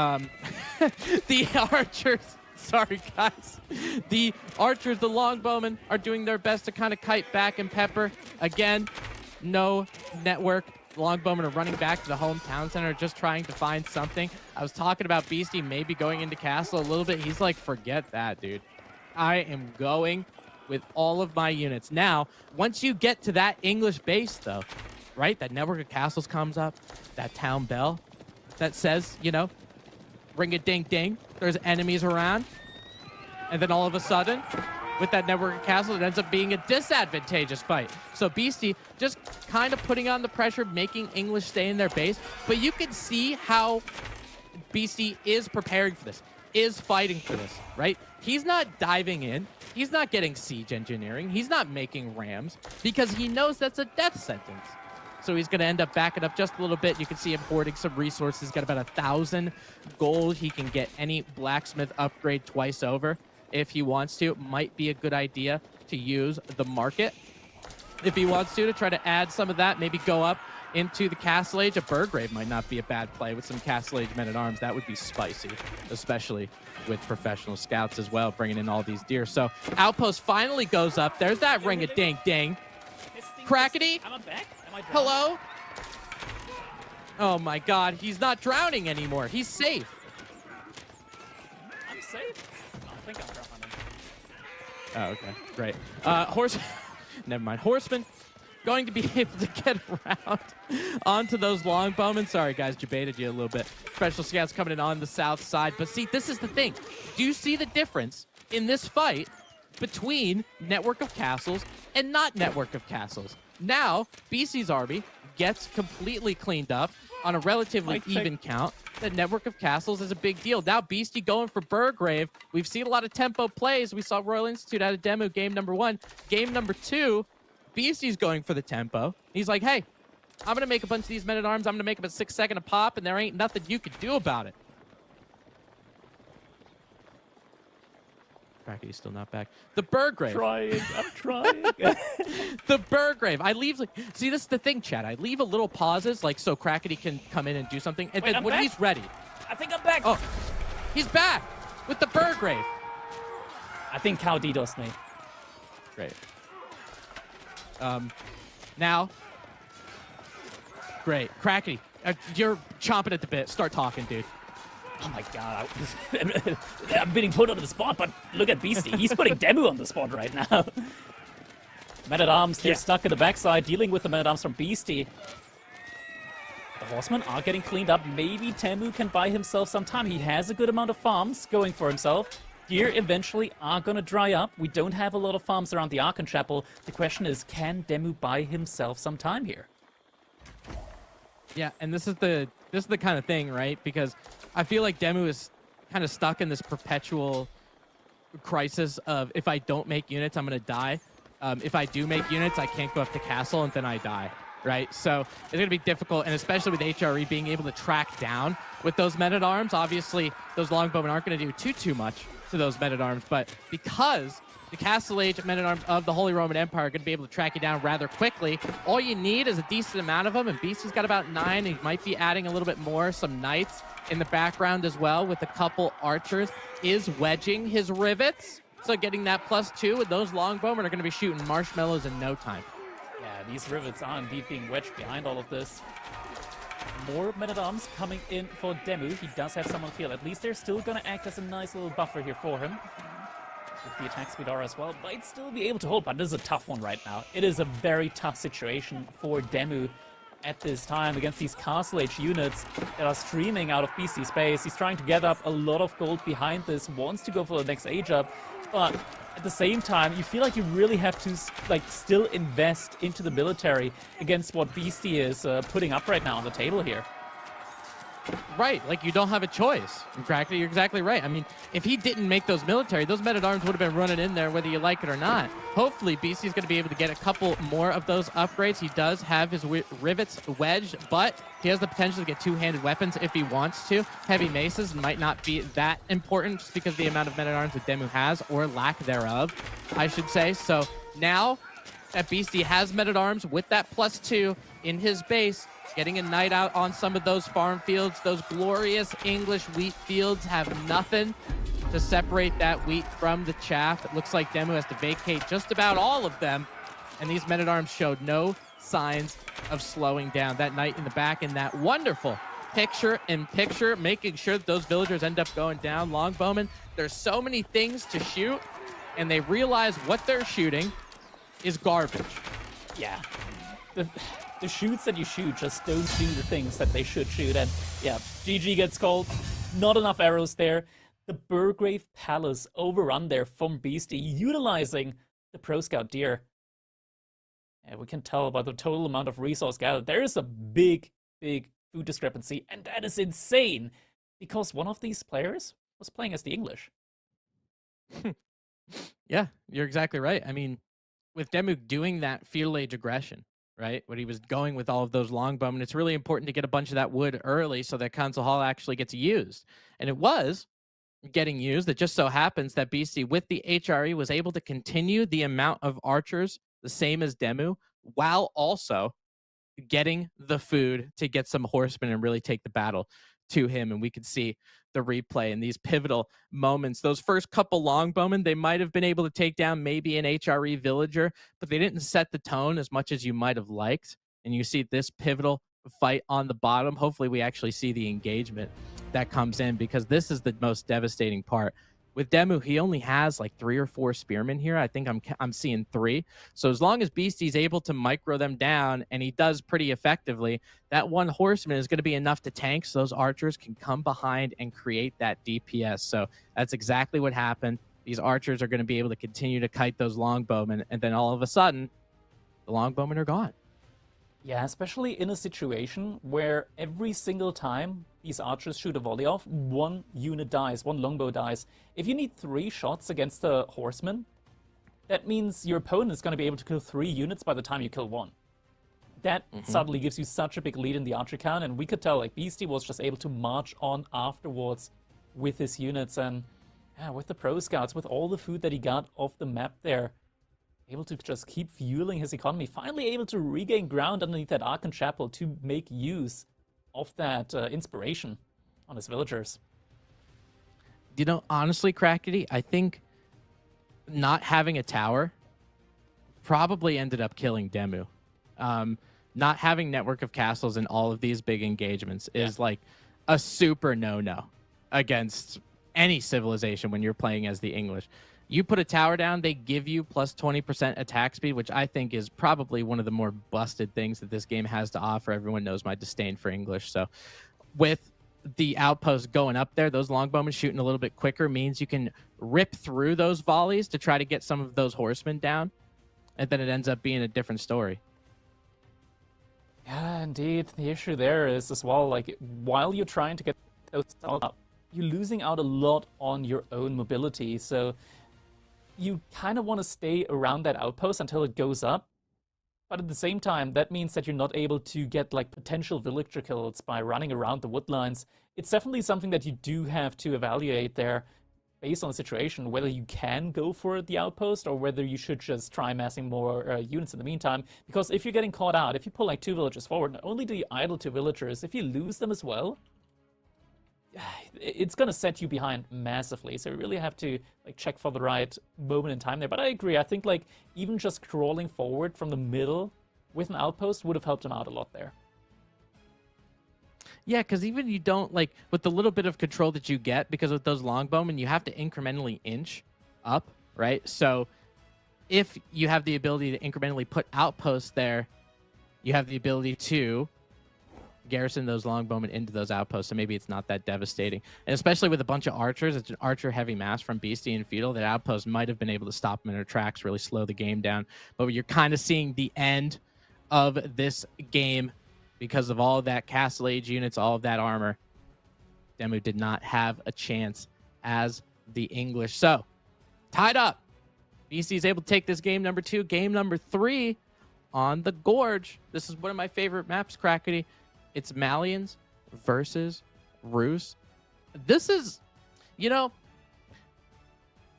[SPEAKER 2] the archers. Sorry, guys. The archers, the longbowmen, are doing their best to kind of kite back and pepper. Again, no network. The longbowmen are running back to the hometown center, just trying to find something. I was talking about Beastie maybe going into castle a little bit. He's like, forget that, dude. I am going with all of my units. Now, once you get to that English base, though, right, that network of castles comes up, that town bell that says, you know, ring-a-ding-ding, there's enemies around. And then all of a sudden, with that network of castles, it ends up being a disadvantageous fight. So Beastie just kind of putting on the pressure, making English stay in their base. But you can see how Beastie is preparing for this, is fighting for this, right? He's not diving in. He's not getting siege engineering. He's not making rams because he knows that's a death sentence. So he's going to end up backing up just a little bit. You can see him hoarding some resources. Got about 1,000 gold. He can get any blacksmith upgrade twice over if he wants to. It might be a good idea to use the market if he wants to try to add some of that. Maybe go up into the Castle Age. A Burgrave might not be a bad play with some Castle Age men-at-arms. That would be spicy, especially with professional scouts as well, bringing in all these deer. So Outpost finally goes up. There's that ring-a-ding-ding. Crackety.
[SPEAKER 1] Am I back? Am I drowning?
[SPEAKER 2] Hello? Oh my god, he's not drowning anymore. He's safe.
[SPEAKER 1] I'm safe? Oh, I think I'm drowning.
[SPEAKER 2] Oh, okay. Great. Horse... Never mind. Horseman going to be able to get around onto those longbowmen. Sorry, guys. Debated you a little bit. Special scouts coming in on the south side. But see, this is the thing. Do you see the difference in this fight between network of castles and not network of castles? Now, BC's army gets completely cleaned up on a relatively even count. The network of castles is a big deal. Now, Beastie going for Burgrave. We've seen a lot of tempo plays. We saw Royal Institute out of Demu game number 1. Game number 2, Beastie's going for the tempo. He's like, hey, I'm going to make a bunch of these men-at-arms. I'm going to make them a 6-second a pop, and there ain't nothing you could do about it. Cracky's still not back. The Burgrave.
[SPEAKER 1] I'm trying.
[SPEAKER 2] The Burgrave. I leave, like, see, this is the thing, Chad. I leave a little pauses, like, so Crackety can come in and do something. And
[SPEAKER 1] Wait,
[SPEAKER 2] then when he's ready.
[SPEAKER 1] I think I'm back.
[SPEAKER 2] Oh, he's back with the Burgrave.
[SPEAKER 1] I think Cow DDoS me.
[SPEAKER 2] Great. Now. Great. Crackety, you're chomping at the bit. Start talking, dude.
[SPEAKER 1] Oh my god. I'm being put on the spot, but look at Beastie. He's putting Demu on the spot right now. Men-at-arms, they're stuck in the backside, dealing with the men-at-arms from Beastie. The horsemen are getting cleaned up. Maybe Demu can buy himself some time. He has a good amount of farms going for himself. Deer eventually are going to dry up. We don't have a lot of farms around the Aachen Chapel. The question is, can Demu buy himself some time here?
[SPEAKER 2] Yeah, and this is the kind of thing, right? Because I feel like Demu is kind of stuck in this perpetual crisis of, if I don't make units, I'm going to die. If I do make units, I can't go up to castle, and then I die, right? So it's going to be difficult, and especially with HRE being able to track down with those men-at-arms. Obviously, those longbowmen aren't going to do too much to those men-at-arms, but because the Castle Age men-at-arms of the Holy Roman Empire are going to be able to track you down rather quickly, all you need is a decent amount of them, and Beastie's got about 9. He might be adding a little bit more, some knights in the background as well with a couple archers, is wedging his rivets. So getting that +2, and those longbowmen are going to be shooting marshmallows in no time.
[SPEAKER 1] Yeah, these rivets are indeed being wedged behind all of this. More men-at-arms coming in for Demu. He does have some on field. At least they're still going to act as a nice little buffer here for him. With the attack speed R as well, might still be able to hold, but this is a tough one right now. It is a very tough situation for Demu at this time against these Castle Age units that are streaming out of BC space. He's trying to get up a lot of gold behind this, wants to go for the next age up, but at the same time, you feel like you really have to still invest into the military against what Beastie is putting up right now on the table here.
[SPEAKER 2] Right, like you don't have a choice. Exactly, you're exactly right. I mean, if he didn't make those military, those men-at-arms would have been running in there whether you like it or not. Hopefully, BC's going to be able to get a couple more of those upgrades. He does have his rivets wedged, but he has the potential to get two-handed weapons if he wants to. Heavy maces might not be that important just because of the amount of men-at-arms that Demu has, or lack thereof, I should say. So now that Beastie has men-at-arms with that +2 in his base, getting a knight out on some of those farm fields. Those glorious English wheat fields have nothing to separate that wheat from the chaff. It looks like Demu has to vacate just about all of them, and these men-at-arms showed no signs of slowing down. That knight in the back in that wonderful picture-in-picture, making sure that those villagers end up going down. Longbowmen, there's so many things to shoot, and they realize what they're shooting is garbage.
[SPEAKER 1] Yeah. The shoots that you shoot just don't do the things that they should shoot. And yeah, GG gets called. Not enough arrows there. The Burgrave Palace overrun there from Beastie, utilizing the Pro Scout Deer. And we can tell by the total amount of resource gathered, there is a big food discrepancy. And that is insane, because one of these players was playing as the English.
[SPEAKER 2] Yeah, you're exactly right. I mean, with Demu doing that feudal age aggression, right? When he was going with all of those longbowmen, it's really important to get a bunch of that wood early so that Council Hall actually gets used. And it was getting used. It just so happens that BC, with the HRE, was able to continue the amount of archers the same as Demu, while also getting the food to get some horsemen and really take the battle to him. And we could see the replay in these pivotal moments. Those first couple longbowmen, they might have been able to take down maybe an HRE villager, but they didn't set the tone as much as you might have liked. And you see this pivotal fight on the bottom. Hopefully we actually see the engagement that comes in, because this is the most devastating part. With Demu, he only has like 3 or 4 spearmen here. I think I'm seeing 3. So as long as Beastie's able to micro them down, and he does pretty effectively, that one horseman is going to be enough to tank so those archers can come behind and create that DPS. So that's exactly what happened. These archers are going to be able to continue to kite those longbowmen, and then all of a sudden, the longbowmen are gone.
[SPEAKER 1] Yeah, especially in a situation where every single time these archers shoot a volley off, one unit dies, one longbow dies. If you need 3 shots against a horseman, that means your opponent is going to be able to kill 3 units by the time you kill 1. That suddenly gives you such a big lead in the archer count, and we could tell like Beastie was just able to march on afterwards with his units, and yeah, with the Pro Scouts, with all the food that he got off the map there, able to just keep fueling his economy, finally able to regain ground underneath that Archon Chapel to make use of that inspiration on his villagers.
[SPEAKER 2] You know, honestly, Crackety, I think not having a tower probably ended up killing Demu. Not having network of castles in all of these big engagements is like a super no-no against any civilization when you're playing as the English. You put a tower down, they give you plus 20% attack speed, which I think is probably one of the more busted things that this game has to offer. Everyone knows my disdain for English. So with the outpost going up there, those longbowmen shooting a little bit quicker means you can rip through those volleys to try to get some of those horsemen down. And then it ends up being a different story.
[SPEAKER 1] Yeah, indeed. The issue there is as well, like, while you're trying to get those up, you're losing out a lot on your own mobility. So you kind of want to stay around that outpost until it goes up. But at the same time, that means that you're not able to get like potential villager kills by running around the wood lines. It's definitely something that you do have to evaluate there based on the situation, whether you can go for the outpost or whether you should just try amassing more units in the meantime. Because if you're getting caught out, if you pull like 2 villagers forward, not only do you idle 2 villagers, if you lose them as well, it's going to set you behind massively. So you really have to like check for the right moment in time there. But I agree. I think like even just crawling forward from the middle with an outpost would have helped him out a lot there.
[SPEAKER 2] Yeah, because even you don't, like, with the little bit of control that you get, because with those longbowmen, you have to incrementally inch up, right? So if you have the ability to incrementally put outposts there, you have the ability to garrison those longbowmen into those outposts, so maybe it's not that devastating. And especially with a bunch of archers, it's an archer-heavy mass from Beastie and Feudal, that outpost might have been able to stop them in their tracks, really slow the game down. But you're kind of seeing the end of this game because of all of that castle age units, all of that armor. Demu did not have a chance as the English. So, tied up. BC is able to take this game number 2. Game number 3 on the Gorge. This is one of my favorite maps, Crackety. It's Malians versus Rus. This is, you know,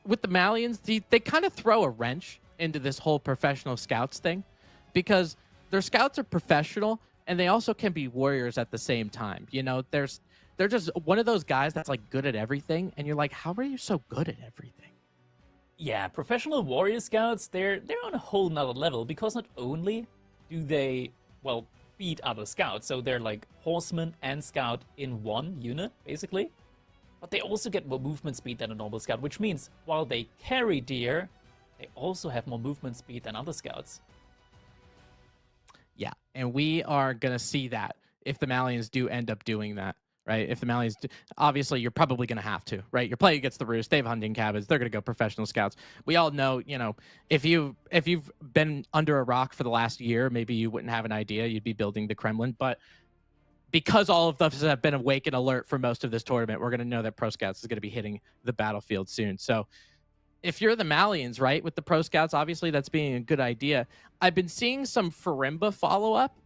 [SPEAKER 2] with the Malians, they kind of throw a wrench into this whole professional scouts thing, because their scouts are professional and they also can be warriors at the same time. You know, they're just one of those guys that's like good at everything, and you're like, how are you so good at everything?
[SPEAKER 1] Yeah, professional warrior scouts, they're on a whole nother level, because not only do they, well, beat other scouts, so they're like horseman and scout in one unit, basically, but they also get more movement speed than a normal scout, which means while they carry deer, they also have more movement speed than other scouts.
[SPEAKER 2] Yeah, and we are going to see that if the Malians do end up doing that, right? If the Malians do, obviously, you're probably going to have to, right? You're playing against the Rus. They have hunting cabins. They're going to go professional scouts. We all know, you know, if you've been under a rock for the last year, maybe you wouldn't have an idea. You'd be building the Kremlin. But because all of us have been awake and alert for most of this tournament, we're going to know that Pro Scouts is going to be hitting the battlefield soon. So if you're the Malians, right, with the Pro Scouts, obviously that's being a good idea. I've been seeing some Farimba follow-up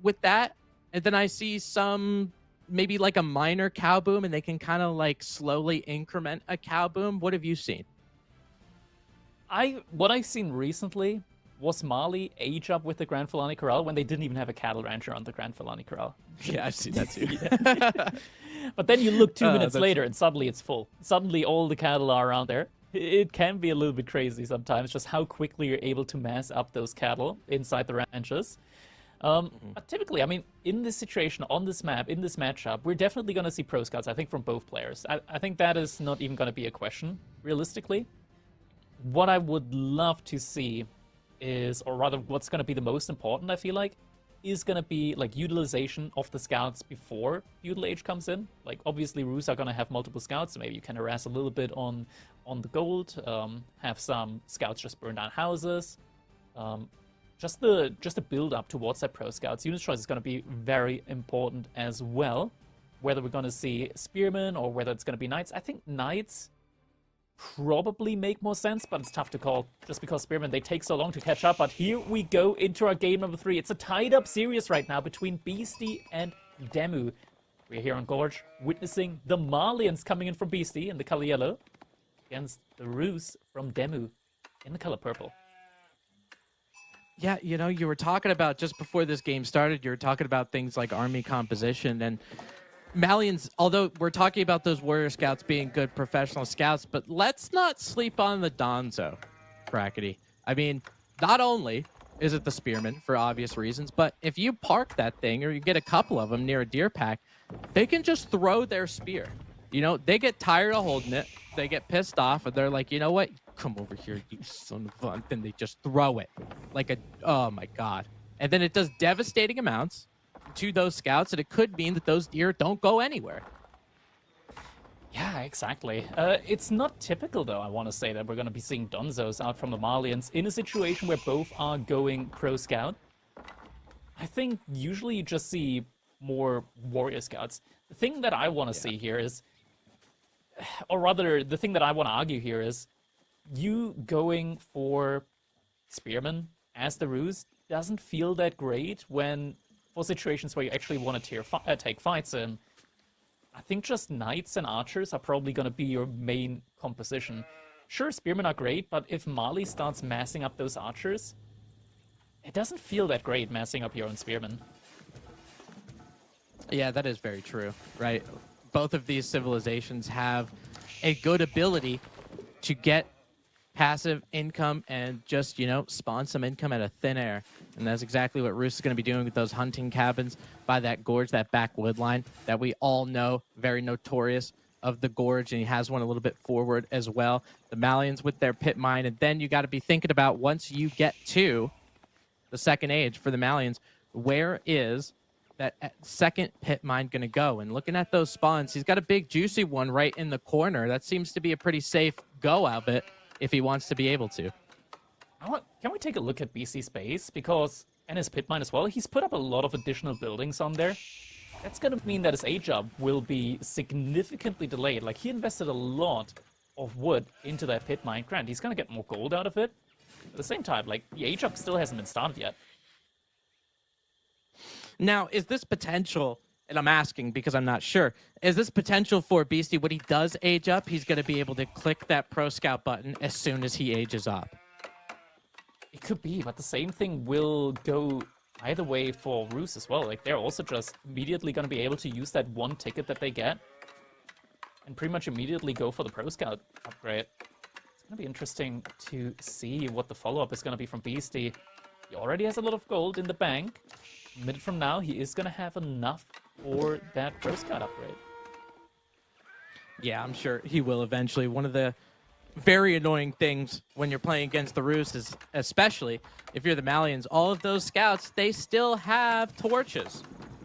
[SPEAKER 2] with that, and then I see some maybe like a minor cow boom, and they can kind of like slowly increment a cow boom. What have you seen?
[SPEAKER 1] What I've seen recently was Mali age up with the Grand Fulani Corral when they didn't even have a cattle rancher on the Grand Fulani Corral.
[SPEAKER 2] Yeah, I've seen that too.
[SPEAKER 1] But then you look 2 minutes later and suddenly it's full. Suddenly all the cattle are around there. It can be a little bit crazy sometimes, just how quickly you're able to mass up those cattle inside the ranches. But typically, I mean, in this situation, on this map, in this matchup, we're definitely going to see Pro Scouts, I think, from both players. I think that is not even going to be a question, realistically. What I would love to see is, or rather what's going to be the most important, I feel like, is going to be like utilization of the scouts before feudal age comes in. Like, obviously Rus are going to have multiple scouts, so maybe you can harass a little bit on the gold, have some scouts just burn down houses. Just the build up towards that Pro Scouts. Unit choice is going to be very important as well. Whether we're going to see Spearmen or whether it's going to be Knights. I think Knights probably make more sense, but it's tough to call just because Spearmen, they take so long to catch up. But here we go into our game number 3. It's a tied up series right now between Beastie and Demu. We're here on Gorge witnessing the Malians coming in from Beastie in the color yellow against the Rus from Demu in the color purple.
[SPEAKER 2] Yeah, you know, you were talking about, just before this game started, you were talking about things like army composition, and Malians, although we're talking about those warrior scouts being good professional scouts, but let's not sleep on the Donzo, Crackety. I mean, not only is it the Spearman for obvious reasons, but if you park that thing or you get a couple of them near a deer pack, they can just throw their spear. You know, they get tired of holding it, they get pissed off, and they're like, you know what? Come over here, you son of a... Then they just throw it like a... Oh, my God. And then it does devastating amounts to those scouts, and it could mean that those deer don't go anywhere.
[SPEAKER 1] Yeah, exactly. It's not typical, though, I want to say, that we're going to be seeing Donzos out from the Malians in a situation where both are going Pro Scout. I think usually you just see more warrior scouts. The thing that I want to see here is, or rather, the thing that I want to argue here is, you going for Spearman as the ruse doesn't feel that great when, for situations where you actually want to take fights in. I think just knights and archers are probably going to be your main composition. Sure, spearmen are great, but if Mali starts massing up those archers, it doesn't feel that great massing up your own spearmen.
[SPEAKER 2] Yeah, that is very true, right? Both of these civilizations have a good ability to get passive income and just, you know, spawn some income out of thin air. And that's exactly what Roos is going to be doing with those hunting cabins by that gorge, that backwood line that we all know, very notorious of the gorge, and he has one a little bit forward as well. The Malians with their pit mine, and then you got to be thinking about, once you get to the second age for the Malians, where is that second pit mine going to go? And looking at those spawns, he's got a big juicy one right in the corner. That seems to be a pretty safe go of it if he wants to be able to.
[SPEAKER 1] Can we take a look at BC Space? Because, and his pit mine as well, he's put up a lot of additional buildings on there. That's going to mean that his age up will be significantly delayed. Like, he invested a lot of wood into that pit mine. Grant, he's going to get more gold out of it. At the same time, like, the age up still hasn't been started yet.
[SPEAKER 2] Now, is this potential, and I'm asking because I'm not sure, is this potential for Beastie, when he does age up, he's going to be able to click that Pro Scout button as soon as he ages up?
[SPEAKER 1] It could be, but the same thing will go either way for Roos as well. Like, they're also just immediately going to be able to use that one ticket that they get and pretty much immediately go for the Pro Scout upgrade. It's going to be interesting to see what the follow-up is going to be from Beastie. He already has a lot of gold in the bank. A minute from now, he is going to have enough for that Pro Scout upgrade.
[SPEAKER 2] Yeah, I'm sure he will eventually. One of the very annoying things when you're playing against the Roos is, especially if you're the Malians, all of those scouts, they still have torches,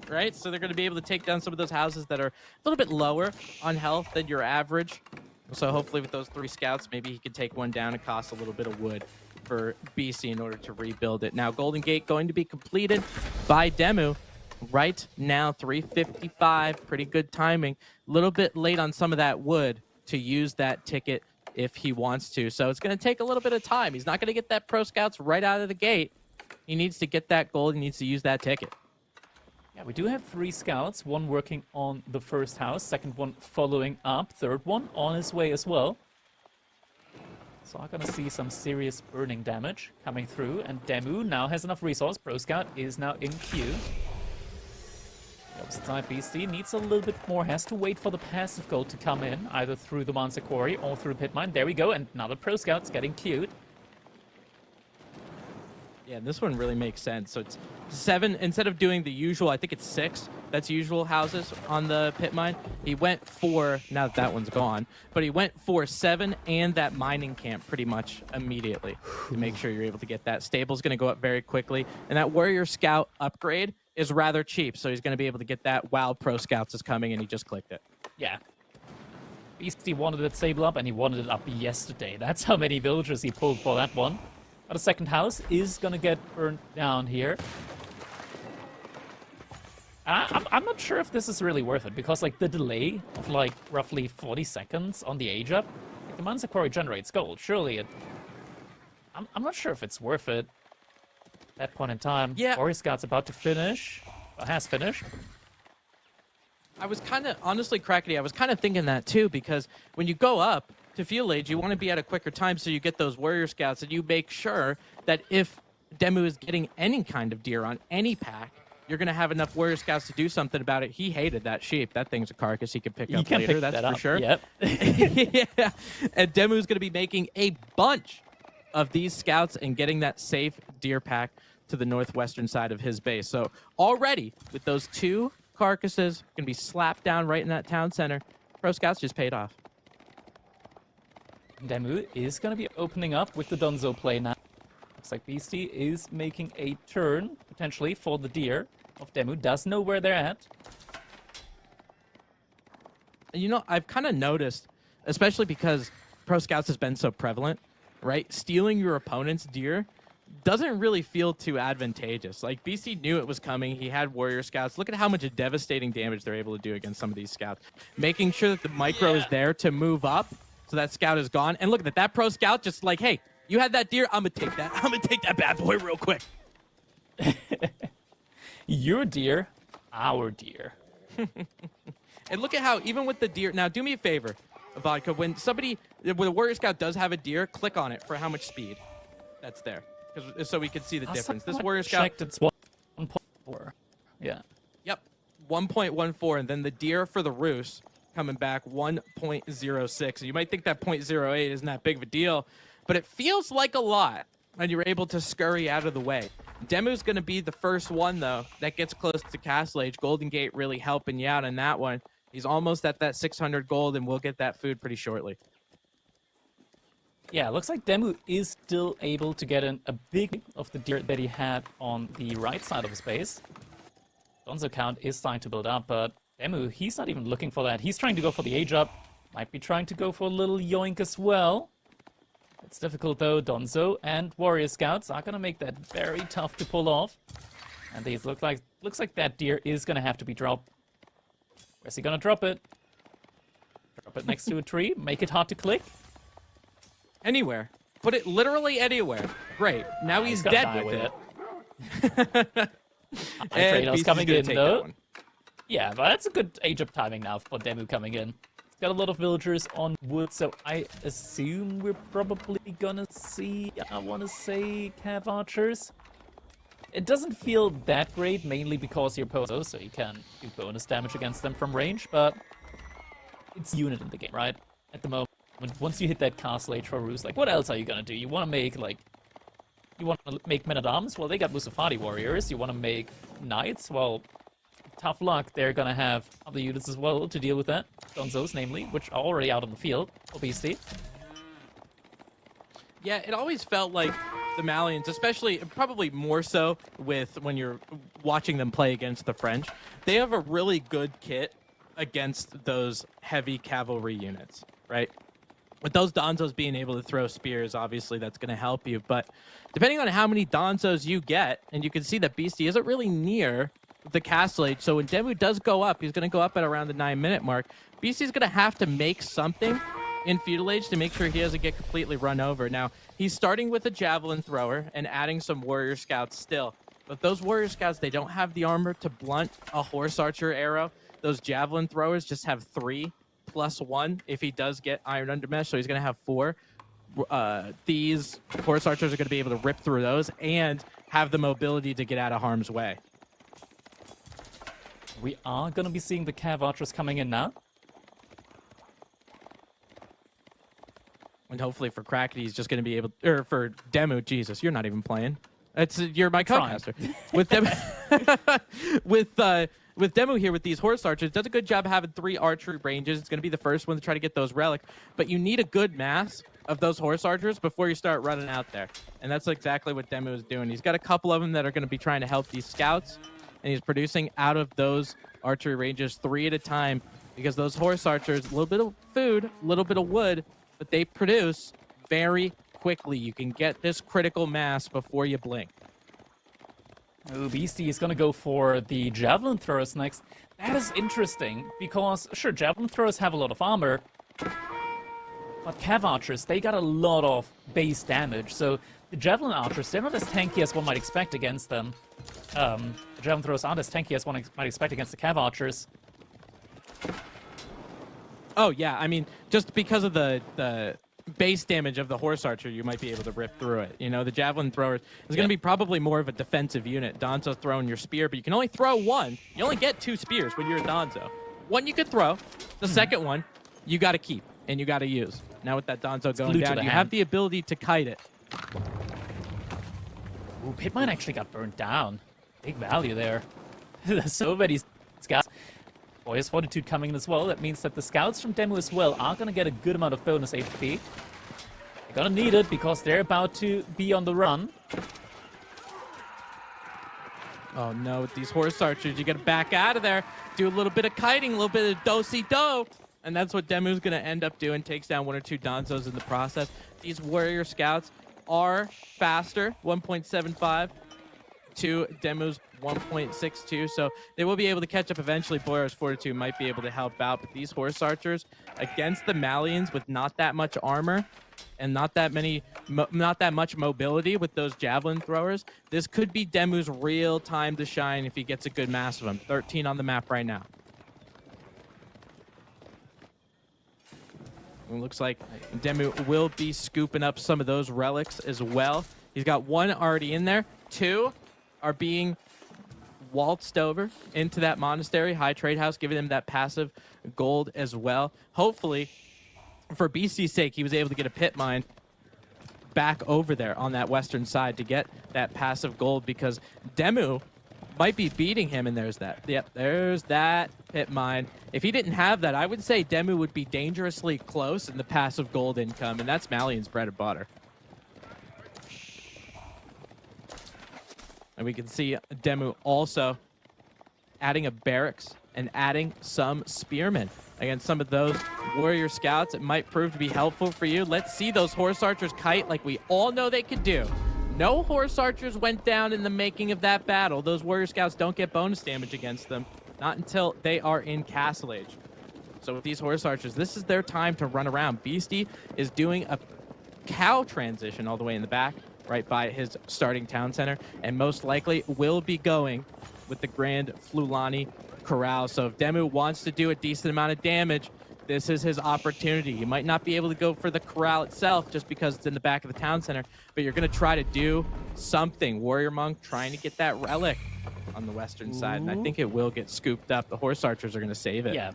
[SPEAKER 2] right? So they're going to be able to take down some of those houses that are a little bit lower on health than your average. So hopefully with those 3 scouts, maybe he can take one down and cost a little bit of wood for BC in order to rebuild it. Now, Golden Gate going to be completed by Demu right now, 3:55. Pretty good timing. A little bit late on some of that wood to use that ticket if he wants to. So it's going to take a little bit of time. He's not going to get that Pro Scouts right out of the gate. He needs to get that gold. He needs to use that ticket.
[SPEAKER 1] Yeah, we do have 3 scouts, one working on the first house, second one following up, third one on his way as well. So I'm going to see some serious burning damage coming through, and Demu now has enough resource. Pro Scout is now in queue. The opposite side, Beastie needs a little bit more, has to wait for the passive gold to come in, either through the Monster Quarry or through Pit Mine. There we go, and another Pro Scout's getting queued.
[SPEAKER 2] Yeah, this one really makes sense. So it's 7, instead of doing the usual, I think it's 6, that's usual houses on the pit mine. He went for, now that one's gone, but he went for 7 and that mining camp pretty much immediately to make sure you're able to get that. Stable's going to go up very quickly, and that Warrior Scout upgrade is rather cheap, so he's going to be able to get that while Pro Scouts is coming, and he just clicked it.
[SPEAKER 1] Yeah. Beastie wanted that stable up, and he wanted it up yesterday. That's how many villagers he pulled for that one. But a second house is going to get burnt down here. I'm not sure if this is really worth it, because like the delay of like roughly 40 seconds on the age up, like, the Monster Quarry generates gold. Surely it... I'm not sure if it's worth it at that point in time.
[SPEAKER 2] Yeah.
[SPEAKER 1] Warrior Scout's about to finish, or has finished.
[SPEAKER 2] I was kind of, honestly, Crackety, I was kind of thinking that too, because when you go up to Fuel Age, you want to be at a quicker time so you get those Warrior Scouts, and you make sure that if Demu is getting any kind of deer on any pack, you're going to have enough Warrior Scouts to do something about it. He hated that sheep. That thing's a carcass he could pick up later, that's for sure.
[SPEAKER 1] Yep.
[SPEAKER 2] Yeah. And Demu's going to be making a bunch of these scouts and getting that safe deer pack to the northwestern side of his base. So already, with those 2 carcasses going to be slapped down right in that town center, Pro Scouts just paid off.
[SPEAKER 1] Demu is going to be opening up with the Dunzo play now. Looks like Beastie is making a turn, potentially, for the deer of Demu. Does know where they're at.
[SPEAKER 2] You know, I've kind of noticed, especially because Pro Scouts has been so prevalent, right? Stealing your opponent's deer doesn't really feel too advantageous. Like, BC knew it was coming. He had warrior scouts. Look at how much devastating damage they're able to do against some of these scouts. Making sure that the micro is there to move up so that scout is gone. And look at that pro scout just like, hey, you had that deer, I'm gonna take that. I'm gonna take that bad boy real quick.
[SPEAKER 1] Your deer, our deer.
[SPEAKER 2] And look at how, even with the deer, now do me a favor, Vodka, when a warrior scout does have a deer, click on it for how much speed that's there. So we can see the difference. This warrior scout,
[SPEAKER 1] checked, it's 1.4. Yeah.
[SPEAKER 2] yep, 1.14, and then the deer for the roost coming back 1.06. You might think that 0.08 isn't that big of a deal, but it feels like a lot, and you're able to scurry out of the way. Demu's going to be the first one, though, that gets close to Castle Age. Golden Gate really helping you out in that one. He's almost at that 600 gold, and we'll get that food pretty shortly.
[SPEAKER 1] Yeah, it looks like Demu is still able to get in a big of the deer that he had on the right side of his base. Donzo count is starting to build up, but Demu, he's not even looking for that. He's trying to go for the age up. Might be trying to go for a little yoink as well. It's difficult though. Donzo and Warrior Scouts are going to make that very tough to pull off. And these looks like that deer is going to have to be dropped. Where's he going to drop it? Drop it next to a tree. Make it hard to click.
[SPEAKER 2] Anywhere. Put it literally anywhere. Great. Now he's dead with it.
[SPEAKER 1] And Kratos coming in though. Yeah, but that's a good age up timing now for Demu coming in. He's got a lot of villagers on wood, so I assume we're probably gonna see, I want to say, Cav Archers. It doesn't feel that great, mainly because you're Pozo, so you can do bonus damage against them from range, but it's unit in the game, right? At the moment, once you hit that Castle Age for Roost, like, what else are you gonna do? You want to make, like, you want to make men-at-arms? Well, they got Musafati warriors. You want to make knights? Well, tough luck. They're gonna have other units as well to deal with that. Donzos, namely, which are already out on the field, obviously.
[SPEAKER 2] Yeah, it always felt like the Malians, especially, probably more so with when you're watching them play against the French, they have a really good kit against those heavy cavalry units, right? With those Donzos being able to throw spears, obviously that's going to help you. But depending on how many Donzos you get, and you can see that Beastie isn't really near the Castle Age. So when Demu does go up, he's going to go up at around the 9-minute mark. Beastie's going to have to make something in Feudal Age to make sure he doesn't get completely run over. Now, he's starting with a Javelin Thrower and adding some Warrior Scouts still. But those Warrior Scouts, they don't have the armor to blunt a Horse Archer arrow. Those Javelin Throwers just have 3+1 if he does get Iron Undermesh, so he's going to have 4. These Horse Archers are going to be able to rip through those and have the mobility to get out of harm's way.
[SPEAKER 1] We are going to be seeing the Cav Archers coming in now.
[SPEAKER 2] And hopefully for Crackety, he's just going to be able, or for Demu, Jesus, you're not even playing. You're my co-caster. With with Demu here with these Horse Archers, does a good job having 3 archery ranges. It's going to be the first one to try to get those relics, but you need a good mass of those Horse Archers before you start running out there. And that's exactly what Demu is doing. He's got a couple of them that are going to be trying to help these scouts, and he's producing out of those archery ranges 3 at a time, because those Horse Archers, a little bit of food, a little bit of wood, but they produce very quickly. You can get this critical mass before you blink.
[SPEAKER 1] Oh, Beastie is going to go for the Javelin Throwers next. That is interesting, because, sure, Javelin Throwers have a lot of armor, but Cav Archers, they got a lot of base damage, so the Javelin Archers, they're not as tanky as one might expect against them. The Javelin Throwers aren't as tanky as one might expect against the Cav Archers.
[SPEAKER 2] Oh, yeah, I mean, just because of the base damage of the Horse Archer, you might be able to rip through it. You know, the Javelin Thrower is going to be probably more of a defensive unit. Donzo's throwing your spear, but you can only throw 1. You only get 2 spears when you're a Donzo. 1 you could throw. The second one, you got to keep, and you got to use. Now with that Donzo going down, you have the ability to kite it.
[SPEAKER 1] Ooh, Pitmine actually got burnt down. Big value there. There's so many scouts. Boy's Fortitude coming in as well. That means that the scouts from Demu as well are going to get a good amount of bonus HP. They're going to need it because they're about to be on the run.
[SPEAKER 2] Oh no, with these Horse Archers, you got to back out of there. Do a little bit of kiting, a little bit of do-si-do. And that's what Demu's going to end up doing. Takes down 1 or 2 Donzos in the process. These Warrior Scouts are faster, 1.75 to Demu's 1.62, so they will be able to catch up eventually. Boyar's Fortitude might be able to help out, but these Horse Archers against the Malians with not that much armor and not that much mobility with those javelin throwers, this could be Demu's real time to shine if he gets a good mass of them. 13 on the map right now. It looks like Demu will be scooping up some of those relics as well. He's got one already in there. Two are being waltzed over into that monastery, high trade house, giving him that passive gold as well. Hopefully, for BC's sake, he was able to get a pit mine back over there on that western side to get that passive gold, because Demu might be beating him, and there's that. Yep, there's that pit mine. If he didn't have that, I would say Demu would be dangerously close in the passive gold income, and that's Malian's bread and butter. And we can see Demu also adding a barracks and adding some spearmen against some of those warrior scouts. It might prove to be helpful for you. Let's see those horse archers kite like we all know they could do. No horse archers went down in the making of that battle. Those warrior scouts don't get bonus damage against them, not until they are in Castle Age. So with these horse archers, this is their time to run around. Beastie is doing a cow transition all the way in the back, right by his starting town center, and most likely will be going with the Grand Flulani Corral. So if Demu wants to do a decent amount of damage, this is his opportunity. You might not be able to go for the corral itself just because it's in the back of the town center, but you're going to try to do something. Warrior Monk trying to get that relic on the western side, and I think it will get scooped up. The horse archers are going to save it.
[SPEAKER 1] Yeah,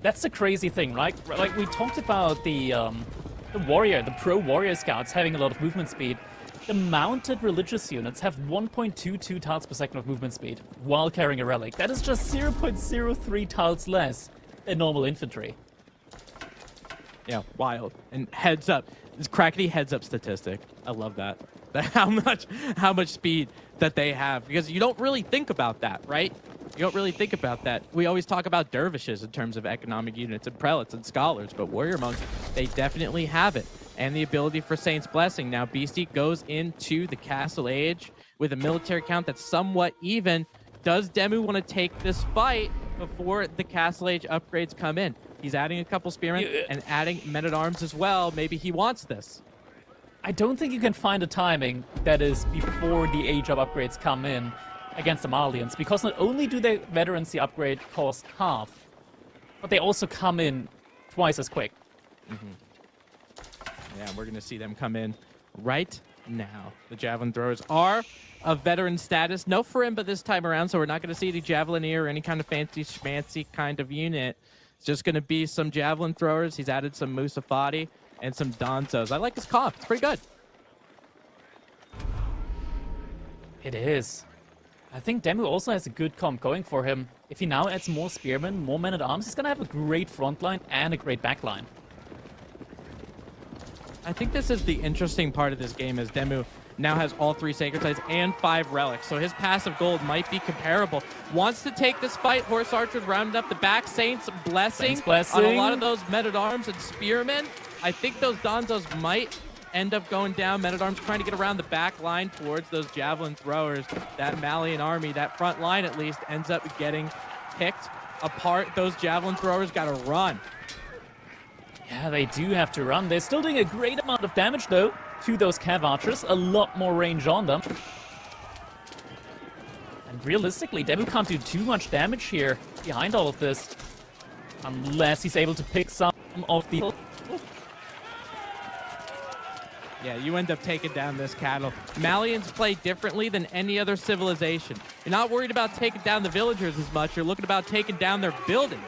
[SPEAKER 1] that's the crazy thing, right? Like we talked about the warrior, the pro warrior scouts having a lot of movement speed. The mounted religious units have 1.22 tiles per second of movement speed while carrying a relic. That is just 0.03 tiles less than normal infantry.
[SPEAKER 2] Yeah, wild. And heads up. This crackety heads up statistic. I love that. How much speed that they have, because you don't really think about that, right? You don't really think about that. We always talk about dervishes in terms of economic units and prelates and scholars, but warrior monks, they definitely have it. And the ability for Saint's Blessing. Now, Beastie goes into the Castle Age with a military count that's somewhat even. Does Demu want to take this fight before the Castle Age upgrades come in? He's adding a couple spearmen and adding men-at-arms as well. Maybe he wants this.
[SPEAKER 1] I don't think you can find a timing that is before the age of upgrades come in against the Malians, because not only do their veterans the upgrade cost half, but they also come in twice as quick.
[SPEAKER 2] Yeah, we're going to see them come in right now. The javelin throwers are of veteran status. No Farimba this time around, so we're not going to see the Javelineer or any kind of fancy schmancy kind of unit. It's just going to be some javelin throwers. He's added some Musafati and some Donzos. I like his comp. It's pretty good.
[SPEAKER 1] It is. I think Demu also has a good comp going for him. If he now adds more spearmen, more men-at-arms, he's going to have a great front line and a great back line.
[SPEAKER 2] I think this is the interesting part of this game, as Demu now has all 3 sacred sites and 5 relics, so his passive gold might be comparable. Wants to take this fight. Horse archers rounded up the back. Saints Blessing on a lot of those men-at-arms and spearmen. I think those Donzos might end up going down. Men-at-arms trying to get around the back line towards those javelin throwers. That Malian army, that front line at least, ends up getting picked apart. Those javelin throwers got to run.
[SPEAKER 1] Yeah, they do have to run. They're still doing a great amount of damage, though, to those Cav Archers. A lot more range on them. And realistically, Demu can't do too much damage here behind all of this, unless he's able to pick some of the...
[SPEAKER 2] Yeah, you end up taking down this cattle. Malians play differently than any other civilization. You're not worried about taking down the villagers as much. You're looking about taking down their buildings.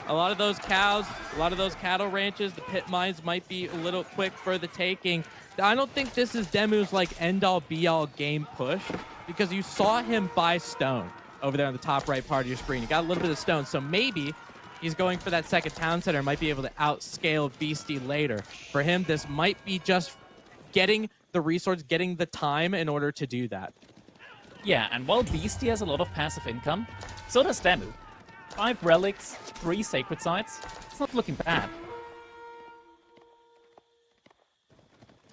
[SPEAKER 2] A lot of those cows, a lot of those cattle ranches, the pit mines might be a little quick for the taking. I don't think this is Demu's like end-all be-all game push, because you saw him buy stone over there on the top right part of your screen. He got a little bit of stone, so maybe he's going for that second town center, might be able to outscale Beastie later. For him, this might be just getting the resource, getting the time in order to do that.
[SPEAKER 1] Yeah, and while Beastie has a lot of passive income, so does Demu. 5 relics, 3 sacred sites. It's not looking bad.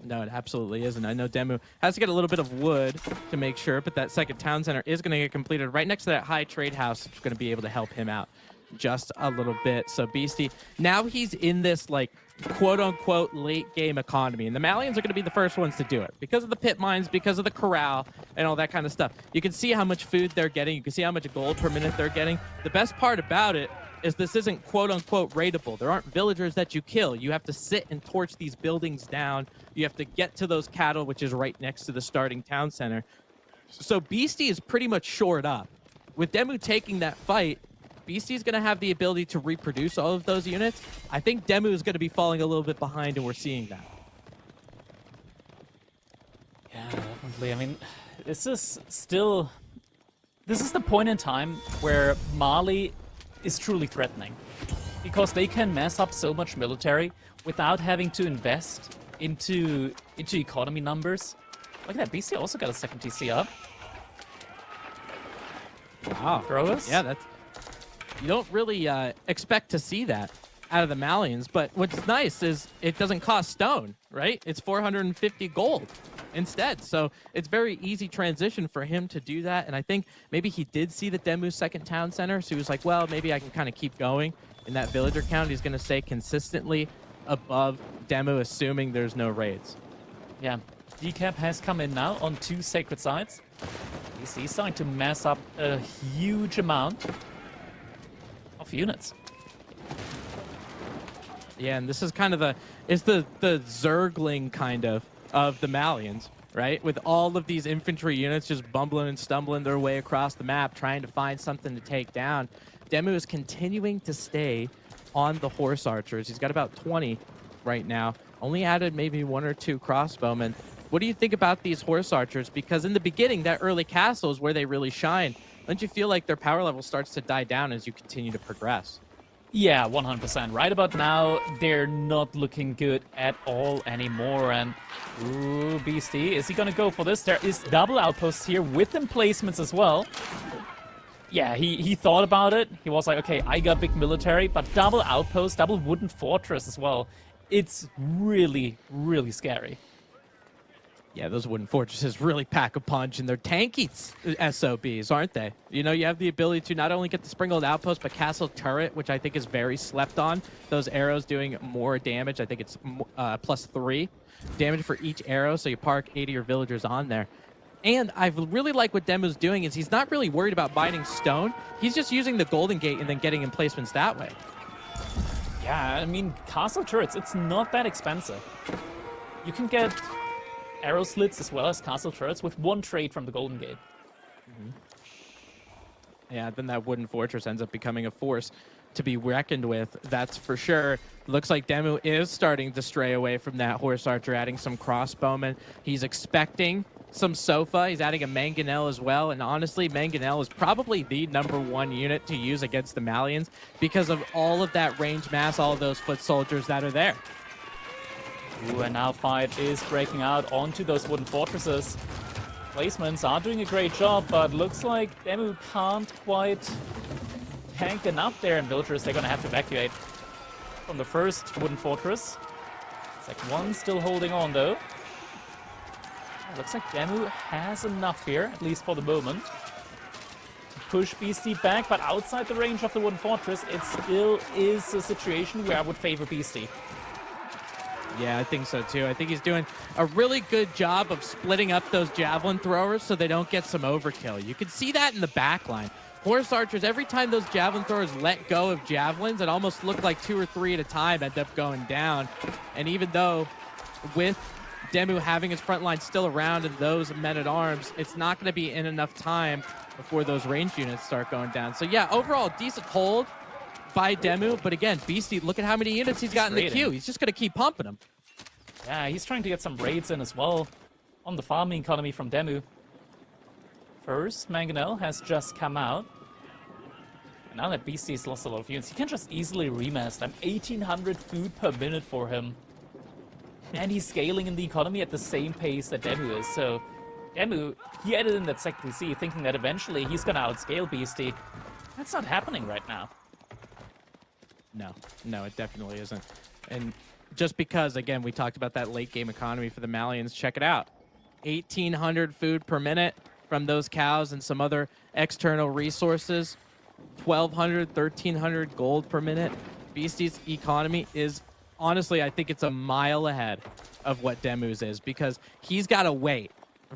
[SPEAKER 2] No, it absolutely isn't. I know Demu has to get a little bit of wood to make sure, but that second town center is going to get completed right next to that high trade house. It's going to be able to help him out just a little bit. So Beastie, now he's in this like quote unquote late game economy, and the Malians are going to be the first ones to do it because of the pit mines, because of the corral and all that kind of stuff. You can see how much food they're getting. You can see how much gold per minute they're getting. The best part about it is this isn't quote unquote raidable. There aren't villagers that you kill. You have to sit and torch these buildings down. You have to get to those cattle, which is right next to the starting town center. So Beastie is pretty much shored up. With Demu taking that fight, Beastie's going to have the ability to reproduce all of those units. I think Demu is going to be falling a little bit behind, and we're seeing that.
[SPEAKER 1] Yeah, definitely. I mean, this is the point in time where Mali is truly threatening, because they can mess up so much military without having to invest into economy numbers. Look at that, BC also got a second TC up.
[SPEAKER 2] Wow.
[SPEAKER 1] Throwers?
[SPEAKER 2] Yeah, that's... You don't really expect to see that out of the Malians, but what's nice is it doesn't cost stone, right? It's 450 gold instead. So it's very easy transition for him to do that. And I think maybe he did see the Demu second town center, so he was like, well, maybe I can kind of keep going in that villager count. He's going to stay consistently above Demu, assuming there's no raids.
[SPEAKER 1] Yeah. Decap has come in now on 2 sacred sites. He's starting to mess up a huge amount of units.
[SPEAKER 2] Yeah, and this is kind of the Zergling kind of the Malians, right? With all of these infantry units just bumbling and stumbling their way across the map, trying to find something to take down. Demu is continuing to stay on the horse archers. He's got about 20 right now. Only added maybe 1 or 2 crossbowmen. What do you think about these horse archers? Because in the beginning, that early castle is where they really shine. Don't you feel like their power level starts to die down as you continue to progress?
[SPEAKER 1] Yeah, 100%. Right about now, they're not looking good at all anymore. And, ooh, Beastie, is he going to go for this? There is double outposts here with emplacements as well. Yeah, he thought about it. He was like, okay, I got big military, but double outpost, double wooden fortress as well. It's really, really scary.
[SPEAKER 2] Yeah, those wooden fortresses really pack a punch, and they're tanky SOBs, aren't they? You know, you have the ability to not only get the sprinkled outpost, but castle turret, which I think is very slept on. Those arrows doing more damage. I think it's +3 damage for each arrow, so you park 80 of your villagers on there. And I really like what Demu's doing is he's not really worried about binding stone. He's just using the Golden Gate and then getting emplacements that way.
[SPEAKER 1] Yeah, I mean, castle turrets, it's not that expensive. You can get arrow slits as well as castle turrets with 1 trade from the Golden Gate.
[SPEAKER 2] Mm-hmm. Yeah, then that wooden fortress ends up becoming a force to be reckoned with, that's for sure. Looks like Demu is starting to stray away from that horse archer, adding some crossbowmen. He's expecting some Sofa. He's adding a Mangonel as well. And honestly, Mangonel is probably the #1 unit to use against the Malians because of all of that range mass, all of those foot soldiers that are there.
[SPEAKER 1] Ooh, and now fight is breaking out onto those wooden fortresses. Placements are doing a great job, but looks like Demu can't quite tank enough there, and villagers, they're gonna have to evacuate from the first wooden fortress. Sec 1 still holding on though. Looks like Demu has enough here, at least for the moment, to push Beastie back, but outside the range of the wooden fortress, it still is a situation where I would favor Beastie.
[SPEAKER 2] Yeah, I think so too. I think he's doing a really good job of splitting up those javelin throwers so they don't get some overkill. You can see that in the back line. Horse archers, every time those javelin throwers let go of javelins, it almost looked like 2 or 3 at a time end up going down. And even though with Demu having his front line still around and those men-at-arms, it's not going to be in enough time before those ranged units start going down. So yeah, overall, decent hold by Demu, but again, Beastie, look at how many units he's got in the queue. He's just going to keep pumping them.
[SPEAKER 1] Yeah, he's trying to get some raids in as well on the farming economy from Demu. First, Mangonel has just come out. And now that Beastie's lost a lot of units, he can just easily remass them. 1,800 food per minute for him. And he's scaling in the economy at the same pace that Demu is. So Demu, he added in that second DC thinking that eventually he's going to outscale Beastie. That's not happening right now.
[SPEAKER 2] No, it definitely isn't. And just because, again, we talked about that late game economy for the Malians. Check it out. 1,800 food per minute from those cows and some other external resources. 1,200, 1,300 gold per minute. Beastie's economy is, honestly, I think it's a mile ahead of what Demu's is, because he's got to wait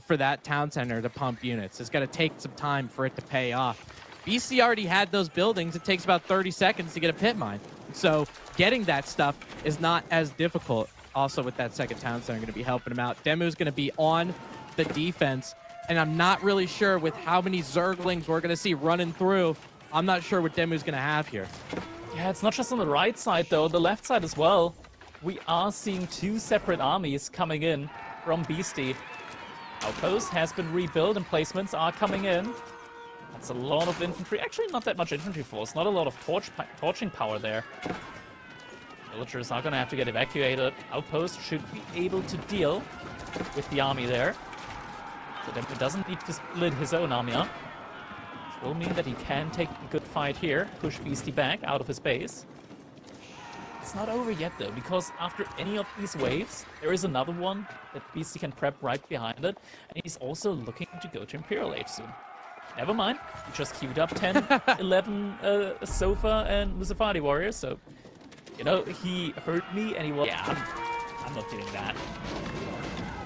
[SPEAKER 2] for that town center to pump units. It's got to take some time for it to pay off. BC already had those buildings. It takes about 30 seconds to get a pit mine. So getting that stuff is not as difficult. Also, with that second town center, going to be helping him out. Demu's going to be on the defense, and I'm not really sure with how many Zerglings we're going to see running through. I'm not sure what Demu's going to have here.
[SPEAKER 1] Yeah, it's not just on the right side, though. The left side as well. We are seeing two separate armies coming in from Beastie. Outpost has been rebuilt and placements are coming in. That's a lot of infantry. Actually, not that much infantry force. Not a lot of torching power there. Villagers are going to have to get evacuated. Outpost should be able to deal with the army there. So Demu doesn't need to split his own army up. Which will mean that he can take a good fight here. Push Beastie back out of his base. It's not over yet, though, because after any of these waves, there is another one that Beastie can prep right behind it. And he's also looking to go to Imperial Age soon. Never mind. He just queued up 10, 11 Sofa and Musafadi warriors, so... You know, he hurt me, and he was... Yeah, I'm not doing that.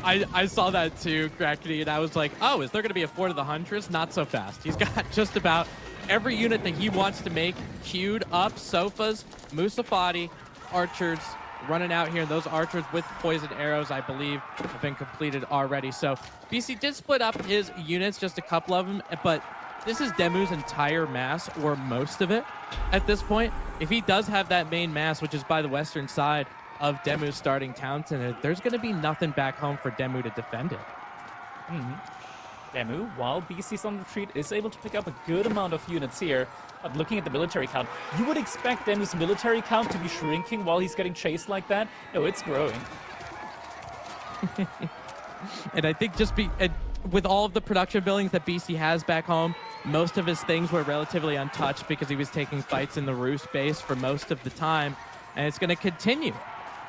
[SPEAKER 2] I saw that too, Crackety, and I was like, oh, is there going to be a Fort of the Huntress? Not so fast. He's got just about every unit that he wants to make queued up. Sofas, Musafadi, archers running out here. Those archers with poison arrows, I believe, have been completed already. So BC did split up his units, just a couple of them, but this is Demu's entire mass, or most of it, at this point. If he does have that main mass, which is by the western side of Demu's starting town center, there's going to be nothing back home for Demu to defend it.
[SPEAKER 1] Demu, while BC's on retreat, is able to pick up a good amount of units here. But looking at the military count, you would expect Demu's military count to be shrinking while he's getting chased like that. No, it's growing.
[SPEAKER 2] And I think with all of the production buildings that BC has back home, most of his things were relatively untouched because he was taking fights in the Roost base for most of the time. And it's going to continue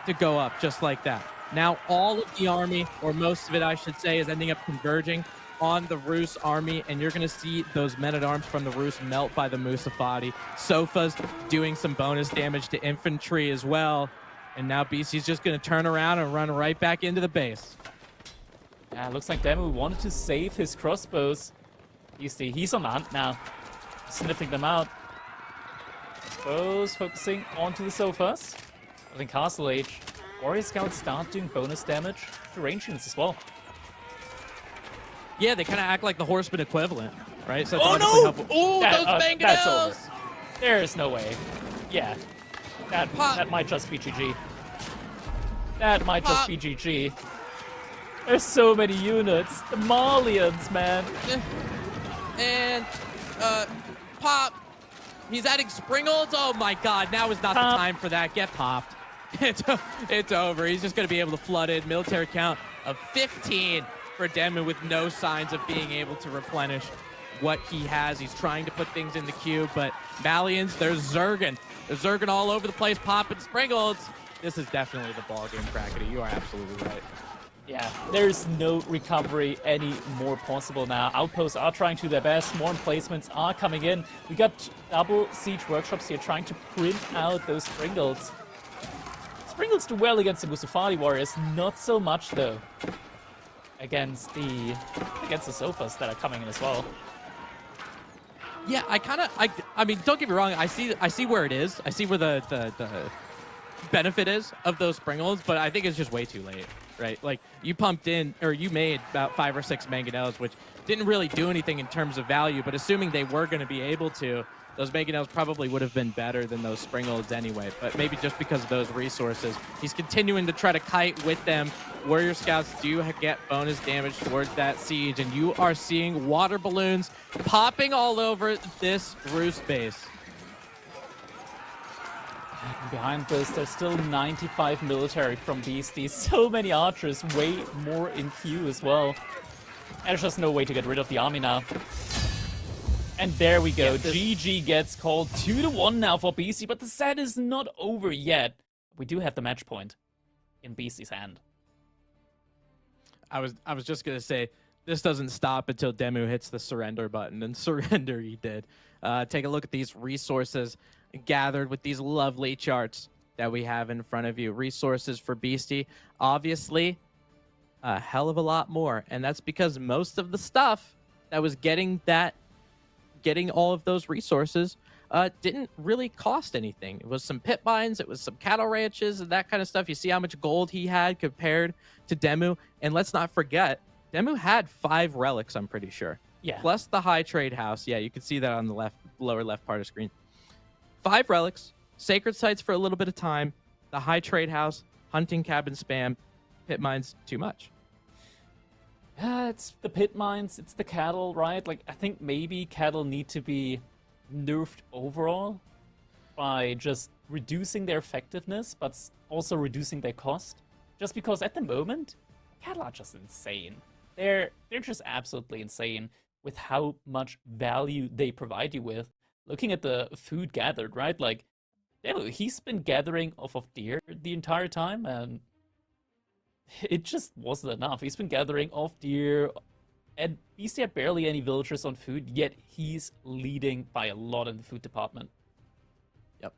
[SPEAKER 2] to go up just like that. Now all of the army, or most of it I should say, is ending up converging on the Roost army, and you're going to see those men-at-arms from the Roost melt by the Musafadi. Sofa's doing some bonus damage to infantry as well. And now BC's just going to turn around and run right back into the base.
[SPEAKER 1] Yeah, looks like Demu wanted to save his crossbows. You see, he's on the hunt now, sniffing them out. Crossbows focusing onto the Sofas. I think Castle Age. Warrior Scouts start doing bonus damage to range units as well.
[SPEAKER 2] Yeah, they kind of act like the Horseman equivalent, right? So
[SPEAKER 1] oh no!
[SPEAKER 2] Oh, those mangonels!
[SPEAKER 1] That's over. There's no way. Yeah, that might just be GG. That might just be GG. There's so many units. The Malians, man.
[SPEAKER 2] And, pop. He's adding Springolds. Oh my god, now is not the time for that. Get popped. It's over. He's just going to be able to flood in. Military count of 15 for Demu with no signs of being able to replenish what he has. He's trying to put things in the queue, but Malians, there's Zergan. There's Zergan all over the place, popping Springolds. This is definitely the ball game, Crackety. You are absolutely right.
[SPEAKER 1] Yeah, there's no recovery any more possible now. Outposts are trying to do their best. More emplacements are coming in. We got double siege workshops here trying to print out those Springolds. Springolds do well against the Musafadi warriors, not so much though against the Sofas that are coming in as well.
[SPEAKER 2] Yeah, I mean, don't get me wrong. I see where it is. I see where the benefit is of those Springolds, but I think it's just way too late, right? Like, you pumped in, or you made about 5 or 6 mangonels, which didn't really do anything in terms of value, but assuming they were going to be able to, those mangonels probably would have been better than those Springolds anyway, but maybe just because of those resources. He's continuing to try to kite with them. Warrior Scouts do get bonus damage towards that siege, and you are seeing water balloons popping all over this Roost base.
[SPEAKER 1] Behind this, there's still 95 military from Beastie. So many archers, way more in queue as well. There's just no way to get rid of the army now. And there we go. GG gets called 2-1 now for BC, but the set is not over yet. We do have the match point. in Beastie's hand.
[SPEAKER 2] I was just gonna say this doesn't stop until Demu hits the surrender button, and surrender he did. Take a look at these resources gathered with these lovely charts that we have in front of you. Resources for Beastie, obviously, a hell of a lot more, and that's because most of the stuff that was getting all of those resources didn't really cost anything. It was some pit mines, it was some cattle ranches, and that kind of stuff. You see how much gold he had compared to Demu, and let's not forget, Demu had 5 relics, I'm pretty sure.
[SPEAKER 1] Yeah.
[SPEAKER 2] Plus the high trade house. Yeah, you can see that on the lower left part of the screen. 5 relics, sacred sites for a little bit of time, the high trade house, hunting cabin spam, pit mines, too much.
[SPEAKER 1] It's the pit mines, it's the cattle, right? Like, I think maybe cattle need to be nerfed overall by just reducing their effectiveness, but also reducing their cost. Just because at the moment, cattle are just insane. They're just absolutely insane with how much value they provide you with. Looking at the food gathered, right? Like, he's been gathering off of deer the entire time, and it just wasn't enough. He's been gathering off deer, and Beastie had barely any villagers on food, yet he's leading by a lot in the food department.
[SPEAKER 2] Yep,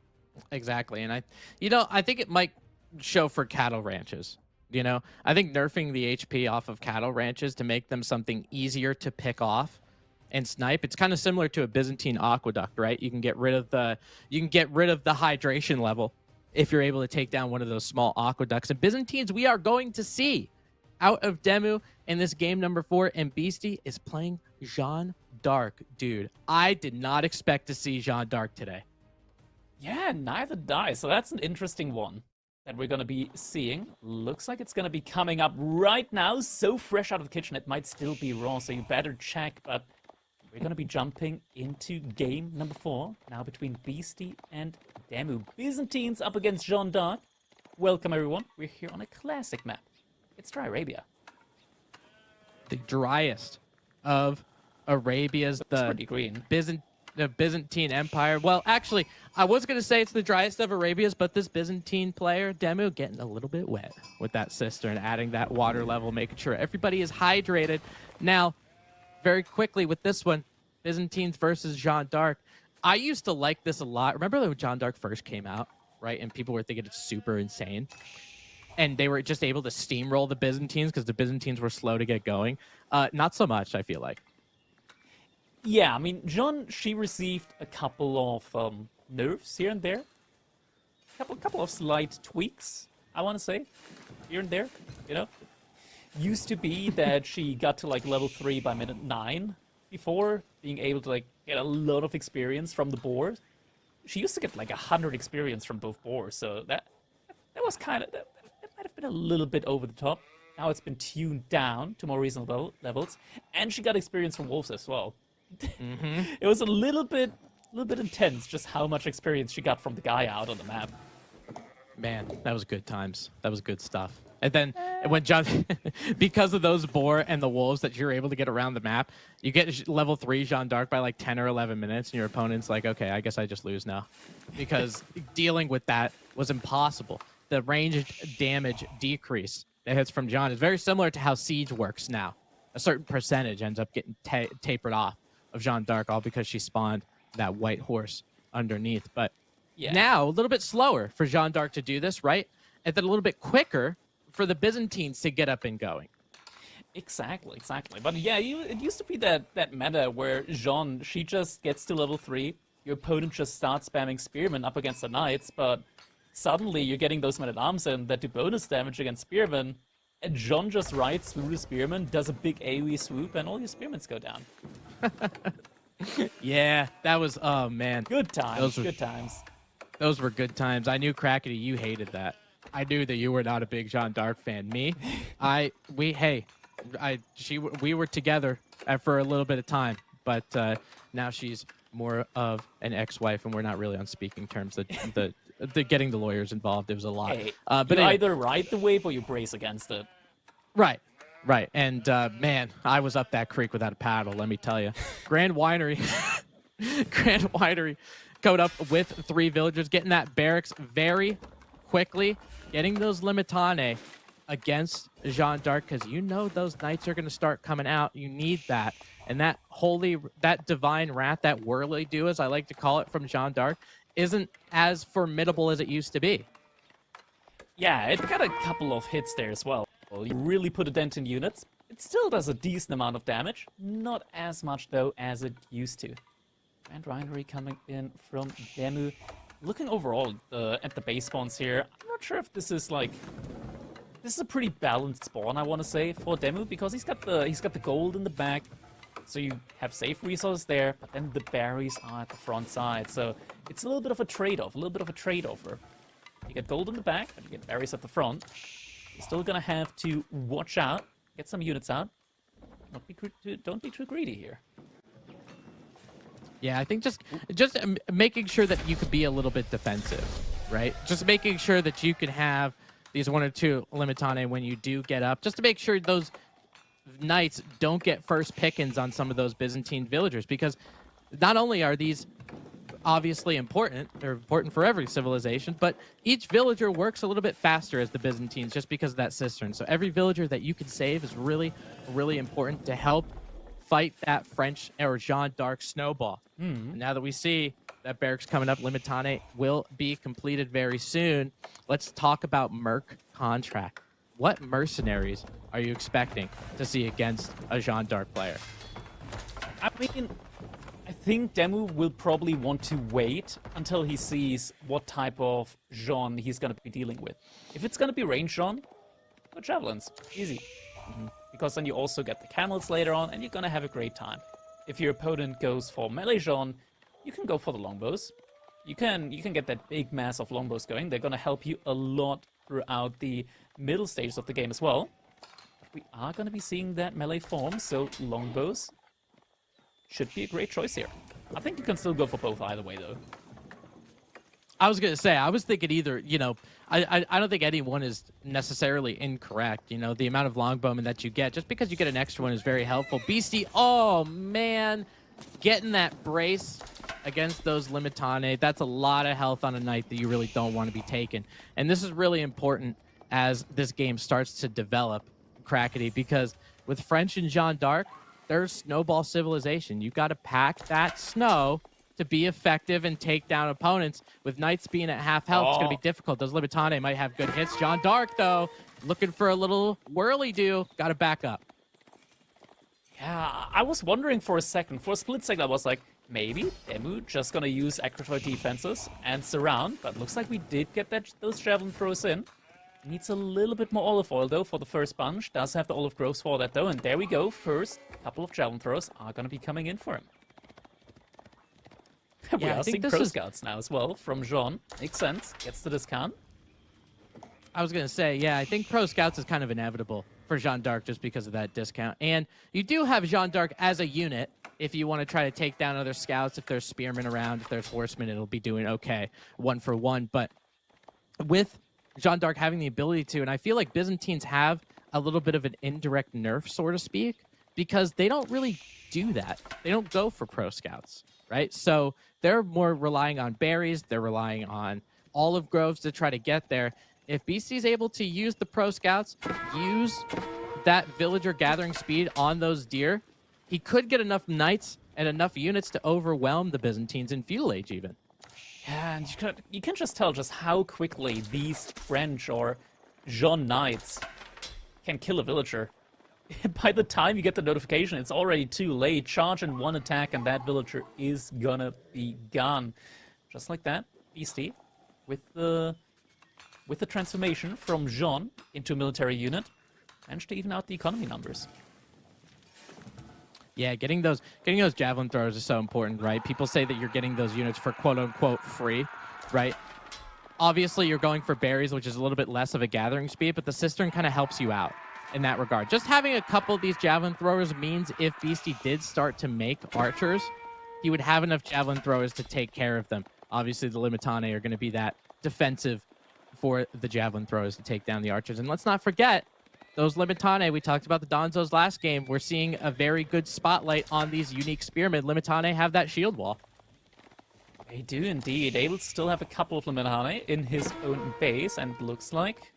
[SPEAKER 2] exactly. And I think it might show for cattle ranches. I think nerfing the HP off of cattle ranches to make them something easier to pick off and snipe. It's kind of similar to a Byzantine aqueduct, right? You can get rid of the hydration level if you're able to take down one of those small aqueducts. And Byzantines, we are going to see out of Demu in this game number 4, and Beastie is playing Jeanne d'Arc. Dude, I did not expect to see Jeanne d'Arc today.
[SPEAKER 1] Yeah, neither did I. So that's an interesting one that we're going to be seeing. Looks like it's going to be coming up right now. So fresh out of the kitchen, it might still be raw, so you better check. But we're going to be jumping into game number 4, now between Beastie and Demu. Byzantines up against Jeanne d'Arc. Welcome, everyone. We're here on a classic map. It's Dry Arabia.
[SPEAKER 2] The driest of Arabia's,
[SPEAKER 1] It's pretty green.
[SPEAKER 2] The Byzantine Empire. Well, actually, I was going to say it's the driest of Arabia's, but this Byzantine player, Demu, getting a little bit wet with that cistern, adding that water level, making sure everybody is hydrated. Now, very quickly with this one, Byzantines versus Jeanne d'Arc. I used to like this a lot. Remember when Jeanne d'Arc first came out, right? And people were thinking it's super insane. And they were just able to steamroll the Byzantines because the Byzantines were slow to get going. Not so much, I feel like.
[SPEAKER 1] Yeah, I mean, Jeanne, she received a couple of nerfs here and there. Couple of slight tweaks, I want to say, here and there, Used to be that she got to, like, level 3 by minute 9 before, being able to, like, get a lot of experience from the board. She used to get, like, 100 experience from both boards, so that was kind of... That might have been a little bit over the top. Now it's been tuned down to more reasonable levels, and she got experience from wolves as well. It was a little bit intense just how much experience she got from the guy out on the map.
[SPEAKER 2] Man, that was good times. That was good stuff. And then when John, because of those boar and the wolves that you're able to get around the map, you get level 3 Jeanne d'Arc by like 10 or 11 minutes, and your opponent's like, okay, I guess I just lose now, because dealing with that was impossible. The range damage decrease that hits from Jeanne is very similar to how Siege works now. A certain percentage ends up getting tapered off of Jeanne d'Arc, all because she spawned that white horse underneath. But now, a little bit slower for Jeanne d'Arc to do this, right? And then a little bit quicker for the Byzantines to get up and going.
[SPEAKER 1] Exactly. But yeah, it used to be that meta where Jeanne, she just gets to level 3, your opponent just starts spamming Spearmen up against the Knights, but suddenly you're getting those men-at-arms in that do bonus damage against Spearmen, and Jeanne just rides through the Spearmen, does a big AoE swoop, and all your Spearmen go down.
[SPEAKER 2] Yeah, that was, oh man.
[SPEAKER 1] Good times, good times.
[SPEAKER 2] Those were good times. I knew, Crackety, you hated that. I knew that you were not a big Jeanne d'Arc fan. Me, we were together for a little bit of time, but now she's more of an ex-wife, and we're not really on speaking terms. The getting the lawyers involved, it was a lot.
[SPEAKER 1] Hey,
[SPEAKER 2] but
[SPEAKER 1] you
[SPEAKER 2] anyway,
[SPEAKER 1] either ride the wave or you brace against it.
[SPEAKER 2] Right. And man, I was up that creek without a paddle, let me tell you. Grand Winery, coming up with 3 villagers, getting that barracks very, quickly getting those Limitane against Jeanne d'Arc, because you know those knights are going to start coming out. You need that. And that divine wrath, that whirly do, as I like to call it, from Jeanne d'Arc, isn't as formidable as it used to be.
[SPEAKER 1] Yeah, it got a couple of hits there as well. You really put a dent in units. It still does a decent amount of damage. Not as much, though, as it used to. And Rhinery coming in from Demu. Looking overall at the base spawns here, I'm not sure if this is like... This is a pretty balanced spawn, I want to say, for Demu, because he's got the gold in the back, so you have safe resources there, but then the berries are at the front side, so it's a little bit of a trade-off, where you get gold in the back, but you get berries at the front. You're still gonna have to watch out, get some units out. Don't be too greedy here.
[SPEAKER 2] Yeah, I think just making sure that you could be a little bit defensive, right? Just making sure that you can have these 1 or 2 Limitane when you do get up, just to make sure those knights don't get first pickings on some of those Byzantine villagers, because not only are these obviously important, they're important for every civilization, but each villager works a little bit faster as the Byzantines just because of that cistern. So every villager that you can save is really, really important to help fight that French or Jeanne d'Arc snowball. Now that we see that barracks coming up, Limitane will be completed very soon. Let's talk about Merc contract. What mercenaries are you expecting to see against a Jeanne d'Arc player?
[SPEAKER 1] I mean, I think Demu will probably want to wait until he sees what type of Jeanne he's going to be dealing with. If it's going to be range Jeanne, go javelins. Easy. Because then you also get the camels later on, and you're going to have a great time. If your opponent goes for melee Jeanne, you can go for the longbows. You can get that big mass of longbows going. They're going to help you a lot throughout the middle stages of the game as well. We are going to be seeing that melee form, so longbows should be a great choice here. I think you can still go for both either way, though.
[SPEAKER 2] I was going to say, I was thinking either, I don't think anyone is necessarily incorrect. The amount of longbowmen that you get, just because you get an extra one is very helpful. Beastie, oh man, getting that brace against those Limitane, that's a lot of health on a knight that you really don't want to be taking. And this is really important as this game starts to develop, Crackety, because with French and Jeanne d'Arc, there's snowball civilization. You got to pack that snow to be effective and take down opponents. With knights being at half health, it's going to be difficult. Those Limitane might have good hits. Jeanne d'Arc, though, looking for a little whirly-do. Got to back up.
[SPEAKER 1] Yeah, I was wondering for a second. For a split second, I was like, maybe Demu just going to use accurate defenses and surround. But looks like we did get those javelin throws in. Needs a little bit more olive oil, though, for the first bunch. Does have the olive groves for that, though. And there we go. First couple of javelin throws are going to be coming in for him. We are seeing pro scouts now as well from Jeanne. Makes sense. Gets the discount.
[SPEAKER 2] I was going to say, yeah, I think pro scouts is kind of inevitable for Jeanne d'Arc just because of that discount. And you do have Jeanne d'Arc as a unit if you want to try to take down other scouts. If there's spearmen around, if there's horsemen, it'll be doing okay 1-for-1. But with Jeanne d'Arc having the ability to, and I feel like Byzantines have a little bit of an indirect nerf, so to speak, because they don't really do that. They don't go for pro scouts, right? So they're more relying on berries. They're relying on olive groves to try to get there. If BC is able to use the pro scouts, use that villager gathering speed on those deer, he could get enough knights and enough units to overwhelm the Byzantines in feudal age even.
[SPEAKER 1] Yeah, and you can just tell just how quickly these French or Jeanne knights can kill a villager. By the time you get the notification, it's already too late. Charge in one attack and that villager is gonna be gone. Just like that, Beastie, with the transformation from Jeanne into a military unit, managed to even out the economy numbers.
[SPEAKER 2] Yeah, getting those javelin throwers is so important, right? People say that you're getting those units for quote-unquote free, right? Obviously, you're going for berries, which is a little bit less of a gathering speed, but the cistern kind of helps you out in that regard. Just having a couple of these javelin throwers means if Beastie did start to make archers, he would have enough javelin throwers to take care of them. Obviously, the Limitane are going to be that defensive for the javelin throwers to take down the archers. And let's not forget, those Limitane, we talked about the Donzos last game. We're seeing a very good spotlight on these unique spearmen. Limitane have that shield wall.
[SPEAKER 1] They do indeed. Able to still have a couple of Limitane in his own base, and looks like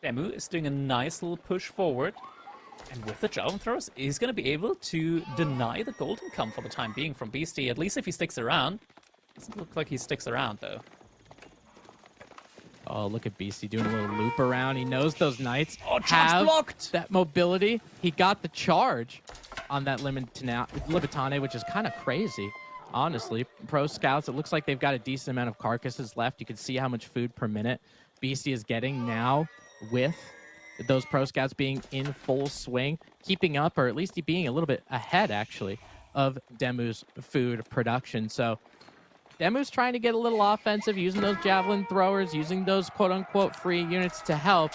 [SPEAKER 1] Demu is doing a nice little push forward. And with the javelin throws, he's going to be able to deny the gold income for the time being from Beastie, at least if he sticks around. Doesn't look like he sticks around, though.
[SPEAKER 2] Oh, look at Beastie doing a little loop around. He knows those knights
[SPEAKER 1] charge blocked!
[SPEAKER 2] That mobility. He got the charge on that Limitane, which is kind of crazy, honestly. Pro Scouts, it looks like they've got a decent amount of carcasses left. You can see how much food per minute Beastie is getting now with those Pro Scouts being in full swing, keeping up, or at least being a little bit ahead, actually, of Demu's food production. So Demu's trying to get a little offensive, using those javelin throwers, using those quote-unquote free units to help.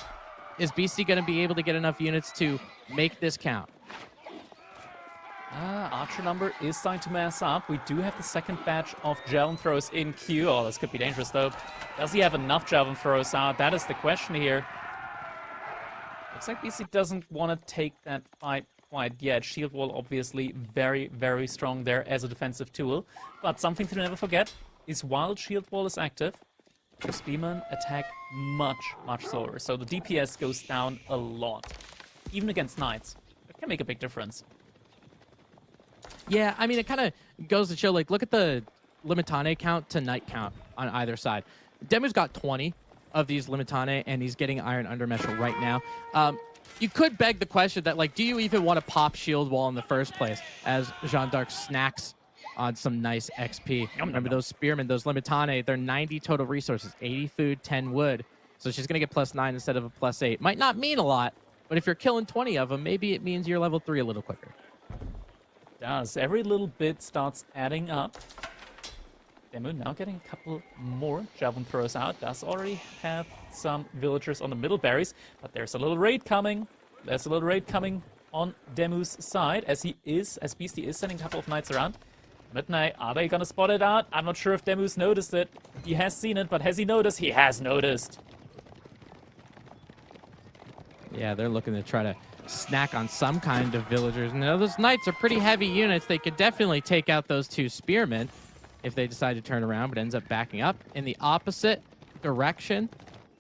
[SPEAKER 2] Is BC going to be able to get enough units to make this count?
[SPEAKER 1] Archer number is starting to mass up. We do have the second batch of javelin throws in queue. Oh, this could be dangerous, though. Does he have enough javelin throws out? That is the question here. Looks like BC doesn't want to take that fight quite yet. Shield wall obviously very, very strong there as a defensive tool. But something to never forget is while shield wall is active, the spearmen attack much, much slower. So the DPS goes down a lot. Even against knights. It can make a big difference.
[SPEAKER 2] Yeah, I mean, it kind of goes to show, like, look at the Limitane count to knight count on either side. Demu's got 20 of these Limitane, and he's getting Iron Undermesh right now. You could beg the question that, like, do you even want to pop shield wall in the first place as Jeanne d'Arc snacks on some nice XP? Remember those spearmen, those Limitane, they're 90 total resources, 80 food, 10 wood. So she's going to get +9 instead of a +8. Might not mean a lot, but if you're killing 20 of them, maybe it means you're level 3 a little quicker.
[SPEAKER 1] Does. Every little bit starts adding up. Demu now getting a couple more javelin throws out. Does already have some villagers on the middle berries, but there's a little raid coming. There's a little raid coming on Demu's side as Beastie is sending a couple of knights around. Midnight, are they gonna spot it out? I'm not sure if Demu's noticed it. He has seen it, but has he noticed? He has noticed.
[SPEAKER 2] Yeah, they're looking to try to snack on some kind of villagers. Now, those knights are pretty heavy units. They could definitely take out those two spearmen if they decide to turn around, but ends up backing up in the opposite direction.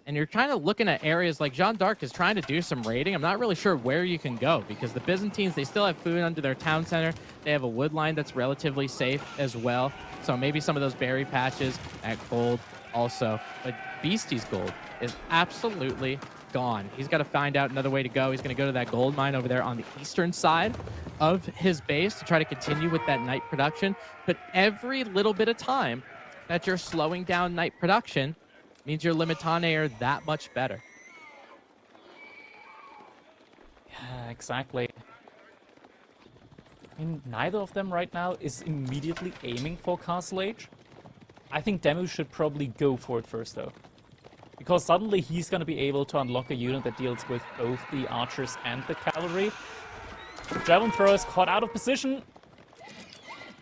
[SPEAKER 2] And you're kind of looking at areas like Jeanne d'Arc is trying to do some raiding. I'm not really sure where you can go because the Byzantines, they still have food under their town center. They have a wood line that's relatively safe as well. So maybe some of those berry patches at gold also. But Beastie's gold is absolutely gone. He's got to find out another way to go. He's going to go to that gold mine over there on the eastern side of his base to try to continue with that night production. But every little bit of time that you're slowing down night production means your Limitane are that much better.
[SPEAKER 1] Yeah, exactly. I mean, neither of them right now is immediately aiming for Castle Age. I think Demu should probably go for it first, though. Because suddenly he's going to be able to unlock a unit that deals with both the archers and the cavalry. Javelin throwers caught out of position.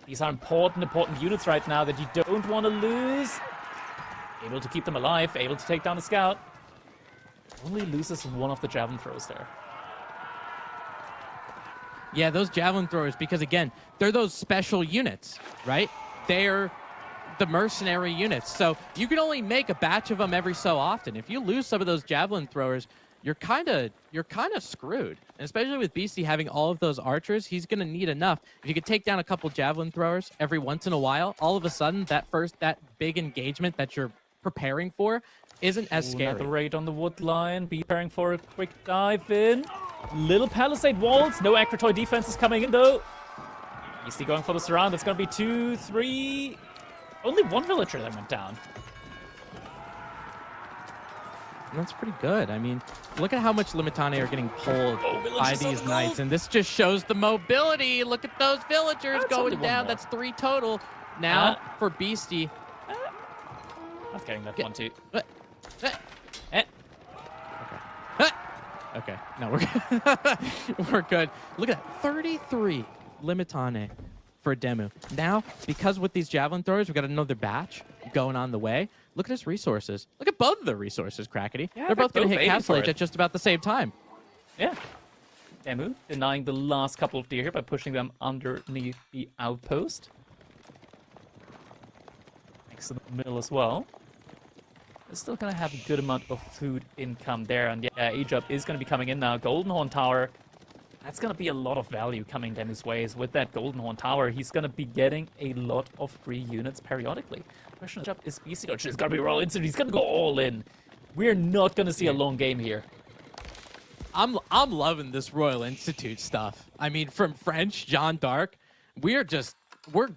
[SPEAKER 1] These are important units right now that you don't want to lose. Able to keep them alive, able to take down a scout. Only loses one of the javelin throws there.
[SPEAKER 2] Yeah, those javelin throwers, because again, they're those special units, right? They're the mercenary units. So you can only make a batch of them every so often. If you lose some of those javelin throwers, you're kind of screwed. And especially with BC having all of those archers, he's going to need enough. If you could take down a couple javelin throwers every once in a while, all of a sudden that big engagement that you're preparing for isn't as scary.
[SPEAKER 1] Another raid on the wood line, be preparing for a quick dive in. Little palisade walls, no Akratoy defense is coming in though. BC going for the surround, that's going to be 2, 3... Only one villager that went down.
[SPEAKER 2] That's pretty good. I mean, look at how much Limitane are getting pulled by these knights. And this just shows the mobility. Look at those villagers going down. That's 3 total. Now for Beastie.
[SPEAKER 1] I'm getting that one too.
[SPEAKER 2] Okay. No, we're good. We're good. Look at that. 33 Limitane for Demu. Now, because with these javelin throwers, we've got another batch going on the way. Look at his resources. Look at both of the resources, Crackety.
[SPEAKER 1] Yeah,
[SPEAKER 2] they're both going to hit Castle Age at just about the same time.
[SPEAKER 1] Yeah. Demu denying the last couple of deer here by pushing them underneath the outpost. barracks in the middle as well. They're still going to have a good amount of food income there. And yeah, Egypt is going to be coming in now. Golden Horn Tower. That's going to be a lot of value coming Demu's ways. With that Golden Horn Tower, he's going to be getting a lot of free units periodically. The question is BC. It's going to be Royal Institute. He's going to go all in. We're not going to see a long game here.
[SPEAKER 2] I'm loving this Royal Institute stuff. I mean, from French, Jeanne d'Arc, we're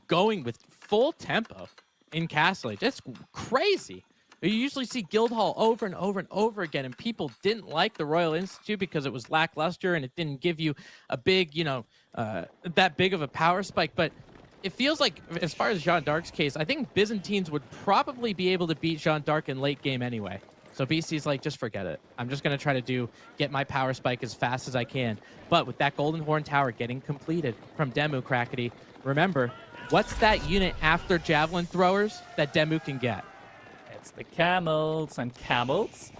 [SPEAKER 2] going with full tempo in Castle Age. That's crazy. You usually see Guildhall over and over and over again, and people didn't like the Royal Institute because it was lackluster and it didn't give you a big, that big of a power spike. But it feels like, as far as Jeanne d'Arc's case, I think Byzantines would probably be able to beat Jeanne d'Arc in late game anyway. So BC's like, just forget it. I'm just going to try to get my power spike as fast as I can. But with that Golden Horn Tower getting completed from Demu Crackety, remember, what's that unit after Javelin Throwers that Demu can get?
[SPEAKER 1] It's the camels, and camels,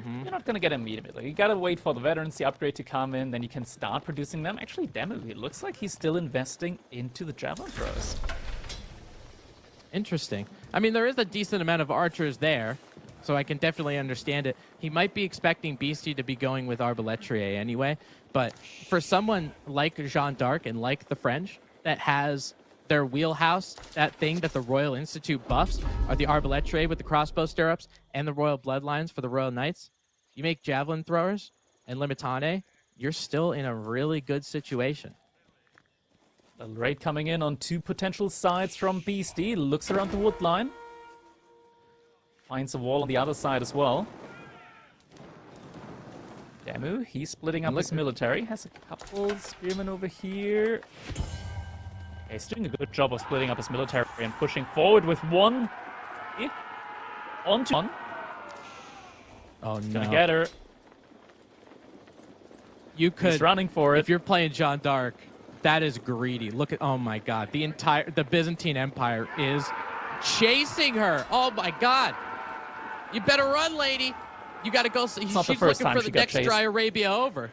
[SPEAKER 1] you're not going to get immediately. You got to wait for the veterans, the upgrade to come in, then you can start producing them. Actually, Demu, it looks like he's still investing into the Javelin Throwers.
[SPEAKER 2] Interesting. I mean, there is a decent amount of archers there, so I can definitely understand it. He might be expecting Beastie to be going with Arbaletrier anyway, but for someone like Jeanne d'Arc and like the French that has their wheelhouse, that thing that the Royal Institute buffs, are the Arbaletrier with the crossbow stirrups and the Royal Bloodlines for the Royal Knights. You make Javelin Throwers and Limitane, you're still in a really good situation.
[SPEAKER 1] A raid coming in on two potential sides from Beastie. Looks around the wood line. Finds a wall on the other side as well. Demu, he's splitting up his military. Has a couple spearmen over here. Yeah, he's doing a good job of splitting up his military and pushing forward with one. Onto one.
[SPEAKER 2] Oh, no.
[SPEAKER 1] Gonna get her.
[SPEAKER 2] You could,
[SPEAKER 1] he's running for it.
[SPEAKER 2] If you're playing Jeanne d'Arc, that is greedy. Look at, oh my God. The Byzantine Empire is chasing her. Oh my God. You better run, lady. You got to go. She's looking for the next Dry Arabia over.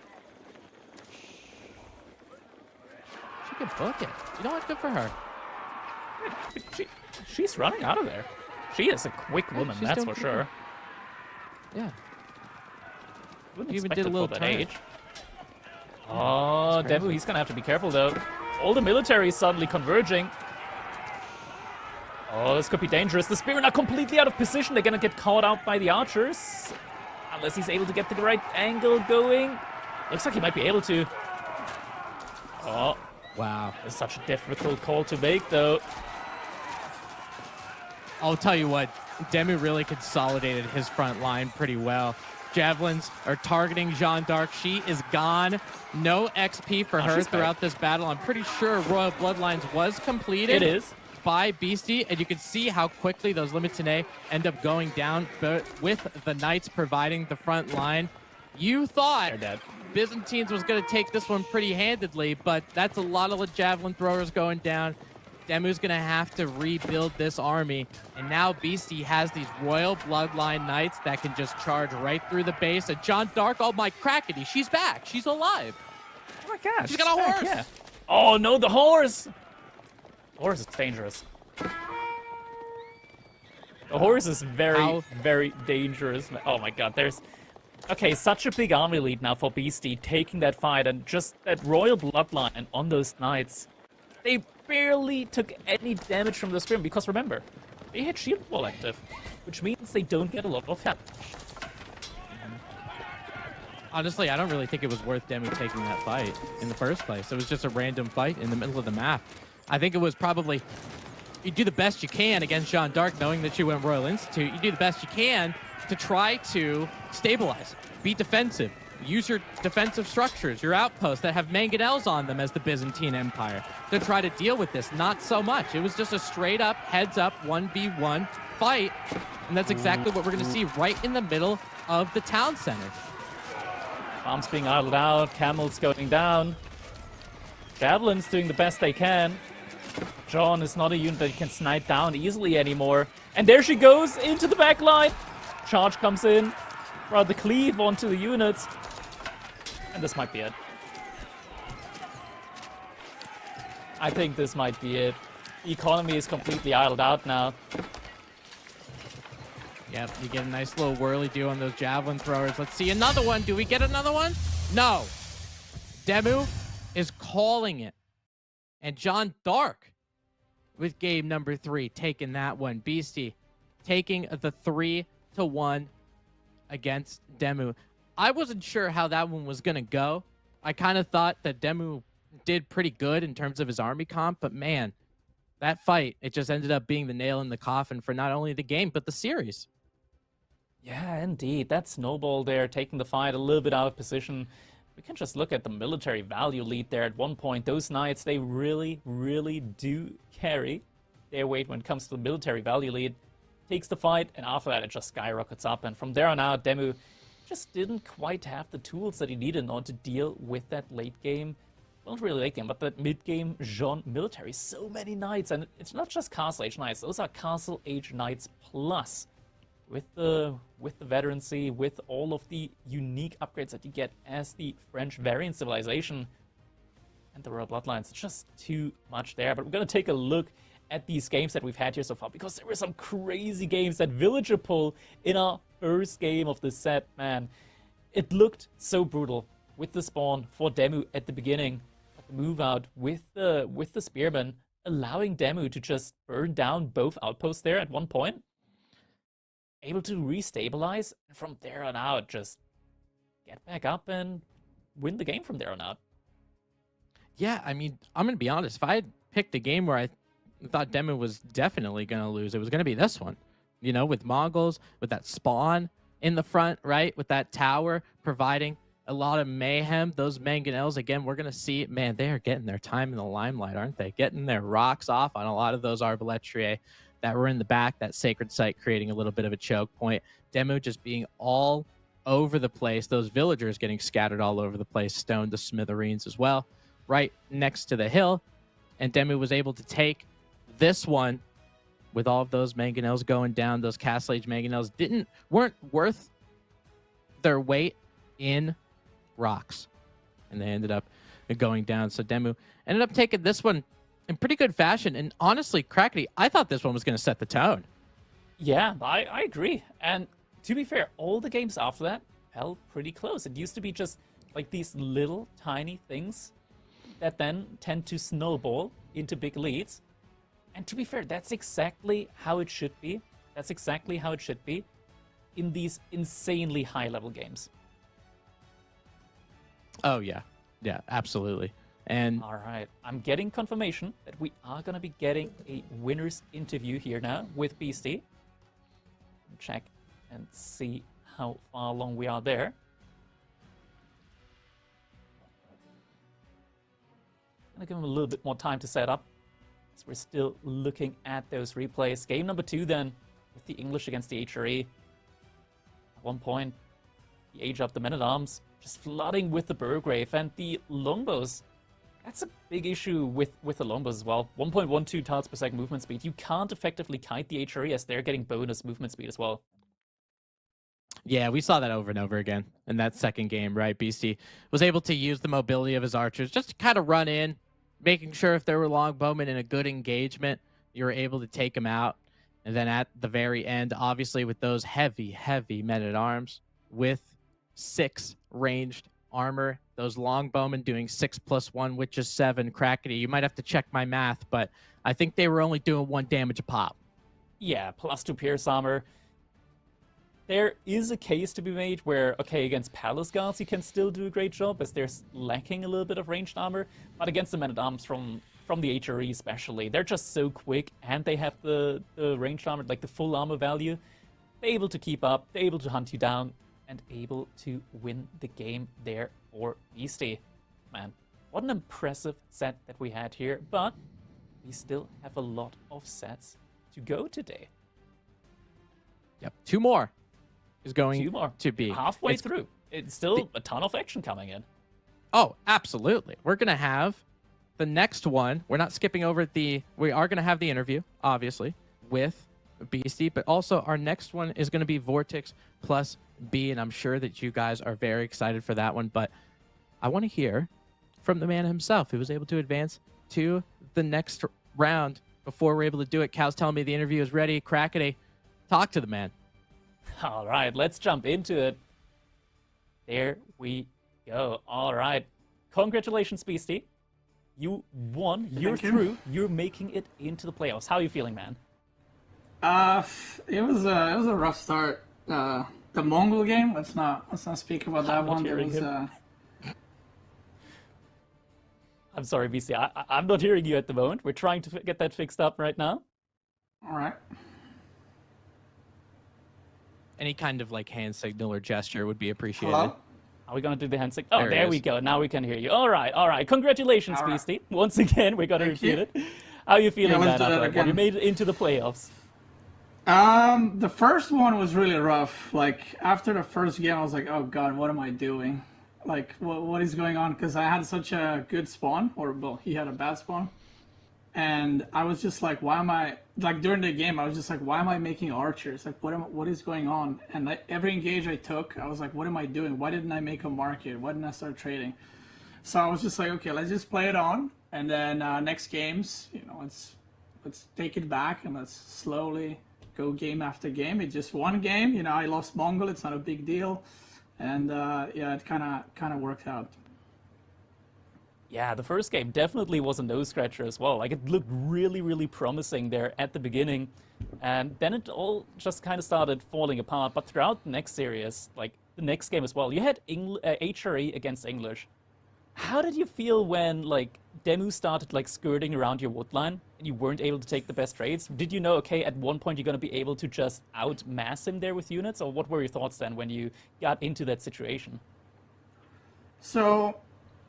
[SPEAKER 2] She can book it. You know what? Good for her.
[SPEAKER 1] She's running out of there. She is a quick woman, that's for sure.
[SPEAKER 2] Yeah.
[SPEAKER 1] Wouldn't even did a little that age. Oh, Demu, he's gonna have to be careful though. All the military is suddenly converging. Oh, this could be dangerous. The spearmen are completely out of position. They're gonna get caught out by the archers. Unless he's able to get the right angle going. Looks like he might be able to. Oh.
[SPEAKER 2] Wow.
[SPEAKER 1] It's such a difficult call to make though.
[SPEAKER 2] I'll tell you what, Demu really consolidated his front line pretty well. Javelins are targeting Jeanne d'Arc. She is gone. No XP for her throughout this battle. I'm pretty sure Royal Bloodlines was completed.
[SPEAKER 1] It is.
[SPEAKER 2] By Beastie, and you can see how quickly those Limitane end up going down, but with the Knights providing the front line. You thought Byzantines was going to take this one pretty handedly, but that's a lot of Javelin Throwers going down. Demu's going to have to rebuild this army, and now Beastie has these Royal Bloodline Knights that can just charge right through the base. And Jeanne d'Arc, oh my crackety, she's back. She's alive.
[SPEAKER 1] Oh my gosh.
[SPEAKER 2] She's got a horse.
[SPEAKER 1] Yeah. Oh no, the horse. The horse is dangerous. The horse is very, very dangerous. Oh my god, there's... Okay, such a big army lead now for Beastie, taking that fight, and just that Royal Bloodline on those Knights. They barely took any damage from the spearmen, because remember, they had shield wall active, which means they don't get a lot of help.
[SPEAKER 2] Honestly, I don't really think it was worth Demu taking that fight in the first place. It was just a random fight in the middle of the map. I think it was probably, you do the best you can against Jeanne d'Arc, knowing that you went Royal Institute. You do the best you can to try to stabilize, be defensive, use your defensive structures, your outposts that have mangonels on them as the Byzantine Empire to try to deal with this. Not so much. It was just a straight up, heads up, 1v1 fight. And that's exactly what we're going to see right in the middle of the town center.
[SPEAKER 1] Bombs being idled out, camels going down. Javelins doing the best they can. John is not a unit that can snipe down easily anymore. And there she goes into the back line. Charge comes in. Rather cleave onto the units. And this might be it. I think this might be it. The economy is completely idled out now.
[SPEAKER 2] Yep, you get a nice little whirly do on those javelin throwers. Let's see another one. Do we get another one? No. Demu is calling it. And John Dark with game number 3, taking that one. Beastie taking the 3-1 against Demu. I wasn't sure how that one was going to go. I kind of thought that Demu did pretty good in terms of his army comp, but man, that fight, it just ended up being the nail in the coffin for not only the game, but the series.
[SPEAKER 1] Yeah, indeed. That snowball there, taking the fight a little bit out of position. We can just look at the military value lead there at one point. Those knights, they really, really do carry their weight when it comes to the military value lead. Takes the fight, and after that, it just skyrockets up. And from there on out, Demu just didn't quite have the tools that he needed in order to deal with that late game. Well, not really late game, but that mid-game Jean military. So many knights, and it's not just Castle Age knights. Those are Castle Age knights plus. With the veterancy, with all of the unique upgrades that you get as the French variant civilization and the royal bloodlines, it's just too much there. But we're gonna take a look at these games that we've had here so far, because there were some crazy games. That villager pull in our first game of the set, man, it looked so brutal with the spawn for Demu at the beginning, but the move out with the spearman, allowing Demu to just burn down both outposts there at one point. Able to restabilize, and from there on out, just get back up and win the game from there on out.
[SPEAKER 2] Yeah, I mean, I'm going to be honest. If I had picked a game where I thought Demu was definitely going to lose, it was going to be this one. You know, with Mongols, with that spawn in the front, right? With that tower providing a lot of mayhem. Those mangonels, again, we're going to see, man, they are getting their time in the limelight, aren't they? Getting their rocks off on a lot of those arbaletrier that were in the back, that sacred site creating a little bit of a choke point. Demu just being all over the place. Those villagers getting scattered all over the place, stoned to smithereens as well, right next to the hill. And Demu was able to take this one with all of those mangonels going down. Those Castle Age mangonels weren't worth their weight in rocks, and they ended up going down. So Demu ended up taking this one in pretty good fashion. And honestly, Crackety, I thought this one was going to set the tone.
[SPEAKER 1] Yeah, I agree. And to be fair, all the games after that felt pretty close. It used to be just like these little tiny things that then tend to snowball into big leads. And to be fair, that's exactly how it should be. That's exactly how it should be in these insanely high-level games.
[SPEAKER 2] Oh, yeah. Yeah, absolutely. And
[SPEAKER 1] all right, I'm getting confirmation that we are going to be getting a winner's interview here now with Beastie. Check and see how far along we are there. Gonna give him a little bit more time to set up, as we're still looking at those replays. Game number 2 then, with the English against the HRE. At one point, the age up the men-at-arms, just flooding with the Burgrave, and the longbows. That's a big issue with the longbows as well. 1.12 tiles per second movement speed. You can't effectively kite the HRE, as they're getting bonus movement speed as well.
[SPEAKER 2] Yeah, we saw that over and over again in that second game, right? Beastie was able to use the mobility of his archers just to kind of run in, making sure if there were longbowmen in a good engagement, you were able to take them out. And then at the very end, obviously with those heavy, heavy men-at-arms with 6 ranged armor, those longbowmen doing 6+1, which is 7. Crackety, you might have to check my math, but I think they were only doing 1 damage a pop.
[SPEAKER 1] Yeah, +2 pierce armor. There is a case to be made where, okay, against Palace Guards you can still do a great job, as they're lacking a little bit of ranged armor, but against the men-at-arms from the HRE especially, they're just so quick, and they have the ranged armor, like the full armor value. They're able to keep up, they're able to hunt you down, and able to win the game there for Beastie. Man, what an impressive set that we had here, but we still have a lot of sets to go today.
[SPEAKER 2] Yep, 2 more is going
[SPEAKER 1] 2 more
[SPEAKER 2] to be
[SPEAKER 1] halfway through. It's still a ton of action coming in.
[SPEAKER 2] Oh, absolutely. We're going to have the next one. We're not skipping over we are going to have the interview, obviously, with Beastie, but also our next one is going to be Vortex plus B, and I'm sure that you guys are very excited for that one, but I want to hear from the man himself who was able to advance to the next round before we're able to do it. Cal's telling me the interview is ready. Crackety, talk to the man.
[SPEAKER 1] All right, let's jump into it. There we go. All right. Congratulations, Beastie. You won. You're
[SPEAKER 3] Thank you.
[SPEAKER 1] through. You're making it into the playoffs. How are you feeling, man?
[SPEAKER 3] Uh, it was a rough start. The Mongol game. Let's not speak about that
[SPEAKER 1] I'm not
[SPEAKER 3] one. There
[SPEAKER 1] hearing
[SPEAKER 3] was
[SPEAKER 1] him. I'm sorry, BC. I'm not hearing you at the moment. We're trying to get that fixed up right now.
[SPEAKER 3] all right.
[SPEAKER 2] Any kind of like hand signal or gesture would be appreciated.
[SPEAKER 3] Hello.
[SPEAKER 1] Are we gonna do the hand signal? Oh,
[SPEAKER 2] There he
[SPEAKER 1] there we
[SPEAKER 2] is.
[SPEAKER 1] go. Now we can hear you. All right, all right. Congratulations,
[SPEAKER 3] All right.
[SPEAKER 1] Beastie. Once again, we're gonna
[SPEAKER 3] Thank
[SPEAKER 1] repeat
[SPEAKER 3] you.
[SPEAKER 1] it. How are you feeling,
[SPEAKER 3] let's
[SPEAKER 1] man?
[SPEAKER 3] do that
[SPEAKER 1] After that one? You
[SPEAKER 3] again.
[SPEAKER 1] made it into the playoffs.
[SPEAKER 3] The first one was really rough. Like after the first game, I was like, "Oh God, what am I doing? Like, what is going on?" Because I had such a good spawn, or well, he had a bad spawn, and I was just like, "Why am I?" Like during the game, I was just like, "Why am I making archers? Like, what is going on?" And like, every engage I took, I was like, "What am I doing? Why didn't I make a market? Why didn't I start trading?" So I was just like, "Okay, let's just play it on, and then next games, let's take it back and let's slowly go game after game. It's just one game, I lost Mongol. It's not a big deal, and yeah, it kind of worked out.
[SPEAKER 1] Yeah, the first game definitely was a nose scratcher as well. Like it looked really, really promising there at the beginning, and then it all just kind of started falling apart. But throughout the next series, like the next game as well, you had HRE against English. How did you feel when like Demu started like skirting around your wood line and you weren't able to take the best trades? Did you know, okay, at one point you're going to be able to just outmass him there with units, or what were your thoughts then when you got into that situation?
[SPEAKER 3] So,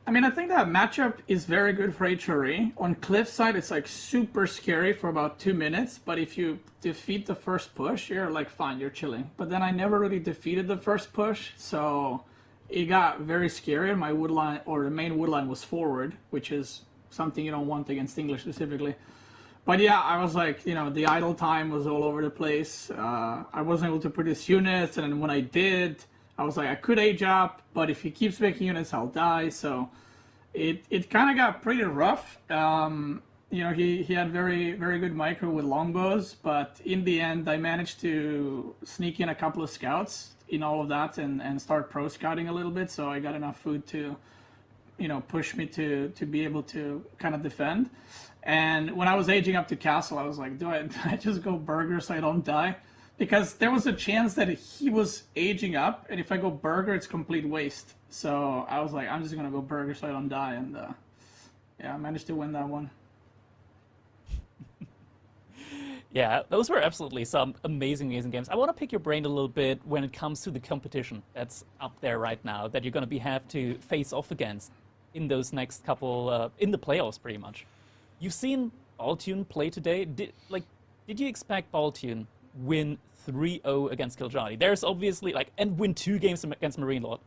[SPEAKER 3] I mean, I think that matchup is very good for HRE. On Cliffside, it's like super scary for about 2 minutes, but if you defeat the first push, you're like fine, you're chilling. But then I never really defeated the first push, so it got very scary. And my wood line, or the main wood line, was forward, which is something you don't want against English specifically. But yeah, I was like, the idle time was all over the place. I wasn't able to produce units, and then when I did, I was like, I could age up, but if he keeps making units, I'll die. So it kind of got pretty rough. He had very, very good micro with longbows, but in the end, I managed to sneak in a couple of scouts in all of that and start pro scouting a little bit. So I got enough food to, push me to be able to kind of defend. And when I was aging up to castle, I was like, do I just go burger so I don't die? Because there was a chance that he was aging up, and if I go burger, it's complete waste. So I was like, I'm just gonna go burger so I don't die, and yeah, I managed to win that one.
[SPEAKER 1] Yeah, those were absolutely some amazing, amazing games. I want to pick your brain a little bit when it comes to the competition that's up there right now that you're going to have to face off against in those next couple, in the playoffs, pretty much. You've seen Baltune play today. Did you expect Baltune win 3-0 against Kiljani? There's obviously and win 2 games against Marine Lord.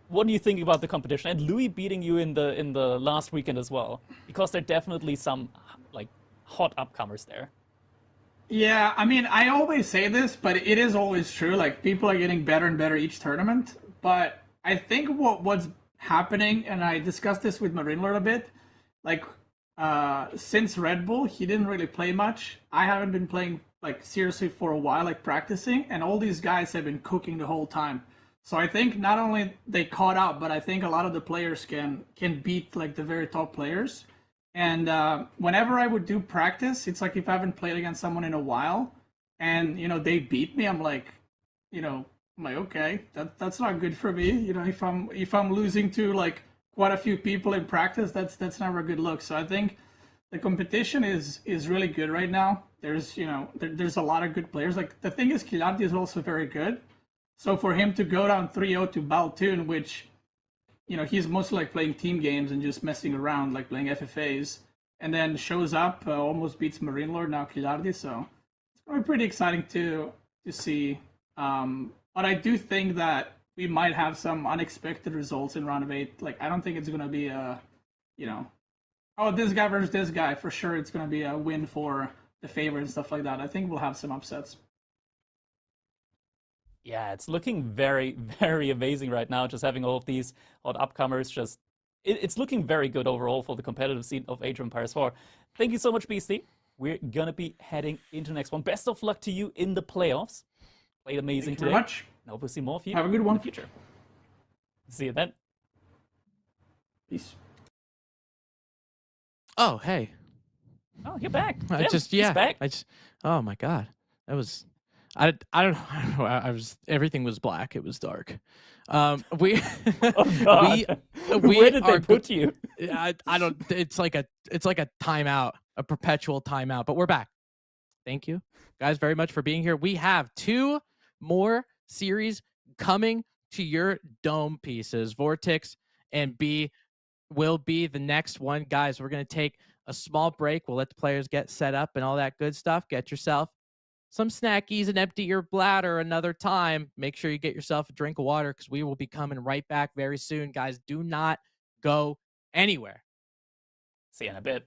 [SPEAKER 1] What do you think about the competition? And Louis beating you in the last weekend as well, because there are definitely some like hot upcomers there.
[SPEAKER 3] Yeah, I mean, I always say this, but it is always true. Like, people are getting better and better each tournament. But I think what's happening, and I discussed this with Marine Lord a bit, like, since Red Bull, he didn't really play much. I haven't been playing, like, seriously for a while, like, practicing, and all these guys have been cooking the whole time. So I think not only they caught up, but I think a lot of the players can beat, like, the very top players. And whenever I would do practice, it's like if I haven't played against someone in a while, and they beat me, I'm like, okay, that's not good for me. If I'm losing to like quite a few people in practice, that's never a good look. So I think the competition is really good right now. There's there's a lot of good players. Like the thing is, Kilardi is also very good. So for him to go down 3-0 to Baltoon, which he's mostly like playing team games and just messing around, like playing FFAs, and then shows up, almost beats Marine Lord, now Kilardi. So it's going to be pretty exciting to see. But I do think that we might have some unexpected results in round of 8. Like, I don't think it's going to be oh, this guy versus this guy. For sure, it's going to be a win for the favorite and stuff like that. I think we'll have some upsets.
[SPEAKER 1] Yeah, it's looking very, very amazing right now. Just having all of these hot upcomers, it's looking very good overall for the competitive scene of Age of Empires 4. Thank you so much, Beastie. We're gonna be heading into the next one. Best of luck to you in the playoffs. Played amazing
[SPEAKER 3] Thank you very
[SPEAKER 1] today.
[SPEAKER 3] much.
[SPEAKER 1] And hope we'll see more of you
[SPEAKER 3] Have a good
[SPEAKER 1] in
[SPEAKER 3] one.
[SPEAKER 1] the future. See you then.
[SPEAKER 3] Peace.
[SPEAKER 2] Oh, hey.
[SPEAKER 1] Oh, you're back.
[SPEAKER 2] I
[SPEAKER 1] Tim,
[SPEAKER 2] just
[SPEAKER 1] he's
[SPEAKER 2] yeah.
[SPEAKER 1] back.
[SPEAKER 2] Oh my god. That was I don't know. I was everything was black. It was dark. We
[SPEAKER 1] Oh God. Where did they put you?
[SPEAKER 2] I don't it's like a timeout, a perpetual timeout, but we're back. Thank you guys very much for being here. We have 2 more series coming to your dome pieces. Vortex and B will be the next one. Guys, we're going to take a small break. We'll let the players get set up and all that good stuff. Get yourself some snackies and empty your bladder another time. Make sure you get yourself a drink of water because we will be coming right back very soon. Guys, do not go anywhere.
[SPEAKER 1] See you in a bit.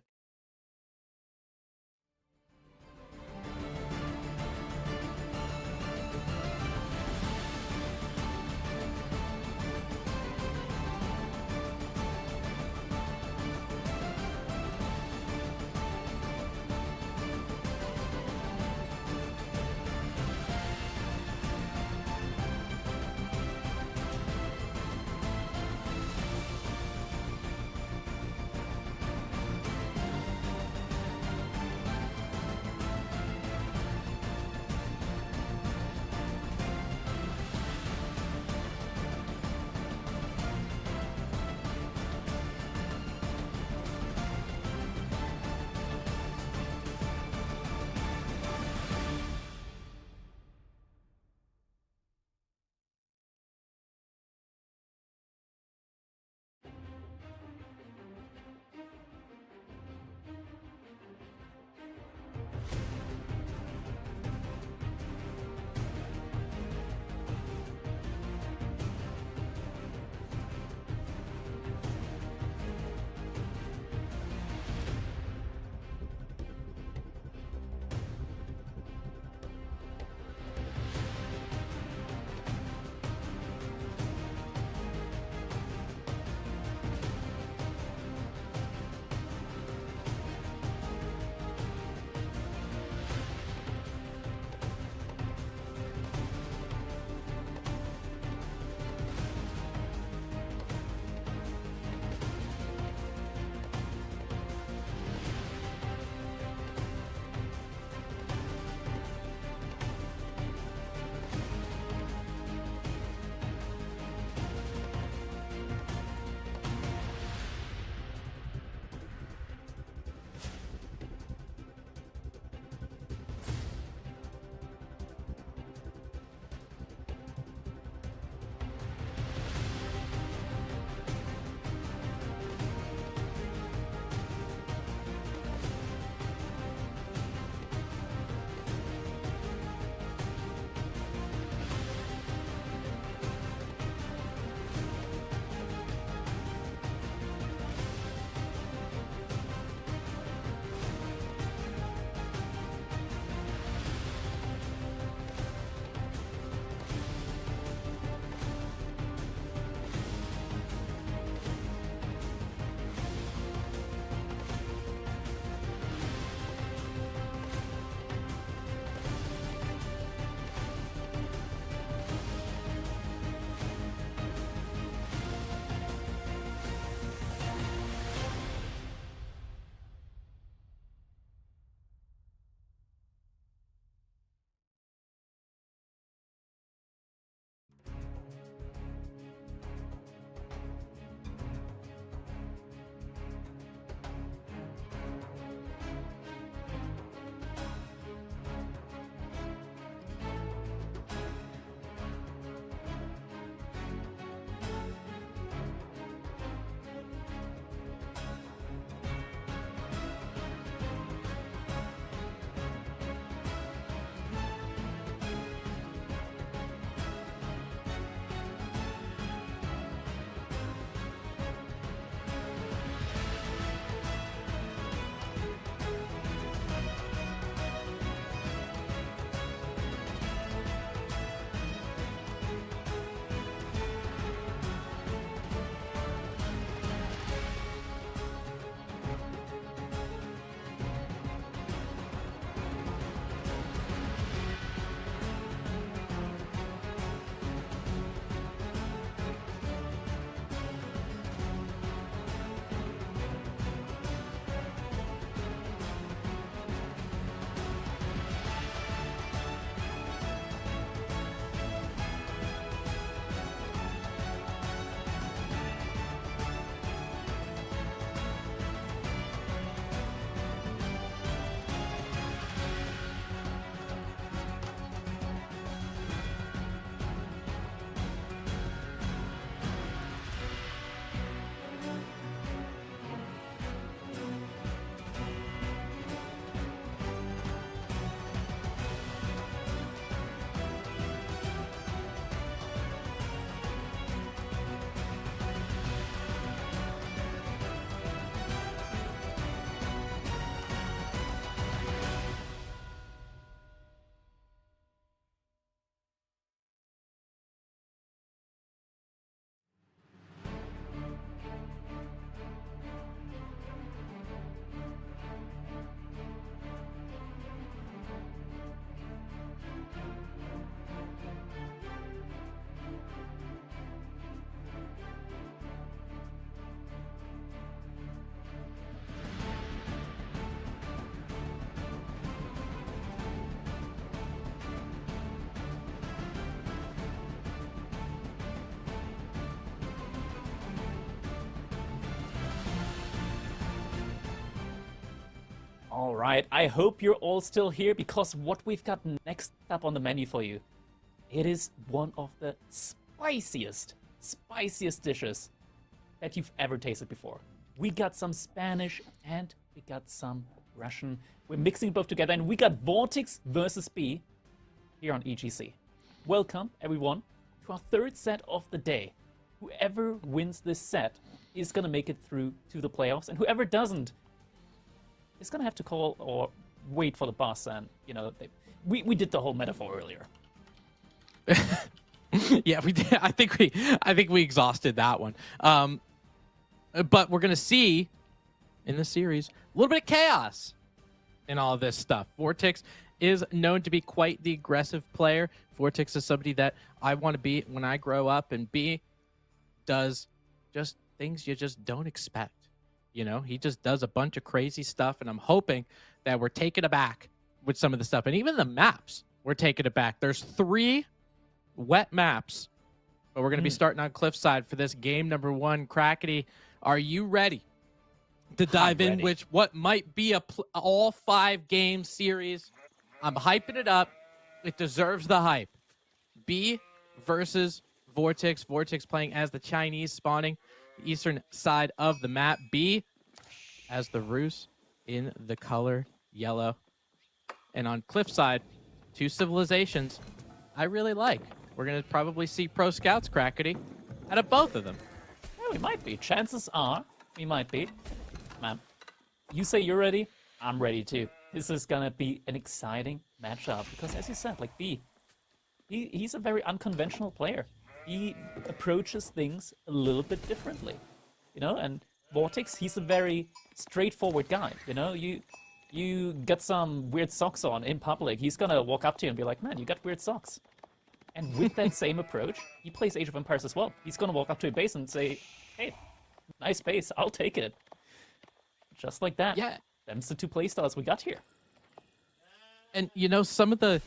[SPEAKER 1] All right, I hope you're all still here because what we've got next up on the menu for you, it is one of the spiciest dishes that you've ever tasted before. We got some Spanish and we got some Russian. We're mixing both together and we got Vortex versus B here on EGC. Welcome, everyone, to our third set of the day. Whoever wins this set is going to make it through to the playoffs, and whoever doesn't is going to have to call or wait for the boss. And, you know, we did the whole metaphor earlier.
[SPEAKER 2] Yeah, we did. I think we exhausted that one. But we're going to see in the series a little bit of chaos in all of this stuff. Vortex is known to be quite the aggressive player. Vortex is somebody that I want to be when I grow up, and B does just things you just don't expect. You know, he just does a bunch of crazy stuff, and I'm hoping that we're taking it back with some of the stuff. And even the maps, we're taking it back. There's 3 wet maps, but we're going to be starting on Cliffside for this game number 1. Crackety, are you ready to dive in with what might be a all 5 game series? I'm hyping it up. It deserves the hype. B versus Vortex. Vortex playing as the Chinese, spawning the eastern side of the map. B as the Rus in the color yellow. And on Cliffside, 2 civilizations I really like. We're going to probably see pro scouts, Crackety, out of both of them.
[SPEAKER 1] Yeah, we might be. Chances are we might be. Man, you say you're ready, I'm ready too. This is going to be an exciting matchup because, as you said, like B, he's a very unconventional player. He approaches things a little bit differently, you know, and Vortex, he's a very straightforward guy, you know, you get some weird socks on in public, he's gonna walk up to you and be like, man, you got weird socks. And with that same approach, he plays Age of Empires as well. He's gonna walk up to a base and say, hey, nice base, I'll take it. Just like that.
[SPEAKER 2] Yeah.
[SPEAKER 1] Them's the 2 playstyles we got here.
[SPEAKER 2] And, you know, some of the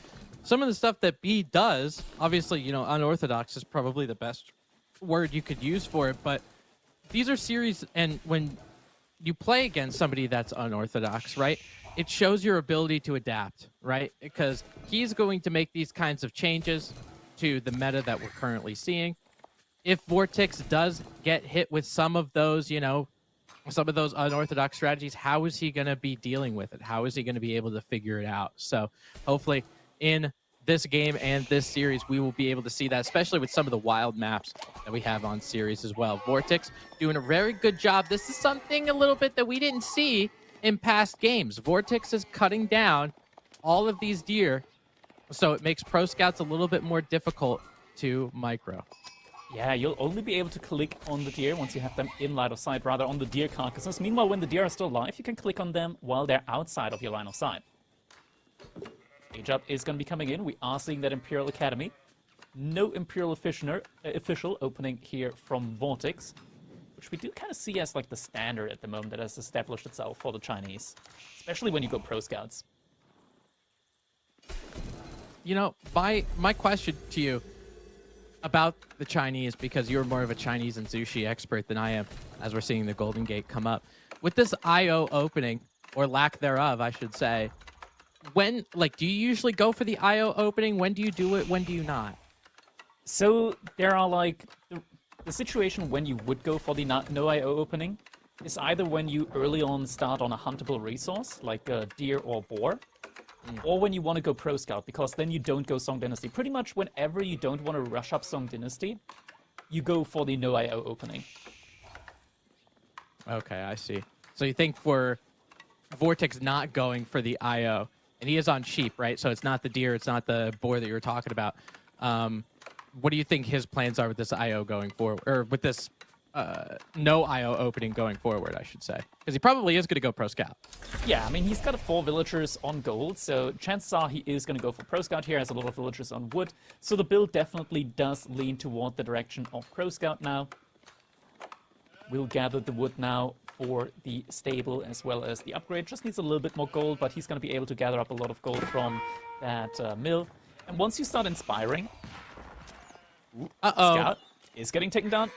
[SPEAKER 2] stuff that B does, obviously, you know, unorthodox is probably the best word you could use for it, but these are series, and when you play against somebody that's unorthodox, right, it shows your ability to adapt, right? Because he's going to make these kinds of changes to the meta that we're currently seeing. If Vortex does get hit with some of those, you know, some of those unorthodox strategies, how is he going to be dealing with it? How is he going to be able to figure it out? So hopefully in this game and this series, we will be able to see that, especially with some of the wild maps that we have on series as well. Vortex doing a very good job. This is something a little bit that we didn't see in past games. Vortex is cutting down all of these deer, so it makes pro scouts a little bit more difficult to micro.
[SPEAKER 1] Yeah, you'll only be able to click on the deer once you have them in line of sight, rather on the deer carcasses. Meanwhile, when the deer are still alive, you can click on them while they're outside of your line of sight. Age up is going to be coming in. We are seeing that Imperial Academy. No Imperial official opening here from Vortex, which we do kind of see as like the standard at the moment that has established itself for the Chinese, especially when you go pro scouts.
[SPEAKER 2] You know, my question to you about the Chinese, because you're more of a Chinese and sushi expert than I am, as we're seeing the Golden Gate come up. With this IO opening, or lack thereof, I should say, when, like, do you usually go for the IO opening? When do you do it? When do you not?
[SPEAKER 1] So there are like, the situation when you would go for the no IO opening is either when you early on start on a huntable resource, like a deer or boar, or when you want to go pro scout, because then you don't go Song Dynasty. Pretty much whenever you don't want to rush up Song Dynasty, you go for the no IO opening.
[SPEAKER 2] Okay, I see. So you think for Vortex not going for the IO, and he is on sheep, right? So it's not the deer, it's not the boar that you were talking about. What do you think his plans are with this IO going forward, or with this no IO opening going forward, I should say? Because he probably is going to go pro scout.
[SPEAKER 1] Yeah, I mean, he's got 4 villagers on gold, so chances are he is going to go for pro scout here, has a lot of villagers on wood. So the build definitely does lean toward the direction of pro scout now. We'll gather the wood now for the stable as well as the upgrade. Just needs a little bit more gold, but he's going to be able to gather up a lot of gold from that mill. And once you start inspiring, scout is getting taken down.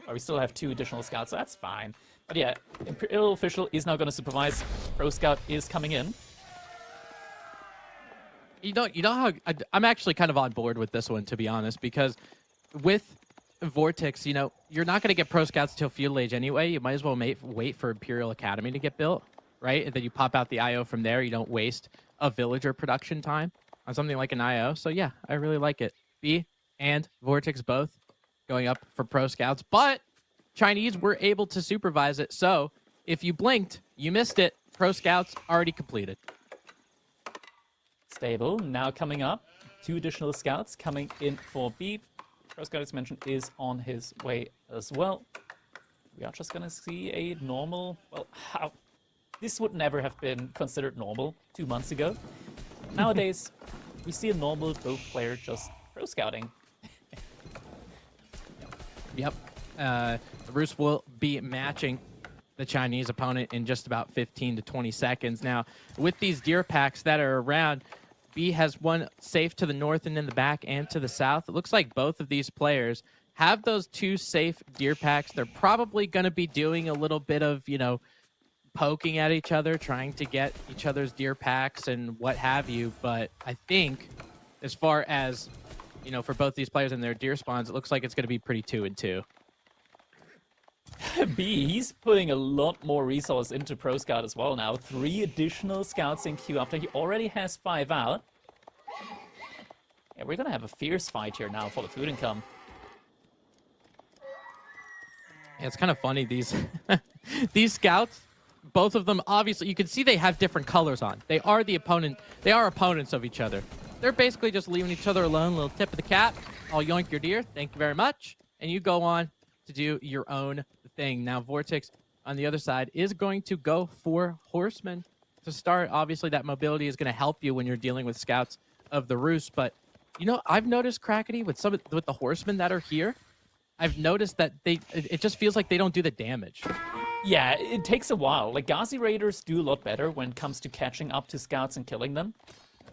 [SPEAKER 1] Oh, we still have 2 additional scouts, so that's fine. But yeah, Imperial Official is now going to supervise. Pro Scout is coming in.
[SPEAKER 2] You know how I'm actually kind of on board with this one, to be honest, because with Vortex, you know, you're not going to get Pro Scouts till Feudal Age anyway. You might as well wait for Imperial Academy to get built, right? And then you pop out the IO from there. You don't waste a villager production time on something like an IO. So yeah, I really like it. B and Vortex both going up for Pro Scouts, but Chinese were able to supervise it. So if you blinked, you missed it. Pro Scouts already completed.
[SPEAKER 1] Stable now coming up. 2 additional scouts coming in for B. Pro Scout, as mentioned, is on his way as well. We are just going to see a normal... Well, how... This would never have been considered normal 2 months ago. Nowadays, we see a normal both player just pro scouting.
[SPEAKER 2] Yep. The Rus will be matching the Chinese opponent in just about 15 to 20 seconds. Now, with these deer packs that are around, B has one safe to the north and in the back and to the south. It looks like both of these players have those 2 safe deer packs. They're probably going to be doing a little bit of, you know, poking at each other, trying to get each other's deer packs and what have you. But I think as far as, you know, for both these players and their deer spawns, it looks like it's going to be pretty 2-2.
[SPEAKER 1] B, he's putting a lot more resource into Pro Scout as well now. 3 additional scouts in queue after he already has 5 out. Yeah, we're going to have a fierce fight here now for the food income.
[SPEAKER 2] Yeah, it's kind of funny, these these scouts, both of them, obviously, you can see they have different colors on. They are opponents of each other. They're basically just leaving each other alone. Little tip of the cap. I'll yoink your deer. Thank you very much. And you go on to do your own thing. Now, Vortex, on the other side, is going to go for Horsemen to start. Obviously, that mobility is going to help you when you're dealing with scouts of the Roost. But, you know, I've noticed, Crackety, with the Horsemen that are here, I've noticed that it just feels like they don't do the damage.
[SPEAKER 1] Yeah, it takes a while. Like, Ghazi Raiders do a lot better when it comes to catching up to scouts and killing them.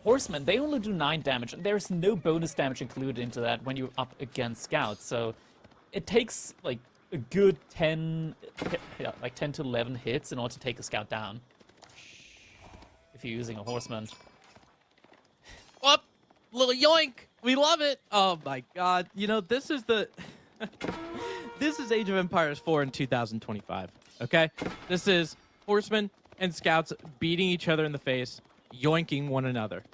[SPEAKER 1] Horsemen, they only do 9 damage, and there's no bonus damage included into that when you're up against scouts. So it takes, like, a good 10 to 11 hits in order to take a scout down. If you're using a Horseman.
[SPEAKER 2] Up! Little yoink! We love it! Oh my god. You know, this is the... This is Age of Empires 4 in 2025, okay? This is Horsemen and Scouts beating each other in the face, yoinking one another.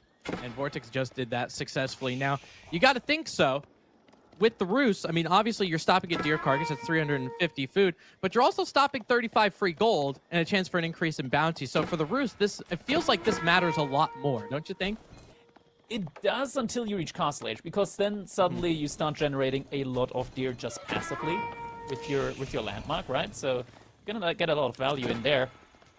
[SPEAKER 2] And Vortex just did that successfully. Now, you got to think so. With the Roost, I mean, obviously you're stopping a deer carcass at 350 food, but you're also stopping 35 free gold and a chance for an increase in bounty. So for the Roost, it feels like this matters a lot more, don't you think?
[SPEAKER 1] It does until you reach Castle Age, because then suddenly you start generating a lot of deer just passively with your landmark, right? So you're gonna get a lot of value in there.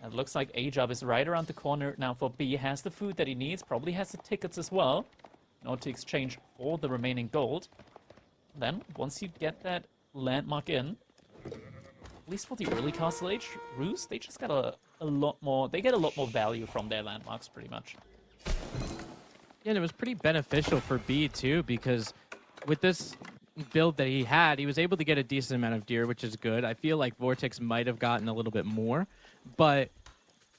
[SPEAKER 1] And it looks like A-Job is right around the corner now for B. Has the food that he needs, probably has the tickets as well, in order to exchange for the remaining gold. Then, once you get that landmark in, at least for the early Castle Age Roost, they just got a lot more, they get a lot more value from their landmarks, pretty much.
[SPEAKER 2] Yeah, and it was pretty beneficial for B, too, because with this build that he had, he was able to get a decent amount of deer, which is good. I feel like Vortex might have gotten a little bit more, but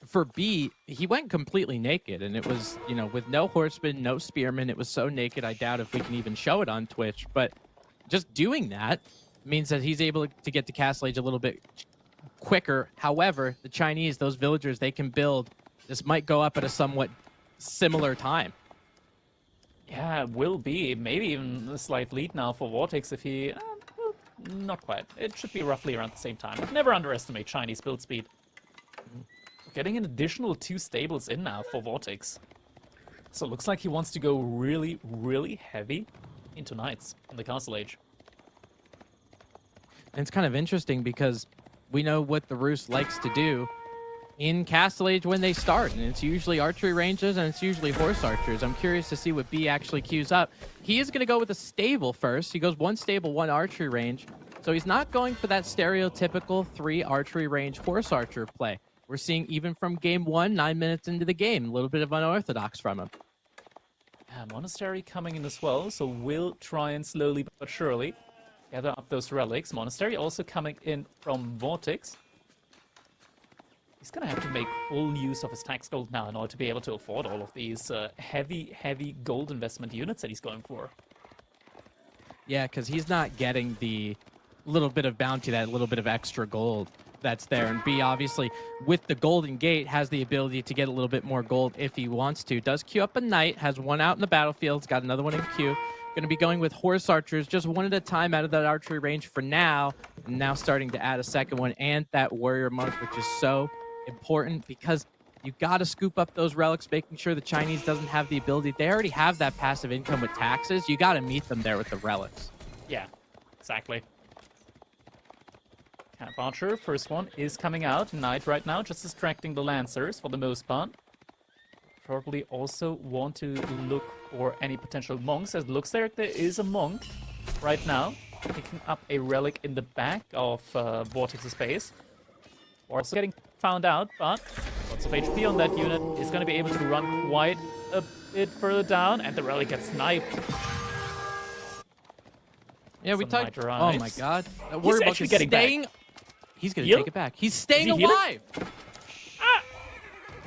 [SPEAKER 2] for B, he went completely naked, and it was, you know, with no horseman, no spearman, it was so naked, I doubt if we can even show it on Twitch, but just doing that means that he's able to get to Castle Age a little bit quicker. However, the Chinese, those villagers, they can build. This might go up at a somewhat similar time.
[SPEAKER 1] Yeah, will be. Maybe even a slight lead now for Vortex if he... well, not quite. It should be roughly around the same time. But never underestimate Chinese build speed. Getting an additional 2 stables in now for Vortex. So it looks like he wants to go really, really heavy into Knights in the Castle Age.
[SPEAKER 2] And it's kind of interesting because we know what the Roost likes to do in Castle Age when they start, and it's usually archery ranges and it's usually horse archers. I'm curious to see what B actually queues up. He is going to go with a stable first. He goes 1 stable, 1 archery range. So he's not going for that stereotypical 3 archery range horse archer play. We're seeing even from game 1, 9 minutes into the game, a little bit of unorthodox from him.
[SPEAKER 1] Monastery coming in as well, so we'll try and slowly but surely gather up those relics. Monastery also coming in from Vortex. He's gonna have to make full use of his tax gold now in order to be able to afford all of these heavy gold investment units that he's going for.
[SPEAKER 2] Yeah, because he's not getting the little bit of bounty, that little bit of extra gold that's there. And B, obviously, with the Golden Gate, has the ability to get a little bit more gold if he wants to. Does queue up a knight, has one out in the battlefield, has got another one in queue. Going to be going with horse archers, just one at a time out of that archery range for now. And now starting to add a second one and that warrior monk, which is so important because you got to scoop up those relics, making sure the Chinese doesn't have the ability. They already have that passive income with taxes. You got to meet them there with the relics.
[SPEAKER 1] Yeah, exactly. Camp Archer, first one is coming out. Knight right now, just distracting the Lancers for the most part. Probably also want to look for any potential monks. As it looks like there is a monk right now, picking up a relic in the back of Vortex's base. Also getting found out, but lots of HP on that unit. Is going to be able to run quite a bit further down, and the relic gets sniped.
[SPEAKER 2] Yeah, we
[SPEAKER 1] Some
[SPEAKER 2] talked.
[SPEAKER 1] knight
[SPEAKER 2] Oh
[SPEAKER 1] arrives.
[SPEAKER 2] my god! That
[SPEAKER 1] He's
[SPEAKER 2] warrior monk
[SPEAKER 1] actually
[SPEAKER 2] is
[SPEAKER 1] getting back.
[SPEAKER 2] staying. He's going to
[SPEAKER 1] Heal?
[SPEAKER 2] take it back. He's staying
[SPEAKER 1] Is he healing?
[SPEAKER 2] alive.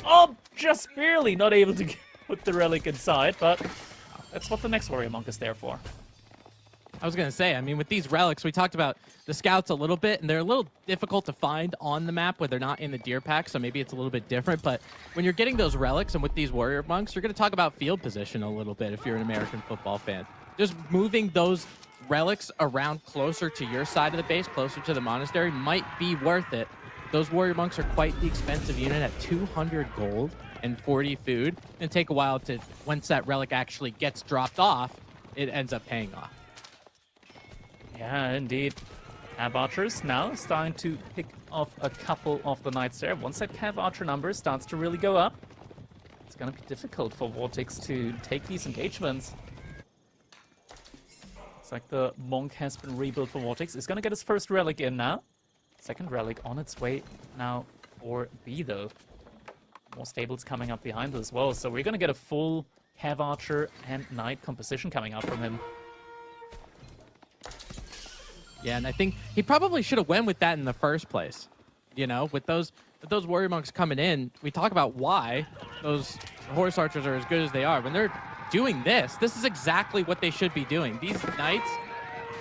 [SPEAKER 1] Oh, just barely not able to put the relic inside, but that's what the next warrior monk is there for.
[SPEAKER 2] I was going to say, I mean, with these relics, we talked about the scouts a little bit, and they're a little difficult to find on the map when they're not in the deer pack, so maybe it's a little bit different. But when you're getting those relics and with these warrior monks, you're going to talk about field position a little bit if you're an American football fan. Just moving those relics around closer to your side of the base, closer to the monastery, might be worth it. Those warrior monks are quite the expensive unit at 200 gold and 40 food. It's going to take a while to, once that relic actually gets dropped off, it ends up paying off.
[SPEAKER 1] Yeah, indeed. Cav Archers now starting to pick off a couple of the knights there. Once that Cav Archer number starts to really go up, it's going to be difficult for Vortex to take these engagements. It's like the monk has been rebuilt for Vortex. It's going to get his first relic in now. Second relic on its way now for B, though. More stables coming up behind as well. So we're going to get a full Cav Archer and Knight composition coming out from him.
[SPEAKER 2] Yeah, and I think he probably should have went with that in the first place. You know, with those warrior monks coming in, we talk about why those horse archers are as good as they are. When they're doing this is exactly what they should be doing. These knights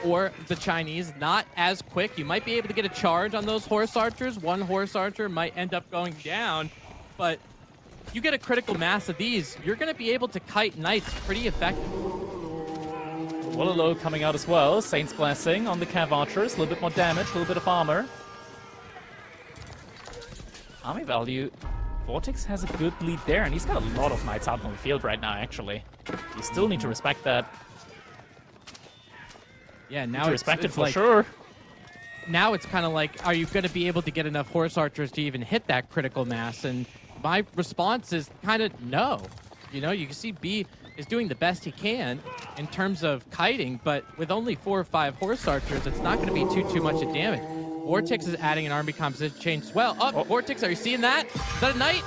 [SPEAKER 2] or the Chinese, not as quick. You might be able to get a charge on those horse archers. One horse archer might end up going down, but you get a critical mass of these, you're going to be able to kite knights pretty effectively.
[SPEAKER 1] Wololo coming out as well. Saint's Blessing on the Cav Archers. A little bit more damage, a little bit of armor. Army value. Vortex has a good lead there, and he's got a lot of knights out on the field right now, actually. You still need to respect that.
[SPEAKER 2] Yeah, now
[SPEAKER 1] To
[SPEAKER 2] it's
[SPEAKER 1] respect it for
[SPEAKER 2] like,
[SPEAKER 1] sure.
[SPEAKER 2] now it's kind of like, are you going to be able to get enough horse archers to even hit that critical mass? And my response is kind of no. You know, you can see B is doing the best he can in terms of kiting, but with only 4 or 5 horse archers, it's not going to be too much of damage. Vortex is adding an army composition change as well. Oh, Vortex, are you seeing that? Is that a knight?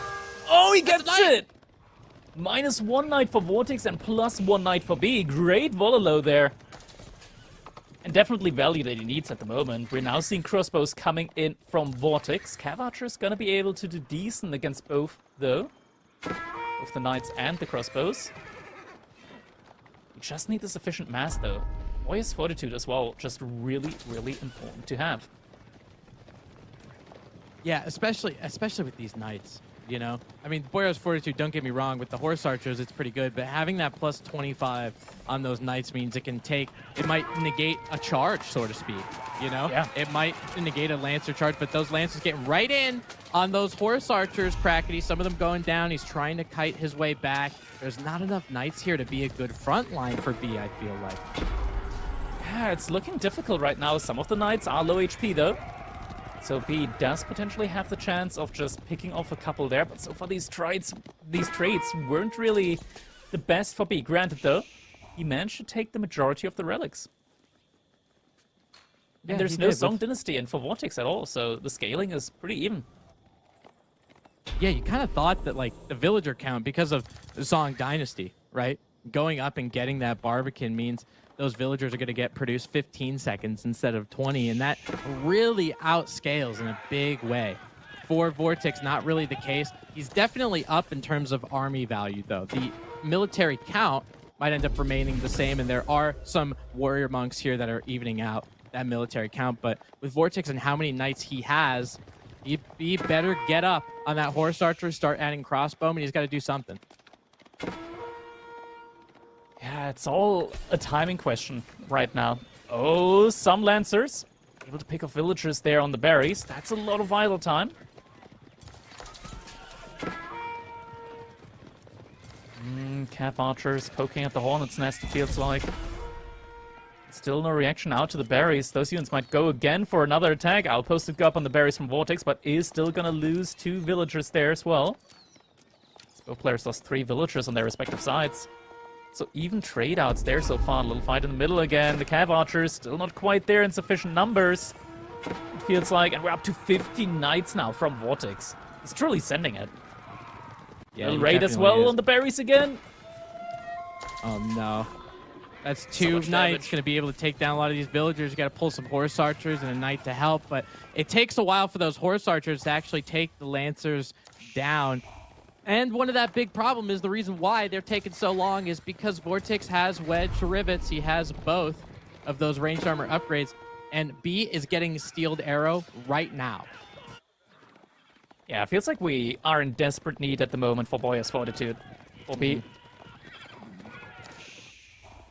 [SPEAKER 1] Oh, he gets
[SPEAKER 2] That's a knight!
[SPEAKER 1] it! -1 knight for Vortex and +1 knight for B. Great Wololo there. And definitely value that he needs at the moment. We're now seeing crossbows coming in from Vortex. Cav Archer's gonna be able to do decent against both, though. Both the knights and the crossbows. We just need the sufficient mass, though. Warrior's Fortitude as well, just really, really important to have.
[SPEAKER 2] Yeah, especially with these knights, you know? I mean, Warrior's Fortitude, don't get me wrong, with the horse archers, it's pretty good, but having that +25 on those knights means it might negate a charge, so to speak, you know?
[SPEAKER 1] Yeah.
[SPEAKER 2] It might negate a lancer charge, but those lancers getting right in on those horse archers, Crackety, some of them going down. He's trying to kite his way back. There's not enough knights here to be a good front line for B, I feel like.
[SPEAKER 1] Yeah, it's looking difficult right now. Some of the knights are low HP, though. So B does potentially have the chance of just picking off a couple there, but so far these traits weren't really the best for B. Granted, though, he managed to take the majority of the relics.
[SPEAKER 2] Yeah,
[SPEAKER 1] And there's
[SPEAKER 2] he
[SPEAKER 1] no
[SPEAKER 2] did,
[SPEAKER 1] Song
[SPEAKER 2] with-
[SPEAKER 1] Dynasty in for Vortex at all, so the scaling is pretty even.
[SPEAKER 2] Yeah, you kind of thought that, like, the villager count, because of the Song Dynasty, right? Going up and getting that Barbican means those villagers are going to get produced 15 seconds instead of 20, and that really outscales in a big way for Vortex, not really the case. He's definitely up in terms of army value, though. The military count might end up remaining the same, and there are some warrior monks here that are evening out that military count. But with Vortex and how many knights he has, he better get up on that horse archer, start adding crossbowmen. He's got to do something.
[SPEAKER 1] Yeah, it's all a timing question right now. Oh, some Lancers able to pick off villagers there on the berries. That's a lot of idle time. Cav archers poking at the hornet's nest, it feels like. Still no reaction out to the berries. Those units might go again for another attack. Outpost to go up on the berries from Vortex, but is still gonna lose 2 villagers there as well. Both players lost 3 villagers on their respective sides. So even trade outs there so far. A little fight in the middle again. The Cav archers still not quite there in sufficient numbers, it feels like. And we're up to 50 knights now from Vortex. He's truly sending it.
[SPEAKER 2] Yeah,
[SPEAKER 1] Little raid as well on the berries again.
[SPEAKER 2] Oh no. That's 2 knights going to be able to take down a lot of these villagers. You got to pull some horse archers and a knight to help, but it takes a while for those horse archers to actually take the lancers down. And one of that big problem is the reason why they're taking so long is because Vortex has wedge rivets. He has both of those ranged armor upgrades, and B is getting steeled arrow right now.
[SPEAKER 1] Yeah, it feels like we are in desperate need at the moment for Boyer's Fortitude. For B.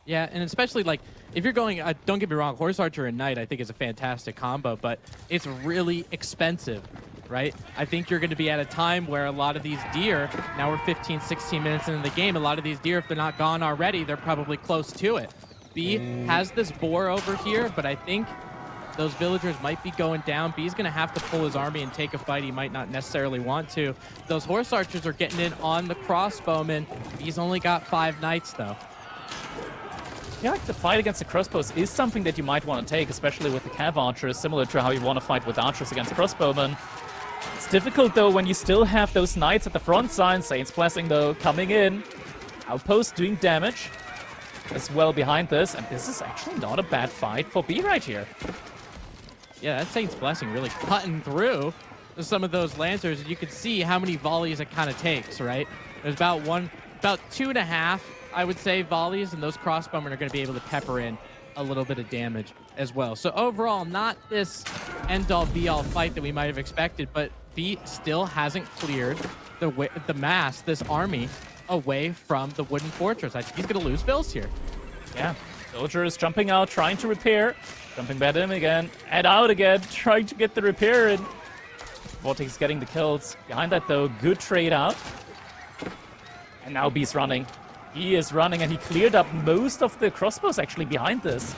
[SPEAKER 2] Yeah, and especially, like, if you're going, don't get me wrong, Horse Archer and Knight I think is a fantastic combo, but it's really expensive, right? I think you're going to be at a time where a lot of these deer, now we're 15, 16 minutes into the game, a lot of these deer, if they're not gone already, they're probably close to it. B has this boar over here, but I think those villagers might be going down. B's going to have to pull his army and take a fight he might not necessarily want to. Those Horse Archers are getting in on the crossbowmen. B's only got 5 knights, though.
[SPEAKER 1] Yeah, like the fight against the crossbows is something that you might want to take, especially with the Cav archers, similar to how you want to fight with archers against crossbowmen. It's difficult, though, when you still have those knights at the front side. Saint's Blessing, though, coming in. Outpost doing damage as well behind this, and this is actually not a bad fight for B right here.
[SPEAKER 2] Yeah, that Saint's Blessing really cutting through some of those Lancers, and you can see how many volleys it kind of takes, right? There's about 2.5, I would say, volleys, and those crossbowmen are going to be able to pepper in a little bit of damage as well. So overall, not this end-all be-all fight that we might have expected, but B still hasn't cleared this army away from the wooden fortress. I think he's going to lose Vils here.
[SPEAKER 1] Yeah, Villager is jumping out, trying to repair. Jumping back in again, and out again, trying to get the repair in. Vortex getting the kills. Behind that, though, good trade out. And now B's running. He is running, and he cleared up most of the crossbows, actually, behind this.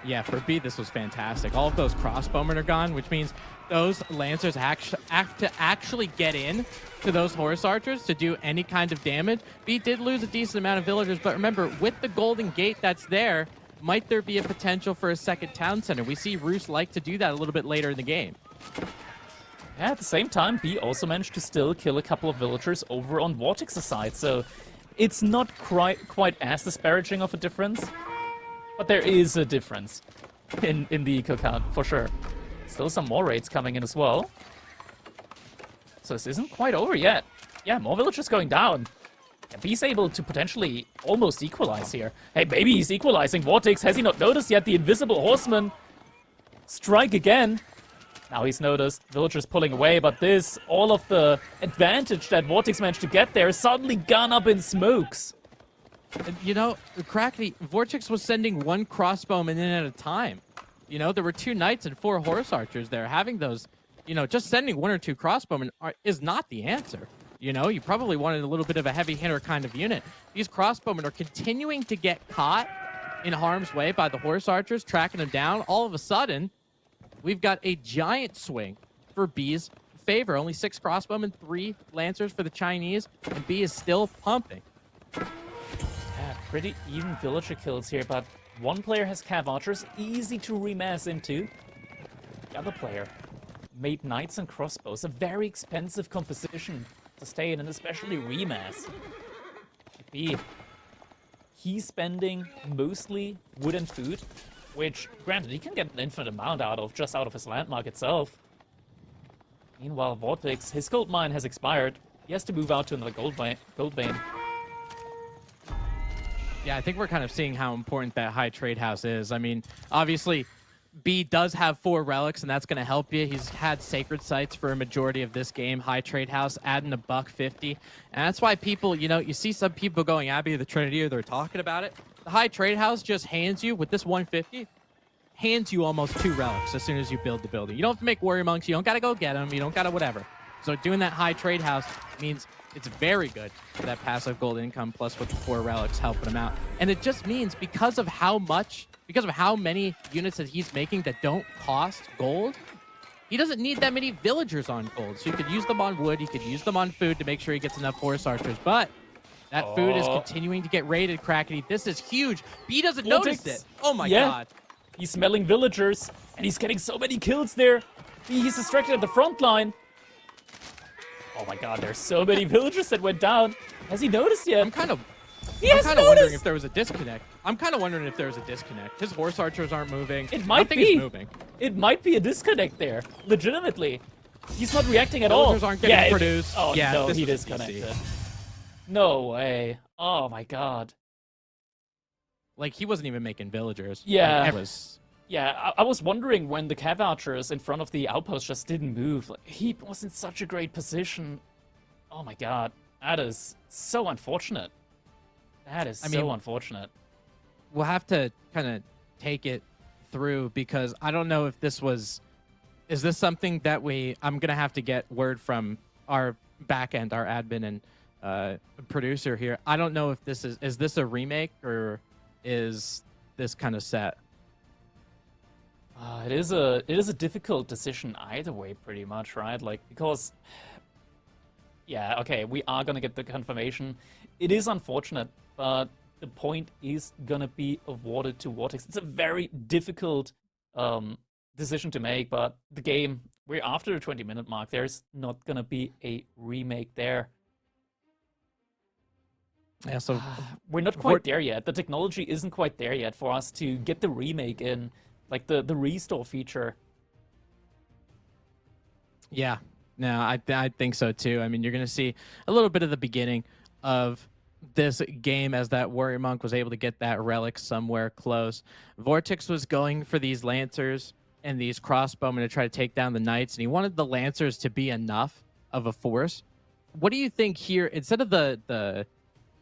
[SPEAKER 2] Yeah, for B, this was fantastic. All of those crossbowmen are gone, which means those Lancers have to actually get in to those Horse Archers to do any kind of damage. B did lose a decent amount of villagers, but remember, with the Golden Gate that's there, might there be a potential for a second town center? We see Roos like to do that a little bit later in the game.
[SPEAKER 1] Yeah, at the same time, B also managed to still kill a couple of villagers over on Vortex's side, so it's not quite as disparaging of a difference, but there is a difference in the eco count, for sure. Still some more raids coming in as well. So this isn't quite over yet. Yeah, more villagers going down. If he's able to potentially almost equalize here. Hey, maybe he's equalizing. Vortex, has he not noticed yet? The invisible horseman strike again. Now he's noticed. Villagers pulling away, but this, all of the advantage that Vortex managed to get there is suddenly gone up in smokes.
[SPEAKER 2] You know, Crackney, Vortex was sending 1 crossbowman in at a time. You know, there were 2 knights and 4 horse archers there. Having those, you know, just sending 1 or 2 crossbowmen is not the answer. You know, you probably wanted a little bit of a heavy hitter kind of unit. These crossbowmen are continuing to get caught in harm's way by the horse archers, tracking them down. All of a sudden, we've got a giant swing for B's favor. Only 6 crossbowmen, 3 lancers for the Chinese, and B is still pumping.
[SPEAKER 1] Yeah, pretty even villager kills here, but one player has Cav archers, easy to remass into. The other player made knights and crossbows, a very expensive composition to stay in, and especially remass. B, he's spending mostly wood and food, which, granted, he can get an infinite amount out of his landmark itself. Meanwhile, Vortex, his gold mine has expired. He has to move out to another gold vein.
[SPEAKER 2] Yeah, I think we're kind of seeing how important that high trade house is. I mean, obviously, B does have 4 relics, and that's going to help you. He's had sacred sites for a majority of this game. High trade house, adding a $150. And that's why people, you see some people going Abbey of the Trinity, or they're talking about it. The high trade house just hands you, with this 150, hands you almost 2 relics as soon as you build the building. You don't have to make warrior monks. You don't got to go get them. You don't got to whatever. So doing that high trade house means it's very good for that passive gold income, plus with the 4 relics helping him out. And it just means because of how many units that he's making that don't cost gold, he doesn't need that many villagers on gold. So you could use them on wood, you could use them on food to make sure he gets enough horse archers. But that food is continuing to get raided, Crackety. This is huge. B doesn't notice it. Oh my god.
[SPEAKER 1] He's smelling villagers, and he's getting so many kills there. He's distracted at the front line. Oh my god, there's so many villagers that went down. Has he noticed yet?
[SPEAKER 2] I'm kind of wondering if there was a disconnect. His horse archers aren't moving.
[SPEAKER 1] It might
[SPEAKER 2] be. Moving.
[SPEAKER 1] It might be a disconnect there. Legitimately. He's not reacting at all.
[SPEAKER 2] Villagers aren't getting produced.
[SPEAKER 1] Oh
[SPEAKER 2] yeah,
[SPEAKER 1] no, he disconnected. No way. Oh my god.
[SPEAKER 2] Like, he wasn't even making villagers.
[SPEAKER 1] Yeah.
[SPEAKER 2] Like, it was...
[SPEAKER 1] Yeah, I was wondering when the cav archers in front of the outpost just didn't move. Like, he was in such a great position. Oh my god. That is so unfortunate. That is so unfortunate.
[SPEAKER 2] We'll have to kind of take it through, because I don't know if this was... Is this something that I'm going to have to get word from our back end, our admin and producer here. I don't know if this is this a remake, or is this kind of set?
[SPEAKER 1] It is a difficult decision either way, pretty much, right? Like, because, yeah, okay, we are gonna get the confirmation. It is unfortunate, but the point is gonna be awarded to Vortex. It's a very difficult decision to make, but the game, we're after the 20-minute mark. There's not gonna be a remake there.
[SPEAKER 2] Yeah, so
[SPEAKER 1] we're not quite there yet. The technology isn't quite there yet for us to get the remake in. Like the restore feature. Yeah.
[SPEAKER 2] No, I think so too. I mean, you're going to see a little bit of the beginning of this game as that warrior monk was able to get that relic somewhere close. Vortex was going for these lancers and these crossbowmen to try to take down the knights, and he wanted the lancers to be enough of a force. What do you think here, instead of the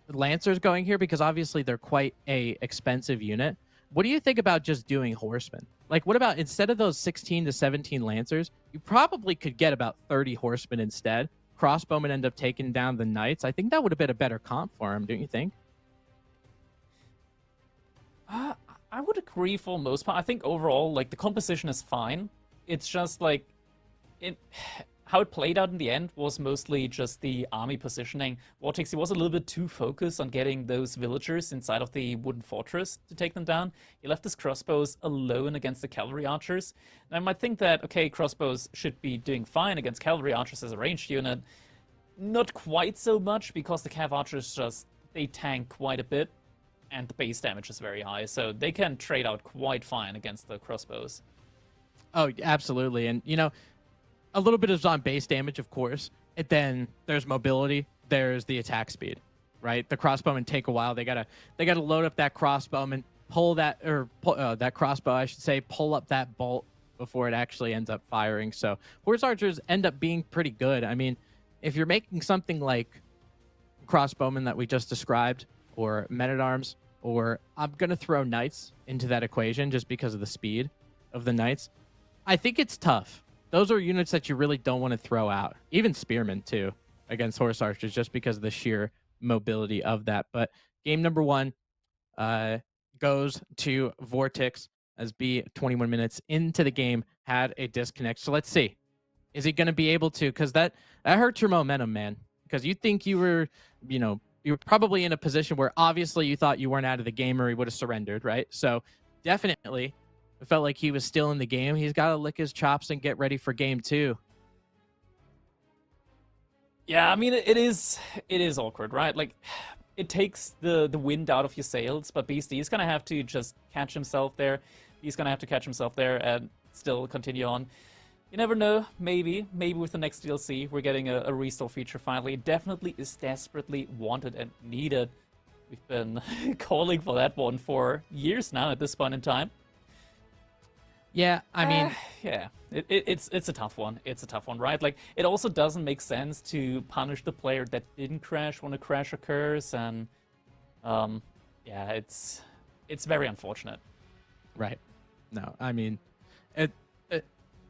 [SPEAKER 2] lancers going here, because obviously they're quite a expensive unit, what do you think about just doing horsemen? Like, what about instead of those 16 to 17 lancers, you probably could get about 30 horsemen instead. Crossbowmen end up taking down the knights. I think that would have been a better comp for him, don't you think?
[SPEAKER 1] I would agree for most part. I think overall, like, the composition is fine. It's just like how it played out in the end was mostly just the army positioning. Vortex, he was a little bit too focused on getting those villagers inside of the wooden fortress to take them down. He left his crossbows alone against the cavalry archers. And I might think that, okay, crossbows should be doing fine against cavalry archers as a ranged unit. Not quite so much, because the cav archers they tank quite a bit, and the base damage is very high, so they can trade out quite fine against the crossbows.
[SPEAKER 2] Oh, absolutely. And, a little bit is on base damage, of course. And then there's mobility. There's the attack speed, right? The crossbowmen take a while. They gotta load up that crossbowman, pull that crossbow, I should say, pull up that bolt before it actually ends up firing. So horse archers end up being pretty good. I mean, if you're making something like crossbowmen that we just described, or men-at-arms, or I'm gonna throw knights into that equation just because of the speed of the knights, I think it's tough. Those are units that you really don't want to throw out. Even spearmen, too, against horse archers, just because of the sheer mobility of that. But game number 1 goes to Vortex, as B, 21 minutes into the game, had a disconnect. So let's see. Is he going to be able to? Because that hurts your momentum, man. Because you think you were, you were probably in a position where obviously you thought you weren't out of the game, or he would have surrendered, right? So definitely, it felt like he was still in the game. He's got to lick his chops and get ready for game 2.
[SPEAKER 1] Yeah, I mean, it is awkward, right? Like, it takes the wind out of your sails, but Beastie is going to have to just catch himself there. He's going to have to catch himself there and still continue on. You never know. Maybe with the next DLC, we're getting a restore feature finally. It definitely is desperately wanted and needed. We've been calling for that one for years now at this point in time.
[SPEAKER 2] Yeah, I mean,
[SPEAKER 1] yeah, it's a tough one. It's a tough one, right? Like, it also doesn't make sense to punish the player that didn't crash when a crash occurs, and yeah, it's very unfortunate.
[SPEAKER 2] right. No, I mean,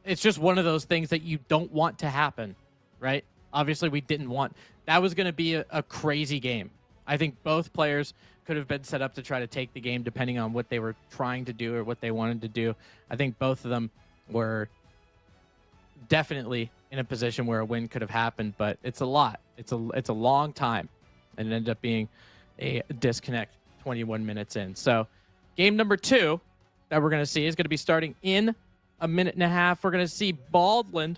[SPEAKER 2] it's just one of those things that you don't want to happen, right? Obviously, we didn't want that was going to be a crazy game. I think both players could have been set up to try to take the game depending on what they were trying to do or what they wanted to do. I think both of them were definitely in a position where a win could have happened, but it's a lot. It's a long time, and it ended up being a disconnect 21 minutes in. So game number 2 that we're going to see is going to be starting in a minute and a half. We're going to see Baldland.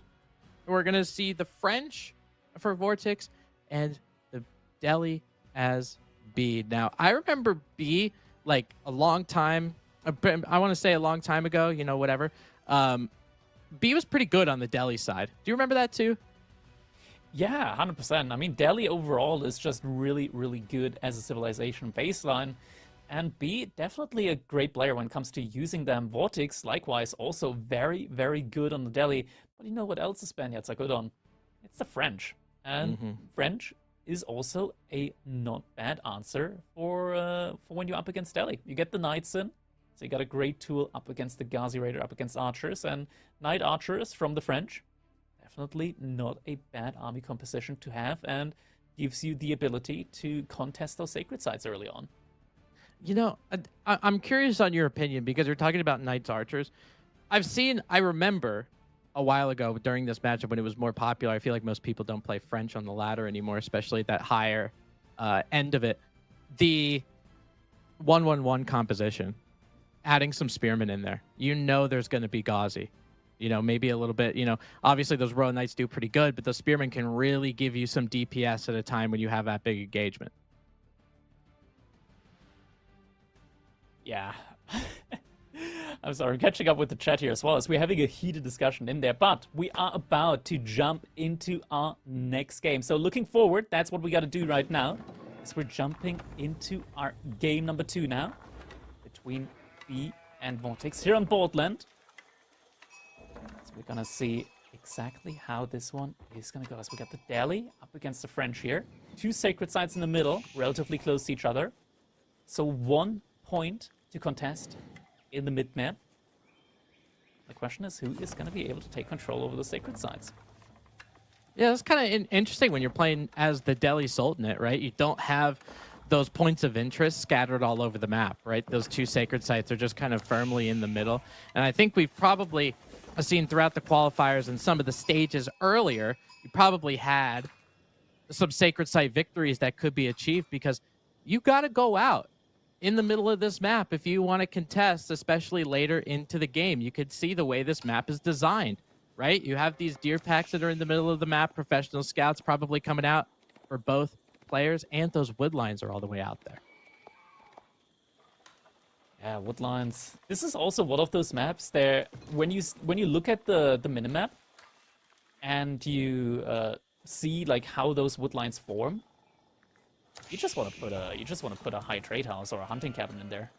[SPEAKER 2] We're going to see the French for Vortex and the Delhi as B. Now, I remember B like a long time. I want to say a long time ago, you know, whatever. B was pretty good on the Delhi side. Do you remember that too?
[SPEAKER 1] Yeah, 100%. I mean, Delhi overall is just really, really good as a civilization baseline. And B, definitely a great player when it comes to using them. Vortex, likewise, also very, very good on the Delhi. But you know what else the Spaniards are good on? It's the French. And French is also a not bad answer for when you're up against Delhi. You get the Knights in, so you got a great tool up against the Ghazi Raider, up against Archers. And Knight Archers from the French, definitely not a bad army composition to have, and gives you the ability to contest those sacred sites early on.
[SPEAKER 2] You know, I'm curious on your opinion because you're talking about Knights Archers. I remember a while ago during this matchup when it was more popular. I feel like most people don't play French on the ladder anymore, especially at that higher end of it. The 1-1-1 composition, adding some spearmen in there. You know there's going to be Ghazi. You know, maybe a little bit, you know, obviously those Royal Knights do pretty good, but those spearmen can really give you some DPS at a time when you have that big engagement.
[SPEAKER 1] Yeah. I'm sorry, I'm catching up with the chat here as well, as we're having a heated discussion in there, but we are about to jump into our next game. So looking forward, that's what we got to do right now, is we're jumping into our game number 2 now, between B and Vortex here on Boardland. So we're gonna see exactly how this one is gonna go. So we got the Delhi up against the French here. 2 sacred sites in the middle, relatively close to each other. So 1 point to contest in the mid-map. The question is, who is going to be able to take control over the sacred sites?
[SPEAKER 2] Yeah, that's kind of interesting when you're playing as the Delhi Sultanate, right? You don't have those points of interest scattered all over the map, right? Those 2 sacred sites are just kind of firmly in the middle. And I think we've probably seen throughout the qualifiers and some of the stages earlier, you probably had some sacred site victories that could be achieved because you got to go out in the middle of this map if you want to contest, especially later into the game. You could see the way this map is designed, right? You have these deer packs that are in the middle of the map, professional scouts probably coming out for both players, and those wood lines are all the way out there.
[SPEAKER 1] Yeah, wood lines. This is also one of those maps there, when you look at the minimap and you see like how those wood lines form, you just want to put a high trade house or a hunting cabin in there.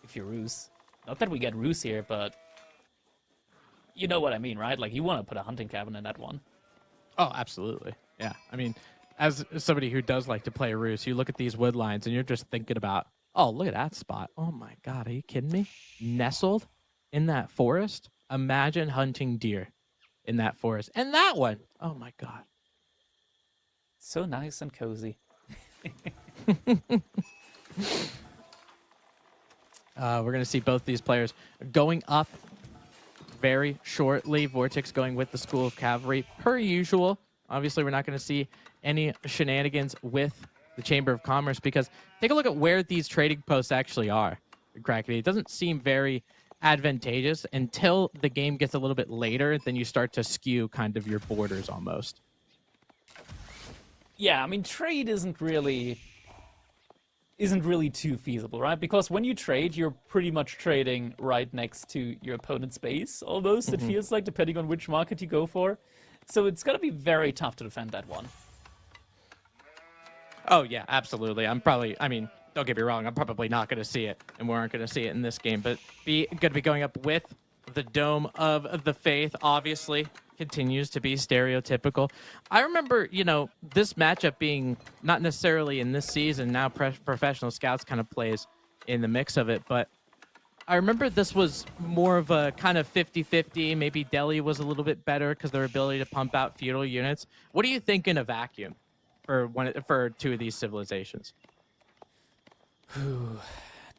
[SPEAKER 1] If you're Roos. Not that we get Roos here, but you know what I mean, right? Like, you want to put a hunting cabin in that one.
[SPEAKER 2] Oh, absolutely. Yeah. I mean, as somebody who does like to play Roos, you look at these wood lines and you're just thinking about, oh, look at that spot. Oh my God, are you kidding me? Nestled in that forest? Imagine hunting deer in that forest. And that one, oh my God.
[SPEAKER 1] So nice and cozy.
[SPEAKER 2] We're going to see both these players going up very shortly. Vortex going with the School of Cavalry per usual. Obviously, we're not going to see any shenanigans with the Chamber of Commerce because take a look at where these trading posts actually are. Crackety. It doesn't seem very advantageous until the game gets a little bit later. Then you start to skew kind of your borders almost.
[SPEAKER 1] Yeah, I mean, trade isn't really isn't really too feasible, right? Because when you trade, you're pretty much trading right next to your opponent's base, almost, it feels like, depending on which market you go for. So it's going to be very tough to defend that one.
[SPEAKER 2] Oh, yeah, absolutely. I mean, don't get me wrong, I'm probably not going to see it, and we aren't going to see it in this game, but going to be going up with the Dome of the Faith, obviously, continues to be stereotypical. I remember, this matchup being not necessarily in this season, now Professional Scouts kind of plays in the mix of it, but I remember this was more of a kind of 50-50. Maybe Delhi was a little bit better because their ability to pump out feudal units. What do you think in a vacuum for two of these civilizations?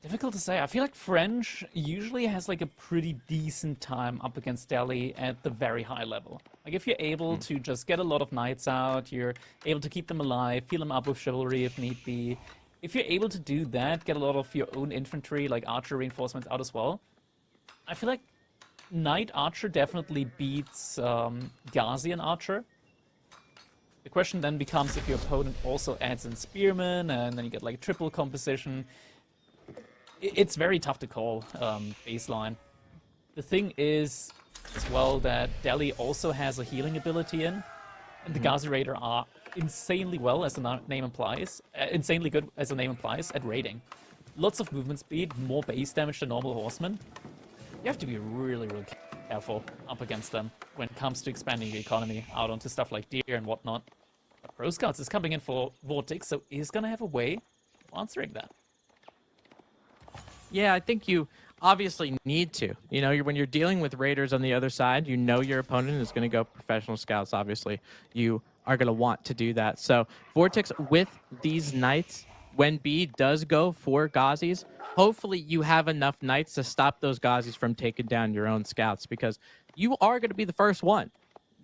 [SPEAKER 1] Difficult to say. I feel like French usually has like a pretty decent time up against Delhi at the very high level. Like if you're able to just get a lot of knights out, you're able to keep them alive, fill them up with chivalry if need be. If you're able to do that, get a lot of your own infantry, like archer reinforcements out as well, I feel like Knight Archer definitely beats Ghazi and Archer. The question then becomes if your opponent also adds in Spearmen, and then you get like triple composition. It's very tough to call baseline. The thing is as well that Delhi also has a healing ability in, and the Ghazi Raider are insanely well, as the name implies, insanely good as the name implies at raiding. Lots of movement speed, more base damage than normal horsemen. You have to be really, really careful up against them when it comes to expanding the economy out onto stuff like deer and whatnot. But Pro Scouts is coming in for Vortex, so he's gonna have a way of answering that.
[SPEAKER 2] Yeah, I think you obviously need to. When you're dealing with raiders on the other side, your opponent is going to go Professional Scouts, obviously. You are going to want to do that. So Vortex with these knights, when B does go for Ghazis, hopefully you have enough knights to stop those Ghazis from taking down your own scouts, because you are going to be the first one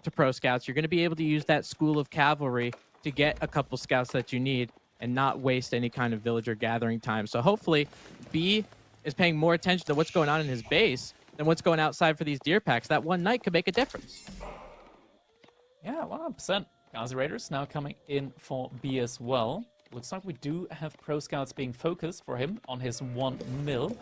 [SPEAKER 2] to Pro Scouts. You're going to be able to use that school of cavalry to get a couple scouts that you need and not waste any kind of villager gathering time. So hopefully B is paying more attention to what's going on in his base than what's going outside for these deer packs. That one knight could make a difference.
[SPEAKER 1] Yeah, 100%. Ghazi Raiders now coming in for B as well. Looks like we do have Pro Scouts being focused for him on his 1 mil.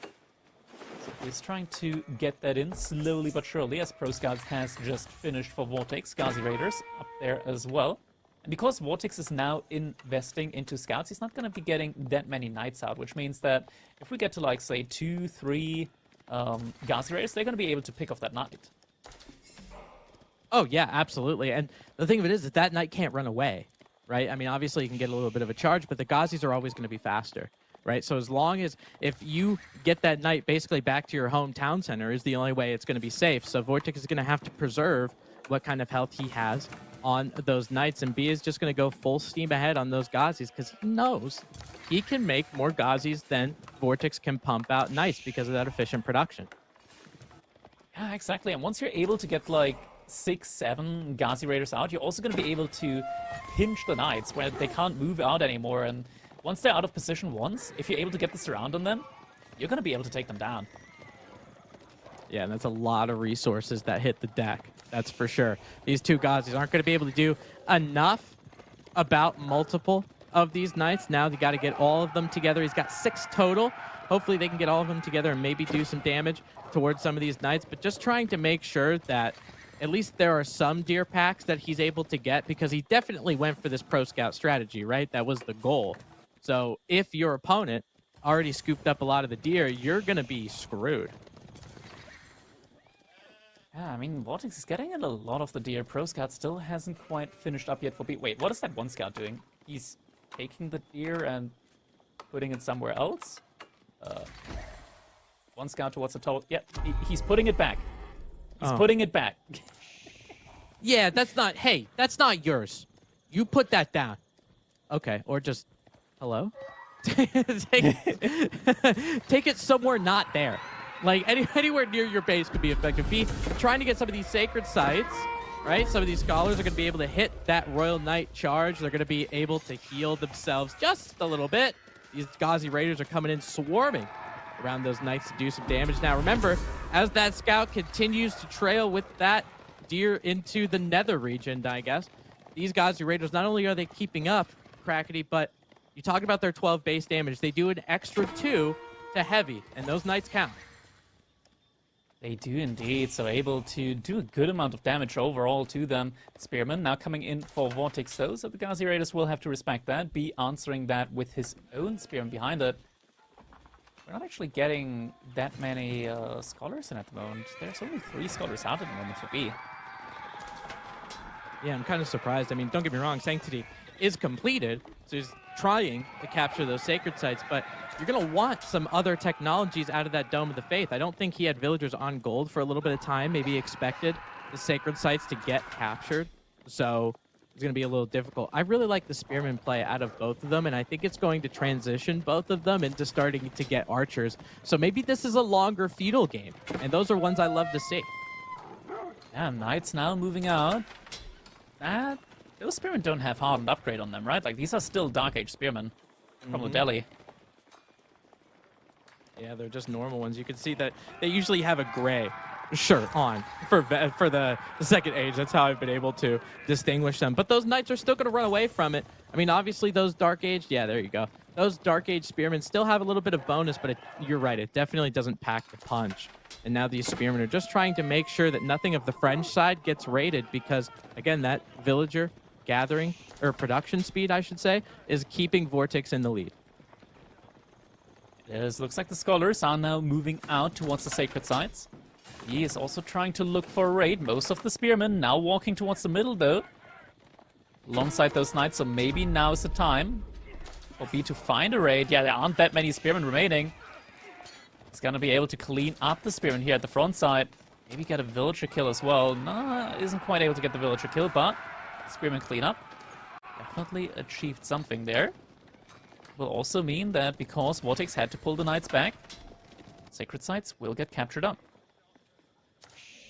[SPEAKER 1] So he's trying to get that in slowly but surely, as Pro Scouts has just finished for Vortex. Ghazi Raiders up there as well. And because Vortex is now investing into scouts, he's not going to be getting that many knights out, which means that if we get to, like, say, 2, 3 Ghazi Raiders, they're going to be able to pick off that knight.
[SPEAKER 2] Oh, yeah, absolutely. And the thing of it is that knight can't run away, right? I mean, obviously, you can get a little bit of a charge, but the Ghazis are always going to be faster, right? So as long as if you get that knight basically back to your hometown center is the only way it's going to be safe. So Vortex is going to have to preserve what kind of health he has on those knights, and B is just going to go full steam ahead on those Ghazis because he knows he can make more Ghazis than Vortex can pump out knights because of that efficient production.
[SPEAKER 1] Yeah, exactly. And once you're able to get like 6, 7 Ghazi Raiders out, you're also going to be able to pinch the knights where they can't move out anymore. And once they're out of position once, if you're able to get the surround on them, you're going to be able to take them down.
[SPEAKER 2] Yeah, and that's a lot of resources that hit the deck. That's for sure. These two Ghazis aren't going to be able to do enough about multiple of these knights. Now they got to get all of them together. He's got 6 total. Hopefully they can get all of them together and maybe do some damage towards some of these knights. But just trying to make sure that at least there are some deer packs that he's able to get, because he definitely went for this Pro Scout strategy, right? That was the goal. So if your opponent already scooped up a lot of the deer, you're going to be screwed.
[SPEAKER 1] Yeah, I mean, Vortex is getting in a lot of the deer. Pro Scout still hasn't quite finished up yet for B. Wait, what is that one scout doing? He's taking the deer and putting it somewhere else? One scout towards the total. Yeah, he's putting it back. He's putting it back.
[SPEAKER 2] Yeah, that's not... Hey, that's not yours. You put that down. Okay, or just... Hello? Take it somewhere not there. Like, anywhere near your base could be effective. Be trying to get some of these sacred sites, right? Some of these scholars are going to be able to hit that Royal Knight charge. They're going to be able to heal themselves just a little bit. These Ghazi Raiders are coming in swarming around those knights to do some damage. Now, remember, as that scout continues to trail with that deer into the nether region, I guess, these Ghazi Raiders, not only are they keeping up, Crackety, but You talk about their 12 base damage. They do an extra 2 to heavy, and those knights count.
[SPEAKER 1] They do indeed, so able to do a good amount of damage overall to them. Spearman now coming in for Vortex though, so the Ghazi Raiders will have to respect that, be answering that with his own Spearman behind it. We're not actually getting that many Scholars in at the moment. There's only 3 Scholars out at the moment for B.
[SPEAKER 2] Yeah, I'm kind of surprised. I mean, don't get me wrong, Sanctity is completed, so he's trying to capture those sacred sites, but you're going to want some other technologies out of that Dome of the Faith. I don't think he had villagers on gold for a little bit of time. Maybe he expected the sacred sites to get captured, so it's going to be a little difficult. I really like the Spearman play out of both of them, and I think it's going to transition both of them into starting to get archers. So maybe this is a longer feudal game, and those are ones I love to see.
[SPEAKER 1] Yeah, Knights now moving out. Those Spearmen don't have hardened upgrade on them, right? Like, these are still Dark Age Spearmen from the Delhi.
[SPEAKER 2] Yeah, they're just normal ones. You can see that they usually have a gray shirt on for the second age. That's how I've been able to distinguish them. But those knights are still going to run away from it. I mean, obviously those Dark Age, yeah, there you go. Those Dark Age Spearmen still have a little bit of bonus, but you're right, it definitely doesn't pack the punch. And now these Spearmen are just trying to make sure that nothing of the French side gets raided because, again, that villager gathering, or production speed, I should say, is keeping Vortex in the lead.
[SPEAKER 1] Looks like the Scholars are now moving out towards the sacred sites. He is also trying to look for a raid. Most of the Spearmen now walking towards the middle, though. Alongside those Knights, so maybe now is the time for B to find a raid. Yeah, there aren't that many Spearmen remaining. He's gonna be able to clean up the Spearmen here at the front side. Maybe get a villager kill as well. Nah, isn't quite able to get the villager kill, but Spearman cleanup. Definitely achieved something there. Will also mean that because Vortex had to pull the Knights back, sacred sites will get captured up.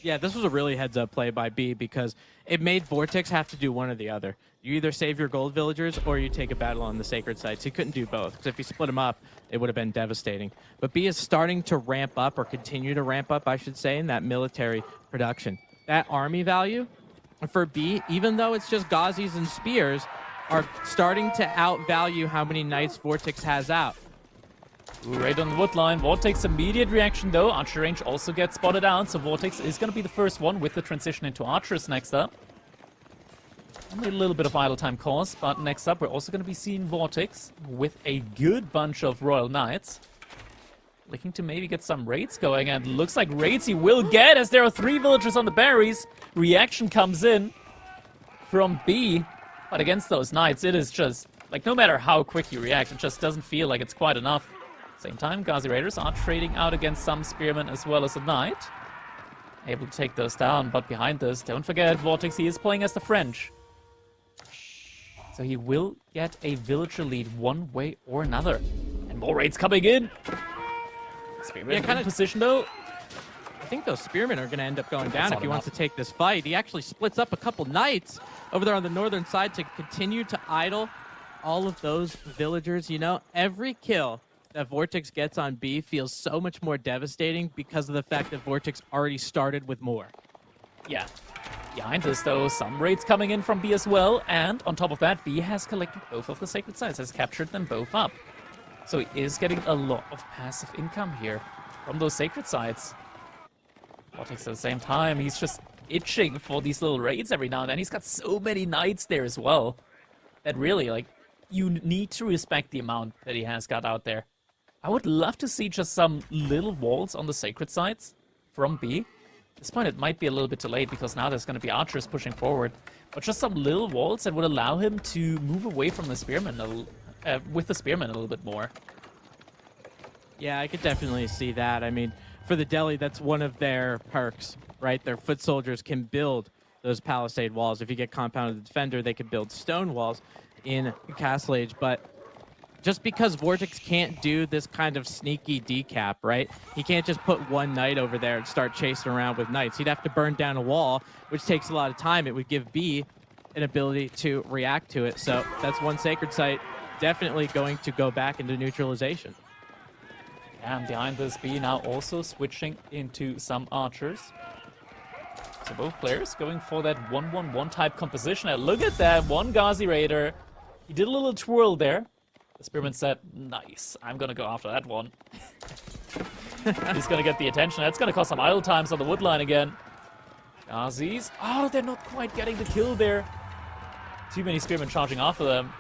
[SPEAKER 2] Yeah, this was a really heads-up play by B because it made Vortex have to do one or the other. You either save your gold villagers or you take a battle on the sacred sites. He couldn't do both because if he split them up, it would have been devastating. But B is starting to ramp up, or continue to ramp up, I should say, in that military production. That army value for B, even though it's just Ghazis and Spears, are starting to outvalue how many Knights Vortex has out.
[SPEAKER 1] Right on the wood line. Vortex immediate reaction though. Archer range also gets spotted out, so Vortex is going to be the first one with the transition into Archers next up. Only a little bit of idle time cost, but next up we're also going to be seeing Vortex with a good bunch of Royal Knights. Looking to maybe get some raids going, and looks like raids he will get as there are 3 villagers on the berries. Reaction comes in from B, but against those Knights it is just, like, no matter how quick you react, it just doesn't feel like it's quite enough. Same time, Ghazi Raiders are trading out against some Spearmen as well as a Knight. Able to take those down, but behind this, don't forget, Vortex, he is playing as the French. So he will get a villager lead one way or another. And more raids coming in. Spearman in position though.
[SPEAKER 2] I think those Spearmen are going to end up going down if he wants to take this fight. He actually splits up a couple Knights over there on the northern side to continue to idle all of those villagers. You know, every kill that Vortex gets on B feels so much more devastating because of the fact that Vortex already started with more.
[SPEAKER 1] Yeah. Behind this, though, some raids coming in from B as well, and on top of that, B has collected both of the sacred sites, has captured them both up. So he is getting a lot of passive income here from those sacred sites. Vortex at the same time, he's just itching for these little raids every now and then. He's got so many Knights there as well that really, like, you need to respect the amount that he has got out there. I would love to see just some little walls on the sacred sites from B. At this point, it might be a little bit too late because now there's going to be archers pushing forward. But just some little walls that would allow him to move away from the spearmen with the spearmen a little bit more.
[SPEAKER 2] Yeah, I could definitely see that. I mean, for the Delhi, that's one of their perks, right? Their foot soldiers can build those palisade walls. If you get compounded defender, they can build stone walls in Castle Age. But just because Vortex can't do this kind of sneaky decap, right? He can't just put one Knight over there and start chasing around with Knights. He'd have to burn down a wall, which takes a lot of time. It would give B an ability to react to it. So that's one sacred site definitely going to go back into neutralization.
[SPEAKER 1] And behind this, B now also switching into some archers. So both players going for that 1-1-1 type composition. And look at that, one Ghazi Raider. He did a little twirl there. The Spearman said, nice, I'm gonna go after that one. He's gonna get the attention. That's gonna cause some idle times on the wood line again. Gazis. Oh, they're not quite getting the kill there. Too many Spearmen charging after them.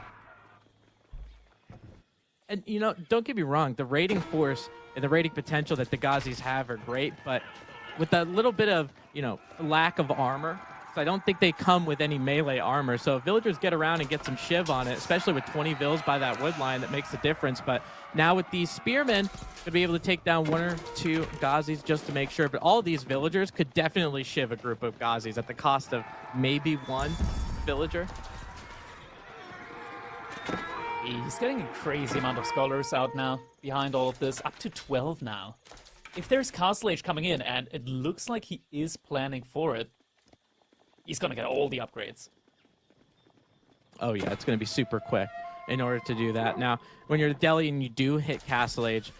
[SPEAKER 2] And, you know, don't get me wrong, the raiding force and the raiding potential that the Gazis have are great, but with a little bit of, you know, lack of armor, so I don't think they come with any melee armor. So if villagers get around and get some shiv on it, especially with 20 vills by that wood line, that makes a difference. But now with these spearmen, to be able to take down 1 or 2 Gazis just to make sure. But all these villagers could definitely shiv a group of Gazis at the cost of maybe 1 villager.
[SPEAKER 1] He's getting a crazy amount of scholars out now behind all of this, up to 12 now. If there's Castle Age coming in, and it looks like he is planning for it, he's gonna get all the upgrades.
[SPEAKER 2] Oh yeah, it's gonna be super quick in order to do that. Now, when you're the Delhi and you do hit Castle Age,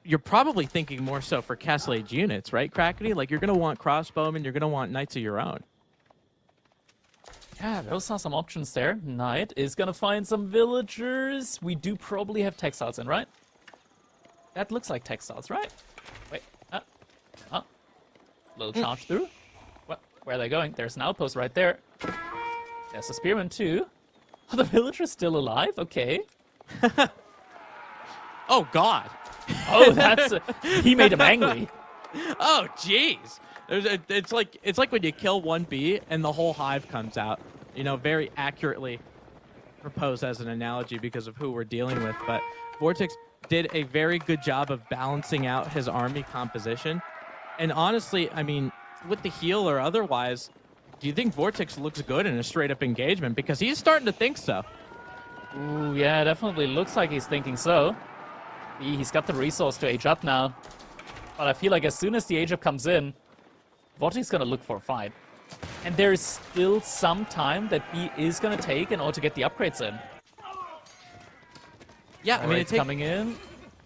[SPEAKER 2] you're probably thinking more so for Castle Age units, right, Crackety? Like, you're gonna want crossbowmen, you're gonna want knights of your own.
[SPEAKER 1] Yeah, those are some options there. Knight is gonna find some villagers. We do probably have textiles in, right? That looks like textiles, right? Wait, little charge through. What? Where are they going? There's an outpost right there. There's a spearman too. Are the villagers still alive? Okay.
[SPEAKER 2] Oh God.
[SPEAKER 1] Oh, that's he made him angry.
[SPEAKER 2] Oh jeez. It's like when you kill one bee and the whole hive comes out. You know, very accurately proposed as an analogy because of who we're dealing with. But Vortex did a very good job of balancing out his army composition. And honestly, I mean, with the heal or otherwise, do you think Vortex looks good in a straight-up engagement? Because he's starting to think so.
[SPEAKER 1] Ooh, yeah, definitely looks like he's thinking so. He's got the resource to age up now. But I feel like as soon as the age up comes in, Vortex is going to look for a fight. And there is still some time that B is going to take in order to get the upgrades in.
[SPEAKER 2] Yeah, I mean,
[SPEAKER 1] it's coming in.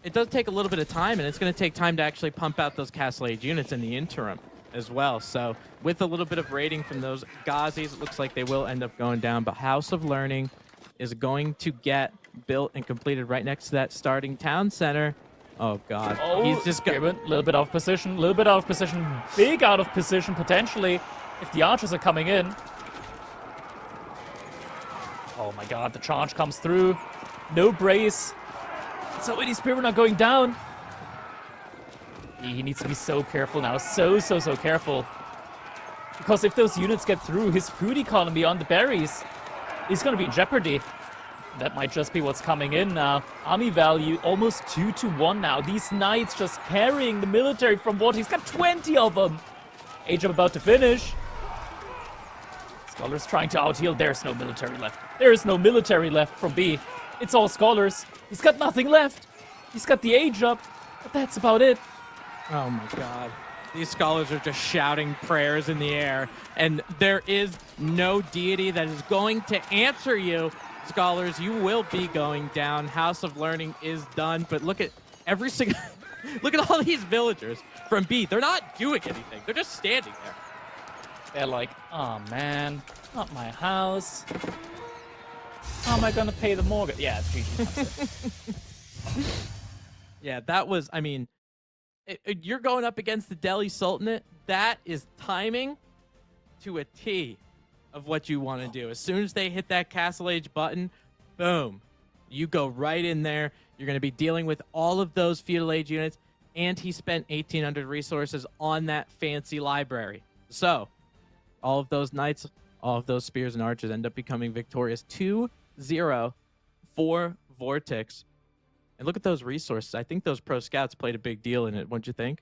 [SPEAKER 2] It does take a little bit of time, and it's going to take time to actually pump out those Castle Age units in the interim as well. So with a little bit of raiding from those Gazis, it looks like they will end up going down. But House of Learning is going to get built and completed right next to that starting town center. Oh, God.
[SPEAKER 1] Oh,
[SPEAKER 2] he's just got
[SPEAKER 1] a little bit out of position, a little bit out of position, big out of position potentially if the archers are coming in. Oh my God, the charge comes through. No brace. So many spearmen are going down. He needs to be so careful now, so careful. Because if those units get through, his food economy on the berries is going to be in jeopardy. That might just be what's coming in now. Army value almost 2-1 now. These knights just carrying the military from what he's got 20 of them. Age up about to finish. Scholars trying to out-heal. There's no military left. There is no military left from B. It's all scholars. He's got nothing left. He's got the age up, but that's about it.
[SPEAKER 2] Oh my God. These scholars are just shouting prayers in the air, and there is no deity that is going to answer you. Scholars, you will be going down. House of Learning is done, but look at every single look at all these villagers from B. They're not doing anything. They're just standing there.
[SPEAKER 1] They're like, oh man, not my house. How am I gonna pay the mortgage? Yeah, it's GG.
[SPEAKER 2] Yeah, that was, I mean, you're going up against the Delhi Sultanate. That is timing to a T of what you want to do. As soon as they hit that Castle Age button, boom, you go right in there. You're going to be dealing with all of those Feudal Age units, and he spent 1,800 resources on that fancy library. So, all of those knights, all of those spears and archers end up becoming victorious 2-0 for Vortex. And look at those resources. I think those pro scouts played a big deal in it. What'd you think?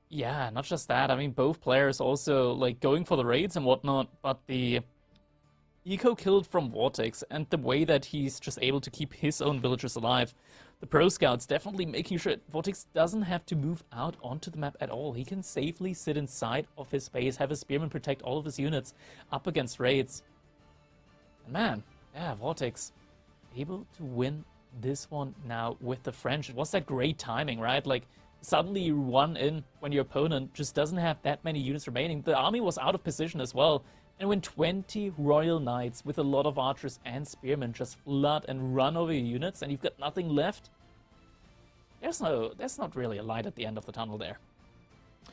[SPEAKER 1] Yeah, not just that. I mean, both players also like going for the raids and whatnot, but the eco killed from Vortex and the way that he's just able to keep his own villagers alive. The pro scouts definitely making sure Vortex doesn't have to move out onto the map at all. He can safely sit inside of his base, have his spearmen protect all of his units up against raids. And man, yeah, Vortex able to win this one now with the French. It was that great timing, right? Like, suddenly you run in when your opponent just doesn't have that many units remaining. The army was out of position as well. And when 20 Royal Knights with a lot of archers and spearmen just flood and run over your units and you've got nothing left, there's not really a light at the end of the tunnel there.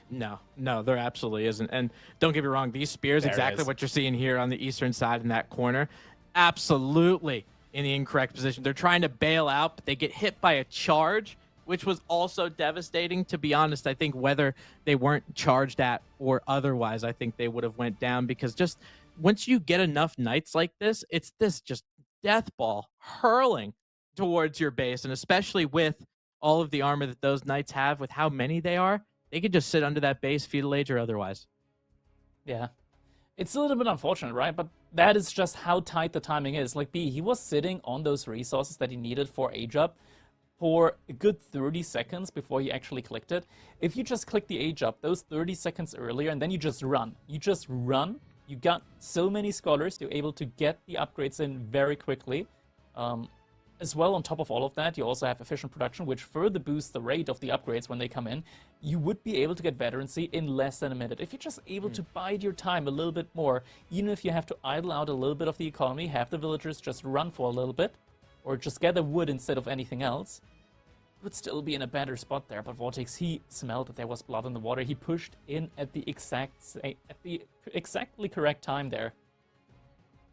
[SPEAKER 2] No, there absolutely isn't. And don't get me wrong, these spears, exactly what you're seeing here on the eastern side in that corner, absolutely in the incorrect position. They're trying to bail out, but they get hit by a charge, which was also devastating. To be honest, I think whether they weren't charged at or otherwise, I think they would have went down, because just once you get enough knights like this, it's this just death ball hurling towards your base. And especially with all of the armor that those knights have, with how many they are, they could just sit under that base, feudal age or otherwise.
[SPEAKER 1] Yeah. It's a little bit unfortunate, right? But that is just how tight the timing is. Like, he was sitting on those resources that he needed for age up for a good 30 seconds before he actually clicked it. If you just click the age up those 30 seconds earlier and then you just run, you got so many scholars, you're able to get the upgrades in very quickly. As well, on top of all of that, you also have efficient production, which further boosts the rate of the upgrades when they come in. You would be able to get veterancy in less than a minute. If you're just able to bide your time a little bit more, even if you have to idle out a little bit of the economy, have the villagers just run for a little bit, or just gather wood instead of anything else, you would still be in a better spot there. But Vortex, he smelled that there was blood in the water. He pushed in at the exactly correct time there.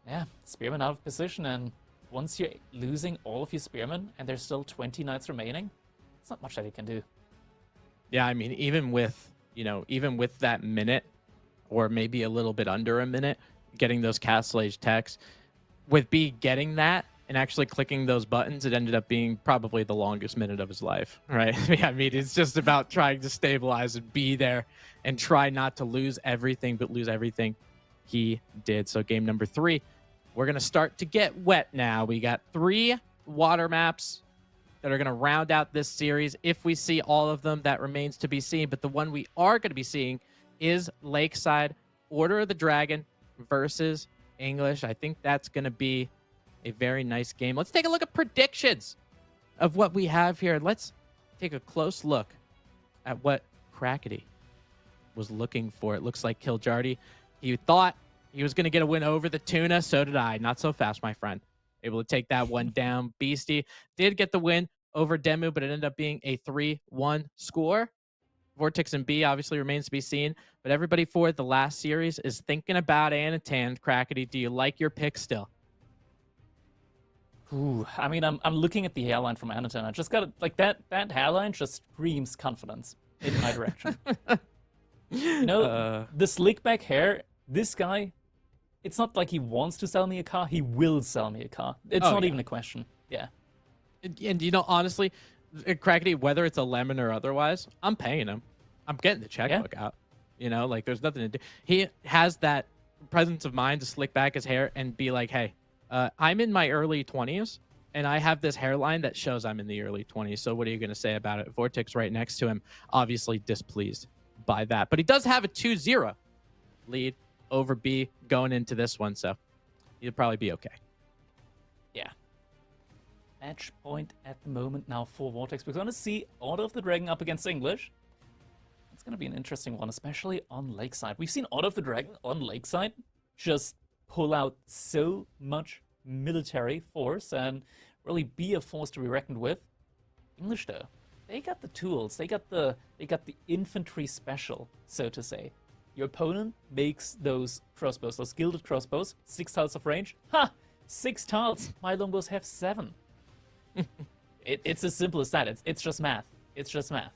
[SPEAKER 1] Yeah, Spearman out of position, and once you're losing all of your spearmen and there's still 20 knights remaining, it's not much that he can do.
[SPEAKER 2] Yeah, I mean, even with that minute, or maybe a little bit under a minute, getting those castle age techs, with B getting that and actually clicking those buttons, it ended up being probably the longest minute of his life, right? I mean, it's just about trying to stabilize and be there and try not to lose everything, but lose everything he did. So game number 3. We're going to start to get wet now. We got 3 water maps that are going to round out this series. If we see all of them, that remains to be seen. But the one we are going to be seeing is Lakeside Order of the Dragon versus English. I think that's going to be a very nice game. Let's take a look at predictions of what we have here. Let's take a close look at what Crackety was looking for. It looks like Kiljardy, he thought he was going to get a win over the Tuna. So did I. Not so fast, my friend. Able to take that one down. Beastie did get the win over Demu, but it ended up being a 3-1 score. Vortex and B obviously remains to be seen, but everybody for the last series is thinking about Anatan. Crackety, do you like your pick still?
[SPEAKER 1] Ooh, I mean, I'm looking at the hairline from Anatan. I just got like that hairline just screams confidence in my direction. You know, the slick back hair, this guy, it's not like he wants to sell me a car, he will sell me a car. It's not even a question. Yeah.
[SPEAKER 2] And you know, honestly, Crackety, whether it's a lemon or otherwise, I'm paying him. I'm getting the checkbook out. You know, like there's nothing to do. He has that presence of mind to slick back his hair and be like, hey, I'm in my early 20s and I have this hairline that shows I'm in the early 20s. So what are you going to say about it? Vortex right next to him, obviously displeased by that. But he does have a 2-0 lead over B going into this one. So he'll probably be okay.
[SPEAKER 1] Yeah. Match point at the moment now for Vortex. We're going to see Order of the Dragon up against English. It's going to be an interesting one, especially on Lakeside. We've seen Order of the Dragon on Lakeside just pull out so much military force and really be a force to be reckoned with. English, though, they got the tools. They got the infantry special, so to say. Your opponent makes those crossbows, those gilded crossbows, 6 tiles of range. Ha! 6 tiles. My longbows have 7. It's as simple as that. It's just math. It's just math.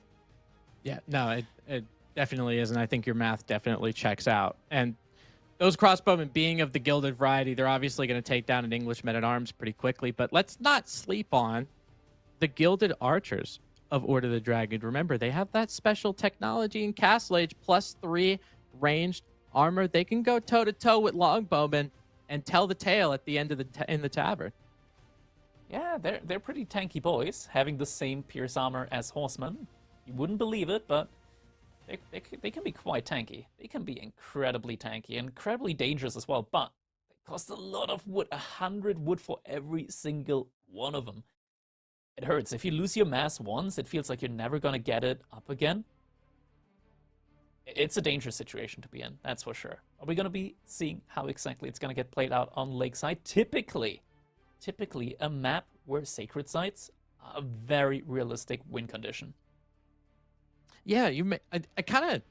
[SPEAKER 2] Yeah, no, it definitely is, and I think your math definitely checks out. And those crossbowmen being of the gilded variety, they're obviously going to take down an English men-at-arms pretty quickly. But let's not sleep on the gilded archers of Order of the Dragon. Remember, they have that special technology in Castle Age, +3 ranged armor. They can go toe-to-toe with longbowmen and tell the tale at the end of in the tavern.
[SPEAKER 1] Yeah, they're pretty tanky boys, having the same pierce armor as horsemen. You wouldn't believe it, but they can be quite tanky. They can be incredibly tanky, incredibly dangerous as well, but they cost a lot of wood, 100 wood for every single one of them. it hurts. If you lose your mass once, it feels like you're never going to get it up again. It's a dangerous situation to be in, that's for sure. Are we going to be seeing how exactly it's going to get played out on Lakeside? Typically a map where sacred sites are a very realistic win condition.
[SPEAKER 2] Yeah, I kind of,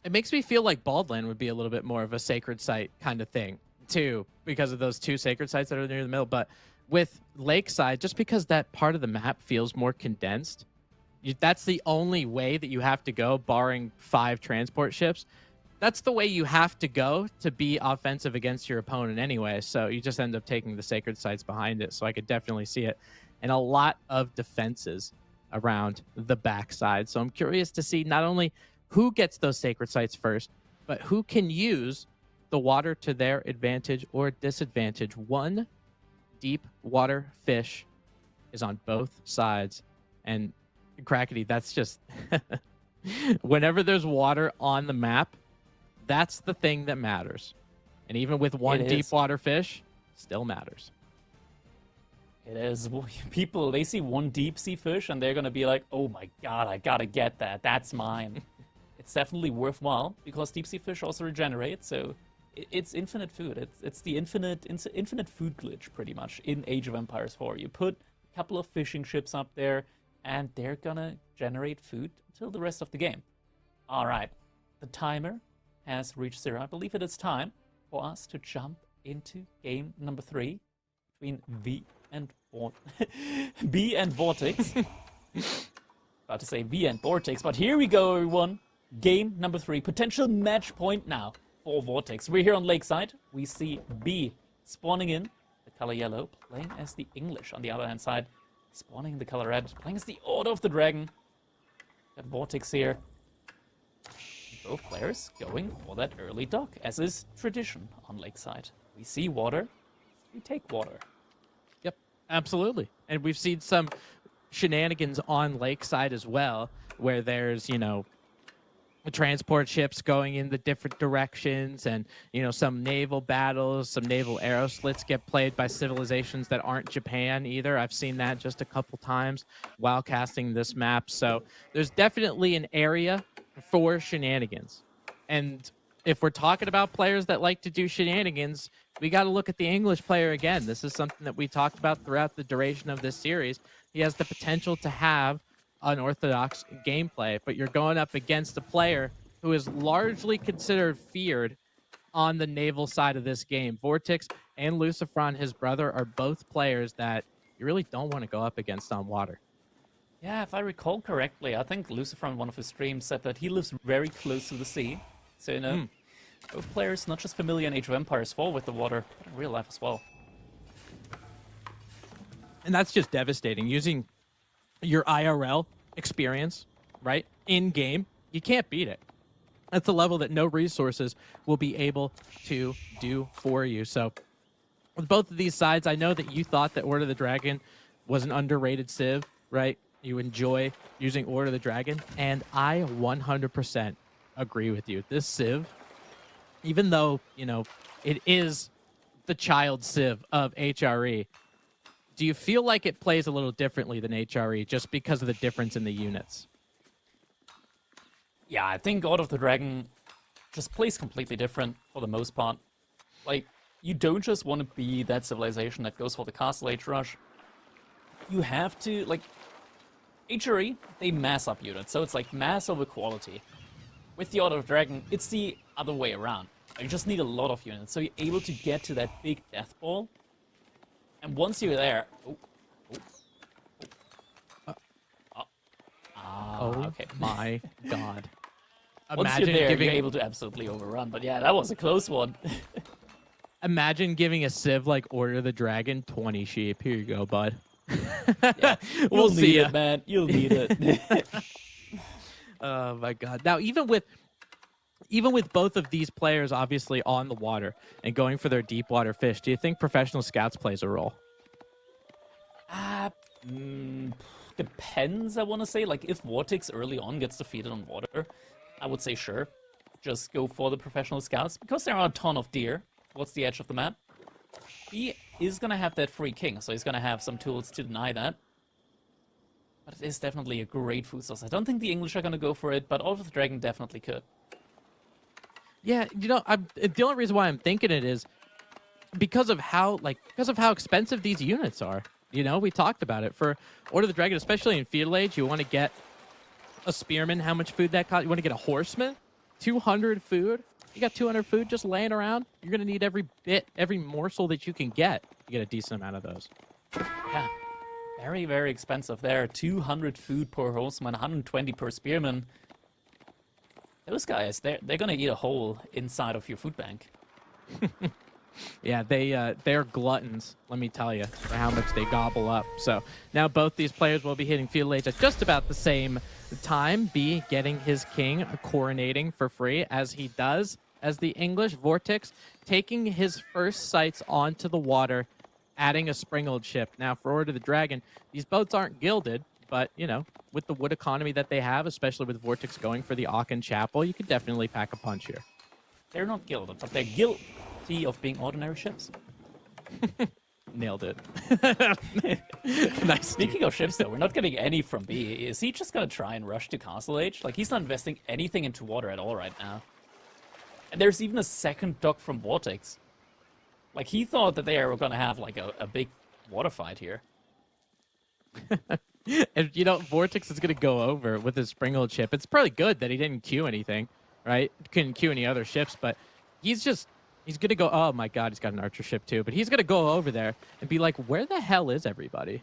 [SPEAKER 2] it makes me feel like Baldland would be a little bit more of a sacred site kind of thing too, because of those 2 sacred sites that are near the middle. But with Lakeside, just because that part of the map feels more condensed, that's the only way that you have to go, barring 5 transport ships. That's the way you have to go to be offensive against your opponent anyway. So you just end up taking the sacred sites behind it. So I could definitely see it. And a lot of defenses around the backside. So I'm curious to see not only who gets those sacred sites first, but who can use the water to their advantage or disadvantage. 1 deep water fish is on both sides. And Crackety, that's just whenever there's water on the map, that's the thing that matters. And even with 1 deep water fish, still matters.
[SPEAKER 1] It is. People, they see 1 deep sea fish and they're going to be like, oh my god, I gotta get that. That's mine. It's definitely worthwhile because deep sea fish also regenerate, so it's infinite food. It's the infinite food glitch, pretty much, in Age of Empires 4. You put a couple of fishing ships up there, and they're gonna generate food until the rest of the game. All right, the timer has reached 0. I believe it is time for us to jump into game number 3 between B and Vortex. About to say V and Vortex, but here we go, everyone. Game number 3, potential match point now for Vortex. We're here on Lakeside. We see B spawning in the color yellow, playing as the English on the other hand side. Spawning in the color red, playing as the Order of the Dragon. Got Vortex here. Both players going for that early dock, as is tradition on Lakeside. We see water, we take water.
[SPEAKER 2] Yep, absolutely. And we've seen some shenanigans on Lakeside as well, where there's, you know, transport ships going in the different directions, and you know, some naval battles, some naval arrow slits get played by civilizations that aren't Japan either. I've seen that just a couple times while casting this map. So there's definitely an area for shenanigans. And if we're talking about players that like to do shenanigans, we got to look at the English player again. This is something that we talked about throughout the duration of this series. He has the potential to have unorthodox gameplay, but you're going up against a player who is largely considered feared on the naval side of this game. Vortex and Lucifron, his brother, are both players that you really don't want to go up against on water.
[SPEAKER 1] Yeah, if I recall correctly, I think Lucifron in one of his streams said that he lives very close to the sea. So, you know, both players not just familiar in Age of Empires 4 with the water, but in real life as well.
[SPEAKER 2] And that's just devastating. Using your IRL experience, right, in game, you can't beat it. That's a level that no resources will be able to do for you. So with both of these sides, I know that you thought that Order of the Dragon was an underrated civ, right? You enjoy using Order of the Dragon, and I 100% agree with you. This civ, even though, you know, it is the child civ of HRE, do you feel like it plays a little differently than HRE just because of the difference in the units?
[SPEAKER 1] Yeah, I think God of the Dragon just plays completely different for the most part. Like, you don't just want to be that civilization that goes for the Castle Age rush. You have to, like, HRE, they mass up units, so it's like mass over quality. With the Order of the Dragon, it's the other way around. You just need a lot of units, so you're able to get to that big death ball. And once you're there, okay.
[SPEAKER 2] My God!
[SPEAKER 1] Once you're there, you're able to absolutely overrun. But yeah, that was a close one.
[SPEAKER 2] Imagine giving a civ like Order of the Dragon 20 sheep. Here you go, bud.
[SPEAKER 1] Yeah, we'll see it, man. You'll need it.
[SPEAKER 2] Oh my God! Now, even with both of these players obviously on the water and going for their deep water fish, do you think professional scouts plays a role?
[SPEAKER 1] Depends, I want to say. Like, if Vortex early on gets defeated on water, I would say sure. Just go for the professional scouts, because there are a ton of deer towards the edge of the map. He is going to have that free king, so he's going to have some tools to deny that. But it is definitely a great food source. I don't think the English are going to go for it, but Order of the Dragon definitely could.
[SPEAKER 2] Yeah, the only reason why I'm thinking it is because of how expensive these units are. You know, we talked about it. For Order of the Dragon, especially in Feudal Age, you want to get a spearman, how much food that costs. You want to get a horseman, 200 food. You got 200 food just laying around. You're going to need every bit, every morsel that you can get to get a decent amount of those.
[SPEAKER 1] Yeah, very, very expensive there. 200 food per horseman, 120 per spearman. Those guys, they're going to eat a hole inside of your food bank.
[SPEAKER 2] Yeah, they're gluttons, let me tell you, for how much they gobble up. So now both these players will be hitting Feudal Age at just about the same time. B getting his king coronating for free, as he does, as the English. Vortex taking his first sights onto the water, adding a springled ship. Now for Order of the Dragon, these boats aren't gilded, but, you know, with the wood economy that they have, especially with Vortex going for the Aachen Chapel, you could definitely pack a punch here.
[SPEAKER 1] They're not gilded, but they're guilty of being ordinary ships.
[SPEAKER 2] Nailed it. Nice.
[SPEAKER 1] Speaking of ships, though, we're not getting any from B. Is he just going to try and rush to Castle Age? Like, he's not investing anything into water at all right now. And there's even a second dock from Vortex. Like, he thought that they were going to have, like, a big water fight here.
[SPEAKER 2] And, you know, Vortex is going to go over with his springled ship. It's probably good that he didn't queue anything, right? Couldn't queue any other ships, but he's going to go, oh my God, he's got an archer ship too, but he's going to go over there and be like, where the hell is everybody?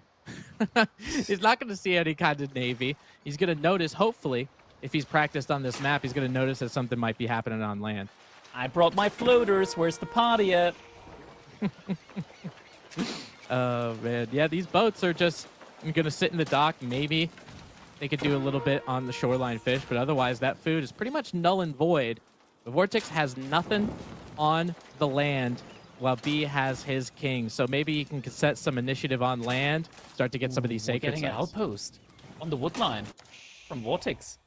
[SPEAKER 2] He's not going to see any kind of navy. He's going to notice, hopefully, if he's practiced on this map, he's going to notice that something might be happening on land.
[SPEAKER 1] I brought my floaters. Where's the party at?
[SPEAKER 2] Oh, man. Yeah, these boats are just going to sit in the dock. Maybe they could do a little bit on the shoreline fish, but otherwise that food is pretty much null and void. The Vortex has nothing on the land while B has his king. So maybe he can set some initiative on land, start to get some of these sacred
[SPEAKER 1] Getting an
[SPEAKER 2] sites.
[SPEAKER 1] outpost on the wood line from Vortex.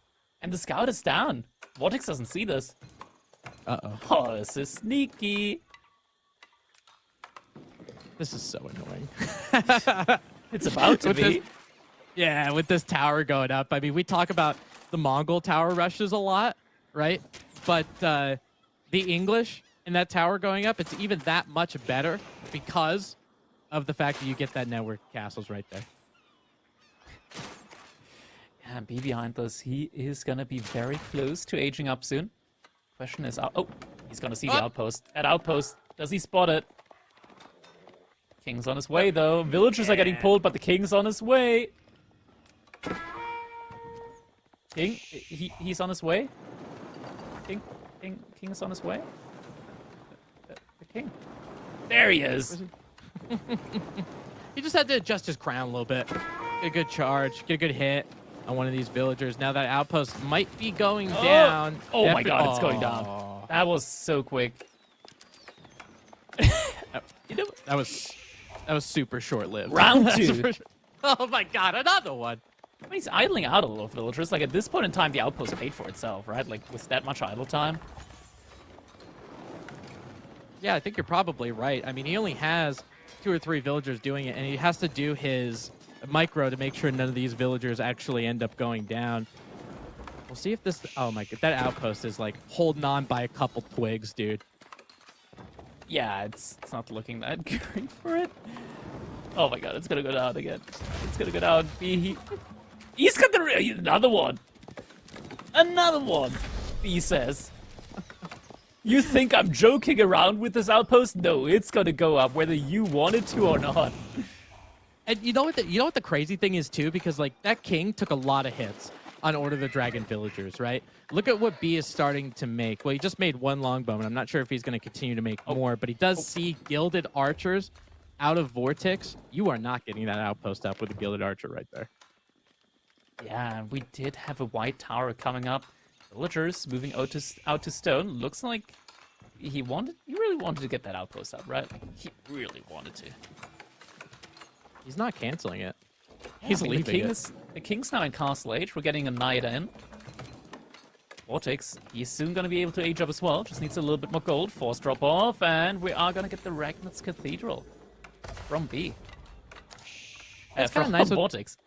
[SPEAKER 1] And the scout is down. Vortex doesn't see this.
[SPEAKER 2] Uh-oh.
[SPEAKER 1] Oh, this is sneaky.
[SPEAKER 2] This is so annoying.
[SPEAKER 1] It's about to be.
[SPEAKER 2] Yeah, with this tower going up. I mean, we talk about the Mongol tower rushes a lot, right? But the English and that tower going up, it's even that much better because of the fact that you get that network of castles right there.
[SPEAKER 1] Yeah, be behind this. He is going to be very close to aging up soon. Question is, oh, he's going to see the outpost. That outpost, does he spot it? King's on his way, though. Villagers are getting pulled, but the king's on his way. King, he's on his way. King is on his way. The king. There he is.
[SPEAKER 2] He just had to adjust his crown a little bit. Get a good charge, get a good hit on one of these villagers. Now that outpost might be going down.
[SPEAKER 1] Oh my God, it's going down. That was so quick. You know,
[SPEAKER 2] that was super short-lived.
[SPEAKER 1] Round two.
[SPEAKER 2] Oh my God, another one.
[SPEAKER 1] I mean, he's idling out a little villagers. Like, at this point in time, the outpost paid for itself, right? Like, with that much idle time.
[SPEAKER 2] Yeah, I think you're probably right. I mean, he only has 2 or 3 villagers doing it, and he has to do his micro to make sure none of these villagers actually end up going down. We'll see if this... Oh my God, that outpost is, like, holding on by a couple twigs, dude.
[SPEAKER 1] Yeah, it's not looking that great for it. Oh my God, it's gonna go down again. It's gonna go down. He's got another one. Another one, he says. You think I'm joking around with this outpost? No, it's gonna go up whether you want it to or not.
[SPEAKER 2] And you know what the crazy thing is too, because like that king took a lot of hits on Order of the Dragon villagers, right? Look at what B is starting to make. Well, he just made 1 longbow, and I'm not sure if he's going to continue to make more, but he does see gilded archers out of Vortex. You are not getting that outpost up with a gilded archer right there.
[SPEAKER 1] Yeah, we did have a white tower coming up. Villagers moving out to stone. Looks like he really wanted to get that outpost up, right? Like, he really wanted to.
[SPEAKER 2] He's not canceling it.
[SPEAKER 1] Yeah,
[SPEAKER 2] He's
[SPEAKER 1] I mean,
[SPEAKER 2] leaving
[SPEAKER 1] the king's now in Castle Age. We're getting a knight in. Vortex, he's soon going to be able to age up as well. Just needs a little bit more gold. Force drop off, and we are going to get the Ragnar's Cathedral from B.
[SPEAKER 2] That's
[SPEAKER 1] from
[SPEAKER 2] kind of nice.
[SPEAKER 1] Vortex.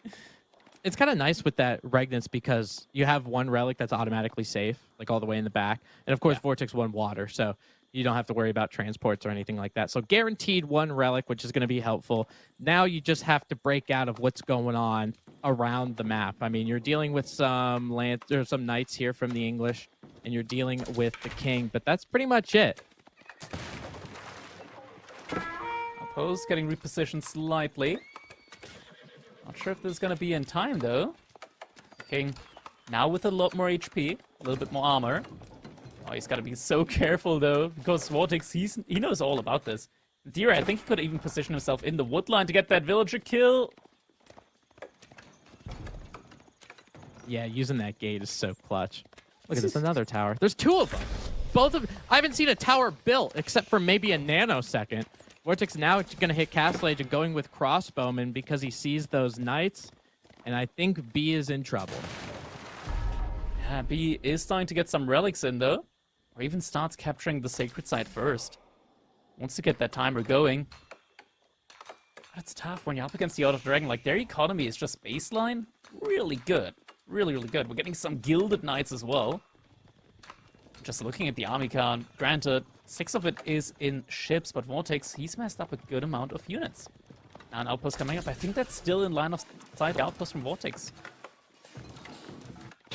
[SPEAKER 2] It's kind of nice with that Regnance because you have one relic that's automatically safe, like all the way in the back. And of course,
[SPEAKER 1] Yeah.
[SPEAKER 2] Vortex 1 water, so you don't have to worry about transports or anything like that. So guaranteed one relic, which is going to be helpful. Now you just have to break out of what's going on around the map. I mean, you're dealing with some some knights here from the English, and you're dealing with the king, but that's pretty much it.
[SPEAKER 1] Outpost getting repositioned slightly. Not sure if this is going to be in time, though. King now with a lot more HP, a little bit more armor. Oh, he's got to be so careful, though, because Vortex, he knows all about this. In theory, I think he could even position himself in the wood line to get that villager kill.
[SPEAKER 2] Yeah, using that gate is so clutch. Look at this, another tower. There's 2 of them. I haven't seen a tower built except for maybe a nanosecond. Vortex now going to hit Castle Age and going with Crossbowman because he sees those knights. And I think B is in trouble.
[SPEAKER 1] Yeah, B is starting to get some relics in, though. Or even starts capturing the sacred site first. Wants to get that timer going. But it's tough when you're up against the Out of Dragon. Like, their economy is just baseline. Really good. Really, really good. We're getting some Gilded Knights as well. Just looking at the army count, granted, 6 of it is in ships, but Vortex, he's messed up a good amount of units. Now an outpost coming up. I think that's still in line of sight, the outpost from Vortex.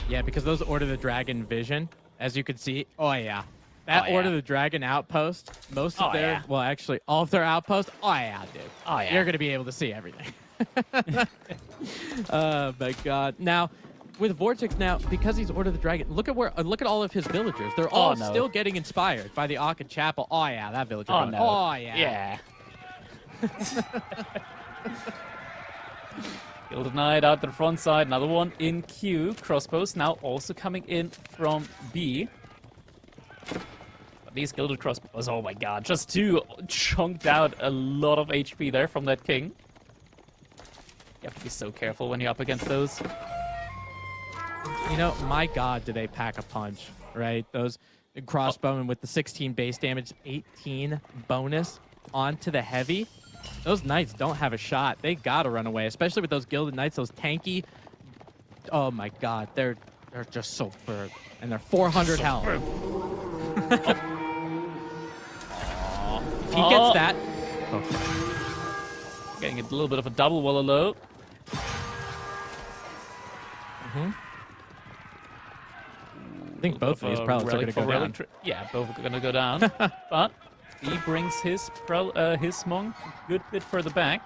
[SPEAKER 2] Yeah, because those Order of the Dragon vision, as you can see, oh yeah. That Order of the Dragon outpost, most of their, well actually, all of their outposts, oh yeah, dude.
[SPEAKER 1] Oh yeah.
[SPEAKER 2] You're going to be able to see everything. Oh my god. Now, with Vortex now, because he's Order of the Dragon, look at all of his villagers. They're all still getting inspired by the Akka Chapel. Oh yeah, that villager.
[SPEAKER 1] Oh no.
[SPEAKER 2] Oh yeah.
[SPEAKER 1] Yeah. Gilded Knight out the front side, another one in Q. Crossbows now also coming in from B. But these Gilded Crossbows, oh my god, just 2 chunked out a lot of HP there from that king. You have to be so careful when you're up against those.
[SPEAKER 2] You know, my god, do they pack a punch, right? Those crossbowmen with the 16 base damage, 18 bonus onto the heavy. Those knights don't have a shot. They gotta run away, especially with those Gilded Knights, those tanky. Oh my god, they're just so firm. And they're 400 health. If he gets that. Oh.
[SPEAKER 1] Getting a little bit of a double wall low.
[SPEAKER 2] I think both of these prelates are going to go down.
[SPEAKER 1] Yeah, both are going to go down. But he brings his monk a good bit further back.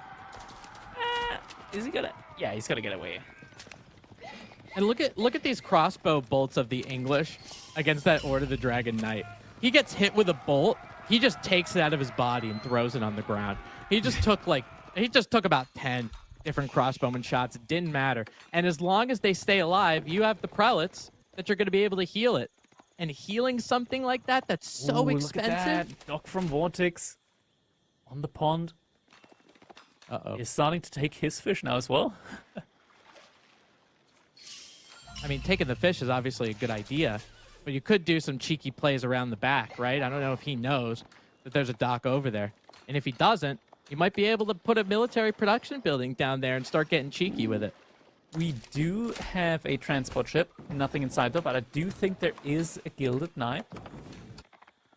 [SPEAKER 1] Is he gonna? Yeah, he's gonna get away.
[SPEAKER 2] And look at these crossbow bolts of the English against that Order of the Dragon Knight. He gets hit with a bolt. He just takes it out of his body and throws it on the ground. He just took about 10 different crossbowman shots. It didn't matter. And as long as they stay alive, you have the prelates that you're going to be able to heal it. And healing something like that, that's so expensive.
[SPEAKER 1] Look at that. Doc from Vortex on the pond. Is starting to take his fish now as well.
[SPEAKER 2] I mean, taking the fish is obviously a good idea, but you could do some cheeky plays around the back, right? I don't know if he knows that there's a dock over there. And if he doesn't, you might be able to put a military production building down there and start getting cheeky with it.
[SPEAKER 1] We do have a transport ship, nothing inside though, but I do think there is a Gilded Knight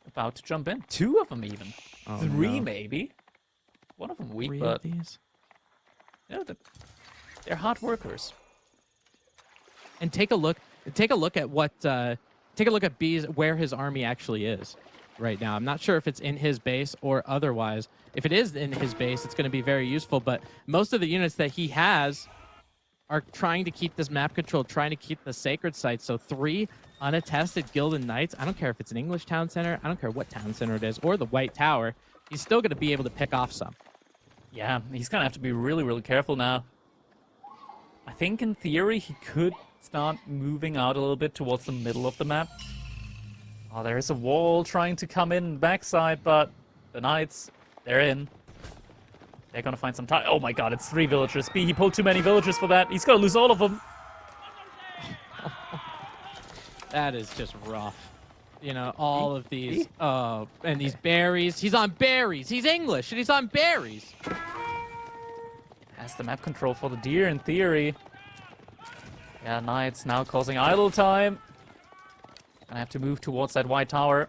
[SPEAKER 1] about to jump in. 2 of them even.
[SPEAKER 2] Oh,
[SPEAKER 1] 3
[SPEAKER 2] no.
[SPEAKER 1] maybe. One of them weak,
[SPEAKER 2] 3
[SPEAKER 1] but
[SPEAKER 2] of these?
[SPEAKER 1] you know, they're hard workers.
[SPEAKER 2] And take a look at what take a look at B's where his army actually is right now. I'm not sure if it's in his base or otherwise. If it is in his base, it's going to be very useful, but most of the units that he has are trying to keep this map control, trying to keep the sacred sites. So 3 unattested Gilded Knights. I don't care if it's an English town center. I don't care what town center it is, or the White Tower. He's still going to be able to pick off some.
[SPEAKER 1] Yeah, he's going to have to be really, really careful now. I think in theory he could start moving out a little bit towards the middle of the map. Oh, there is a wall trying to come in backside, but the Knights, they're in. They're going to find some time. Oh my god, it's 3 villagers. B, he pulled too many villagers for that. He's going to lose all of them.
[SPEAKER 2] That is just rough. You know, all of these. Oh, and these berries. He's on berries. He's English, and he's on berries.
[SPEAKER 1] Has the map control for the deer in theory. Yeah, Knights now causing idle time. Gonna have to move towards that white tower.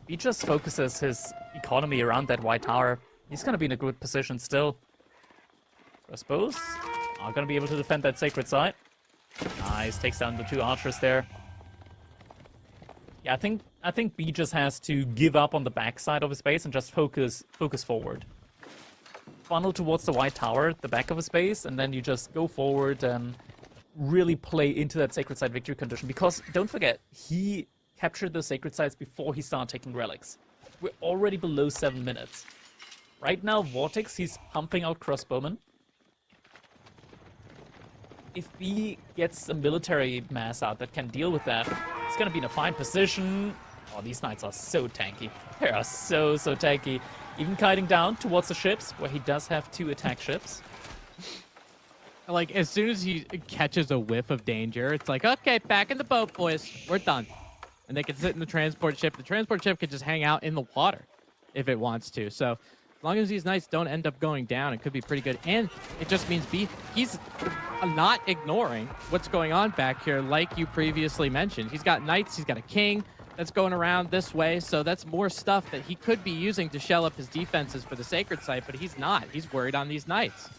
[SPEAKER 1] He just focuses his economy around that white tower. He's gonna be in a good position still. Crossbows are gonna be able to defend that sacred site. Nice, takes down the 2 archers there. Yeah, I think B just has to give up on the backside of his base and just focus forward. Funnel towards the white tower, the back of his base, and then you just go forward and really play into that sacred site victory condition. Because don't forget, he captured those sacred sites before he started taking relics. We're already below 7 minutes. Right now, Vortex, he's pumping out crossbowmen. If B gets a military mass out that can deal with that, he's gonna be in a fine position. Oh, these knights are so tanky. They are so tanky. Even kiting down towards the ships, where he does have 2 attack ships.
[SPEAKER 2] Like, as soon as he catches a whiff of danger, it's like, okay, back in the boat, boys. We're done. And they can sit in the transport ship. The transport ship can just hang out in the water if it wants to. So as long as these knights don't end up going down, it could be pretty good. And it just means he's not ignoring what's going on back here, like you previously mentioned. He's got knights, he's got a king that's going around this way, so that's more stuff that he could be using to shell up his defenses for the sacred site, but he's not. He's worried on these knights.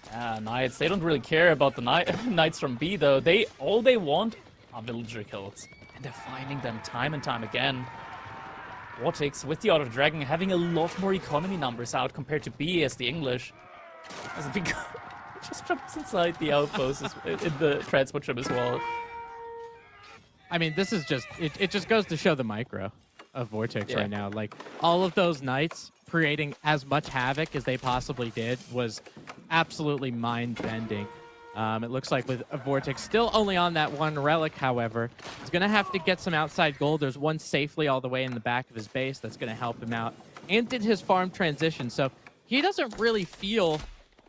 [SPEAKER 1] Yeah, Knights, they don't really care about the Knights from B, though. All they want are villager kills. And they're finding them time and time again. Vortex, with the Auto Dragon, having a lot more economy numbers out compared to B as the English. As it just jumps inside the outpost in the transport ship as well.
[SPEAKER 2] I mean, this is just, it just goes to show the micro of Vortex right now. Like, all of those knights creating as much havoc as they possibly did was absolutely mind-bending. It looks like with a Vortex still only on that 1 relic, however, he's going to have to get some outside gold. There's one safely all the way in the back of his base that's going to help him out. And did his farm transition, so he doesn't really feel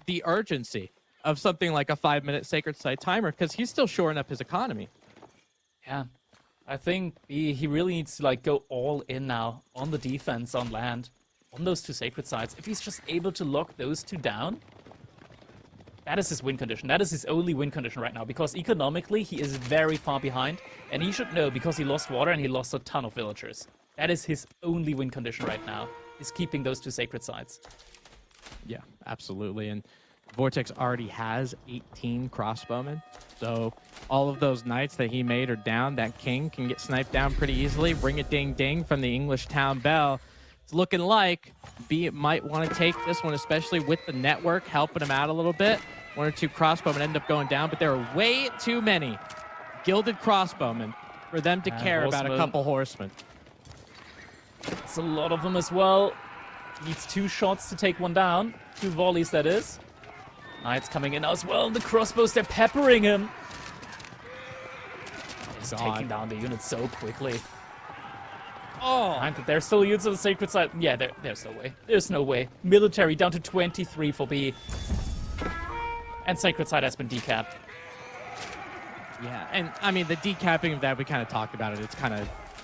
[SPEAKER 2] the urgency of something like a 5-minute sacred site timer because he's still shoring up his economy.
[SPEAKER 1] Yeah, I think he really needs to like go all in now on the defense on land, on those 2 sacred sites. If he's just able to lock those 2 down, that is his win condition. That is his only win condition right now, because economically he is very far behind, and he should know because he lost water and he lost a ton of villagers. That is his only win condition right now, is keeping those 2 sacred sites.
[SPEAKER 2] Yeah, absolutely. And Vortex already has 18 crossbowmen, so all of those knights that he made are down. That king can get sniped down pretty easily. Ring-a-ding-ding from the English town bell. It's looking like B might want to take this one, especially with the network helping him out a little bit. 1 or 2 crossbowmen end up going down, but there are way too many gilded crossbowmen for them to care about a couple horsemen.
[SPEAKER 1] It's a lot of them as well. Needs 2 shots to take 1 down. 2 volleys, that is. Knights coming in as well. The crossbows, they're peppering him. He's taking down the unit so quickly.
[SPEAKER 2] Oh,
[SPEAKER 1] They're still units of the sacred site. Yeah, there's no way. There's no way. Military down to 23 for B. And sacred site has been decapped.
[SPEAKER 2] yeah. And I mean, the decapping of that, we kind of talked about it.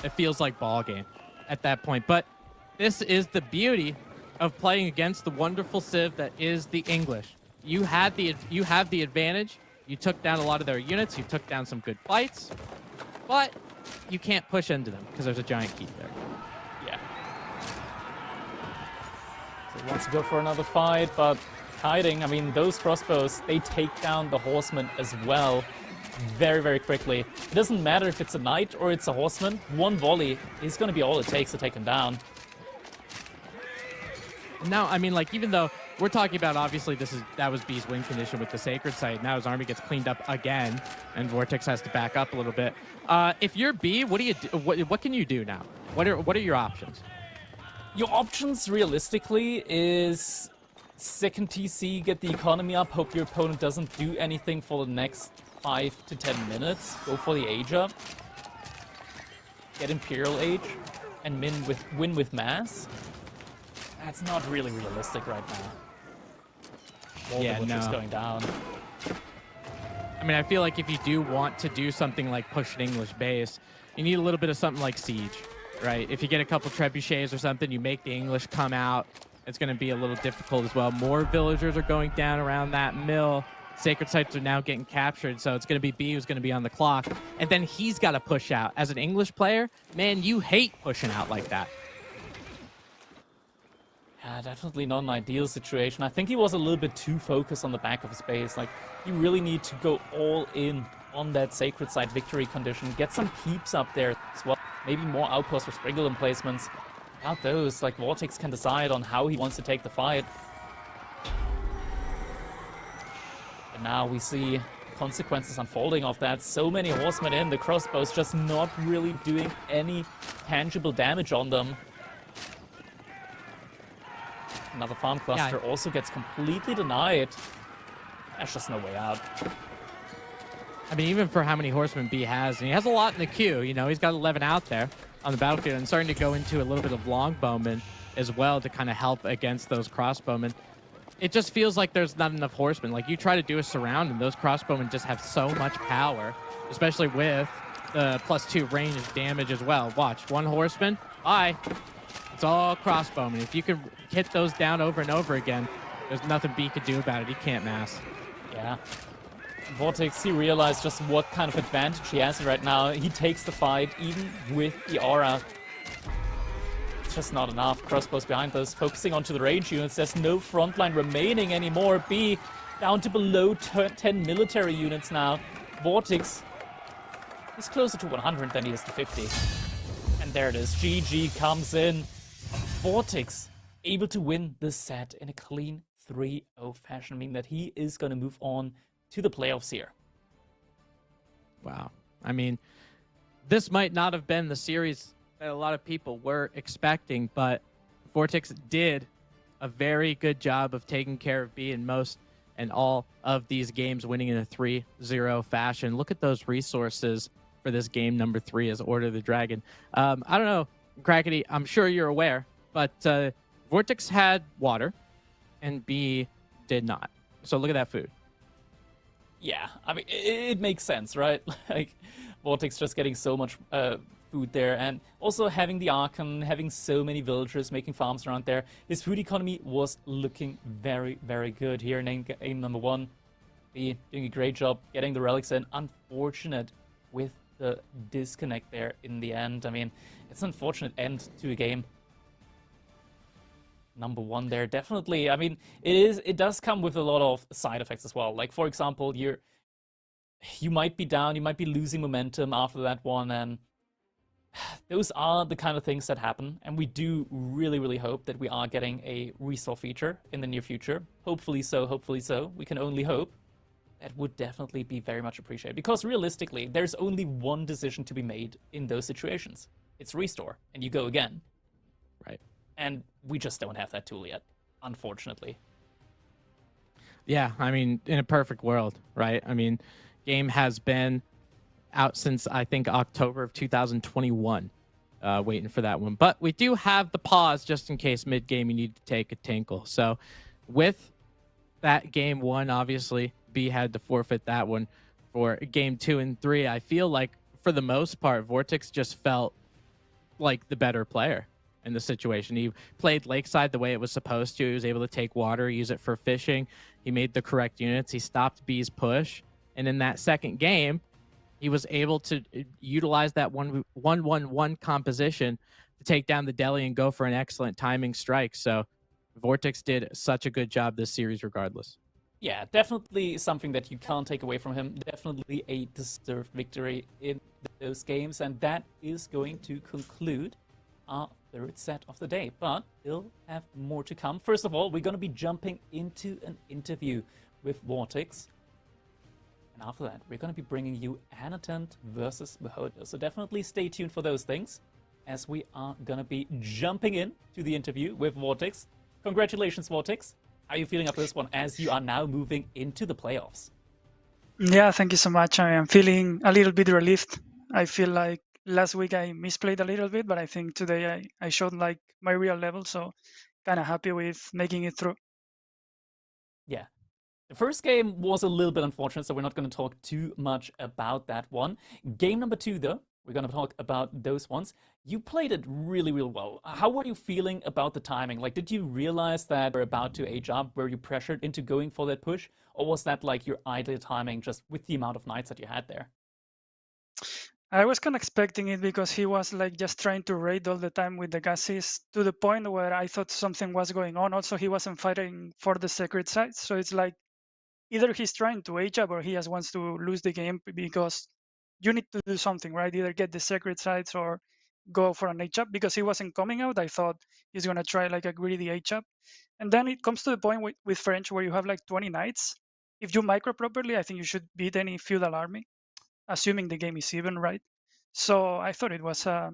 [SPEAKER 2] It feels like ball game at that point. But this is the beauty of playing against the wonderful civ that is the English. You have the advantage. You took down a lot of their units. You took down some good fights, but you can't push into them because there's a giant keep there.
[SPEAKER 1] Yeah. So he wants to go for another fight, but kiting, I mean, those crossbows, they take down the horsemen as well very, very quickly. It doesn't matter if it's a knight or it's a horseman. 1 volley is going to be all it takes to take him down.
[SPEAKER 2] Now, I mean, like, even though we're talking about, obviously, that was B's win condition with the sacred site. Now his army gets cleaned up again, and Vortex has to back up a little bit. If you're B, what do you do? What can you do now? What are your options?
[SPEAKER 1] Your options, realistically, is second TC, get the economy up, hope your opponent doesn't do anything for the next 5 to 10 minutes. Go for the age up. Get Imperial Age, and win with mass. That's not really realistic right now. All the butchers going down.
[SPEAKER 2] I mean, I feel like if you do want to do something like push an English base, you need a little bit of something like siege, right? If you get a couple trebuchets or something, you make the English come out. It's going to be a little difficult as well. More villagers are going down around that mill. Sacred sites are now getting captured, so it's going to be B who's going to be on the clock. And then he's got to push out. As an English player, man, you hate pushing out like that.
[SPEAKER 1] Yeah, definitely not an ideal situation. I think he was a little bit too focused on the back of his base. Like, you really need to go all in on that Sacred Site victory condition. Get some keeps up there as well. Maybe more outposts for sprinkle emplacements. Without those, like, Vortex can decide on how he wants to take the fight. And now we see consequences unfolding of that. So many horsemen in, the crossbows just not really doing any tangible damage on them. Another farm cluster also gets completely denied. There's just no way out.
[SPEAKER 2] I mean, even for how many horsemen B has, and he has a lot in the queue, you know, he's got 11 out there on the battlefield and starting to go into a little bit of longbowmen as well to kind of help against those crossbowmen. It just feels like there's not enough horsemen. Like, you try to do a surround, and those crossbowmen just have so much power, especially with the +2 range damage as well. Watch, one horseman, bye. It's all crossbowmen. If you can hit those down over and over again, there's nothing B could do about it. He can't mass.
[SPEAKER 1] Yeah. Vortex, he realized just what kind of advantage he has right now. He takes the fight, even with the aura. It's just not enough. Crossbows behind those, focusing onto the range units. There's no frontline remaining anymore. B down to below 10 military units now. Vortex is closer to 100 than he is to 50. And there it is. GG comes in. Vortex able to win this set in a clean 3-0 fashion, meaning that he is going to move on to the playoffs here.
[SPEAKER 2] Wow. I mean, this might not have been the series that a lot of people were expecting, but Vortex did a very good job of taking care of B in most and all of these games, winning in a 3-0 fashion. Look at those resources for this game number 3 as Order of the Dragon. I don't know, Crackety, I'm sure you're aware, but Vortex had water and B did not. So look at that food.
[SPEAKER 1] Yeah, I mean, it makes sense, right? Like, Vortex just getting so much food there, and also having the Archon, having so many villagers making farms around there. His food economy was looking very, very good here in game number 1. B doing a great job getting the relics in. Unfortunate with the disconnect there in the end. I mean, it's an unfortunate end to a game. Number 1 there, definitely. I mean, it does come with a lot of side effects as well. Like, for example, you might be down, you might be losing momentum after that one, and those are the kind of things that happen. And we do really, really hope that we are getting a restore feature in the near future. Hopefully so, hopefully so. We can only hope. That would definitely be very much appreciated, because realistically, there's only one decision to be made in those situations. It's restore, and you go again.
[SPEAKER 2] Right.
[SPEAKER 1] And we just don't have that tool yet, unfortunately.
[SPEAKER 2] Yeah, I mean, in a perfect world, right? I mean, game has been out since, I think, October of 2021, waiting for that one. But we do have the pause just in case mid-game you need to take a tinkle. So with that game 1, obviously, B had to forfeit that one. For game 2 and 3, I feel like, for the most part, Vortex just felt like the better player in the situation. He played Lakeside the way it was supposed to. He was able to take water, use it for fishing. He made the correct units. He stopped B's push. And in that second game, he was able to utilize that 1-1-1 composition to take down the deli and go for an excellent timing strike. So Vortex did such a good job this series regardless.
[SPEAKER 1] Yeah, definitely something that you can't take away from him. Definitely a deserved victory in those games. And that is going to conclude our third set of the day. But we'll have more to come. First of all, we're going to be jumping into an interview with Vortex. And after that, we're going to be bringing you Annatant versus Beholder. So definitely stay tuned for those things, as we are going to be jumping in to the interview with Vortex. Congratulations, Vortex. How are you feeling after this one, as you are now moving into the playoffs?
[SPEAKER 4] Yeah, thank you so much. I am feeling a little bit relieved. I feel like last week I misplayed a little bit, but I think today I showed like my real level, so kind of happy with making it through.
[SPEAKER 1] Yeah. The first game was a little bit unfortunate, so we're not going to talk too much about that one. Game number 2, though, We're going to talk about those ones. You played it really, really well. How were you feeling about the timing? Like, did you realize that you're about to age up? Were you pressured into going for that push? Or was that like your ideal timing just with the amount of knights that you had there?
[SPEAKER 4] I was kind of expecting it because he was like just trying to raid all the time with the gases to the point where I thought something was going on. Also, he wasn't fighting for the sacred sites. So it's like either he's trying to age up or he just wants to lose the game because you need to do something, right? Either get the sacred sites or go for an age up. Because he wasn't coming out, I thought he's going to try like a greedy age up. And then it comes to the point with French where you have like 20 knights. If you micro properly, I think you should beat any feudal army, assuming the game is even, right? So I thought it was a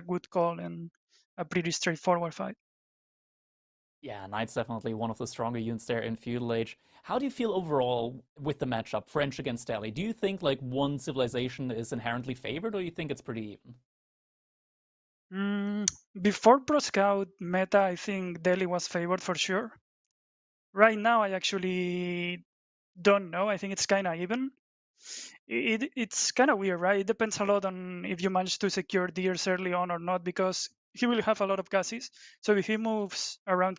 [SPEAKER 4] good call and a pretty straightforward fight.
[SPEAKER 1] Yeah, Knight's definitely one of the stronger units there in Feudal Age. How do you feel overall with the matchup, French against Delhi? Do you think like one civilization is inherently favored, or you think it's pretty even?
[SPEAKER 4] Before Pro Scout meta, I think Delhi was favored for sure. Right now, I actually don't know. I think it's kind of even. It's kind of weird, right? It depends a lot on if you manage to secure deers early on or not, because he will have a lot of gases. So if he moves around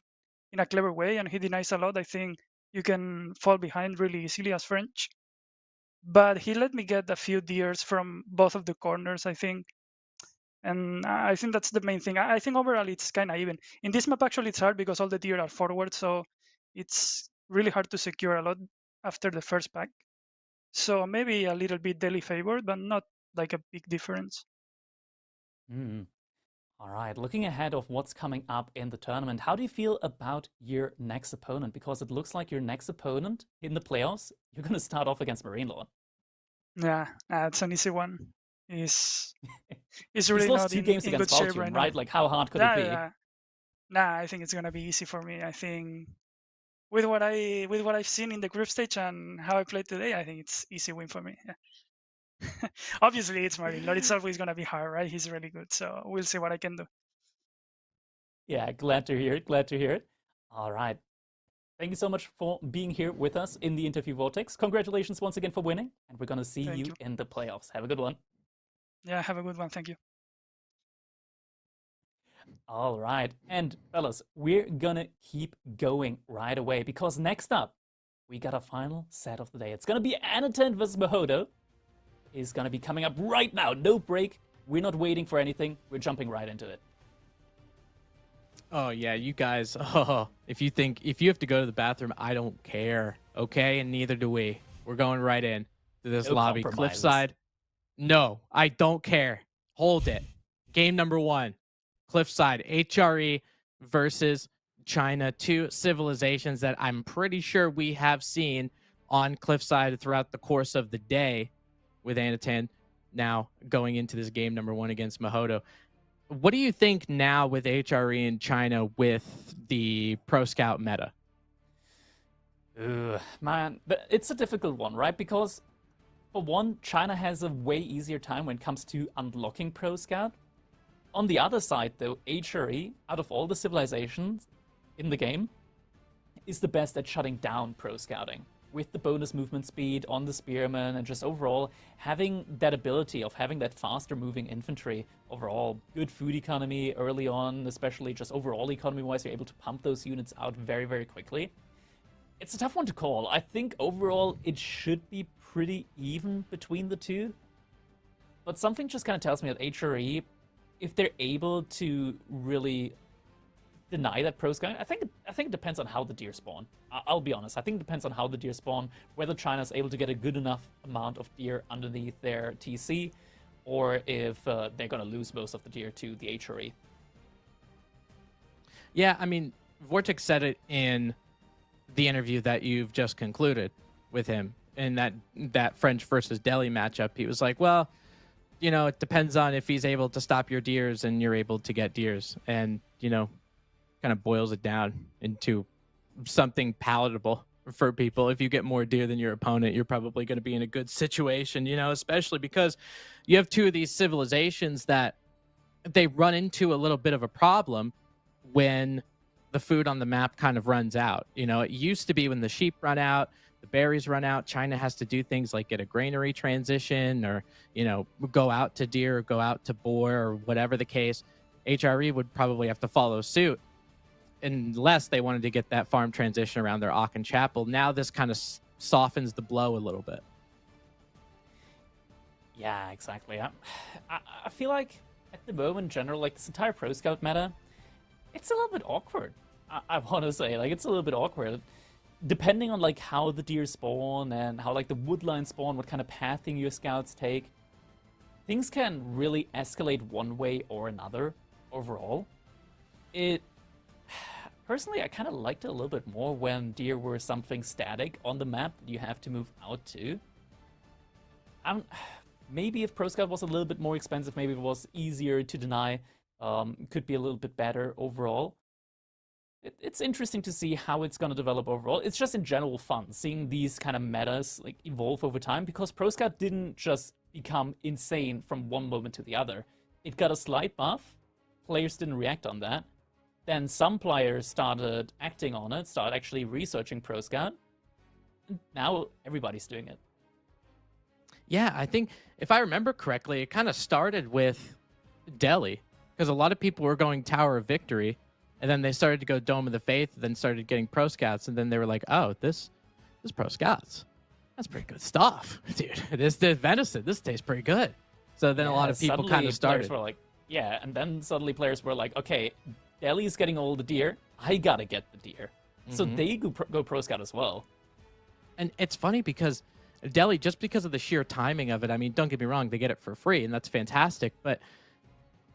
[SPEAKER 4] in a clever way and he denies a lot, I think you can fall behind really easily as French. But he let me get a few deers from both of the corners, I think. And I think that's the main thing. I think overall it's kind of even. In this map, actually, it's hard because all the deer are forward, so it's really hard to secure a lot after the first pack. So maybe a little bit Delhi favored, but not like a big difference.
[SPEAKER 1] Mm. All right, looking ahead of what's coming up in the tournament, how do you feel about your next opponent? Because it looks like your next opponent in the playoffs, you're going to start off against Marine Lord.
[SPEAKER 4] Yeah, it's an easy one. He's
[SPEAKER 1] He's
[SPEAKER 4] really
[SPEAKER 1] lost
[SPEAKER 4] not
[SPEAKER 1] two
[SPEAKER 4] in
[SPEAKER 1] games
[SPEAKER 4] good
[SPEAKER 1] against
[SPEAKER 4] shape
[SPEAKER 1] Valtium,
[SPEAKER 4] right
[SPEAKER 1] right?
[SPEAKER 4] now.
[SPEAKER 1] Like, how hard could
[SPEAKER 4] Yeah,
[SPEAKER 1] it be?
[SPEAKER 4] yeah. Nah, I think it's gonna be easy for me. I think with what I've seen in the group stage and how I played today, I think it's easy win for me. Yeah. Obviously, it's Marine Lord. It's always gonna be hard, right? He's really good, so we'll see what I can do.
[SPEAKER 1] Yeah, glad to hear it. Glad to hear it. All right. Thank you so much for being here with us in the interview vortex. Congratulations once again for winning, and we're going to see
[SPEAKER 4] Thank
[SPEAKER 1] you
[SPEAKER 4] you.
[SPEAKER 1] in the playoffs. Have a good one.
[SPEAKER 4] Yeah, have a good one. Thank you.
[SPEAKER 1] All right. And fellas, we're going to keep going right away because next up, we got a final set of the day. It's going to be Anatent versus Mahodo. Is going to be coming up right now. No break. We're not waiting for anything. We're jumping right into it.
[SPEAKER 2] Oh yeah, you guys. Oh, if you have to go to the bathroom, I don't care. Okay, and neither do we. We're going right in to this
[SPEAKER 1] No
[SPEAKER 2] lobby.
[SPEAKER 1] compromises.
[SPEAKER 2] Cliffside. No, I don't care. Hold it. Game number 1. Cliffside HRE versus China. 2 civilizations that I'm pretty sure we have seen on Cliffside throughout the course of the day, with Anaten now going into this game number 1 against Mahodo. What do you think now with HRE in China with the Pro Scout meta?
[SPEAKER 1] Man, it's a difficult one, right? Because for one, China has a way easier time when it comes to unlocking Pro Scout. On the other side, though, HRE, out of all the civilizations in the game, is the best at shutting down Pro Scouting. With the bonus movement speed on the Spearman and just overall having that ability of having that faster moving infantry, overall good food economy early on, especially just overall economy-wise, you're able to pump those units out very, very quickly. It's a tough one to call. I think overall it should be pretty even between the two. But something just kind of tells me that HRE, if they're able to really deny that Pro Scout, I think it depends on how the deer spawn. I'll be honest. I think it depends on how the deer spawn, whether China's able to get a good enough amount of deer underneath their TC, or if they're going to lose most of the deer to the HRE.
[SPEAKER 2] Yeah, I mean, Vortex said it in the interview that you've just concluded with him in that French versus Delhi matchup. He was like, well, you know, it depends on if he's able to stop your deers and you're able to get deers. And, you know, kind of boils it down into something palatable for people. If you get more deer than your opponent, you're probably going to be in a good situation, you know, especially because you have 2 of these civilizations that they run into a little bit of a problem when the food on the map kind of runs out. You know, it used to be when the sheep run out, the berries run out, China has to do things like get a granary transition or, go out to deer or go out to boar or whatever the case. HRE would probably have to follow suit unless they wanted to get that farm transition around their Aachen Chapel. Now this kind of softens the blow a little bit.
[SPEAKER 1] Yeah, exactly. I feel like at the moment, in general, like this entire Pro Scout meta, it's a little bit awkward. I want to say, like, it's a little bit awkward. Depending on like how the deer spawn and how like the woodline spawn, what kind of pathing your scouts take, things can really escalate one way or another overall. Personally, I kind of liked it a little bit more when deer were something static on the map that you have to move out to. Maybe if Pro Scout was a little bit more expensive, maybe it was easier to deny, could be a little bit better overall. It's interesting to see how it's going to develop overall. It's just in general fun, seeing these kind of metas like evolve over time, because Pro Scout didn't just become insane from one moment to the other. It got a slight buff, players didn't react on that, then some players started acting on it, started actually researching Pro Scout, and now everybody's doing it.
[SPEAKER 2] Yeah, I think if I remember correctly, it kind of started with Delhi, because a lot of people were going Tower of Victory, and then they started to go Dome of the Faith, then started getting Pro Scouts, and then they were like, oh, this Pro Scouts, that's pretty good stuff, dude. This venison, this tastes pretty good. So then a lot of people kind of started.
[SPEAKER 1] Were like, yeah, and then suddenly players were like, okay, Delhi's getting all the deer, I gotta get the deer. So they go Pro Scout as well.
[SPEAKER 2] And it's funny because Delhi, just because of the sheer timing of it, I mean, don't get me wrong, they get it for free, and that's fantastic. But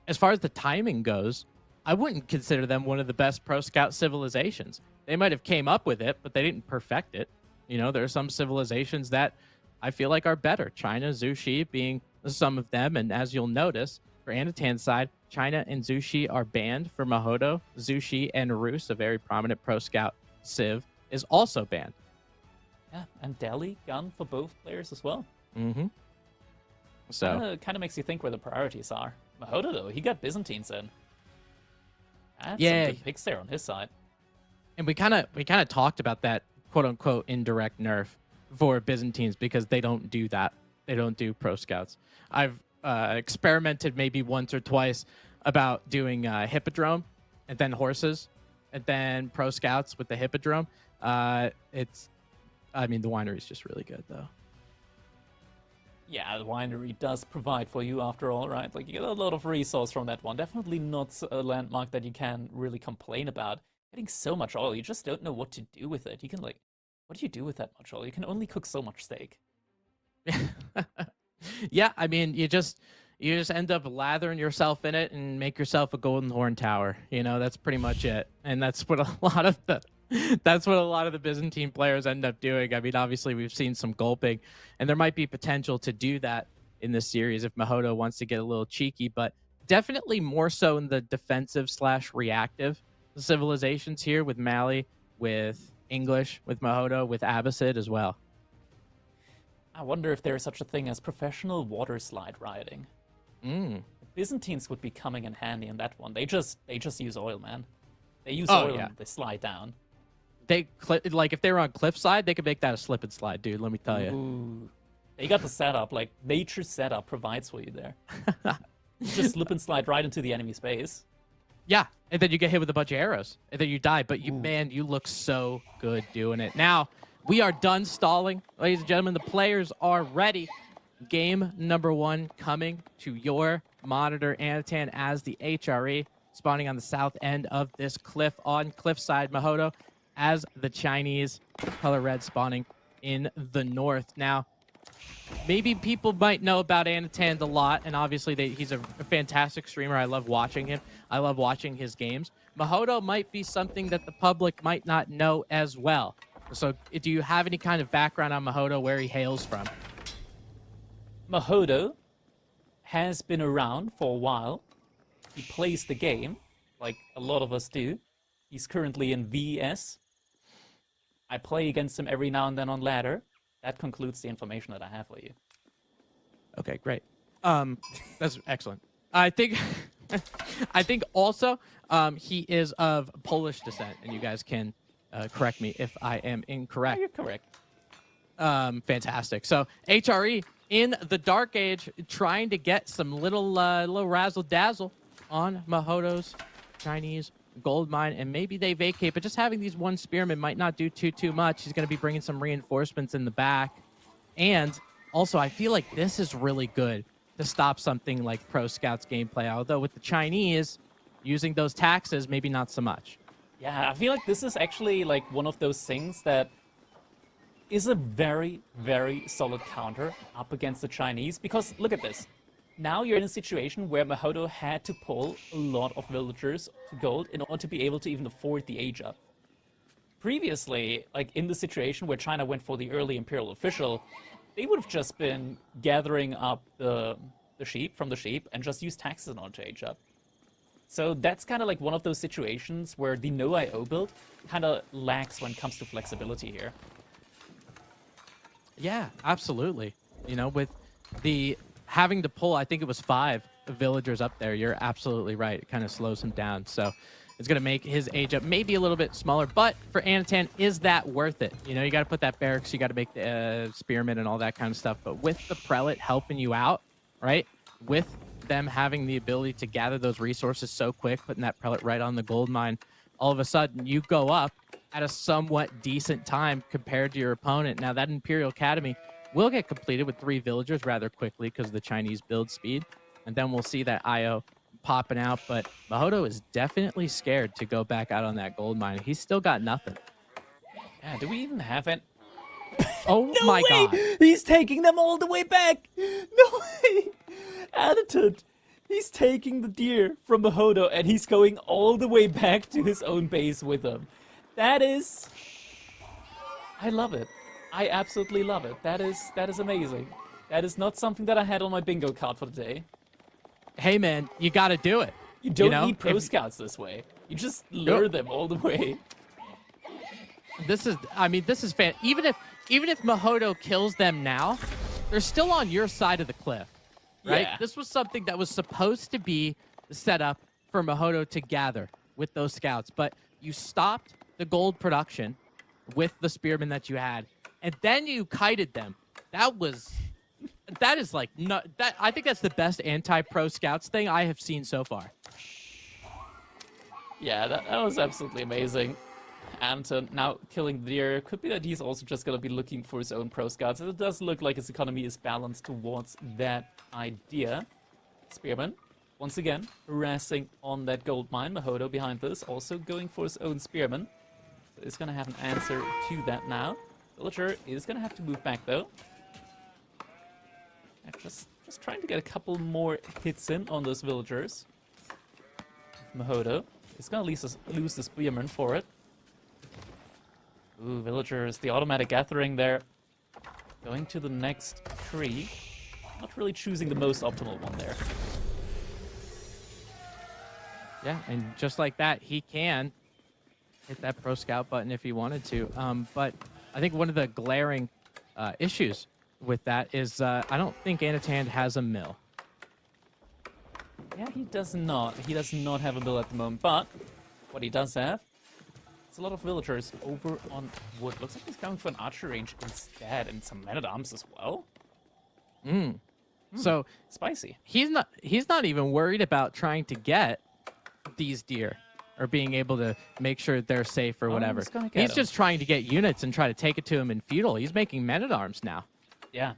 [SPEAKER 2] as far as the timing goes, I wouldn't consider them one of the best Pro Scout civilizations. They might have came up with it, but they didn't perfect it. There are some civilizations that I feel like are better. China, Zhu Xi being some of them. And as you'll notice, for Anatan's side, China and Zhu Xi are banned. For Mahodo, Zhu Xi and Rus, a very prominent Pro Scout civ, is also banned.
[SPEAKER 1] Yeah, and Delhi gun for both players as well.
[SPEAKER 2] So
[SPEAKER 1] kind of makes you think where the priorities are. Mahodo, though, he got Byzantines in. That's
[SPEAKER 2] yeah,
[SPEAKER 1] some good picks there on his side.
[SPEAKER 2] And we kind of talked about that quote unquote indirect nerf for Byzantines, because they don't do that. They don't do Pro Scouts. I've experimented maybe once or twice about doing Hippodrome and then horses and then Pro Scouts with the Hippodrome. The winery is just really good, though.
[SPEAKER 1] Yeah, the winery does provide for you after all, right? Like, you get a lot of resource from that one. Definitely not a landmark that you can really complain about. Getting so much oil, you just don't know what to do with it. You can, like, what do you do with that much oil? You can only cook so much steak.
[SPEAKER 2] Yeah, I mean, you just end up lathering yourself in it and make yourself a golden horn tower. That's pretty much it. And that's what a lot of the Byzantine players end up doing. I mean, obviously we've seen some gulping, and there might be potential to do that in this series if Mahodo wants to get a little cheeky, but definitely more so in the defensive/reactive civilizations here with Mali, with English, with Mahodo, with Abbasid as well.
[SPEAKER 1] I wonder if there is such a thing as professional water slide riding. The Byzantines would be coming in handy in that one. They just use oil, man. They use oil and they slide down.
[SPEAKER 2] If they were on cliffside, they could make that a slip and slide, dude. Let me tell you.
[SPEAKER 1] Ooh. They got the setup. Like, nature setup provides for you there. You just slip and slide right into the enemy space.
[SPEAKER 2] Yeah, and then you get hit with a bunch of arrows, and then you die. But you look so good doing it. Now, we are done stalling. Ladies and gentlemen, the players are ready. Game number 1 coming to your monitor, Anatan, as the HRE, spawning on the south end of this cliff on cliffside. Mahodo as the Chinese color red spawning in the north. Now, maybe people might know about Anatan a lot, and obviously he's a fantastic streamer. I love watching him. I love watching his games. Mahodo might be something that the public might not know as well. So do you have any kind of background on Mahodo, where he hails from?
[SPEAKER 1] Mahodo has been around for a while. He plays the game, like a lot of us do. He's currently in VS. I play against him every now and then on ladder. That concludes the information that I have for you.
[SPEAKER 2] Okay, great. That's excellent. I think also he is of Polish descent, and you guys can correct me if I am incorrect.
[SPEAKER 1] You're correct.
[SPEAKER 2] Fantastic. So HRE in the Dark Age trying to get some little razzle dazzle on Mahoto's Chinese gold mine, and maybe they vacate, but just having these one spearmen might not do too much. He's going to be bringing some reinforcements in the back. And also, I feel like this is really good to stop something like Pro Scout's gameplay, although with the Chinese using those taxes, maybe not so much.
[SPEAKER 1] Yeah, I feel like this is actually like one of those things that is a very, very solid counter up against the Chinese, because look at this. Now you're in a situation where Mahoto had to pull a lot of villagers to gold in order to be able to even afford the age up. Previously, like in the situation where China went for the early imperial official, they would have just been gathering up the sheep from the sheep and just use taxes in order to age up. So that's kind of like one of those situations where the no IO build kind of lacks when it comes to flexibility here.
[SPEAKER 2] Yeah, absolutely. You know, with the having to pull, I think it was 5 villagers up there, you're absolutely right. It kind of slows him down. So it's going to make his age up maybe a little bit smaller. But for Anatan, is that worth it? You know, you got to put that barracks, you got to make the spearmen and all that kind of stuff. But with the prelate helping you out, right, with them having the ability to gather those resources so quick, putting that prelate right on the gold mine, all of a sudden you go up at a somewhat decent time compared to your opponent. Now, that Imperial Academy will get completed with 3 villagers rather quickly because of the Chinese build speed. And then we'll see that IO popping out. But Mahoto is definitely scared to go back out on that gold mine. He's still got nothing.
[SPEAKER 1] Yeah, do we even have it?
[SPEAKER 2] Oh
[SPEAKER 1] No
[SPEAKER 2] my
[SPEAKER 1] way!
[SPEAKER 2] God.
[SPEAKER 1] He's taking them all the way back! No way! Attitude! He's taking the deer from Mahoto and he's going all the way back to his own base with them. That is... I love it. I absolutely love it. That is amazing. That is not something that I had on my bingo card for the day.
[SPEAKER 2] Hey, man, you got to do it.
[SPEAKER 1] You don't
[SPEAKER 2] know,
[SPEAKER 1] need pro scouts this way. You just lure them all the way.
[SPEAKER 2] This is, I mean, this is fan. Even if Mahoto kills them now, they're still on your side of the cliff, right?
[SPEAKER 1] Yeah.
[SPEAKER 2] This was something that was supposed to be set up for Mahoto to gather with those scouts, but you stopped the gold production with the spearmen that you had, and then you kited them. That is like not that. I think that's the best anti-pro scouts thing I have seen so far.
[SPEAKER 1] Yeah, that was absolutely amazing. And now killing the deer, could be that he's also just going to be looking for his own pro scouts. It does look like his economy is balanced towards that idea. Spearman, once again, harassing on that gold mine. Mahoto behind this, also going for his own spearman. So he's going to have an answer to that now. Villager is going to have to move back, though. And just trying to get a couple more hits in on those villagers. Mahoto is going to lose the spearman for it. Ooh, villagers, the automatic gathering there. Going to the next tree. Not really choosing the most optimal one there.
[SPEAKER 2] Yeah, and just like that, he can hit that pro scout button if he wanted to. But I think one of the glaring issues with that is I don't think Anatan has a mill.
[SPEAKER 1] Yeah, he does not. He does not have a mill at the moment, but what he does have, it's a lot of villagers over on wood. Looks like he's going for an archery range instead, and some men-at-arms as well.
[SPEAKER 2] So
[SPEAKER 1] Spicy.
[SPEAKER 2] he's not even worried about trying to get these deer or being able to make sure they're safe or whatever.
[SPEAKER 1] he's gonna get
[SPEAKER 2] He's
[SPEAKER 1] 'em.
[SPEAKER 2] just trying to get units and try to take it to him in feudal. He's making men-at-arms now.
[SPEAKER 1] Yeah.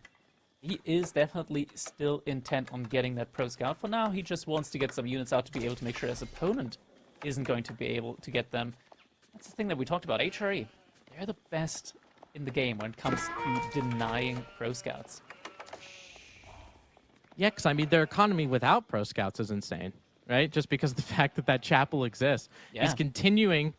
[SPEAKER 1] He is definitely still intent on getting that pro scout. For now, he just wants to get some units out to be able to make sure his opponent isn't going to be able to get them. That's the thing that we talked about. HRE, they're the best in the game when it comes to denying pro scouts.
[SPEAKER 2] Yeah, because I mean, their economy without pro scouts is insane, right? Just because of the fact that that chapel exists.
[SPEAKER 1] Yeah.
[SPEAKER 2] He's continuing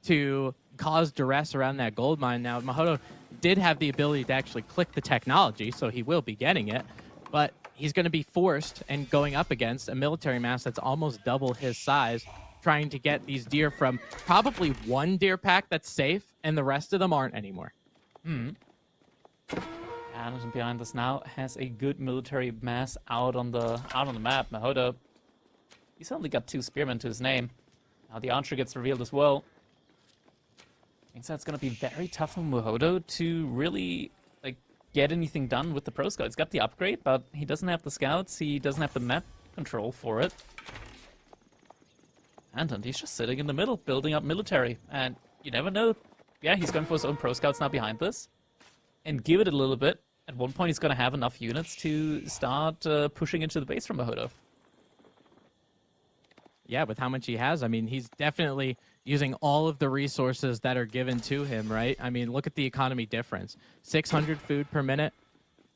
[SPEAKER 2] to cause duress around that gold mine. Now, Mahoto did have the ability to actually click the technology, so he will be getting it, but he's going to be forced and going up against a military mass that's almost double his size, trying to get these deer from probably one deer pack that's safe, and the rest of them aren't anymore.
[SPEAKER 1] And behind us now has a good military mass out on the map. Mahoto, he's only got 2 spearmen to his name. Now the archer gets revealed as well. Means that's gonna be very tough for Mahoto to really like get anything done with the Pro Scout. He's got the upgrade, but he doesn't have the scouts. He doesn't have the map control for it. And he's just sitting in the middle, building up military. And you never know. Yeah, he's going for his own Pro Scouts now behind this. And give it a little bit. At one point, he's going to have enough units to start pushing into the base from Mahodo.
[SPEAKER 2] Yeah, with how much he has, I mean, he's definitely using all of the resources that are given to him, right? I mean, look at the economy difference. 600 food per minute,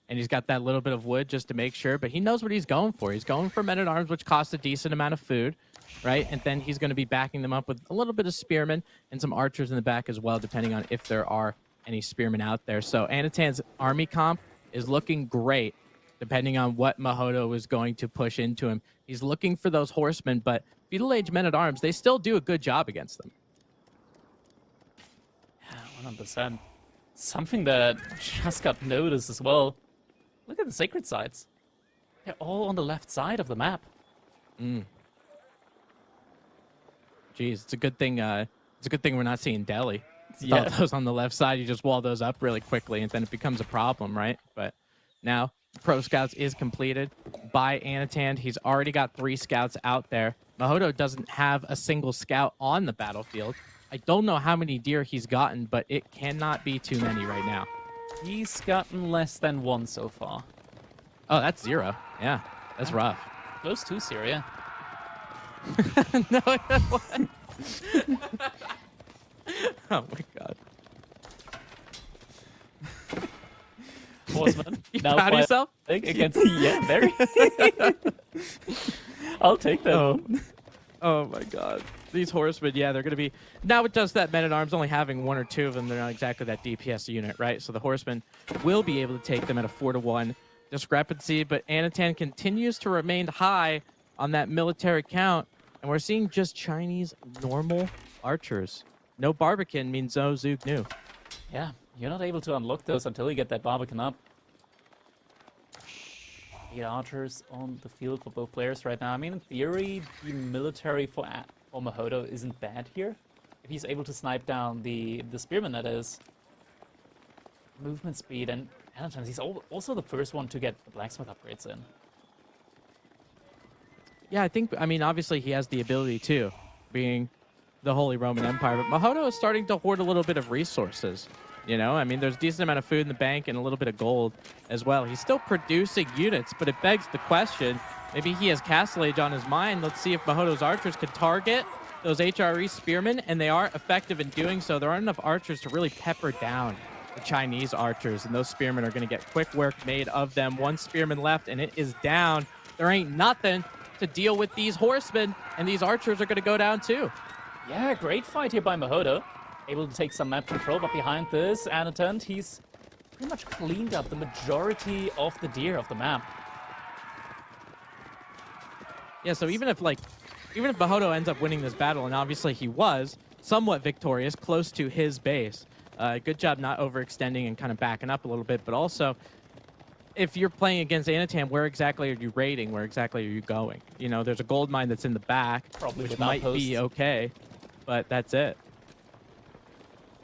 [SPEAKER 2] and he's got that little bit of wood just to make sure, but he knows what he's going for. He's going for men-at-arms, which costs a decent amount of food, right? And then he's going to be backing them up with a little bit of spearmen and some archers in the back as well, depending on if there are any spearmen out there. So Anatan's army comp is looking great, depending on what Mahodo is going to push into him. He's looking for those horsemen, but feudal age men-at-arms, they still do a good job against them.
[SPEAKER 1] Yeah, 100%. Something that just got noticed as well. Look at the sacred sites. They're all on the left side of the map.
[SPEAKER 2] Jeez, it's a good thing. It's a good thing we're not seeing Delhi.
[SPEAKER 1] Yeah.
[SPEAKER 2] All those on the left side, you just wall those up really quickly, and then it becomes a problem, right? But now Pro Scouts is completed by Anatan. He's already got 3 scouts out there. Mahodo doesn't have a single scout on the battlefield. I don't know how many deer he's gotten, but it cannot be too many right now.
[SPEAKER 1] He's gotten less than 1 so far.
[SPEAKER 2] Oh, that's 0. Yeah, that's rough.
[SPEAKER 1] Close to Syria.
[SPEAKER 2] No, what? Oh my god.
[SPEAKER 1] Horseman.
[SPEAKER 2] You
[SPEAKER 1] now
[SPEAKER 2] proud of yourself?
[SPEAKER 1] Against yeah, very. I'll take that.
[SPEAKER 2] Oh my god. These horsemen, yeah, they're going to be... Now it does that men-at-arms only having 1 or 2 of them. They're not exactly that DPS unit, right? So the horsemen will be able to take them at a 4-to-1 discrepancy, but Anatan continues to remain high on that military count, and we're seeing just Chinese normal archers. No Barbican means no Zug Nu.
[SPEAKER 1] Yeah, you're not able to unlock those until you get that Barbican up. 8 archers on the field for both players right now. I mean, in theory, the military for Mahodo isn't bad here. If he's able to snipe down the spearman, that is. Movement speed, and he's also the first one to get the blacksmith upgrades in.
[SPEAKER 2] Yeah, I mean, obviously he has the ability to, being the Holy Roman Empire, but Mahodo is starting to hoard a little bit of resources. You know, I mean, there's a decent amount of food in the bank and a little bit of gold as well. He's still producing units, but it begs the question, maybe he has Castle Age on his mind. Let's see if Mahodo's archers can target those HRE spearmen, and they are effective in doing so. There aren't enough archers to really pepper down the Chinese archers, and those spearmen are going to get quick work made of them. 1 spearman left, and it is down. There ain't nothing to deal with these horsemen, and these archers are going to go down too.
[SPEAKER 1] Yeah, great fight here by Mahodo. Able to take some map control, but behind this, Anatant, he's pretty much cleaned up the majority of the deer of the map.
[SPEAKER 2] Yeah, so even if Mahodo ends up winning this battle, and obviously he was somewhat victorious, close to his base, good job not overextending and kind of backing up a little bit, but also, if you're playing against Anatan, where exactly are you raiding? Where exactly are you going? You know, there's a gold mine that's in the back,
[SPEAKER 1] Probably
[SPEAKER 2] which
[SPEAKER 1] with
[SPEAKER 2] might
[SPEAKER 1] outposts.
[SPEAKER 2] be okay, but that's it.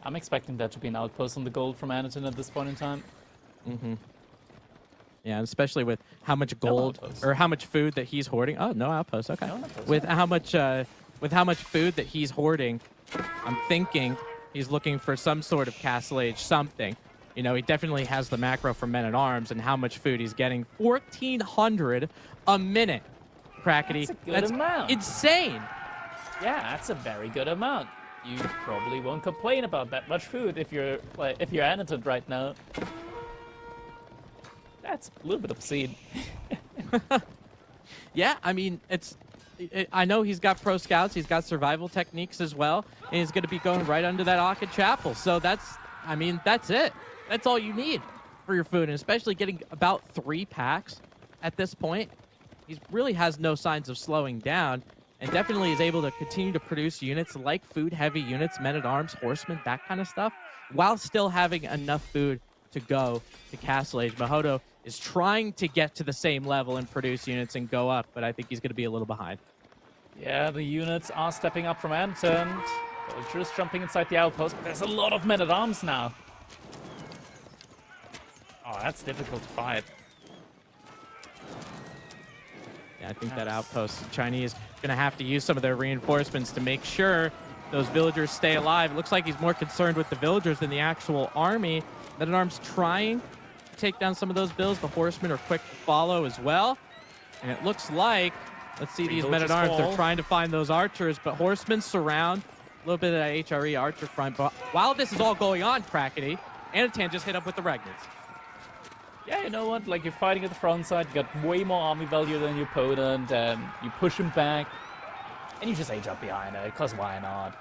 [SPEAKER 1] I'm expecting that to be an outpost on the gold from Anatant at this point in time.
[SPEAKER 2] Mm-hmm. Yeah, especially with how much
[SPEAKER 1] No
[SPEAKER 2] gold
[SPEAKER 1] outpost.
[SPEAKER 2] or how much food that he's hoarding. Oh, no outpost. Okay.
[SPEAKER 1] No outpost,
[SPEAKER 2] With
[SPEAKER 1] yeah.
[SPEAKER 2] how much food that he's hoarding, I'm thinking he's looking for some sort of Castle Age something. You know, he definitely has the macro for Men-at-Arms and how much food he's getting. 1,400 a minute, Crackety.
[SPEAKER 1] That's a good amount.
[SPEAKER 2] Insane.
[SPEAKER 1] Yeah, that's a very good amount. You probably won't complain about that much food if you're Anatant right now. That's a little bit obscene.
[SPEAKER 2] Yeah, I mean, I know he's got pro scouts, he's got survival techniques as well, and he's going to be going right under that Orchid Chapel. So that's it. That's all you need for your food, and especially getting about 3 packs at this point. He really has no signs of slowing down, and definitely is able to continue to produce units like food-heavy units, men-at-arms, horsemen, that kind of stuff, while still having enough food to go to Castle Age. Mahodo is trying to get to the same level and produce units and go up, but I think he's going to be a little behind.
[SPEAKER 1] Yeah, the units are stepping up from Anatant. Vultures jumping inside the outpost, but there's a lot of men-at-arms now. Oh, that's difficult to fight.
[SPEAKER 2] Yeah, I think that outpost, the Chinese going to have to use some of their reinforcements to make sure those villagers stay alive. It looks like he's more concerned with the villagers than the actual army. Men-at-Arms trying to take down some of those bills. The horsemen are quick to follow as well. And it looks like, let's see, these men-at-arms, they're trying to find those archers, but horsemen surround a little bit of that HRE archer front. But while this is all going on, Krakeny, Anatan just hit up with the Regnants.
[SPEAKER 1] Yeah, you know what? Like, you're fighting at the front side, you got way more army value than your opponent, and you push him back, and you just age up behind it, because why not?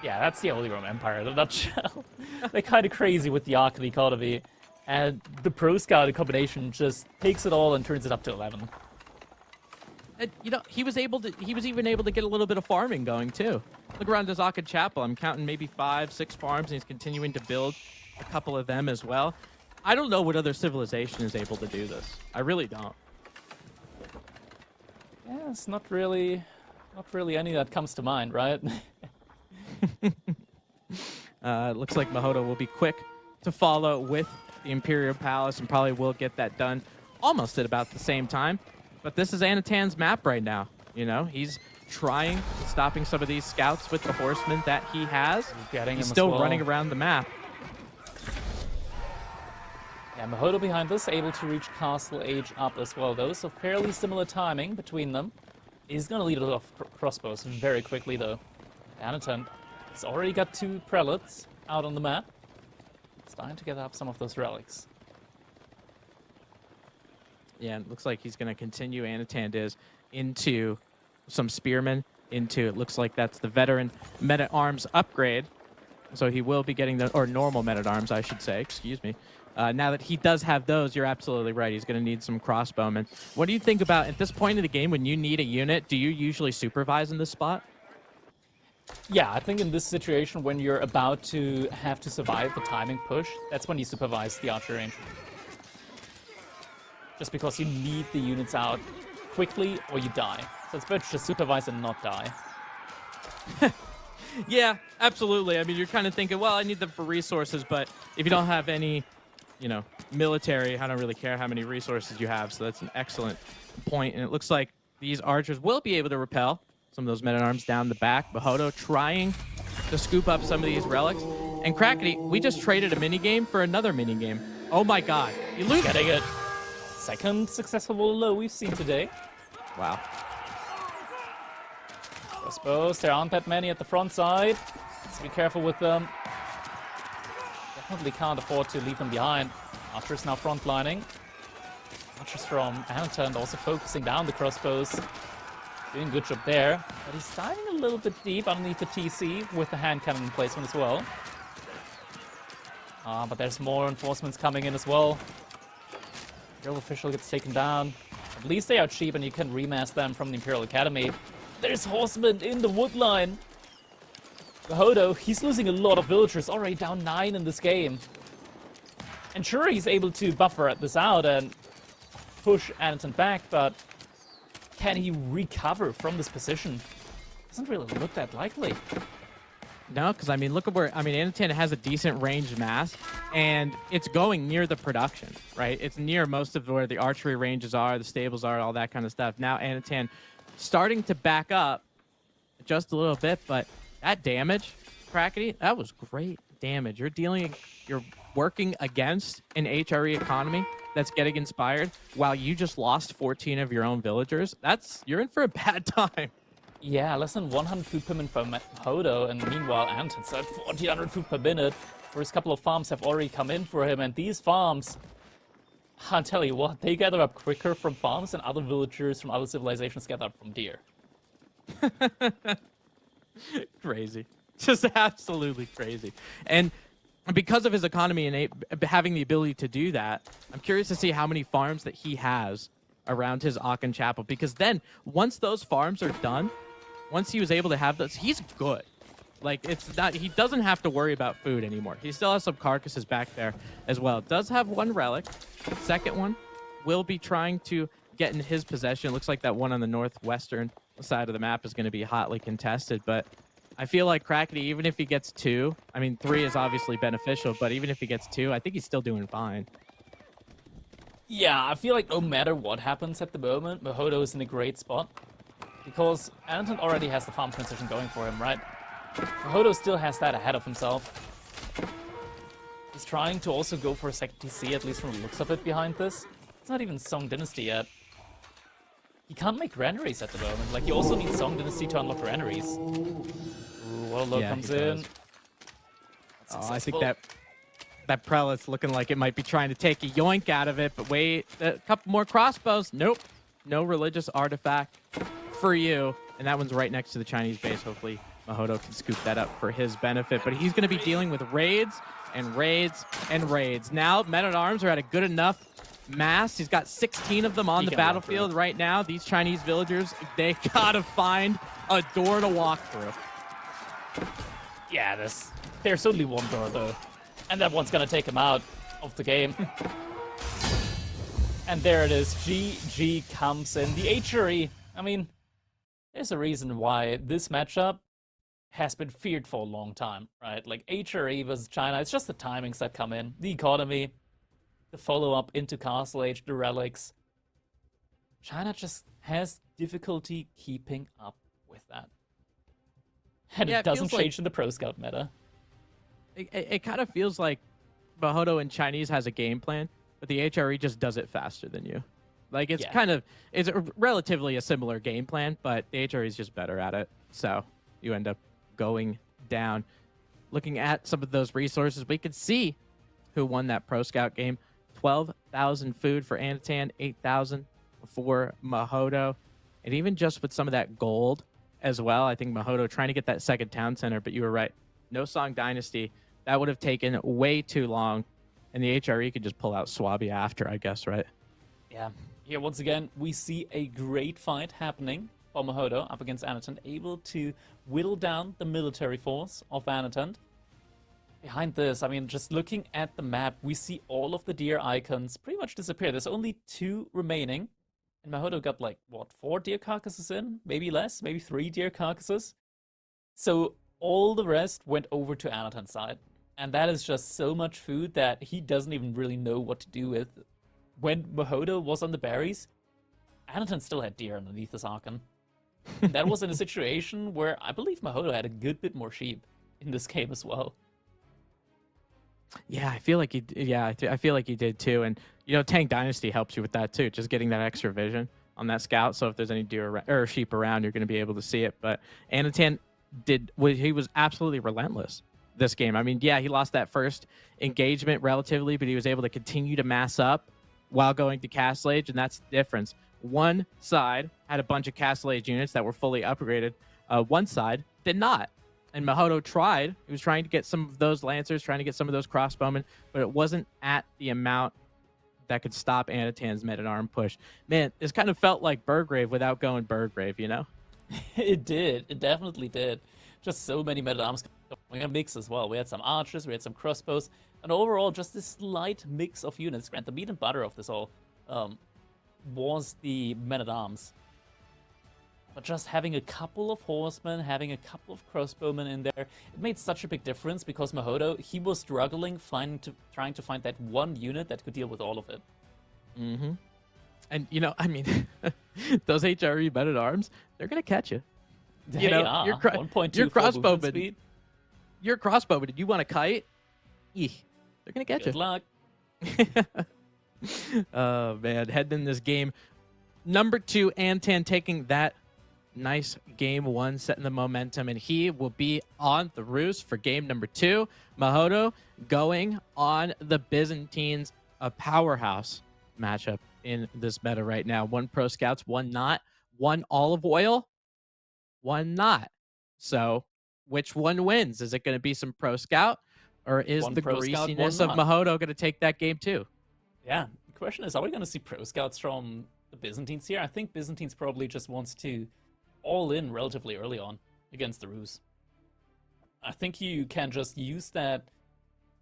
[SPEAKER 1] Yeah, that's the Holy Roman Empire in a nutshell. They're kind of crazy with the Arcan economy, and the Pro Scout combination just takes it all and turns it up to 11.
[SPEAKER 2] And, you know, he was even able to get a little bit of farming going, too. Look around his Akan Chapel. I'm counting maybe 5, 6 farms, and he's continuing to build a couple of them as well. I don't know what other civilization is able to do this. I really don't.
[SPEAKER 1] Yeah, it's not really any that comes to mind, right?
[SPEAKER 2] It looks like Mahodo will be quick to follow with the Imperial Palace and probably will get that done almost at about the same time. But this is Anatan's map right now. You know, he's trying, stopping some of these scouts with the horsemen that he has. He's still running around the map.
[SPEAKER 1] Yeah, Mahodo behind this, able to reach Castle Age up as well, though, so fairly similar timing between them. He's going to lead a lot of crossbows very quickly, though. Anatan has already got 2 prelates out on the map. Starting to get up some of those relics.
[SPEAKER 2] Yeah, it looks like he's going to continue, Anatan is, into some spearmen, into, it looks like that's the veteran men-at-arms upgrade. So he will be getting the, or normal men-at-arms, I should say, excuse me. Now that he does have those, you're absolutely right. He's going to need some crossbowmen. What do you think about, at this point in the game, when you need a unit, do you usually supervise in this spot?
[SPEAKER 1] Yeah, I think in this situation, when you're about to have to survive the timing push, that's when you supervise the archer range. Just because you need the units out quickly or you die. So it's better to just supervise and not die.
[SPEAKER 2] Yeah, absolutely. I mean, you're kind of thinking, well, I need them for resources, but if you don't have any, you know, military, I don't really care how many resources you have. So that's an excellent point. And it looks like these archers will be able to repel some of those men-at-arms down the back. Mahodo trying to scoop up some of these relics. And Krakeny, we just traded a minigame for another minigame. Oh my god. You lose.
[SPEAKER 1] Getting it. Second successful low we've seen today.
[SPEAKER 2] Wow.
[SPEAKER 1] I suppose there aren't that many at the front side. Let's be careful with them. Definitely can't afford to leave them behind. Archers now frontlining. Archers from Anatan also focusing down the crossbows. Doing a good job there. But he's diving a little bit deep underneath the TC with the hand cannon placement as well. But there's more reinforcements coming in as well. Imperial official gets taken down. At least they are cheap and you can remass them from the Imperial Academy. There's horsemen in the wood line. Mahodo, he's losing a lot of villagers, already down 9 in this game. And sure, he's able to buffer this out and push Anatan back, but can he recover from this position? Doesn't really look that likely.
[SPEAKER 2] No, because I mean, look at where, I mean, Anatan has a decent ranged mass, and it's going near the production, right? It's near most of where the archery ranges are, the stables are, all that kind of stuff. Now Anatan starting to back up just a little bit, but that damage, Krakeny, that was great damage. You're working against an HRE economy that's getting inspired while you just lost 14 of your own villagers. You're in for a bad time.
[SPEAKER 1] Yeah, less than 100 food per minute for Mahodo, and meanwhile Antan's at 1400 food per minute. First couple of farms have already come in for him, and these farms, I'll tell you what, they gather up quicker from farms than other villagers from other civilizations gather up from deer.
[SPEAKER 2] Crazy. Just absolutely crazy. And because of his economy and having the ability to do that, I'm curious to see how many farms that he has around his Akan Chapel, because then once those farms are done, once he was able to have those, he's good. Like, it's not, he doesn't have to worry about food anymore. He still has some carcasses back there as well. Does have one relic. Second one will be trying to get in his possession. It looks like that one on the northwestern side of the map is going to be hotly contested, but I feel like Krakeny, even if he gets 2, I mean, 3 is obviously beneficial, but even if he gets 2, I think he's still doing fine.
[SPEAKER 1] Yeah, I feel like no matter what happens at the moment, Mahodo is in a great spot. Because Anton already has the farm transition going for him, right? Mahodo still has that ahead of himself. He's trying to also go for a second TC, at least from the looks of it behind this. It's not even Song Dynasty yet. He can't make granaries at the moment. Like, you also need Song Dynasty to unlock granaries. Ooh, Waterlord comes in.
[SPEAKER 2] Oh, I think that prelate's looking like it might be trying to take a yoink out of it, but wait, a couple more crossbows. Nope, no religious artifact for you. And that one's right next to the Chinese base. Hopefully Mahodo can scoop that up for his benefit, but he's going to be dealing with raids and raids and raids. Now, Men-at-Arms are at a good enough mass. He's got 16 of them on the battlefield right now. These Chinese villagers, they gotta find a door to walk through.
[SPEAKER 1] Yeah, there's only one door though. And that one's gonna take him out of the game. And there it is. GG comes in. The HRE, I mean, there's a reason why this matchup has been feared for a long time, right? Like HRE versus China, it's just the timings that come in. The economy, the follow-up into Castle Age, the relics. China just has difficulty keeping up with that. And
[SPEAKER 2] Yeah,
[SPEAKER 1] it doesn't
[SPEAKER 2] feels like
[SPEAKER 1] change in the Pro Scout meta.
[SPEAKER 2] It kind of feels like Mahodo in Chinese has a game plan, but the HRE just does it faster than you. Like, it's it's relatively a similar game plan, but the HRE is just better at it. So you end up going down. Looking at some of those resources, we could see who won that Pro Scout game. 12,000 food for Anatan, 8,000 for Mahodo. And even just with some of that gold as well, I think Mahodo trying to get that second town center, but you were right. No Song Dynasty. That would have taken way too long. And the HRE could just pull out Swabi after, I guess, right?
[SPEAKER 1] Yeah. Here, once again, we see a great fight happening for Mahodo up against Anatan, able to whittle down the military force of Anatan. Behind this, I mean, just looking at the map, we see all of the deer icons pretty much disappear. There's only 2 remaining. And Mahodo got, like, what, 4 deer carcasses in? Maybe less? Maybe 3 deer carcasses? So all the rest went over to Anatan's side. And that is just so much food that he doesn't even really know what to do with. When Mahodo was on the berries, Anatan still had deer underneath his Archon. And that was in a situation where I believe Mahodo had a good bit more sheep in this game as well.
[SPEAKER 2] Yeah, I feel like I feel like he did too. And you know, Tang Dynasty helps you with that too, just getting that extra vision on that scout. So if there's any deer or sheep around, you're going to be able to see it. But Anatan he was absolutely relentless this game. I mean, yeah, he lost that first engagement relatively, but he was able to continue to mass up while going to Castle Age, and that's the difference. One side had a bunch of Castle Age units that were fully upgraded. One side did not. And Mahodo tried. He was trying to get some of those Lancers, trying to get some of those crossbowmen, but it wasn't at the amount that could stop Anatan's Men-at-Arms push. Man, this kind of felt like Burgrave without going Burgrave, you know?
[SPEAKER 1] It did. It definitely did. Just so many Men-at-Arms going a mix as well. We had some archers, we had some crossbows, and overall just this slight mix of units. Grant, the meat and butter of this all was the Men-at-Arms. But just having a couple of horsemen, having a couple of crossbowmen in there, it made such a big difference because Mahodo, he was struggling trying to find that one unit that could deal with all of it.
[SPEAKER 2] Mm-hmm. And, you know, I mean, those HRE Men-at-Arms, they're going to catch you.
[SPEAKER 1] You know, your crossbowman.
[SPEAKER 2] Your crossbowman, did you want a kite? Eeh, they're going to get
[SPEAKER 1] Good
[SPEAKER 2] you.
[SPEAKER 1] luck.
[SPEAKER 2] Oh, man, heading in this game. Number 2, Antan taking that nice game 1, setting the momentum, and he will be on the roost for game number 2. Mahodo going on the Byzantines, a powerhouse matchup in this meta right now. 1 Pro Scouts, 1 not. 1 Olive Oil, 1 not. So which one wins? Is it going to be some Pro Scout, or is the greasiness of Mahodo going to take that game too?
[SPEAKER 1] Yeah, the question is, are we going to see Pro Scouts from the Byzantines here? I think Byzantines probably just wants to all in relatively early on against the Rus. I think you can just use the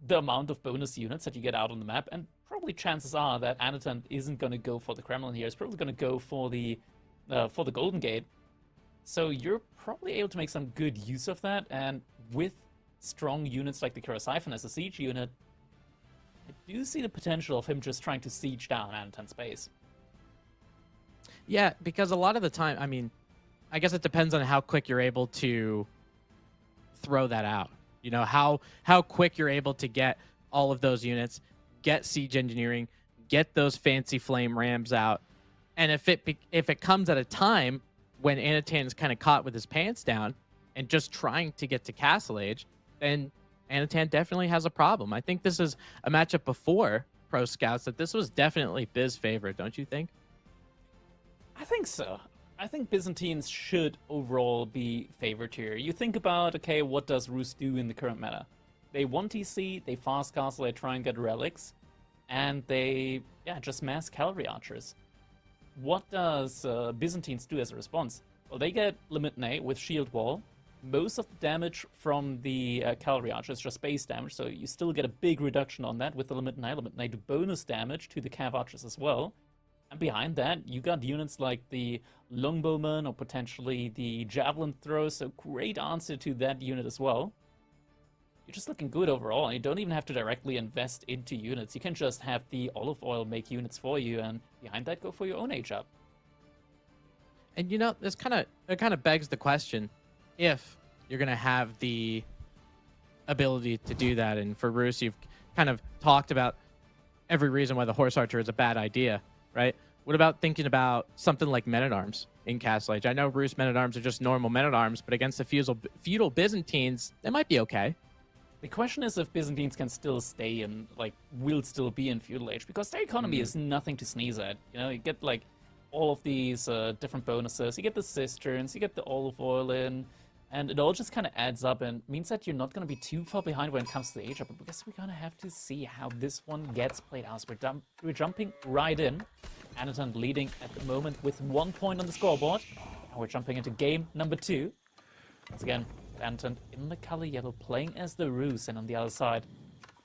[SPEAKER 1] amount of bonus units that you get out on the map, and probably chances are that Anatan isn't going to go for the Kremlin here. He's probably going to go for the Golden Gate. So you're probably able to make some good use of that, and with strong units like the Kurasiphon as a siege unit, I do see the potential of him just trying to siege down Anatan's base.
[SPEAKER 2] Yeah, because a lot of the time, I mean, I guess it depends on how quick you're able to throw that out. You know, how quick you're able to get all of those units, get siege engineering, get those fancy flame rams out. And if it comes at a time when Anatan is kind of caught with his pants down and just trying to get to Castle Age, then Anatan definitely has a problem. I think this is a matchup before Pro Scouts that this was definitely Biz' favorite, don't you think?
[SPEAKER 1] I think so. I think Byzantines should overall be favored here. You think about, okay, what does Rus do in the current meta? They 1TC, they fast castle, they try and get relics, and they, just mass cavalry archers. What does Byzantines do as a response? Well, they get Limit Nay with Shield Wall. Most of the damage from the cavalry archers, just base damage, so you still get a big reduction on that with the Limit Nay. Limit Nay do bonus damage to the cav archers as well. And behind that, you got units like the Longbowmen or potentially the Javelin Throw, so great answer to that unit as well. You're just looking good overall, and you don't even have to directly invest into units. You can just have the Olive Oil make units for you, and behind that, go for your own age up.
[SPEAKER 2] And you know, it kind of begs the question, if you're going to have the ability to do that, and for Rus, you've kind of talked about every reason why the Horse Archer is a bad idea, right? What about thinking about something like Men-at-Arms in Castle Age? I know Rus Men-at-Arms are just normal Men-at-Arms, but against the feudal Byzantines, they might be okay.
[SPEAKER 1] The question is if Byzantines can still stay in, like, will still be in feudal age, because their economy is nothing to sneeze at. You know, you get, like, all of these different bonuses. You get the cisterns, you get the olive oil in, and it all just kind of adds up and means that you're not going to be too far behind when it comes to the age up. But I guess we're going to have to see how this one gets played out. So we're jumping right in. Anatan leading at the moment with 1 point on the scoreboard. Now we're jumping into game number 2. Once again, Anatan in the color yellow, playing as the Rus, and on the other side,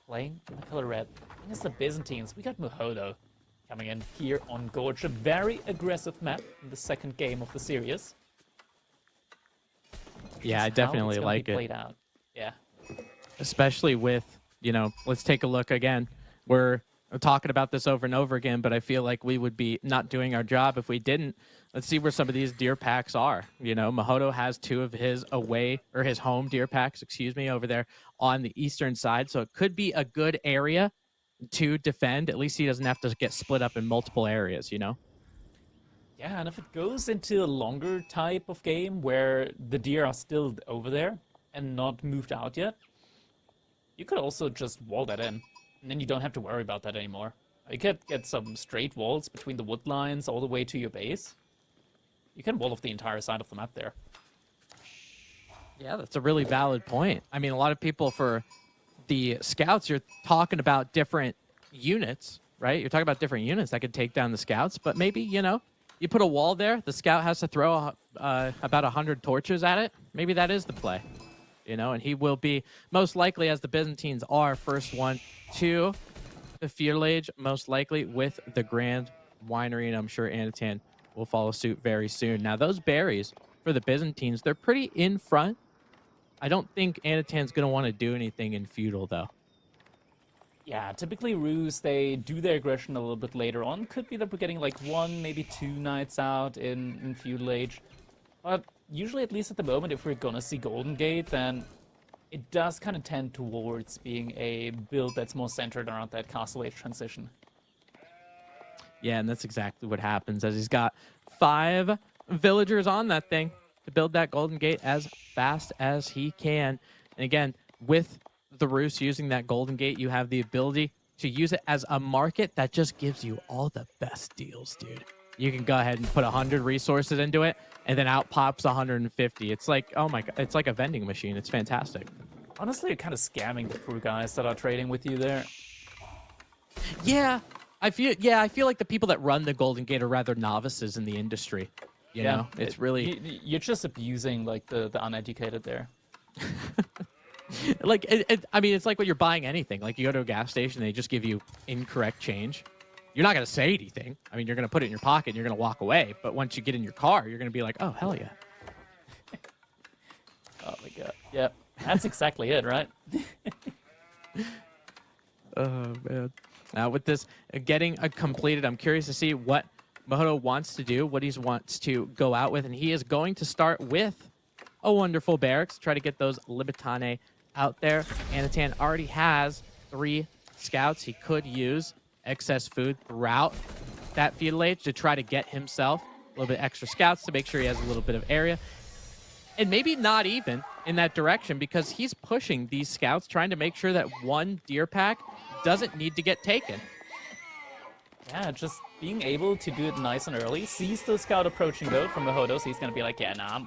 [SPEAKER 1] playing in the color red, playing as the Byzantines. We got Muhodo coming in here on Gorge, a very aggressive map in the second game of the series.
[SPEAKER 2] Yeah, I definitely like it.
[SPEAKER 1] Played out. Yeah.
[SPEAKER 2] Especially with, you know, let's take a look again. We're talking about this over and over again, but I feel like we would be not doing our job if we didn't. Let's see where some of these deer packs are. You know, Muhodo has 2 of his his home deer packs, over there on the eastern side. So it could be a good area to defend. At least he doesn't have to get split up in multiple areas, you know?
[SPEAKER 1] Yeah, and if it goes into a longer type of game where the deer are still over there and not moved out yet, you could also just wall that in, and then you don't have to worry about that anymore. You could get some straight walls between the wood lines all the way to your base. You can wall off the entire side of the map there.
[SPEAKER 2] Yeah, that's a really valid point. I mean, a lot of people, for the scouts, you're talking about different units, right? You're talking about different units that could take down the scouts, but maybe, you know, you put a wall there, the scout has to throw about 100 torches at it. Maybe that is the play, you know, and he will be most likely, as the Byzantines are, first one to the feudal age, most likely with the Grand Winery, and I'm sure Anatan will follow suit very soon. Now, those berries for the Byzantines, they're pretty in front. I don't think Anatan's going to want to do anything in feudal, though.
[SPEAKER 1] Yeah, typically Rus, they do their aggression a little bit later on. Could be that we're getting like 1, maybe 2 nights out in feudal age. But usually, at least at the moment, if we're gonna see Golden Gate, then it does kind of tend towards being a build that's more centered around that Castle Age transition.
[SPEAKER 2] Yeah, and that's exactly what happens, as he's got 5 villagers on that thing to build that Golden Gate as fast as he can. And again, with the Rus using that Golden Gate, you have the ability to use it as a market that just gives you all the best deals, dude. You can go ahead and put 100 resources into it, and then out pops 150. It's like, oh my god, it's like a vending machine. It's fantastic.
[SPEAKER 1] Honestly, you're kind of scamming the poor guys that are trading with you there.
[SPEAKER 2] Yeah, I feel like the people that run the Golden Gate are rather novices in the industry. You know, it's really
[SPEAKER 1] you're just abusing like the uneducated there.
[SPEAKER 2] like I mean, it's like when you're buying anything. Like, you go to a gas station, they just give you incorrect change. You're not gonna say anything. I mean, you're gonna put it in your pocket and you're gonna walk away. But once you get in your car, you're gonna be like, oh, hell yeah.
[SPEAKER 1] Oh my god. Yep. That's exactly it, right?
[SPEAKER 2] Oh, man. Now with this getting completed, I'm curious to see what Mahoto wants to do, what he wants to go out with, and he is going to start with a wonderful barracks, try to get those Limitane out there. Anatan already has 3 scouts. He could use excess food throughout that feudal age to try to get himself a little bit extra scouts to make sure he has a little bit of area. And maybe not even in that direction, because he's pushing these scouts, trying to make sure that one deer pack doesn't need to get taken.
[SPEAKER 1] Yeah, just being able to do it nice and early. Sees the scout approaching though from Mahoto, so he's gonna be like, yeah, nah,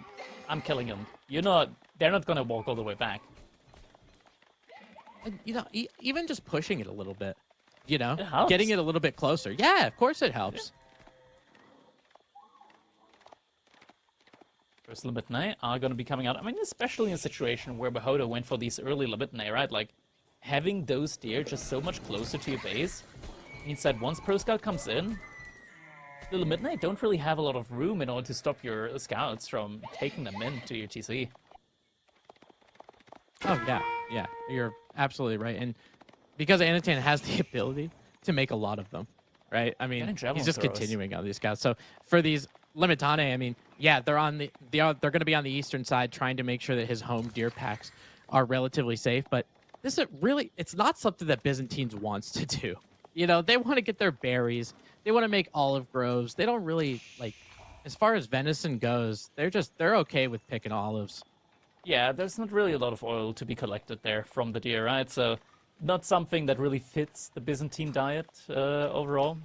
[SPEAKER 1] I'm killing him. They're not gonna walk all the way back.
[SPEAKER 2] And, you know, even just pushing it a little bit, you know,
[SPEAKER 1] It helps.
[SPEAKER 2] getting it a little bit closer. Yeah, of course it helps.
[SPEAKER 1] First Limitane are going to be coming out. I mean, especially in a situation where Mahoto went for these early Limitane, right? Like, having those deer just so much closer to your base means that once Pro Scout comes in, the Limitane don't really have a lot of room in order to stop your scouts from taking them into your TC.
[SPEAKER 2] Oh, yeah, you're absolutely right. And because Anatan has the ability to make a lot of them, right? I mean, he's just continuing on these scouts. So for these Limitane, I mean, yeah, they're going to be on the eastern side, trying to make sure that his home deer packs are relatively safe. But this is really, it's not something that Byzantines wants to do. You know, they want to get their berries. They want to make olive groves. They don't really, like, as far as venison goes, they're okay with picking olives.
[SPEAKER 1] Yeah, there's not really a lot of oil to be collected there from the deer, right? So not something that really fits the Byzantine diet overall.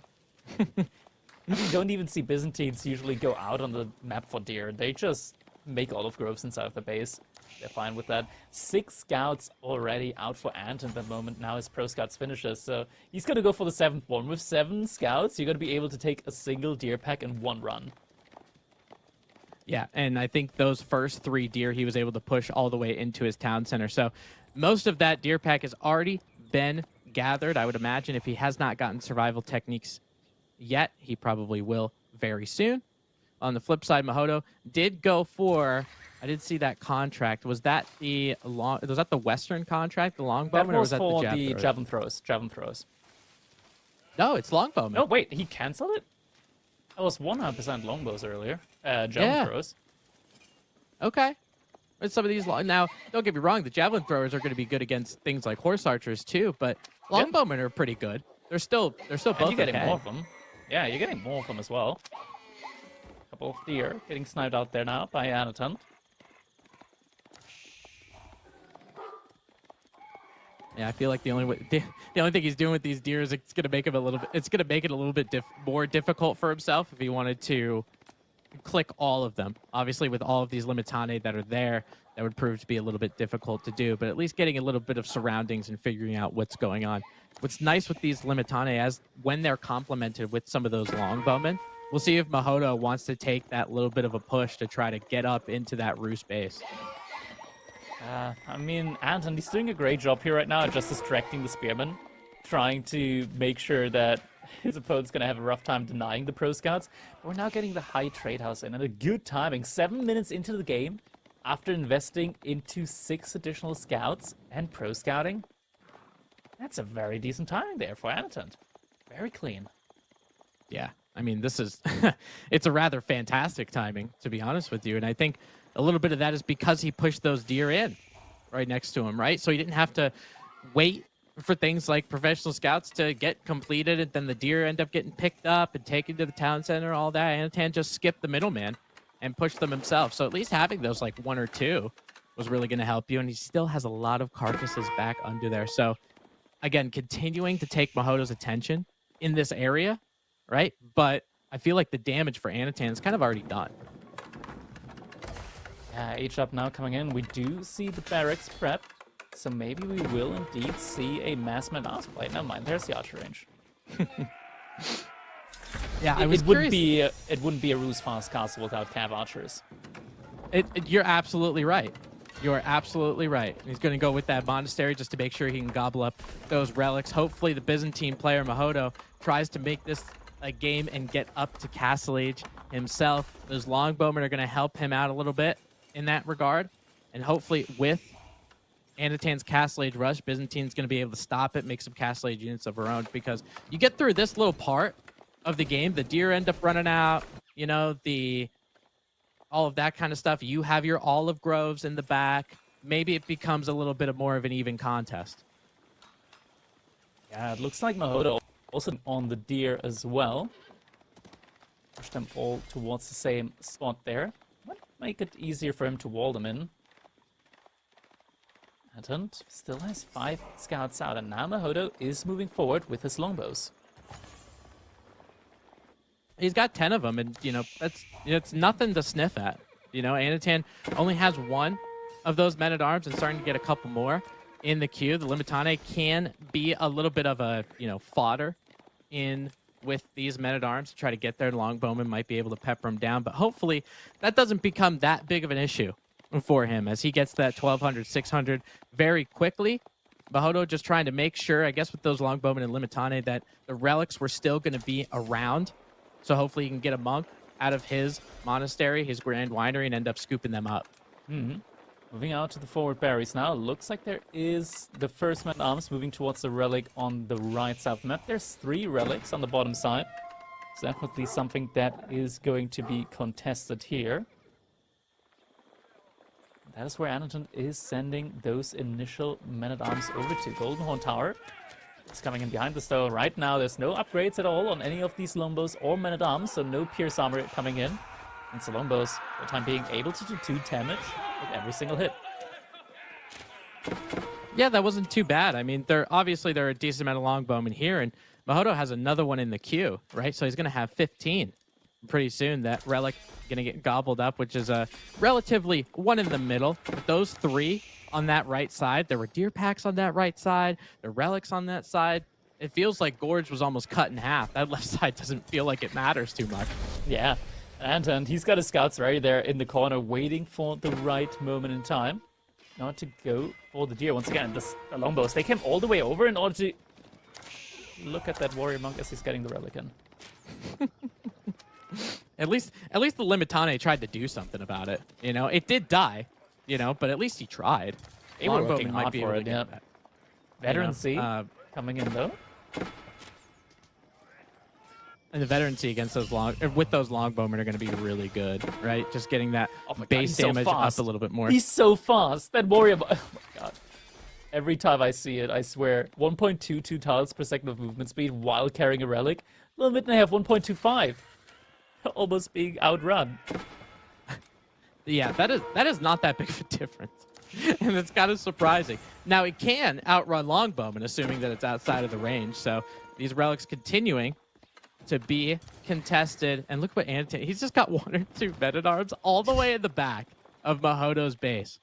[SPEAKER 1] You don't even see Byzantines usually go out on the map for deer. They just make olive groves inside of the base. They're fine with that. 6 scouts already out for Ant at the moment now as Pro Scouts finishes. So he's going to go for the 7th one. With 7 scouts, you're going to be able to take a single deer pack in one run.
[SPEAKER 2] Yeah, and I think those first 3 deer he was able to push all the way into his town center. So most of that deer pack has already been gathered. I would imagine if he has not gotten survival techniques yet, he probably will very soon. On the flip side, Mahoto did go for, I did see that contract. Was that the Western contract, the longbowman, or was that the
[SPEAKER 1] javelin throws? Javelin throws.
[SPEAKER 2] No, it's longbowman.
[SPEAKER 1] No, wait, he canceled it? I was 100% longbows earlier. Javelin throws.
[SPEAKER 2] Okay. And some of these now, don't get me wrong, the javelin throwers are going to be good against things like horse archers too, but longbowmen are pretty good. They're still both
[SPEAKER 1] and you're getting
[SPEAKER 2] okay.
[SPEAKER 1] more of them. Yeah, you're getting more of them as well. Couple of deer getting sniped out there now by Anatan.
[SPEAKER 2] Yeah, I feel like the only thing he's doing with these deer is it's gonna make him it's gonna make it a little bit more difficult for himself if he wanted to click all of them. Obviously, with all of these Limitane that are there, that would prove to be a little bit difficult to do. But at least getting a little bit of surroundings and figuring out what's going on. What's nice with these Limitane, as when they're complemented with some of those longbowmen, we'll see if Mahoto wants to take that little bit of a push to try to get up into that roost base.
[SPEAKER 1] I mean, Anton, he's doing a great job here right now, just distracting the spearmen, trying to make sure that his opponent's going to have a rough time denying the Pro Scouts. But we're now getting the high trade house in, and a good timing. 7 minutes into the game, after investing into 6 additional scouts and Pro Scouting. That's a very decent timing there for Anton. Very clean.
[SPEAKER 2] Yeah, I mean, this is, it's a rather fantastic timing, to be honest with you. And I think a little bit of that is because he pushed those deer in right next to him, right? So he didn't have to wait for things like professional scouts to get completed, and then the deer end up getting picked up and taken to the town center, all that. Anatan just skipped the middleman and pushed them himself. So at least having those like 1 or 2 was really going to help you. And he still has a lot of carcasses back under there. So again, continuing to take Mahoto's attention in this area, right? But I feel like the damage for Anatan is kind of already done.
[SPEAKER 1] Yeah, H-up now coming in. We do see the barracks prepped, so maybe we will indeed see a mass menace play. Never mind, there's the archer range.
[SPEAKER 2] Yeah,
[SPEAKER 1] it wouldn't be a ruse fast castle without cav archers.
[SPEAKER 2] You're absolutely right. You're absolutely right. He's going to go with that monastery just to make sure he can gobble up those relics. Hopefully the Byzantine player Mahoto tries to make this a game and get up to Castle Age himself. Those longbowmen are going to help him out a little bit in that regard. And hopefully with Anatan's Castle Age Rush, Byzantine's going to be able to stop it, make some Castle Age units of her own, because you get through this little part of the game, the deer end up running out, you know, all of that kind of stuff. You have your olive groves in the back. Maybe it becomes a little bit more of an even contest.
[SPEAKER 1] Yeah, it looks like Mahodo also on the deer as well. Push them all towards the same spot there. Might make it easier for him to wall them in. And still has 5 scouts out, and now Mahodo is moving forward with his longbows.
[SPEAKER 2] He's got 10 of them, and you know it's nothing to sniff at. You know, Anatan only has 1 of those men-at-arms and starting to get a couple more in the queue. The Limitane can be a little bit of a, you know, fodder in with these men-at-arms to try to get their longbowmen, might be able to pepper them down, but hopefully that doesn't become that big of an issue for him as he gets that 1200, 600 very quickly. Mahodo just trying to make sure, I guess, with those longbowmen and Limitane, that the relics were still going to be around. So hopefully he can get a monk out of his monastery, his grand winery, and end up scooping them up.
[SPEAKER 1] Moving out to the forward berries now. Looks like there is the first man-at-arms moving towards the relic on the right side of the map. There's 3 relics on the bottom side. It's definitely something that is going to be contested here. That is where Anaton is sending those initial men-at-arms over to. Golden Horn Tower is coming in behind us, though. Right now, there's no upgrades at all on any of these longbows or men-at-arms, so no pierce armor coming in. And so longbows, for the time being, able to do 2 damage with every single hit.
[SPEAKER 2] Yeah, that wasn't too bad. I mean, there are a decent amount of longbowmen here, and Mahodo has another one in the queue, right? So he's going to have 15. Pretty soon, that relic going to get gobbled up, which is a relatively one in the middle. But those 3 on that right side, there were deer packs on that right side, the relics on that side. It feels like Gorge was almost cut in half. That left side doesn't feel like it matters too much.
[SPEAKER 1] Yeah, and he's got his scouts right there in the corner, waiting for the right moment in time. Not to go for the deer. Once again, the longbows, they came all the way over in order to look at that warrior monk as he's getting the relic in.
[SPEAKER 2] At least the Limitane tried to do something about it. You know, it did die, you know, but at least he tried.
[SPEAKER 1] They were working
[SPEAKER 2] Longbowmen
[SPEAKER 1] hard for it, yeah. Veterancy coming in, though.
[SPEAKER 2] And the veterancy against those with those longbowmen are going to be really good, right? Just getting that base damage up a little bit more.
[SPEAKER 1] He's so fast. That warrior, oh my god. Every time I see it, I swear, 1.22 tiles per second of movement speed while carrying a relic. Little Midnight have 1.25. Almost being outrun.
[SPEAKER 2] Yeah, that is not that big of a difference. And it's kind of surprising. Now, it can outrun longbowmen, assuming that it's outside of the range. So these relics continuing to be contested. And look what Anatan, he's just got 1 or 2 men-at-arms all the way in the back of Mahodo's base.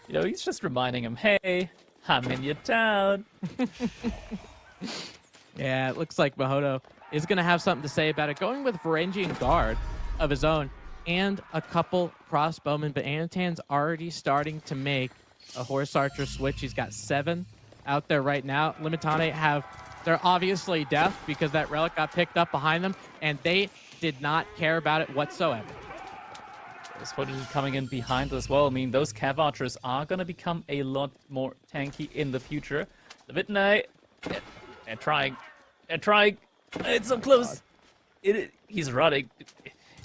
[SPEAKER 1] You know, he's just reminding him, hey, I'm in your town.
[SPEAKER 2] Yeah, it looks like Mahodo is going to have something to say about it. Going with Varangian Guard of his own and a couple crossbowmen, but Anatan's already starting to make a horse archer switch. He's got 7 out there right now. Limitane they're obviously deaf because that relic got picked up behind them, and they did not care about it whatsoever.
[SPEAKER 1] There's footage coming in behind as well. I mean, those cav archers are going to become a lot more tanky in the future. The Vitnai, they're trying. They're trying. It's so close. He's running.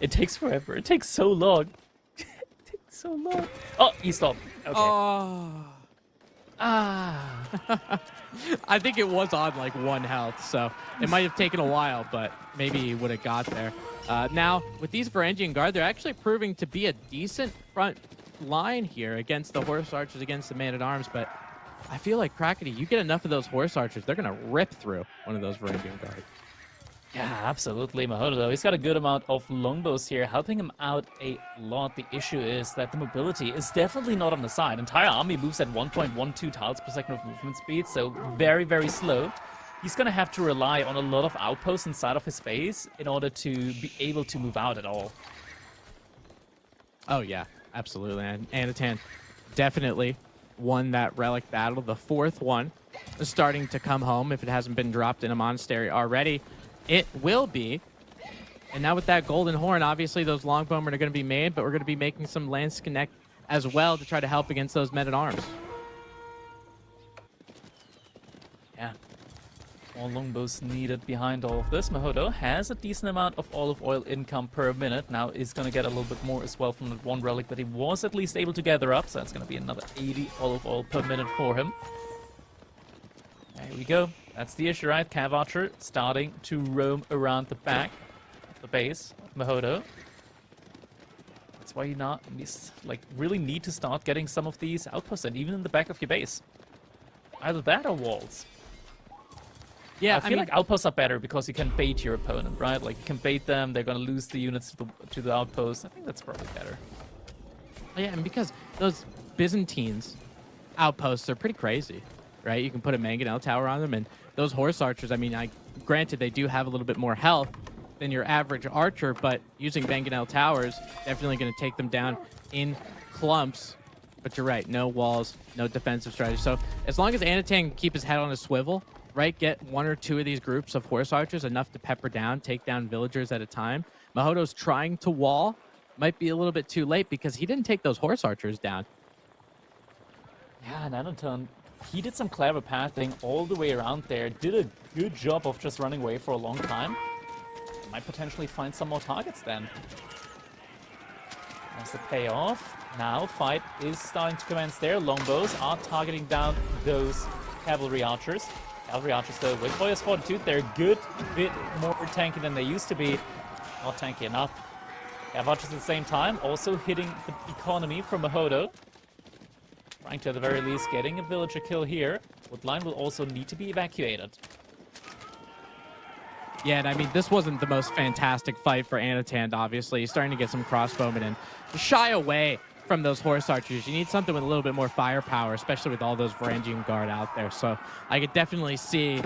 [SPEAKER 1] It takes forever. It takes so long. It takes so long. Oh, he stopped. Okay.
[SPEAKER 2] Oh.
[SPEAKER 1] Ah.
[SPEAKER 2] I think it was on like 1 health, so it might have taken a while, but maybe he would have got there. Now, with these Varangian Guard, they're actually proving to be a decent front line here against the horse archers, against the man-at-arms, but I feel like, Crackety, you get enough of those horse archers, they're going to rip through one of those Varangian Guard.
[SPEAKER 1] Yeah, absolutely. Mahodo, though, he's got a good amount of longbows here, helping him out a lot. The issue is that the mobility is definitely not on the side. Entire army moves at 1.12 tiles per second of movement speed, so very, very slow. He's going to have to rely on a lot of outposts inside of his base in order to be able to move out at all.
[SPEAKER 2] Oh, yeah, absolutely. And Anatan definitely won that relic battle. The 4th one is starting to come home if it hasn't been dropped in a monastery already. It will be. And now with that golden horn, obviously those longbowmen are going to be made, but we're going to be making some as well to try to help against those men-at-arms.
[SPEAKER 1] Yeah. More longbows needed behind all of this. Mahodo has a decent amount of olive oil income per minute. Now is going to get a little bit more as well from that one relic that he was at least able to gather up. So that's going to be another 80 olive oil per minute for him. There we go. That's the issue, right? Cav Archer starting to roam around the back of the base of Mahodo. That's why you really need to start getting some of these outposts and even in the back of your base. Either that or walls.
[SPEAKER 2] Yeah,
[SPEAKER 1] I feel like outposts are better because you can bait your opponent, right? Like you can bait them, they're gonna lose the units to the outpost. I think that's probably better.
[SPEAKER 2] Yeah, and because those Byzantines outposts are pretty crazy, right? You can put a mangonel tower on them, and those horse archers, I mean, granted they do have a little bit more health than your average archer, but using mangonel towers, definitely going to take them down in clumps. But you're right, no walls, no defensive strategy. So as long as Anatan can keep his head on a swivel, right, get one or two of these groups of horse archers, enough to pepper down, take down villagers at a time. Mahodo's trying to wall, might be a little bit too late because he didn't take those horse archers down.
[SPEAKER 1] Yeah, and Anatan, he did some clever pathing all the way around there. Did a good job of just running away for a long time. Might potentially find some more targets then. That's the payoff. Now fight is starting to commence there. Longbows are targeting down those cavalry archers. Cavalry archers though with Boyer's Fortitude, they're a good bit more tanky than they used to be. Not tanky enough. Cav archers at the same time also hitting the economy from Mahodo. Trying to at the very least getting a villager kill here. Woodline will also need to be evacuated.
[SPEAKER 2] Yeah, and I mean, this wasn't the most fantastic fight for Anatan, obviously. He's starting to get some crossbowmen in. Shy away from those horse archers. You need something with a little bit more firepower, especially with all those Varangian Guard out there. So I could definitely see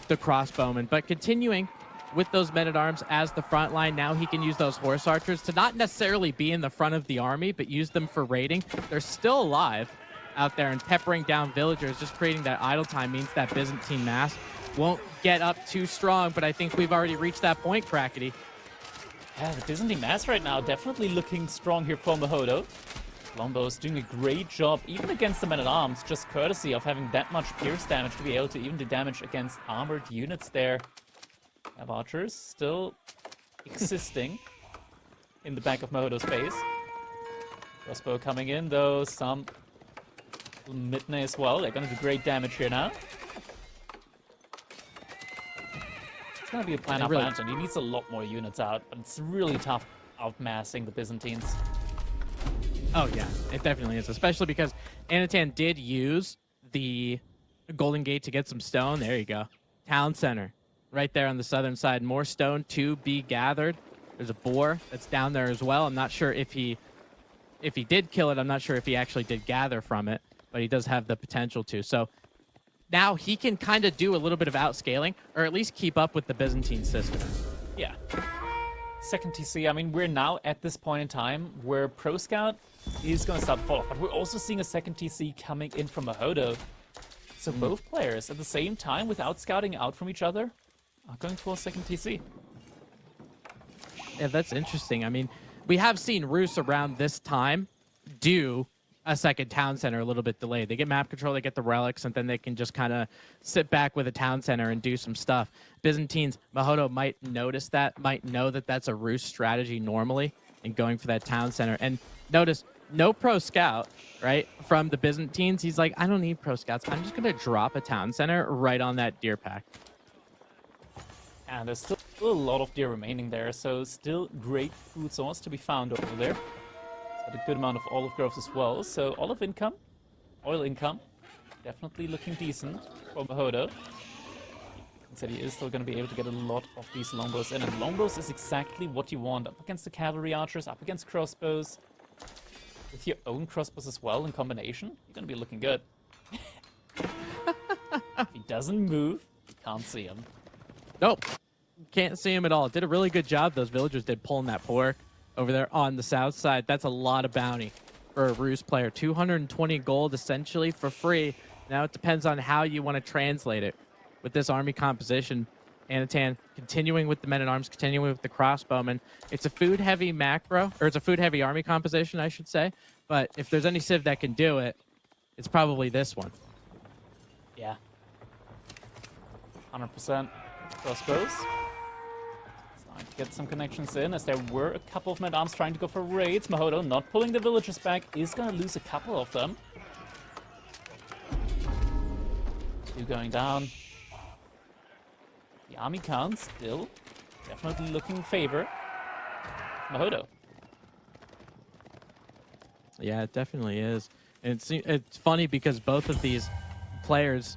[SPEAKER 2] the crossbowmen. But continuing with those men-at-arms as the front line, now he can use those horse archers to not necessarily be in the front of the army, but use them for raiding. They're still alive out there, and peppering down villagers, just creating that idle time, means that Byzantine mass won't get up too strong, but I think we've already reached that point, Crackety.
[SPEAKER 1] Yeah, the Byzantine mass right now definitely looking strong here for Mahodo. Longbows doing a great job, even against the men-at-arms, just courtesy of having that much pierce damage to be able to even do damage against armored units there. Have archers still existing in the back of Mahodo's base. Crossbow coming in, though, some Midnight as well. They're going to do great damage here now. It's going to be a plan up
[SPEAKER 2] really...
[SPEAKER 1] Anton. He needs a lot more units out, but it's really tough outmassing the Byzantines.
[SPEAKER 2] Oh, yeah, it definitely is, especially because Anatan did use the Golden Gate to get some stone. There you go. Town center right there on the southern side. More stone to be gathered. There's a boar that's down there as well. I'm not sure if he did kill it. I'm not sure if he actually did gather from it, but he does have the potential to. So now he can kind of do a little bit of outscaling, or at least keep up with the Byzantine system.
[SPEAKER 1] Yeah. Second TC, I mean, we're now at this point in time where Pro Scout is going to start to fall off, but we're also seeing a second TC coming in from Mahodo. So both players at the same time, without scouting out from each other, are going for a second TC.
[SPEAKER 2] Yeah, that's interesting. I mean, we have seen Roos around this time do a second town center a little bit delayed. They get map control, they get the relics, and then they can just kind of sit back with a town center and do some stuff. Byzantines, Mahodo might notice that, might know that that's a Roos strategy normally, and going for that town center. And notice, no pro scout, right, from the Byzantines. He's like, I don't need pro scouts. I'm just going to drop a town center right on that deer pack.
[SPEAKER 1] And there's still a lot of deer remaining there, so still great food source to be found over there. Got a good amount of olive groves as well, so olive income, oil income, definitely looking decent for Mahodo. And said he is still going to be able to get a lot of these longbows in, and longbows is exactly what you want up against the cavalry archers, up against crossbows. With your own crossbows as well in combination, you're going to be looking good. If he doesn't move, you can't see him.
[SPEAKER 2] Nope. Can't see him at all. Did a really good job, those villagers did, pulling that pork over there on the south side. That's a lot of bounty for a Roos player. 220 gold essentially for free. Now it depends on how you want to translate it. With this army composition, Anatan continuing with the men-at-arms, continuing with the crossbowmen. It's a food-heavy macro, or it's a food-heavy army composition, I should say. But if there's any civ that can do it, it's probably this one.
[SPEAKER 1] Yeah. 100% crossbows. Starting to get some connections in, as there were a couple of men-at-arms trying to go for raids. Mahodo not pulling the villagers back, is going to lose a couple of them. 2 going down. The army count still definitely looking in favor of Mahodo.
[SPEAKER 2] Yeah, it definitely is. And it's funny because both of these players,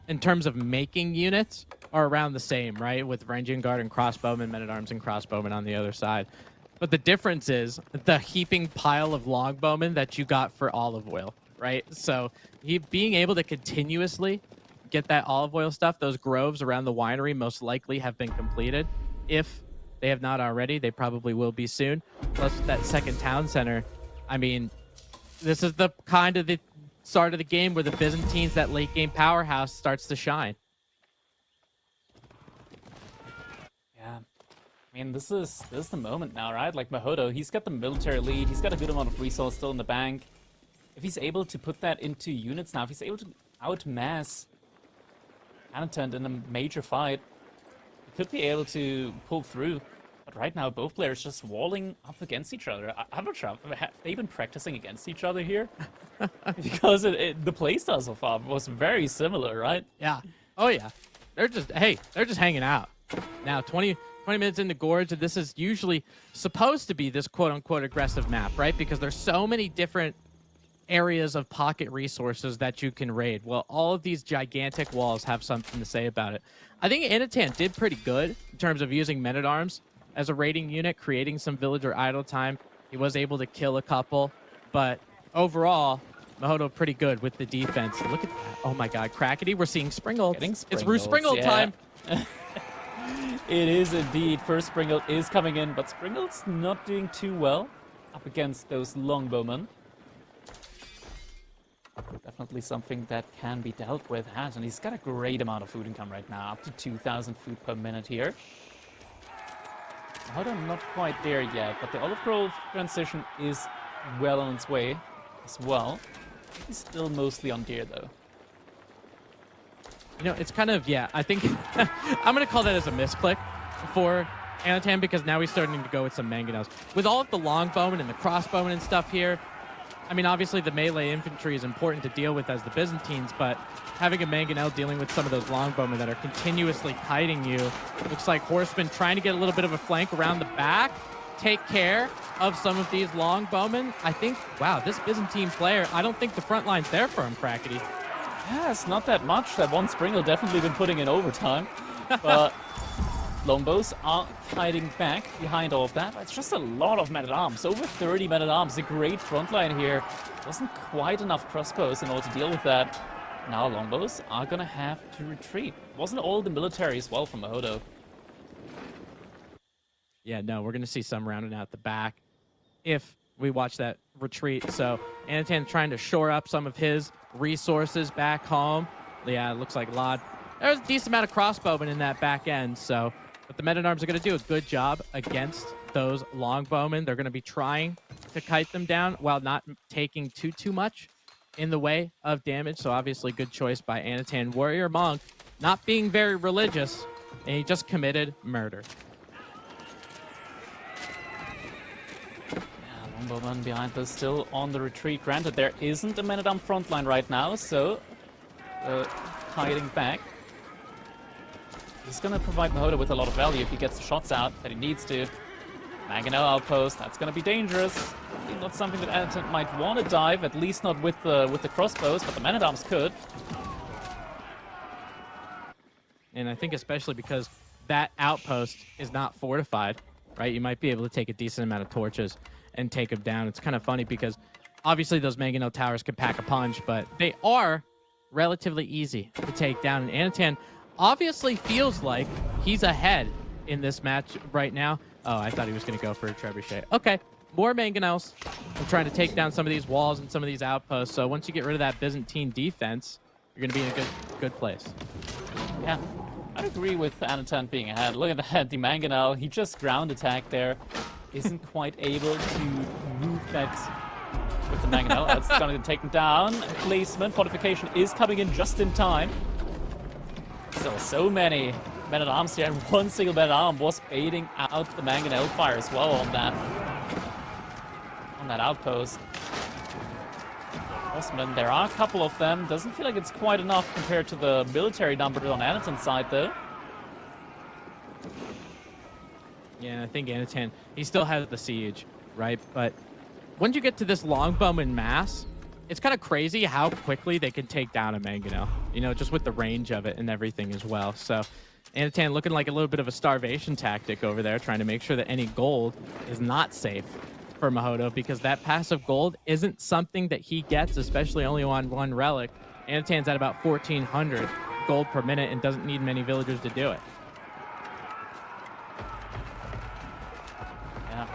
[SPEAKER 2] in terms of making units, are around the same, right? With Varangian Guard and crossbowmen, men-at-arms and crossbowmen on the other side. But the difference is the heaping pile of longbowmen that you got for olive oil, right? So being able to continuously get that olive oil stuff, those groves around the winery most likely have been completed. If they have not already, they probably will be soon. Plus that second town center. I mean, this is the kind of the start of the game where the Byzantines, that late game powerhouse, starts to shine.
[SPEAKER 1] Yeah. I mean, this is the moment now, right? Like Mahodo, he's got the military lead, he's got a good amount of resource still in the bank. If he's able to put that into units now, if he's able to outmass Anatan in a major fight, he could be able to pull through. But right now, both players just walling up against each other. I'm not sure. Have they been practicing against each other here? Because the playstyle so far was very similar, right?
[SPEAKER 2] Yeah. Oh, yeah. They're just hanging out. Now, 20 minutes into Gorge, and this is usually supposed to be this quote-unquote aggressive map, right? Because there's so many different areas of pocket resources that you can raid. Well, all of these gigantic walls have something to say about it. I think Anatan did pretty good in terms of using men-at-arms as a raiding unit, creating some villager idle time. He was able to kill a couple, but overall, Mahodo pretty good with the defense. Look at that. Oh my god, Crackety, we're seeing Springles. It's Rue Springle time.
[SPEAKER 1] It is indeed. First Springle is coming in, but Springle's not doing too well up against those longbowmen. Definitely something that can be dealt with. And he's got a great amount of food income right now, up to 2,000 food per minute here. Mahodo not quite there yet, but the Olive Grove transition is well on its way as well. He's still mostly on deer though.
[SPEAKER 2] You know, it's kind of, yeah, I think I'm going to call that as a misclick for Anatan, because now he's starting to go with some mangonels. With all of the longbowmen and the crossbowmen and stuff here, I mean, obviously the melee infantry is important to deal with as the Byzantines, but having a mangonel dealing with some of those longbowmen that are continuously kiting you, looks like Horsemen trying to get a little bit of a flank around the back, take care of some of these longbowmen. I think, wow, this Byzantine player, I don't think the front line's there for him, Crackety.
[SPEAKER 1] Yeah, it's not that much. That one Springle definitely been putting in overtime, but longbows are hiding back behind all of that. It's just a lot of men-at-arms. Over 30 men-at-arms. A great front line here. Wasn't quite enough crossbows in order to deal with that. Now longbows are going to have to retreat. Wasn't all the military as well from Mahodo.
[SPEAKER 2] Yeah, no, we're going to see some rounding out the back if we watch that retreat. So Anatan trying to shore up some of his resources back home. Yeah, it looks like Lod. There's a decent amount of crossbowmen in that back end, so but the men-at-arms are going to do a good job against those longbowmen. They're going to be trying to kite them down while not taking too much in the way of damage. So obviously good choice by Anatan. Warrior Monk not being very religious, and he just committed murder.
[SPEAKER 1] Longbowman behind us still on the retreat. Granted, there isn't a men-at-arm front line right now, so hiding back. He's going to provide Mahodo with a lot of value if he gets the shots out that he needs to. Mangonel outpost, that's going to be dangerous. I think not something that Anatan might want to dive, at least not with the crossbows, but the men-at-arms could.
[SPEAKER 2] And I think especially because that outpost is not fortified, right? You might be able to take a decent amount of torches and take them down. It's kind of funny because obviously those mangonel towers can pack a punch, but they are relatively easy to take down. And Anatan obviously feels like he's ahead in this match right now. Oh, I thought he was going to go for a trebuchet. Okay, more mangonels. I'm trying to take down some of these walls and some of these outposts. So once you get rid of that Byzantine defense, you're going to be in a good place.
[SPEAKER 1] Yeah. I'd agree with Anatant being ahead. Look at that, the Mangonel, he just ground attack there. Isn't quite able to move that with the Mangonel. That's gonna get taken down. Placement, fortification is coming in just in time. Still so many men-at-arms here, and one single men-at-arm was baiting out the Mangonel fire as well on that outpost. Horsemen, there are a couple of them. Doesn't feel like it's quite enough compared to the military numbers on Anatan's side, though.
[SPEAKER 2] Yeah, I think Anatant, he still has the siege, right? But once you get to this longbowman mass, it's kind of crazy how quickly they can take down a Mangonel, you know, just with the range of it and everything as well. So Anatant looking like a little bit of a starvation tactic over there, trying to make sure that any gold is not safe for Mahodo, because that passive gold isn't something that he gets, especially only on one relic. Anatant's at about 1,400 gold per minute and doesn't need many villagers to do it.
[SPEAKER 1] Yeah,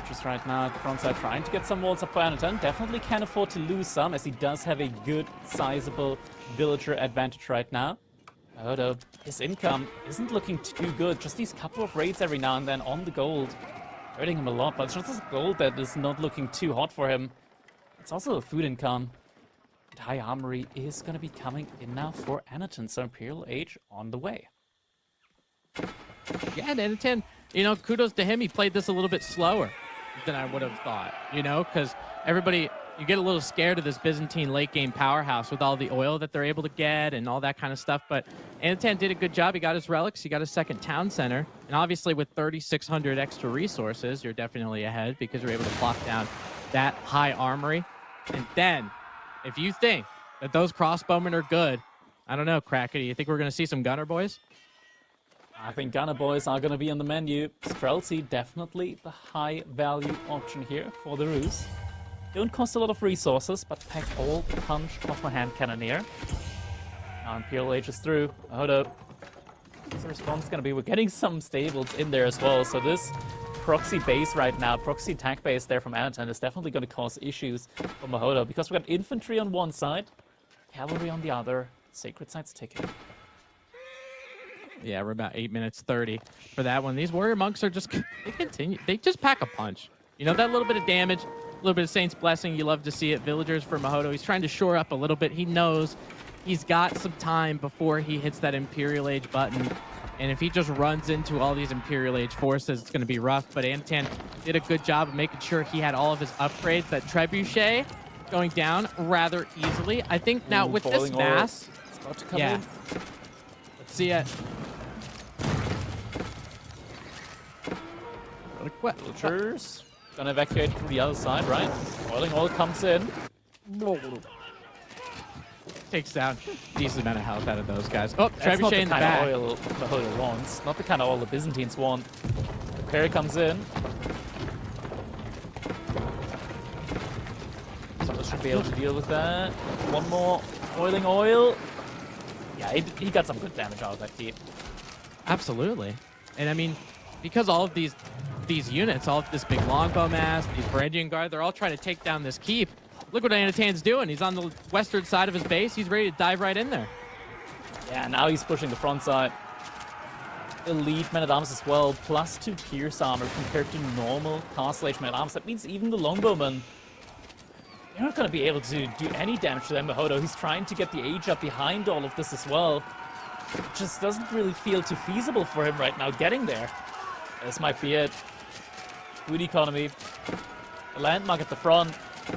[SPEAKER 1] just right now at the front side trying to get some walls up for Anatant. Definitely can afford to lose some, as he does have a good, sizable villager advantage right now. Mahodo, his income isn't looking too good. Just these couple of raids every now and then on the gold. Hurting him a lot, but it's just this gold that is not looking too hot for him. It's also a food income. And high armory is going to be coming in now for Anatant, so Imperial Age on the way.
[SPEAKER 2] Yeah, and Anatant, you know, kudos to him. He played this a little bit slower than I would have thought, you know, because everybody, you get a little scared of this Byzantine late game powerhouse with all the oil that they're able to get and all that kind of stuff. But Anatant did a good job. He got his relics. He got his second town center. And obviously with 3,600 extra resources, you're definitely ahead because you're able to plop down that high armory. And then if you think that those crossbowmen are good, I don't know, Crackety, you think we're going to see some gunner boys?
[SPEAKER 1] I think Gunner Boys are going to be on the menu. Streltsy, definitely the high value option here for the Ruse. Don't cost a lot of resources, but pack all the punch of my hand cannoneer. Now Imperial Age is through. Mahodo. The response is going to be, we're getting some stables in there as well, so this proxy base right now, proxy attack base there from Anatant is definitely going to cause issues for Mahodo, because we've got infantry on one side, cavalry on the other, sacred sites ticking.
[SPEAKER 2] Yeah, we're about 8 minutes 30 for that one. These warrior monks are just, they just pack a punch. You know, that little bit of damage, a little bit of Saint's Blessing, you love to see it. Villagers for Mahodo, he's trying to shore up a little bit. He knows he's got some time before he hits that Imperial Age button. And if he just runs into all these Imperial Age forces, it's going to be rough. But Anatant did a good job of making sure he had all of his upgrades. That Trebuchet going down rather easily. I think now with this mass,
[SPEAKER 1] it's about to come
[SPEAKER 2] yeah.
[SPEAKER 1] in.
[SPEAKER 2] Let's see it.
[SPEAKER 1] Villagers gonna evacuate to the other side, right? Boiling oil comes in.
[SPEAKER 2] Takes down a decent amount of health out of those guys. Oh,
[SPEAKER 1] That's not
[SPEAKER 2] Trebuchet
[SPEAKER 1] the
[SPEAKER 2] in the
[SPEAKER 1] kind
[SPEAKER 2] back.
[SPEAKER 1] of oil Mahodo wants. Not the kind of oil the Byzantines want. The parry comes in. So we should be able to deal with that. One more boiling oil. Yeah, he got some good damage out of that keep.
[SPEAKER 2] Absolutely. And I mean, because all of these units, all of this big longbow mass, these Varangian Guard, they're all trying to take down this keep. Look what Anatant's doing. He's on the western side of his base. He's ready to dive right in there.
[SPEAKER 1] Yeah, now he's pushing the front side. Elite men-at-arms as well, +2 pierce armor compared to normal Castle Age men-at-arms. That means even the longbowmen, they're not going to be able to do any damage to them. Mahodo, he's trying to get the age up behind all of this as well. It just doesn't really feel too feasible for him right now getting there. This might be it. Food economy. The landmark at the front.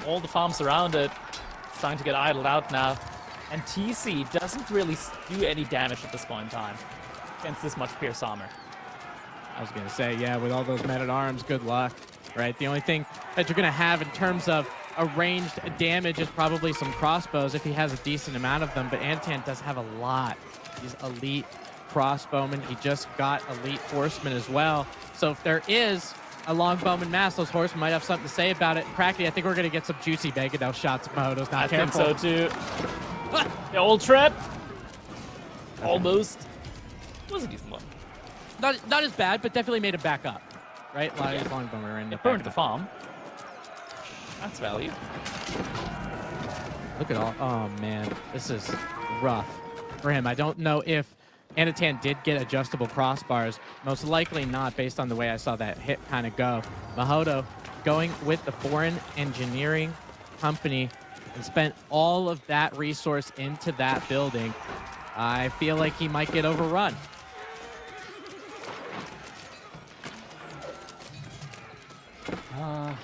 [SPEAKER 1] All the farms around it. It's starting to get idled out now. And TC doesn't really do any damage at this point in time against this much pierce armor.
[SPEAKER 2] I was going to say, yeah, with all those men-at-arms, good luck, right? The only thing that you're going to have in terms of a ranged damage is probably some crossbows if he has a decent amount of them, but Anatant does have a lot. He's elite crossbowmen. He just got elite horsemen as well. So if there is a longbowman mass, those horsemen might have something to say about it. Crackety, I think we're going to get some juicy Mangonel shots if Mahodo's not careful.
[SPEAKER 1] I think so too. The old trap. Almost. It was a decent one.
[SPEAKER 2] Not as bad, but definitely made it back up, right? A lot of these longbowmen are in the
[SPEAKER 1] Burned the farm. That's value.
[SPEAKER 2] Look at all. Oh man, this is rough for him. I don't know if Anatan did get adjustable crossbars, most likely not based on the way I saw that hit kind of go. Mahodo going with the foreign engineering company and spent all of that resource into that building. I feel like he might get overrun.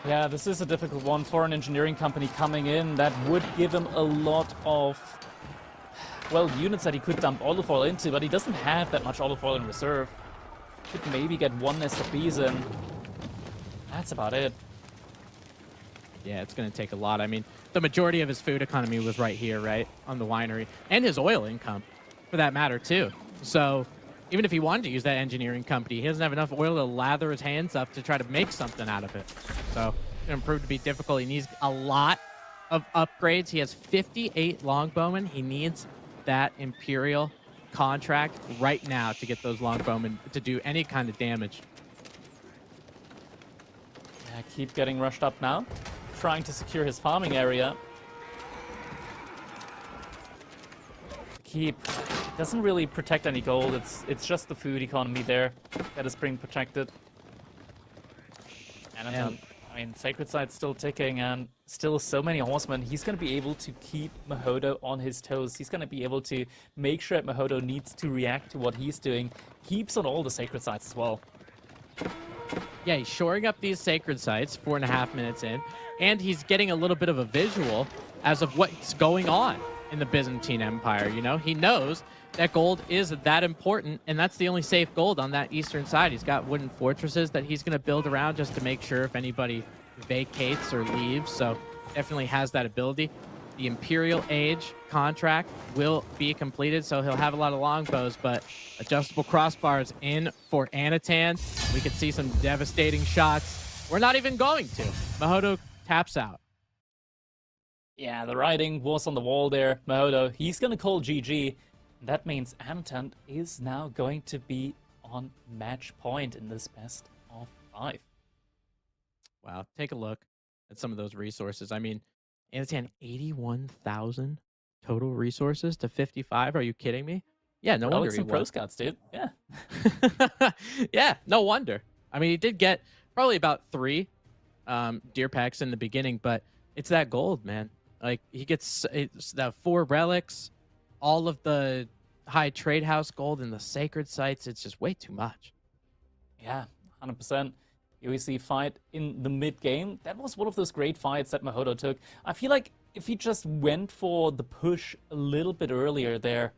[SPEAKER 1] Yeah, this is a difficult one for an engineering company coming in. That would give him a lot of, well, units that he could dump olive oil into, but he doesn't have that much olive oil in reserve. Could maybe get one nest of bees in. That's about it.
[SPEAKER 2] Yeah, it's going to take a lot. I mean, the majority of his food economy was right here, right, on the winery, and his oil income, for that matter, too. So even if he wanted to use that engineering company, he doesn't have enough oil to lather his hands up to try to make something out of it. So it's going to prove to be difficult. He needs a lot of upgrades. He has 58 longbowmen. He needs that Imperial contract right now to get those longbowmen to do any kind of damage.
[SPEAKER 1] Yeah, keep getting rushed up now. Trying to secure his farming area. Keep doesn't really protect any gold. It's just the food economy there that is being protected. And I mean, Sacred Sight's still ticking, and still so many horsemen. He's going to be able to keep Mahodo on his toes. He's going to be able to make sure that Mahodo needs to react to what he's doing. Keeps on all the Sacred Sites as well.
[SPEAKER 2] Yeah, he's shoring up these Sacred Sites 4.5 minutes in, and he's getting a little bit of a visual as of what's going on in the Byzantine Empire. You know, he knows that gold is that important, and that's the only safe gold on that eastern side. He's got wooden fortresses that he's going to build around just to make sure if anybody vacates or leaves. So definitely has that ability. The Imperial Age contract will be completed, so he'll have a lot of longbows, but adjustable crossbars in for Anatan. We could see some devastating shots. We're not even going to. Mahodo taps out.
[SPEAKER 1] Yeah, the writing was on the wall there. Mahodo, he's going to call GG. That means Anatan is now going to be on match point in this best of 5.
[SPEAKER 2] Wow, take a look at some of those resources. I mean, Anatan, 81,000 total resources to 55. Are you kidding me? Yeah, no wonder he
[SPEAKER 1] some
[SPEAKER 2] won.
[SPEAKER 1] pro scouts, dude. Yeah.
[SPEAKER 2] Yeah, no wonder. I mean, he did get probably about 3 deer packs in the beginning, but it's that gold, man. Like, he gets the 4 relics, all of the high trade house gold and the sacred sites. It's just way too much.
[SPEAKER 1] Yeah, 100%. EGC fight in the mid-game. That was one of those great fights that Mahodo took. I feel like if he just went for the push a little bit earlier there,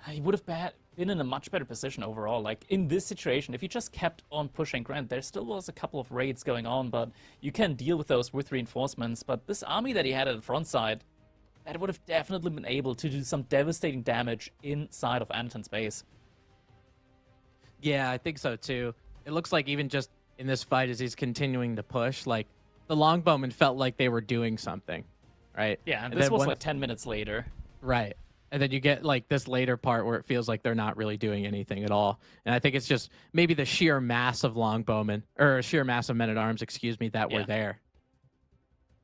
[SPEAKER 1] he would have been in a much better position overall. Like, in this situation, if he just kept on pushing, Grant, there still was a couple of raids going on, but you can deal with those with reinforcements. But this army that he had at the front side, that would have definitely been able to do some devastating damage inside of Anatan's base.
[SPEAKER 2] Yeah, I think so too. It looks like even just in this fight as he's continuing to push, like the longbowmen felt like they were doing something, right?
[SPEAKER 1] Yeah, and this was like 10 minutes later.
[SPEAKER 2] Right. And then you get like this later part where it feels like they're not really doing anything at all. And I think it's just maybe the sheer mass of longbowmen, or sheer mass of men-at-arms, excuse me, that were there.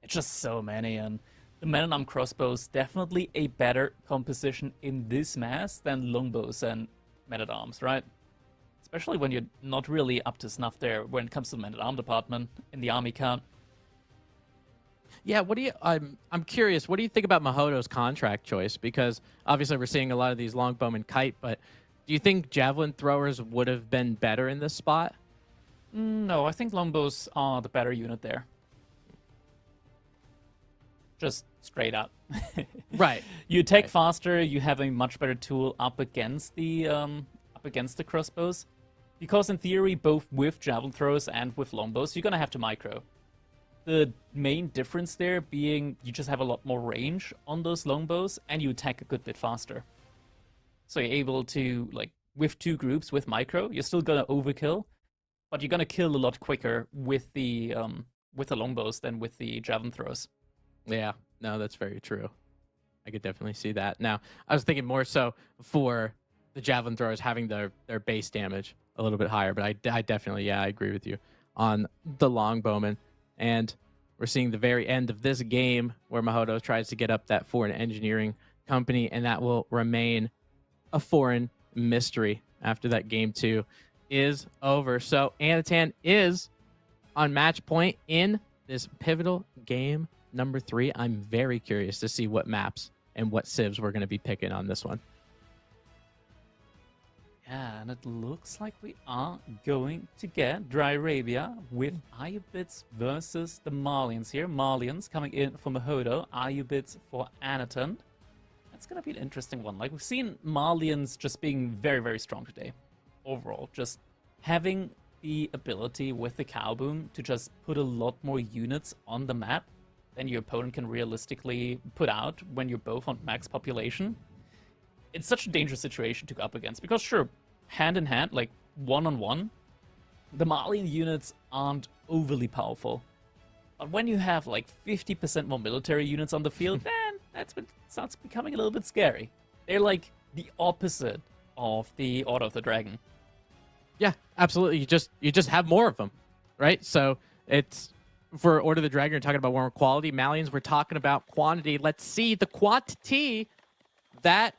[SPEAKER 1] It's just so many, and the men-at-arms crossbows definitely a better composition in this mass than longbows and men-at-arms, right? Especially when you're not really up to snuff there when it comes to the men-at-arms department in the army count.
[SPEAKER 2] Yeah, what do you? I'm curious. What do you think about Mahodo's contract choice? Because obviously we're seeing a lot of these longbowmen kite, but do you think javelin throwers would have been better in this spot?
[SPEAKER 1] No, I think longbows are the better unit there. Just straight up.
[SPEAKER 2] Right.
[SPEAKER 1] You attack faster. You have a much better tool up against the crossbows, because in theory, both with javelin throwers and with longbows, you're gonna have to micro. The main difference there being you just have a lot more range on those longbows, and you attack a good bit faster. So you're able to, like, with 2 groups with micro, you're still gonna overkill, but you're gonna kill a lot quicker with the longbows than with the javelin throwers.
[SPEAKER 2] Yeah, no, that's very true. I could definitely see that. Now, I was thinking more so for the javelin throwers having their base damage a little bit higher, but I definitely, I agree with you on the longbowmen. And we're seeing the very end of this game where Mahodo tries to get up that foreign engineering company, and that will remain a foreign mystery after that game 2 is over. So Anatan is on match point in this pivotal game number 3. I'm very curious to see what maps and what civs we're going to be picking on this one.
[SPEAKER 1] Yeah, and it looks like we are going to get Dry Arabia with Ayubids versus the Malians here. Malians coming in for Mahodo, Ayubids for Anatan. That's going to be an interesting one. Like, we've seen Malians just being very, very strong today. Overall, just having the ability with the cow boom to just put a lot more units on the map than your opponent can realistically put out when you're both on max population. It's such a dangerous situation to go up against because, sure, hand in hand, like one-on-one, the Malian units aren't overly powerful. But when you have like 50% more military units on the field, then that's when it starts becoming a little bit scary. They're like the opposite of the Order of the Dragon.
[SPEAKER 2] Yeah, absolutely. You just have more of them, right? So it's for Order of the Dragon, you're talking about more quality. Malians, we're talking about quantity. Let's see the quantity that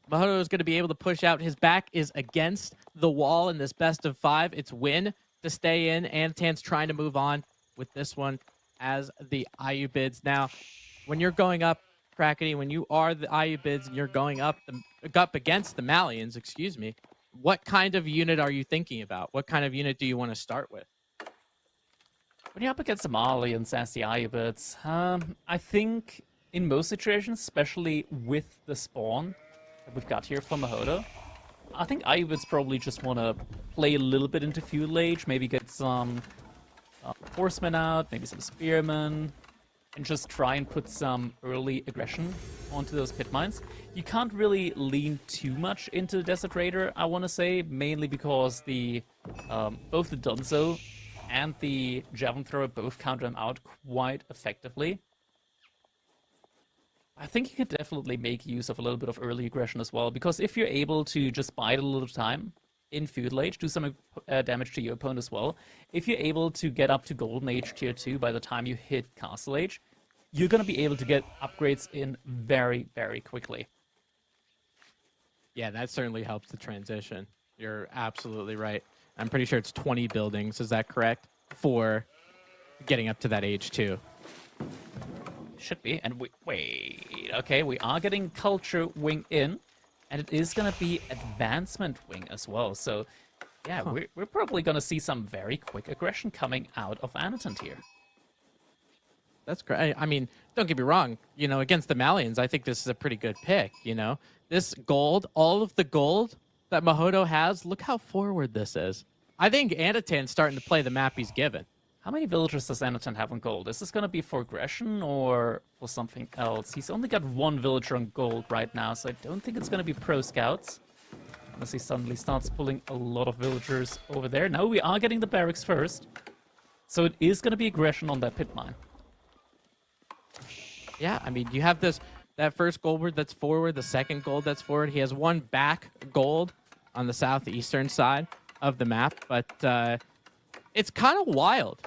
[SPEAKER 2] Mahodo is going to be able to push out. His back is against the wall in this best of 5. It's win to stay in. Anatan's trying to move on with this one as the Ayubids. Now, when you're going up, Crackety, when you are the Ayubids and you're going up against the Malians, excuse me, what kind of unit are you thinking about? What kind of unit do you want to start with?
[SPEAKER 1] When you're up against the Malians as the Ayubids, I think in most situations, especially with the spawn that we've got here from Mahodo, I think Ayubids probably just want to play a little bit into feudal age, maybe get some horsemen out, maybe some spearmen, and just try and put some early aggression onto those pit mines. You can't really lean too much into the Desert Raider, I want to say, mainly because the both the Dunzo and the Javelin Thrower both counter them out quite effectively. I think you could definitely make use of a little bit of early aggression as well, because if you're able to just bide a little time in Feudal Age, do some damage to your opponent as well, if you're able to get up to Golden Age Tier 2 by the time you hit Castle Age, you're going to be able to get upgrades in very, very quickly.
[SPEAKER 2] Yeah, that certainly helps the transition. You're absolutely right. I'm pretty sure it's 20 buildings, is that correct? For getting up to that age 2.
[SPEAKER 1] Should be. And wait, okay, we are getting Culture Wing in, and it is going to be Advancement Wing as well. So, yeah, we're probably going to see some very quick aggression coming out of Anatan here.
[SPEAKER 2] That's great. I mean, don't get me wrong. You know, against the Malians, I think this is a pretty good pick. You know, this gold, all of the gold that Mahodo has, look how forward this is. I think Anatan's starting to play the map he's given.
[SPEAKER 1] How many villagers does Anatan have on gold? Is this going to be for aggression or for something else? He's only got 1 villager on gold right now, so I don't think it's going to be pro scouts. Unless he suddenly starts pulling a lot of villagers over there. No, we are getting the barracks first. So it is going to be aggression on that pit mine.
[SPEAKER 2] Yeah, I mean, you have that first gold that's forward, the second gold that's forward. He has 1 back gold on the southeastern side of the map, but it's kind of wild,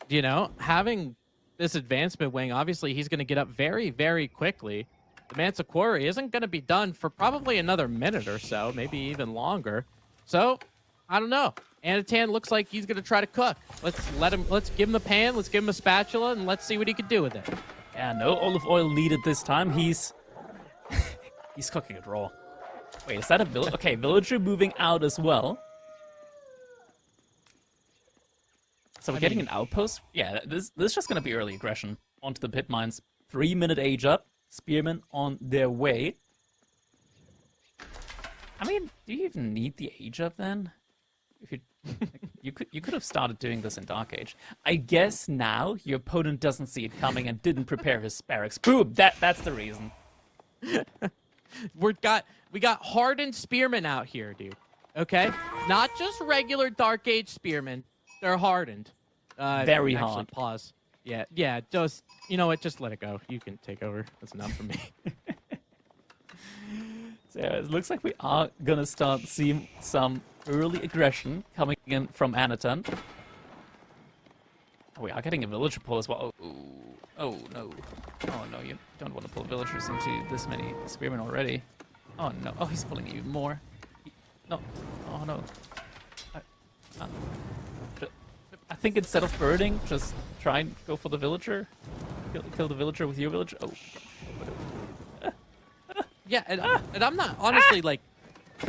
[SPEAKER 2] you know, having this advancement wing. Obviously, he's going to get up very, very quickly. The Mansa Quarry isn't going to be done for probably another minute or so, maybe even longer. So, I don't know. Anatan looks like he's going to try to cook. Let's give him a pan, let's give him a spatula, and let's see what he can do with it.
[SPEAKER 1] Yeah, no olive oil needed this time. He's cooking it raw. Wait, is that a villager? Okay, villager moving out as well. So we're getting an outpost. Yeah, this is just going to be early aggression onto the pit mines. 3-minute age up. Spearmen on their way. I mean, do you even need the age up then? If you could have started doing this in Dark Age. I guess now your opponent doesn't see it coming and didn't prepare his barracks. Boom! That's the reason.
[SPEAKER 2] we got hardened spearmen out here, dude. Okay, not just regular Dark Age spearmen. They're hardened.
[SPEAKER 1] Very hard.
[SPEAKER 2] Pause. Yeah. Just, you know what? Just let it go. You can take over. That's enough for me.
[SPEAKER 1] So yeah, it looks like we are gonna start seeing some early aggression coming in from Anatan. Oh, we are getting a villager pull as well. Oh no. Oh no, you don't want to pull villagers into this many spearmen already. Oh no. Oh, he's pulling even more. No. Oh no. Uh, I think instead of birding, just try and go for the villager. Kill the villager with your villager. Oh.
[SPEAKER 2] Yeah, and I'm not honestly like,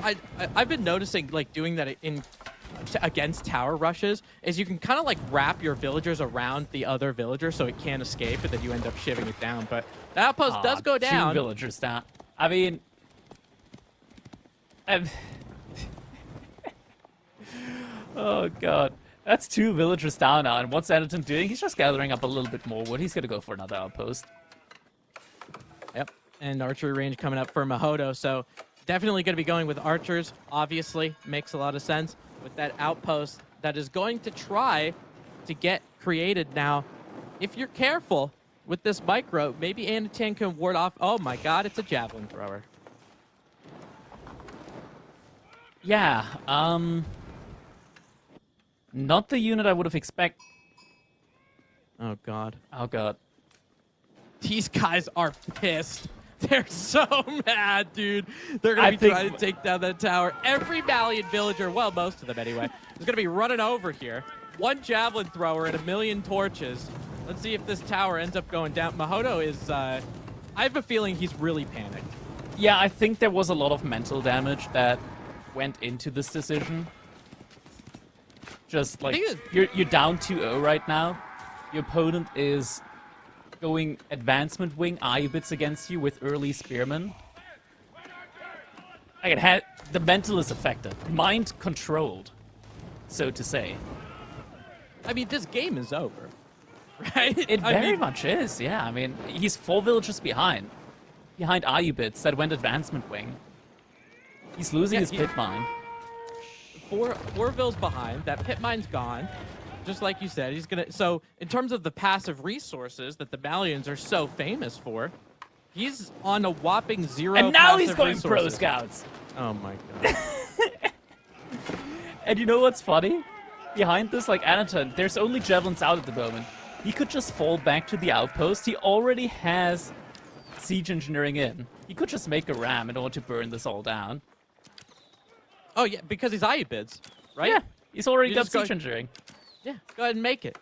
[SPEAKER 2] I've been noticing like doing that against tower rushes is you can kind of like wrap your villagers around the other villager so it can't escape, and then you end up shivving it down. But the outpost does go down.
[SPEAKER 1] 2 villagers down. I mean, oh god, that's 2 villagers down now. And what's Anderton doing? He's just gathering up a little bit more wood. He's gonna go for another outpost.
[SPEAKER 2] Yep, and archery range coming up for Mahodo, so definitely going to be going with archers. Obviously, makes a lot of sense with that outpost that is going to try to get created now. If you're careful with this micro, maybe Anatan can ward off. Oh my god, it's a javelin thrower.
[SPEAKER 1] Yeah, not the unit I would have expected.
[SPEAKER 2] Oh god.
[SPEAKER 1] Oh god.
[SPEAKER 2] These guys are pissed. They're so mad, dude. They're going to be trying to take down that tower. Every Malian villager, well, most of them anyway, is going to be running over here. 1 javelin thrower and 1,000,000 torches. Let's see if this tower ends up going down. Mahodo is, I have a feeling he's really panicked.
[SPEAKER 1] Yeah, I think there was a lot of mental damage that went into this decision. Just like, you're down 2-0 right now. Your opponent is going advancement wing Iobits against you with early spearmen. Like the mental is affected. Mind controlled, so to say.
[SPEAKER 2] I mean, this game is over, right?
[SPEAKER 1] It very much is, yeah. I mean, he's 4 villages behind Iobits that went advancement wing. He's losing his pit mine.
[SPEAKER 2] 4 vills behind. That pit mine's gone. Just like you said, he's gonna. So in terms of the passive resources that the Malians are so famous for, he's on a whopping 0.
[SPEAKER 1] And now he's
[SPEAKER 2] passive
[SPEAKER 1] going
[SPEAKER 2] resources.
[SPEAKER 1] pro scouts.
[SPEAKER 2] Oh my god.
[SPEAKER 1] And you know what's funny? Behind this, like Anatan, there's only javelins out at the moment. He could just fall back to the outpost. He already has siege engineering in. He could just make a ram in order to burn this all down.
[SPEAKER 2] Oh yeah, because he's Iobids, right?
[SPEAKER 1] Yeah, he's already
[SPEAKER 2] You
[SPEAKER 1] got
[SPEAKER 2] just go-
[SPEAKER 1] siege engineering.
[SPEAKER 2] Yeah, go ahead and make it.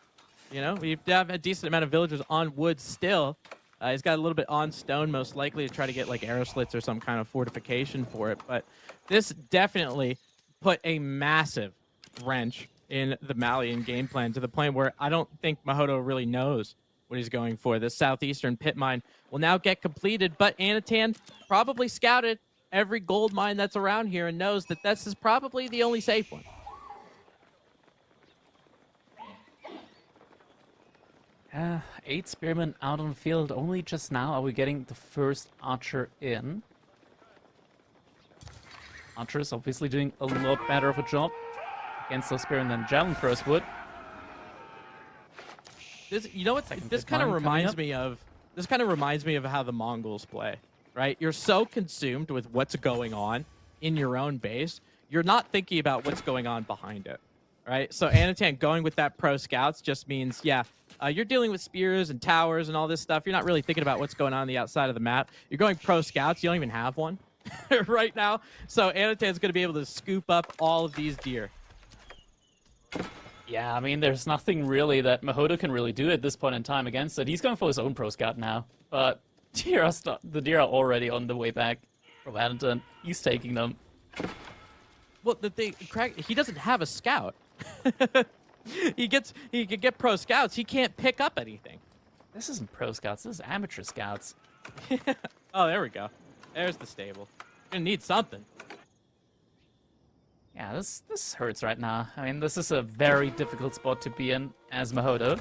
[SPEAKER 2] You know, we have a decent amount of villagers on wood still. He's got a little bit on stone, most likely to try to get like arrow slits or some kind of fortification for it. But this definitely put a massive wrench in the Malian game plan to the point where I don't think Mahodo really knows what he's going for. The southeastern pit mine will now get completed, but Anatan probably scouted every gold mine that's around here and knows that this is probably the only safe one.
[SPEAKER 1] 8 spearmen out on the field. Only just now are we getting the first archer in. Archers obviously doing a lot better of a job against those spearmen than javelin throwers would.
[SPEAKER 2] This, you know what? This kind of reminds me of. This kind of reminds me of how the Mongols play, right? You're so consumed with what's going on in your own base, you're not thinking about what's going on behind it, right? So Anatan going with that pro scouts just means, yeah, you're dealing with spears and towers and all this stuff. You're not really thinking about what's going on the outside of the map. You're going pro scouts. You don't even have one right now. So Anatan's going to be able to scoop up all of these deer.
[SPEAKER 1] Yeah, I mean, there's nothing really that Mahodo can really do at this point in time against it. He's going for his own pro scout now, but the deer are already on the way back from Anatan. He's taking them.
[SPEAKER 2] Well, he doesn't have a scout. He could get pro scouts. He can't pick up anything.
[SPEAKER 1] This isn't pro scouts. This is amateur scouts.
[SPEAKER 2] Oh, there we go. There's the stable. Gonna need something.
[SPEAKER 1] Yeah, this hurts right now. I mean, this is a very difficult spot to be in as Mahodo.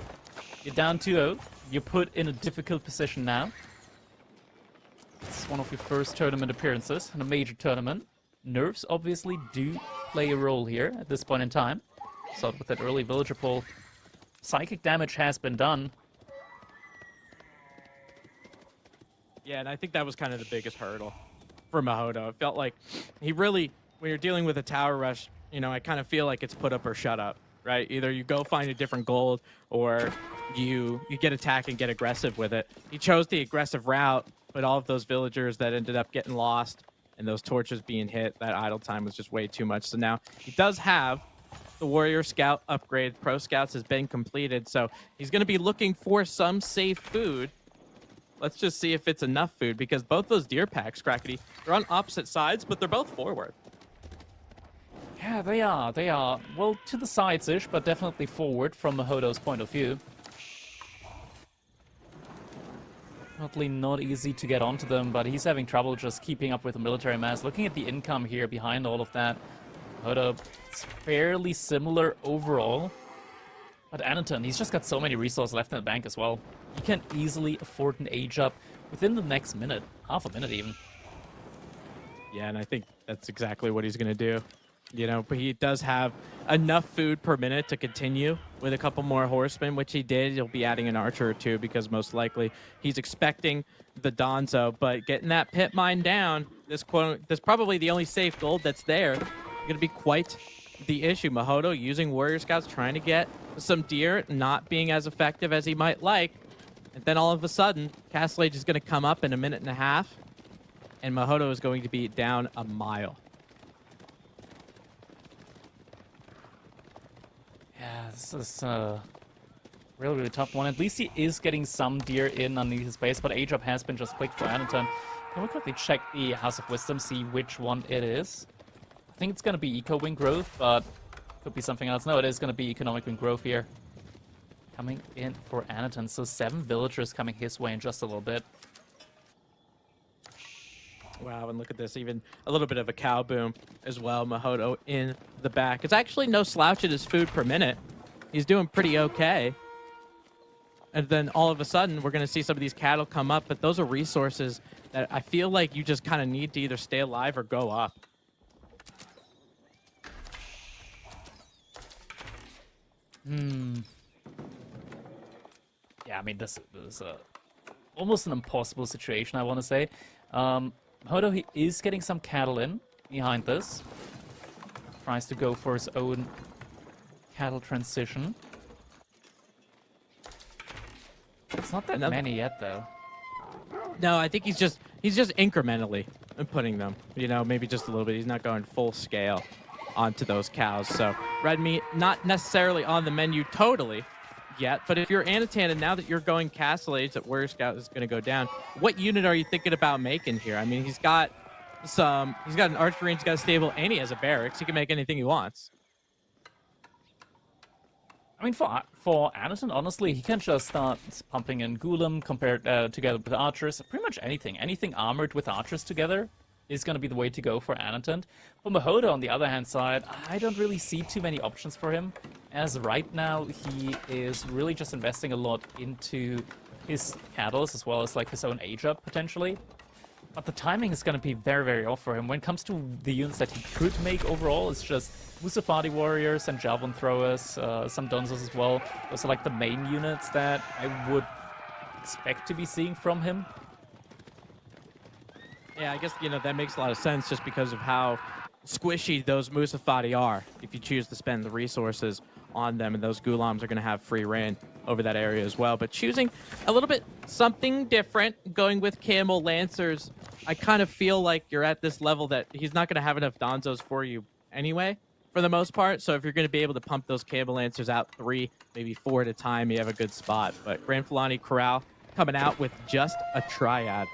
[SPEAKER 1] You're down 2-0. You're put in a difficult position now. It's one of your first tournament appearances in a major tournament. Nerfs obviously do play a role here at this point in time. So with that early villager pull, psychic damage has been done.
[SPEAKER 2] Yeah, and I think that was kind of the biggest hurdle for Mahodo. It felt like he really, when you're dealing with a tower rush, you know, I kind of feel like it's put up or shut up, right? Either you go find a different gold or you get attack and get aggressive with it. He chose the aggressive route, but all of those villagers that ended up getting lost and those torches being hit, that idle time was just way too much. So now he does have the Warrior Scout upgrade. Pro Scouts has been completed, so he's going to be looking for some safe food. Let's just see if it's enough food, because both those deer packs, Crackety, they're on opposite sides, but they're both forward.
[SPEAKER 1] Yeah, they are. They are, well, to the sides-ish, but definitely forward from Mahodo's point of view. Definitely not easy to get onto them, but he's having trouble just keeping up with the military mass. Looking at the income here behind all of that, Mahodo, it's fairly similar overall. But Ananton, he's just got so many resources left in the bank as well. He can easily afford an age up within the next minute, half a minute even.
[SPEAKER 2] Yeah, and I think that's exactly what he's going to do. You know, but he does have enough food per minute to continue with a couple more horsemen, which he did. He'll be adding an archer or two, because most likely he's expecting the Donzo. But getting that pit mine down, this probably the only safe gold that's there. Going to be quite the issue. Mahodo using Warrior Scouts, trying to get some deer, not being as effective as he might like. And then all of a sudden, Castle Age is going to come up in a minute and a half, and Mahodo is going to be down a mile.
[SPEAKER 1] Yeah, this is a really, really tough one. At least he is getting some deer in underneath his base, but age up has been just clicked for Ananton. Can we quickly check the House of Wisdom, see which one it is? I think it's going to be Eco Wing Growth, but could be something else. No, it is going to be Economic Wing Growth here. Coming in for Ananton. So 7 villagers coming his way in just a little bit.
[SPEAKER 2] Wow, and look at this, even a little bit of a cow boom as well. Mahodo in the back. It's actually no slouch at his food per minute. He's doing pretty okay. And then all of a sudden, we're going to see some of these cattle come up, but those are resources that I feel like you just kind of need to either stay alive or go up.
[SPEAKER 1] Yeah, I mean, this is almost an impossible situation, I want to say. Mahodo, he is getting some cattle in behind this. Tries to go for his own cattle transition. It's not that many yet, though.
[SPEAKER 2] No, I think he's just incrementally putting them, you know, maybe just a little bit. He's not going full scale onto those cows. So red meat, not necessarily on the menu totally yet, but if you're Ananton and now that you're going Castle Age, that Warrior Scout is going to go down, what unit are you thinking about making here? I mean, he's got an archery range, he's got a stable, and he has a barracks. He can make anything he wants.
[SPEAKER 1] I mean, for Ananton, honestly, he can just start pumping in Golem compared together with archers. Pretty much anything armored with archers together is going to be the way to go for Ananton. For Mahodo, on the other hand side, I don't really see too many options for him, as right now he is really just investing a lot into his cattle as well as like his own age up potentially. But the timing is going to be very, very off for him. When it comes to the units that he could make overall, it's just Musafadi warriors and javelin throwers, some Donzos as well. Those are like the main units that I would expect to be seeing from him.
[SPEAKER 2] Yeah, I guess, you know, that makes a lot of sense just because of how squishy those Musafadi are if you choose to spend the resources on them, and those Gulams are going to have free reign over that area as well. But choosing a little bit something different, going with Camel Lancers, I kind of feel like you're at this level that he's not going to have enough Donzos for you anyway, for the most part. So if you're going to be able to pump those Camel Lancers out 3, maybe 4 at a time, you have a good spot. But Grand Fulani Corral coming out with just a triad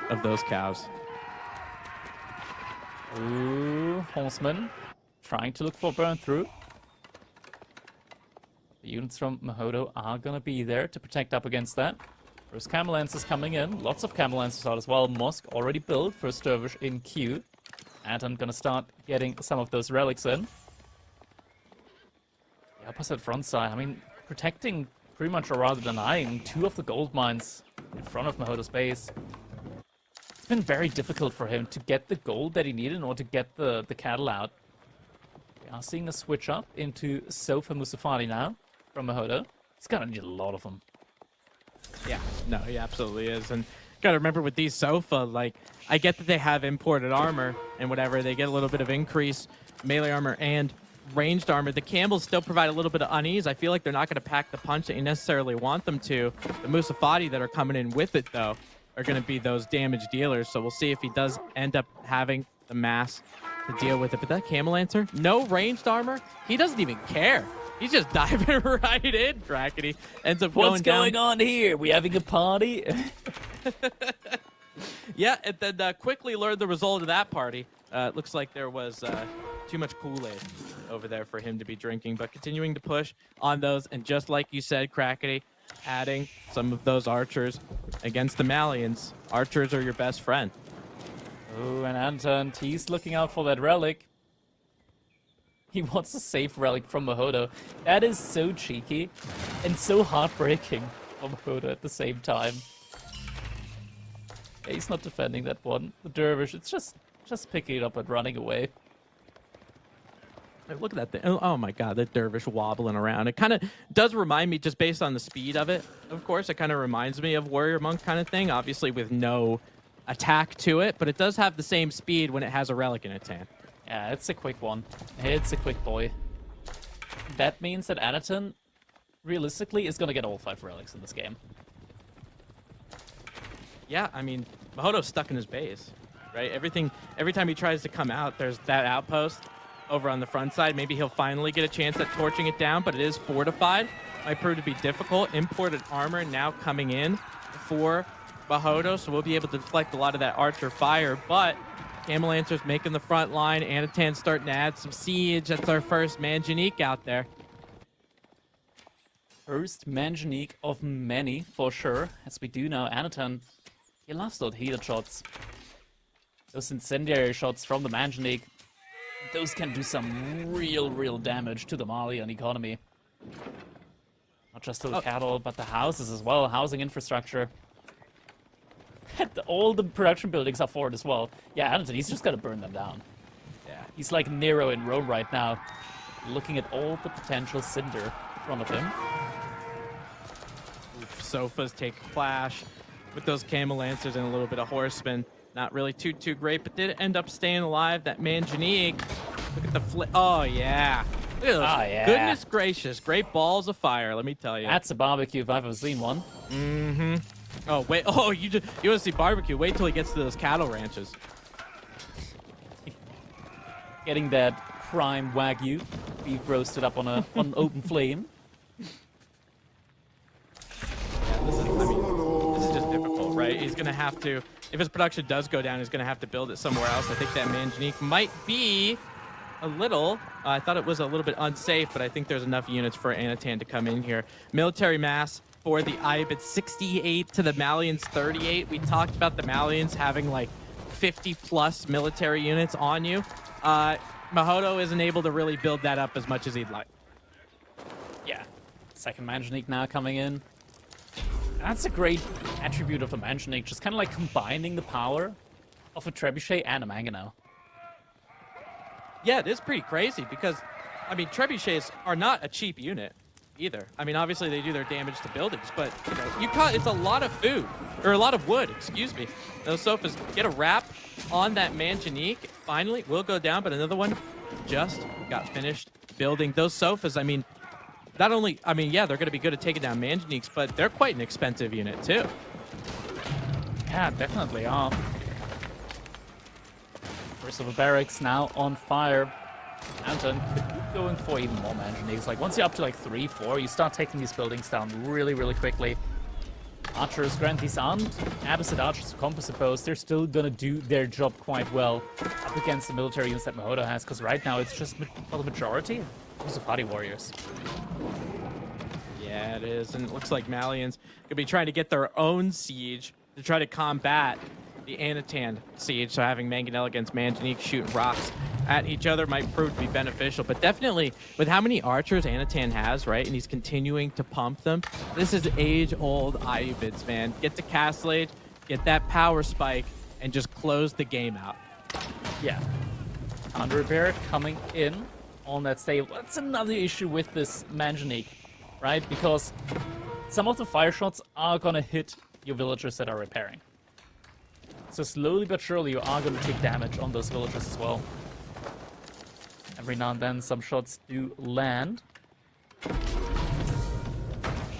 [SPEAKER 2] of those cows.
[SPEAKER 1] Ooh, Horseman trying to look for burn through. The units from Mahodo are gonna be there to protect up against that. First Camel Lancers coming in, lots of Camel Lancers out as well. Mosque already built, first Dervish in queue. And I'm gonna start getting some of those relics in. The opposite front side, I mean, protecting pretty much, or rather denying, 2 of the gold mines in front of Mahodo's base. It's been very difficult for him to get the gold that he needed in order to get the cattle out. We are seeing a switch up into Sofa Musafadi now from Mahodo. He's gonna need a lot of them.
[SPEAKER 2] Yeah, no, he absolutely is. And gotta remember with these Sofa, like, I get that they have imported armor and whatever. They get a little bit of increase, melee armor and ranged armor. The Campbells still provide a little bit of unease. I feel like they're not going to pack the punch that you necessarily want them to. The Musafadi that are coming in with it, though, are going to be those damage dealers. So we'll see if he does end up having the mass to deal with it. But that Camel Lancer, no ranged armor. He doesn't even care. He's just diving right in. Krakeny ends up
[SPEAKER 1] What's
[SPEAKER 2] going
[SPEAKER 1] going on here? We having a party?
[SPEAKER 2] Yeah, and then quickly learned the result of that party. It looks like there was too much Kool-Aid over there for him to be drinking, but continuing to push on those. And just like you said, Krakeny, adding some of those archers against the Malians. Archers are your best friend.
[SPEAKER 1] Oh, and Anton, he's looking out for that relic. He wants a safe relic from Mahodo. That is so cheeky and so heartbreaking for Mahodo at the same time. Yeah, he's not defending that one. The Dervish, it's just picking it up and running away.
[SPEAKER 2] Look at that thing. Oh my god, that Dervish wobbling around. It kind of does remind me, just based on the speed of it, of course, it kind of reminds me of Warrior Monk kind of thing, obviously with no attack to it, but it does have the same speed when it has a relic in its hand.
[SPEAKER 1] Yeah, it's a quick one. It's a quick boy. That means that Anaton, realistically, is going to get all 5 relics in this game.
[SPEAKER 2] Yeah, I mean, Mahodo's stuck in his base, right? Every time he tries to come out, there's that outpost over on the front side. Maybe he'll finally get a chance at torching it down, but it is fortified. Might prove to be difficult. Imported armor now coming in for Mahodo, so we'll be able to deflect a lot of that archer fire, but Camel Lancer's making the front line. Anatan's starting to add some siege. That's our first Manjanique out there.
[SPEAKER 1] First Manjanique of many, for sure. As we do know, Anatan, he loves those heated shots. Those incendiary shots from the Manjanique. Those can do some real damage to the Malian economy. Not just to the cattle, but the houses as well. Housing infrastructure. All the production buildings are forward as well. Yeah, Anaton, he's just gotta burn them down. Yeah, he's like Nero in Rome right now, looking at all the potential cinder in front of him.
[SPEAKER 2] Oof, Sofas take a flash with those Camel Lancers and a little bit of Horseman. Not really too great, but did end up staying alive. That Manjanique. Look at the flip. Oh, yeah. Look at those.
[SPEAKER 1] Oh, yeah.
[SPEAKER 2] Goodness gracious. Great balls of fire, let me tell you.
[SPEAKER 1] That's a barbecue if I've ever seen one.
[SPEAKER 2] Mm-hmm. Oh, wait. Oh, you want to see barbecue? Wait till he gets to those cattle ranches.
[SPEAKER 1] Getting that prime Wagyu beef roasted up on an open flame.
[SPEAKER 2] Yeah, this is just difficult, right? He's going to have to, if his production does go down, he's going to have to build it somewhere else. I think that Manjanique might be a little, I thought it was a little bit unsafe, but I think there's enough units for Anatan to come in here. Military mass for the Ibid, 68 to the Malians, 38. We talked about the Malians having like 50+ military units on you. Mahodo isn't able to really build that up as much as he'd like.
[SPEAKER 1] Yeah. Second Manjanique now coming in. That's a great attribute of the Manjanique, just kind of like combining the power of a Trebuchet and a Mangonel.
[SPEAKER 2] Yeah, it is pretty crazy because, I mean, Trebuchets are not a cheap unit either. I mean, obviously they do their damage to buildings, but you know, it's a lot of food, or a lot of wood, excuse me. Those Sofas get a wrap on that Manjanique. Finally, will go down, but another one just got finished building. Those Sofas, I mean, not only, I mean, yeah, they're going to be good at taking down Manjaniques, but they're quite an expensive unit too.
[SPEAKER 1] Yeah, definitely are. First of the barracks now on fire. Anton going for even more Manjaniques. Like, once you're up to like 3, 4, you start taking these buildings down really quickly. Archers, granted these aren't Abbasid Archers of Composite Bows, they're still gonna do their job quite well up against the military units that Mahodo has, because right now it's just for the majority those of Hardy Warriors.
[SPEAKER 2] Yeah, it is, and it looks like Malians could be trying to get their own siege to try to combat the Anatan siege, so having Mangonel against Manjanique shooting rocks at each other might prove to be beneficial. But definitely, with how many archers Anatan has, right, and he's continuing to pump them, this is age-old Ibids, man. Get to Castle Age, get that power spike, and just close the game out.
[SPEAKER 1] Yeah. Under repair coming in on that stable. That's another issue with this Manjanique, right? Because some of the fire shots are gonna hit your villagers that are repairing. So slowly but surely you are going to take damage on those villagers as well. Every now and then some shots do land.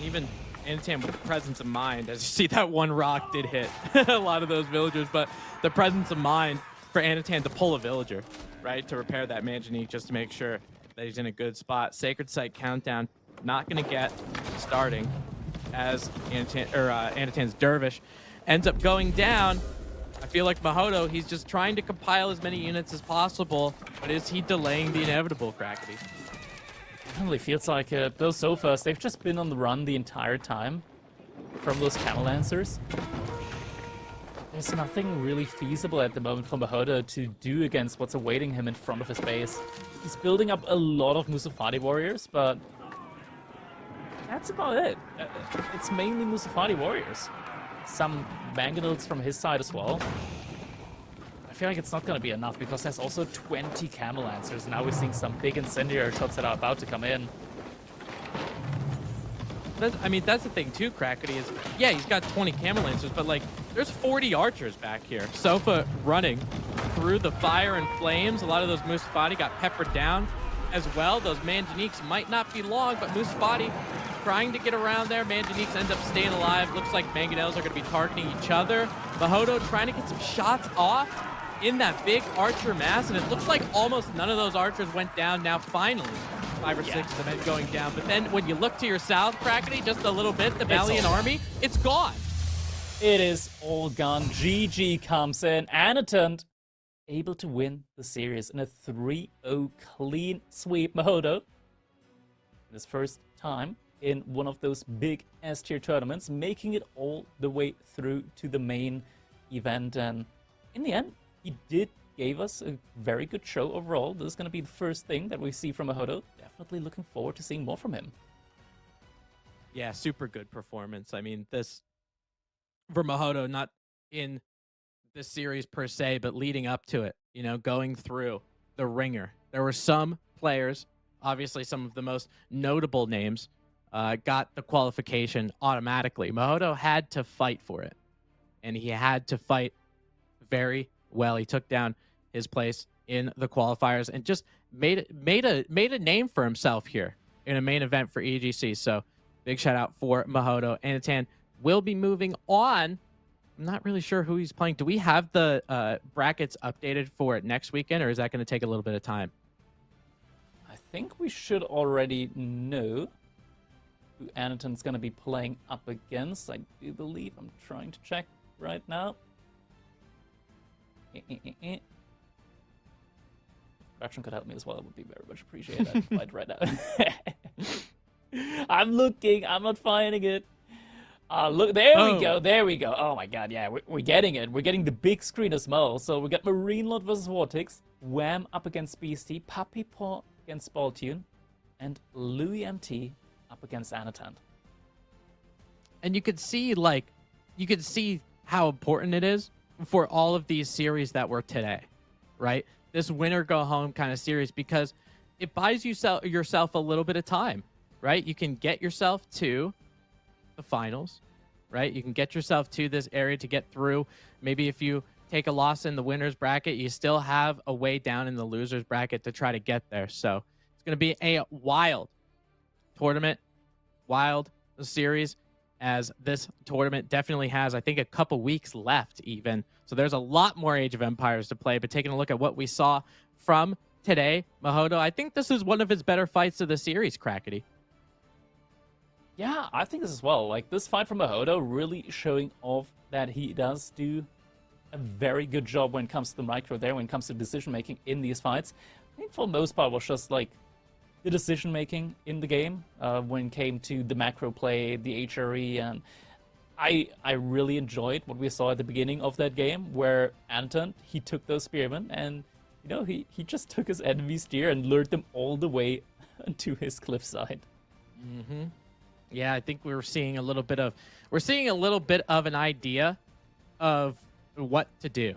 [SPEAKER 2] Even Anatan with the presence of mind, as you see that one rock did hit a lot of those villagers, but the presence of mind for Anatan to pull a villager, right, to repair that Manjanique just to make sure that he's in a good spot. Sacred Site countdown not going to get starting as Anatan's Dervish ends up going down. I feel like Mahodo, he's just trying to compile as many units as possible, but is he delaying the inevitable, Crackety?
[SPEAKER 1] Definitely feels like those Sofas, they've just been on the run the entire time from those Camel Lancers. There's nothing really feasible at the moment for Mahodo to do against what's awaiting him in front of his base. He's building up a lot of Musafati warriors, but that's about it. It's mainly Musafati warriors. Some Mangonels from his side as well. I feel like it's not going to be enough because there's also 20 Camel Lancers. Now we're seeing some big incendiary shots that are about to come in.
[SPEAKER 2] I mean, that's the thing too, Crackety, is, yeah, he's got 20 Camel Lancers, but like, there's 40 archers back here. Sofa running through the fire and flames. A lot of those Musafati got peppered down as well. Those Manjaniques might not be long, but Musafati trying to get around there. Manjaniques end up staying alive. Looks like Mangonels are going to be targeting each other. Mahodo trying to get some shots off in that big archer mass, and it looks like almost none of those archers went down. Now finally 5 or 6 of them going down, but then when you look to your south, Crackety, just a little bit, the Valiant army, it's gone.
[SPEAKER 1] It is all gone. GG comes in. Anatan able to win the series in a 3-0 clean sweep. Mahodo, his first time in one of those big S-tier tournaments, making it all the way through to the main event, and in the end, he gave us a very good show overall. This is going to be the first thing that we see from Mahodo. Definitely looking forward to seeing more from him.
[SPEAKER 2] Yeah, super good performance. I mean, this for Mahodo, not in the series per se, but leading up to it, you know, going through the ringer. There were some players, obviously some of the most notable names, got the qualification automatically. Mahodo had to fight for it, and he had to fight very well. He took down his place in the qualifiers and just made a name for himself here in a main event for EGC. So big shout out for Mahodo. Anatan will be moving on. I'm not really sure who he's playing. Do we have the brackets updated for it next weekend, or is that going to take a little bit of time?
[SPEAKER 1] I think we should already know who Anatan's going to be playing up against. I do believe. I'm trying to check right now. If Bertrand could help me as well, it would be very much appreciated. I can find it right now. I'm looking. I'm not finding it. Look, there we go. There we go. Oh my god, yeah, we're getting it. We're getting the big screen as well. So we got Marine Lord versus Vortex, Wham up against Beastie, Puppy Paw against Balltune, and Louis MT up against Anatan.
[SPEAKER 2] And you could see how important it is for all of these series that were today, right? This winner go home kind of series, because it buys you yourself a little bit of time, right? You can get yourself to the finals, right? You can get yourself to this area to get through. Maybe if you take a loss in the winner's bracket, you still have a way down in the loser's bracket to try to get there. So it's going to be a wild tournament, wild series, as this tournament definitely has, I think, a couple weeks left even. So there's a lot more Age of Empires to play. But taking a look at what we saw from today, Mahodo, I think this is one of his better fights of the series, Crackety.
[SPEAKER 1] Yeah, I think this as well. Like, this fight from Mahodo really showing off that he does do a very good job when it comes to the micro there, when it comes to decision-making in these fights. I think for the most part was just, like, the decision-making in the game when it came to the macro play, the HRE, and I really enjoyed what we saw at the beginning of that game, where Anatan, he took those spearmen, and, you know, he just took his enemy steer and lured them all the way to his cliffside.
[SPEAKER 2] Mm-hmm. Yeah, I think we're seeing a little bit of an idea of what to do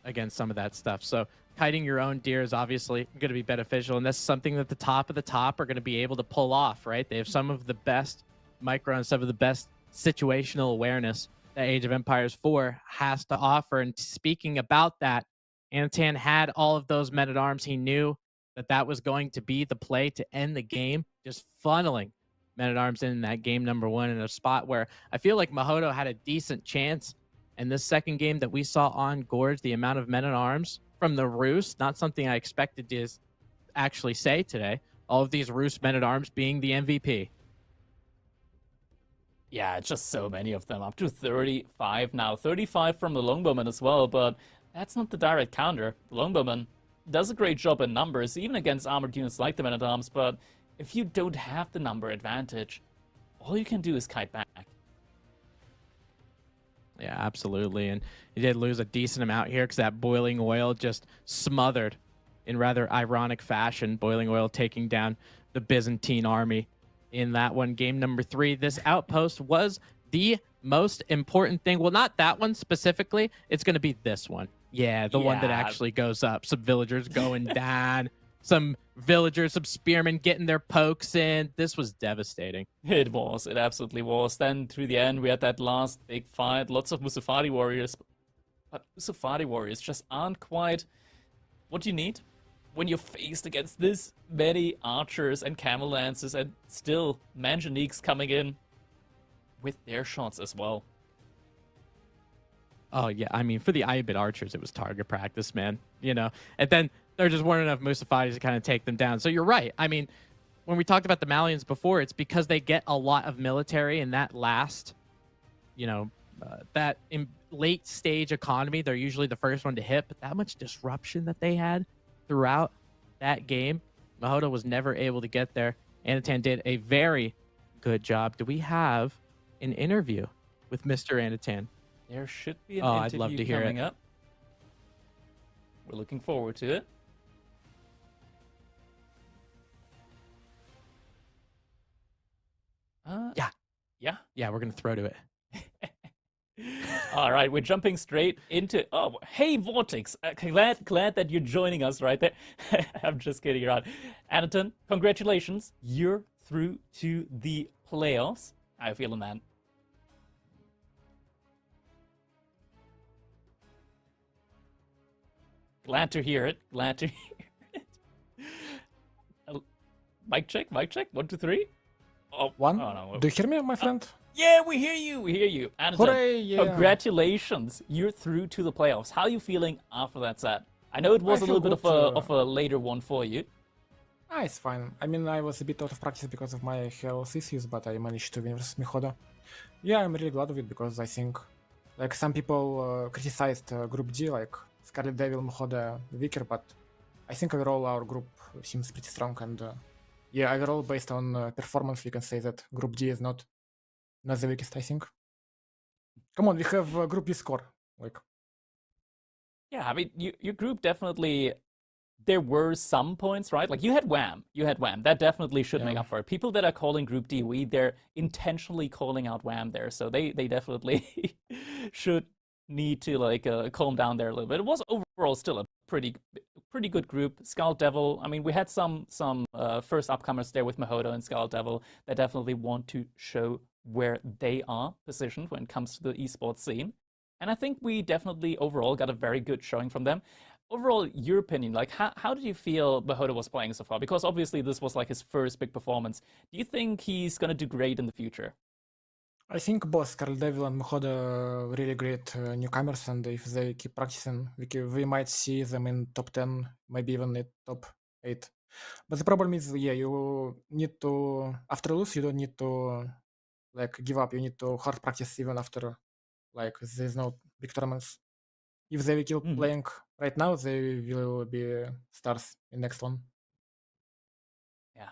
[SPEAKER 2] against some of that stuff. So kiting your own deer is obviously going to be beneficial, and that's something that the top of the top are going to be able to pull off, right? They have some of the best micro and some of the best situational awareness that Age of Empires 4 has to offer. And speaking about that, Anatan had all of those men-at-arms. He knew that was going to be the play to end the game, just funneling men-at-arms in that game number 1 in a spot where I feel like Mahodo had a decent chance. And this second game that we saw on Gorge, the amount of men-at-arms from the Roost, not something I expected to actually say today. All of these Roost men-at-arms being the MVP.
[SPEAKER 1] Yeah, it's just so many of them. Up to 35 now. 35 from the Longbowman as well, but that's not the direct counter. The Longbowman does a great job in numbers, even against armored units like the Men-at-Arms, but if you don't have the number advantage, all you can do is kite back.
[SPEAKER 2] Yeah, absolutely. And he did lose a decent amount here because that Boiling Oil just smothered in rather ironic fashion. Boiling Oil taking down the Byzantine army in that one. Game number 3, this outpost was the most important thing. Well, not that one specifically. It's going to be this one. Yeah, the one that actually goes up. Some villagers going down. Some villagers, some spearmen getting their pokes in. This was devastating.
[SPEAKER 1] It was. It absolutely was. Then through the end, we had that last big fight. Lots of Musafadi warriors. But Musafadi warriors just aren't quite what you need when you're faced against this many archers and camel lances, and still Manjaniques coming in with their shots as well.
[SPEAKER 2] Oh, yeah. I mean, for the Ibid archers, it was target practice, man. You know, and then there just weren't enough Musafadis to kind of take them down. So you're right. I mean, when we talked about the Malians before, it's because they get a lot of military in that last, you know, that in late stage economy. They're usually the first one to hit, but that much disruption that they had throughout that game, Mahodo was never able to get there. Anatan did a very good job. Do we have an interview with Mr. Anatan?
[SPEAKER 1] There should be an interview
[SPEAKER 2] I'd love to hear
[SPEAKER 1] coming
[SPEAKER 2] it.
[SPEAKER 1] up. We're looking forward to it.
[SPEAKER 2] Yeah, we're gonna throw to it.
[SPEAKER 1] All right, we're jumping straight into. Oh, hey Vortex! Glad that you're joining us right there. I'm just kidding around. Anatan, congratulations! You're through to the playoffs. How you feeling, man? Glad to hear it. Glad to hear it. Mic check. Mic check. 1, 2, 3. Oh,
[SPEAKER 5] One.
[SPEAKER 1] Oh, no.
[SPEAKER 5] Do you hear me, my friend?
[SPEAKER 1] Yeah, we hear you. We hear you. Anatan,
[SPEAKER 5] Hooray! Yeah.
[SPEAKER 1] congratulations. You're through to the playoffs. How are you feeling after that set? I know it was
[SPEAKER 5] I
[SPEAKER 1] a little
[SPEAKER 5] feel
[SPEAKER 1] bit
[SPEAKER 5] good,
[SPEAKER 1] of a later one for you.
[SPEAKER 5] It's fine. I mean, I was a bit out of practice because of my health issues, but I managed to win versus Mihodo. Yeah, I'm really glad of it because I think, like, some people criticized Group D, like Scarlet Devil, Mihodo weaker, but I think overall our group seems pretty strong, and yeah, overall based on performance, we can say that Group D is not the weakest. I think. Come on, we have Group D score, like.
[SPEAKER 1] Yeah, I mean, your group definitely. There were some points, right? Like you had Wham. That definitely should make
[SPEAKER 5] Yeah.
[SPEAKER 1] up for it. People that are calling Group D weak, they're intentionally calling out Wham there, so they definitely should need to like calm down there a little bit. It was overall still a pretty good group. Skull Devil. I mean, we had some first upcomers there with Mahodo and Skull Devil that definitely want to show where they are positioned when it comes to the esports scene. And I think we definitely overall got a very good showing from them. Overall, your opinion, like how did you feel Mahodo was playing so far? Because obviously this was like his first big performance. Do you think he's gonna do great in the future?
[SPEAKER 5] I think both Scarlet Devil and Mihodo are really great newcomers, and if they keep practicing, we might see them in top 10, maybe even in top 8. But the problem is, yeah, you need to, after lose, you don't need to like give up. You need to hard practice even after like there's no big tournaments. If they will keep
[SPEAKER 1] Mhm.
[SPEAKER 5] playing right now, they will be stars in next one.
[SPEAKER 1] Yeah.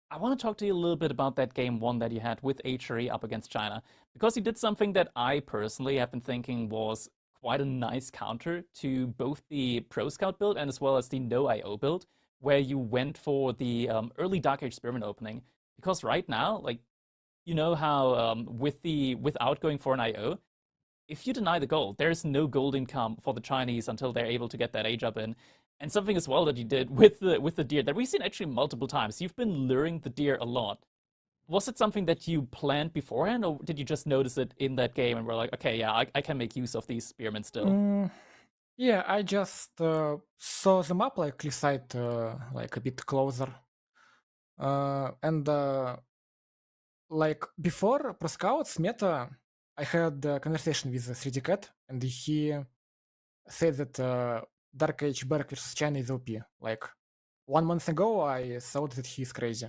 [SPEAKER 1] I want to talk to you a little bit about that game 1 that you had with HRE up against China, because you did something that I personally have been thinking was quite a nice counter to both the Pro Scout build and as well as the No IO build, where you went for the early Dark Age Spearman opening. Because right now, like, you know how without going for an IO, if you deny the gold, there's no gold income for the Chinese until they're able to get that age up in. And something as well that you did with the deer that we've seen actually multiple times. You've been luring the deer a lot. Was it something that you planned beforehand, or did you just notice it in that game and were like, okay, yeah, I can make use of these spearmen still?
[SPEAKER 5] Yeah, I just saw the map like cliffside like a bit closer, and like before Pro Scouts meta, I had a conversation with 3D Cat, and he said that Dark Age Berk versus China is OP. Like 1 month ago, I thought that he's crazy,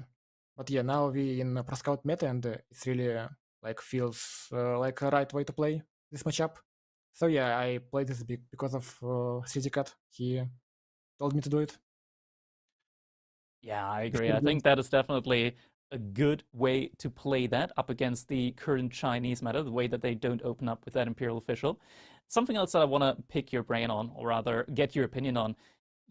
[SPEAKER 5] but yeah, now we in Pro Scout meta, and it's really like feels like a right way to play this matchup. So yeah, I played this because of 3D Cat. He told me to do it.
[SPEAKER 1] Yeah, I
[SPEAKER 5] It's
[SPEAKER 1] agree.
[SPEAKER 5] pretty
[SPEAKER 1] I
[SPEAKER 5] good.
[SPEAKER 1] think that is definitely a good way to play that up against the current Chinese meta, the way that they don't open up with that Imperial Official. Something else that I want to pick your brain on, or rather get your opinion on.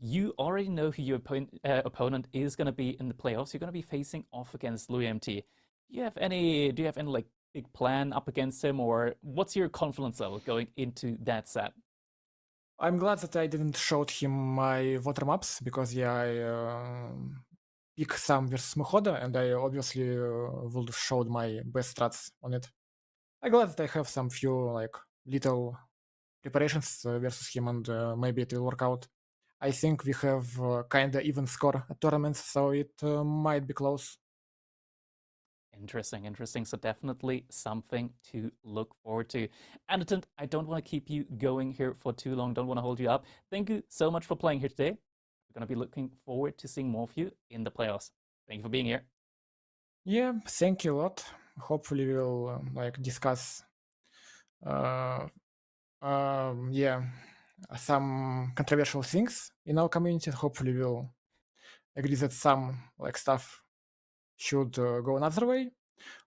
[SPEAKER 1] You already know who your opponent is going to be in the playoffs. You're going to be facing off against Louis MT. Do you have any like big plan up against him, or what's your confidence level going into that set?
[SPEAKER 5] I'm glad that I didn't show him my water maps because yeah, I pick some versus Muhoda, and I obviously would showed my best strats on it. I'm glad that I have some few like little preparations versus him, and maybe it will work out. I think we have kinda even score at tournaments, so it might be close.
[SPEAKER 1] Interesting, interesting. So definitely something to look forward to. Annotant, I don't want to keep you going here for too long. Don't want to hold you up. Thank you so much for playing here today. We're going to be looking forward to seeing more of you in the playoffs. Thank you for being here.
[SPEAKER 5] Yeah, thank you a lot. Hopefully we'll like discuss yeah, some controversial things in our community. Hopefully we'll agree that some like stuff should go another way.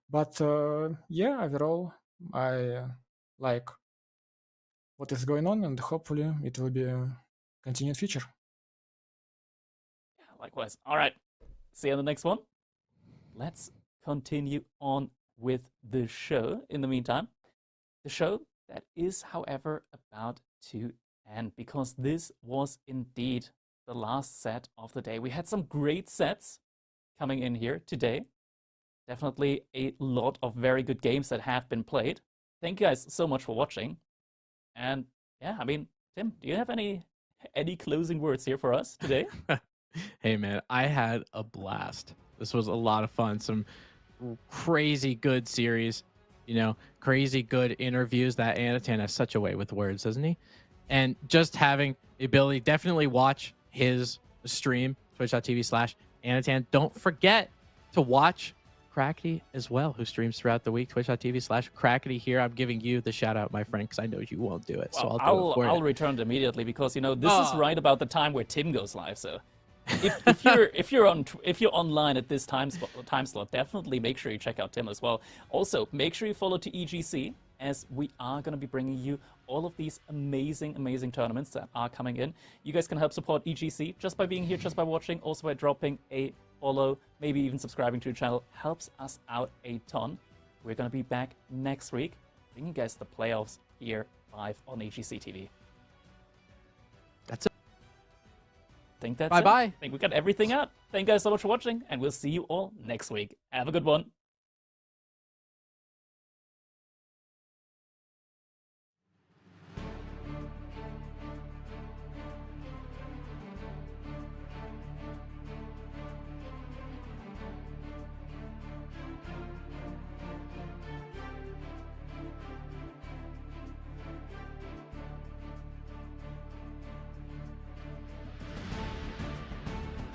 [SPEAKER 5] But yeah, overall, I like what is going on, and hopefully it will be a continued feature.
[SPEAKER 1] Yeah, likewise. All right. See you on the next one. Let's continue on with the show in the meantime. The show that is, however, about to end because this was indeed the last set of the day. We had some great sets coming in here today. Definitely a lot of very good games that have been played. Thank you guys so much for watching. And yeah, I mean, Tim, do you have any closing words here for us today?
[SPEAKER 2] Hey man, I had a blast. This was a lot of fun. Some crazy good series, you know, crazy good interviews. That Anatan has such a way with words, doesn't he? And just having the ability, definitely watch his stream, twitch.tv/Anatan. Don't forget to watch Crackety as well, who streams throughout the week, twitch.tv/Crackety. Here, I'm giving you the shout out, my friend, because I know you won't do it. So
[SPEAKER 1] Well,
[SPEAKER 2] I'll do it for
[SPEAKER 1] I'll
[SPEAKER 2] you.
[SPEAKER 1] return it immediately because this is
[SPEAKER 2] Oh.
[SPEAKER 1] right about the time where Tim goes live. So if you're online at this time slot, definitely make sure you check out Tim as well. Also, make sure you follow to EGC, as we are going to be bringing you all of these amazing tournaments that are coming in. You guys can help support EGC just by being here, just by watching, also by dropping a follow, maybe even subscribing to the channel. Helps us out a ton. We're going to be back next week, bringing you guys the playoffs here live on EGC TV.
[SPEAKER 2] That's it.
[SPEAKER 1] I think that's
[SPEAKER 2] Bye-bye.
[SPEAKER 1] it. I think we got everything out. Thank you guys so much for watching, and we'll see you all next week. Have a good one.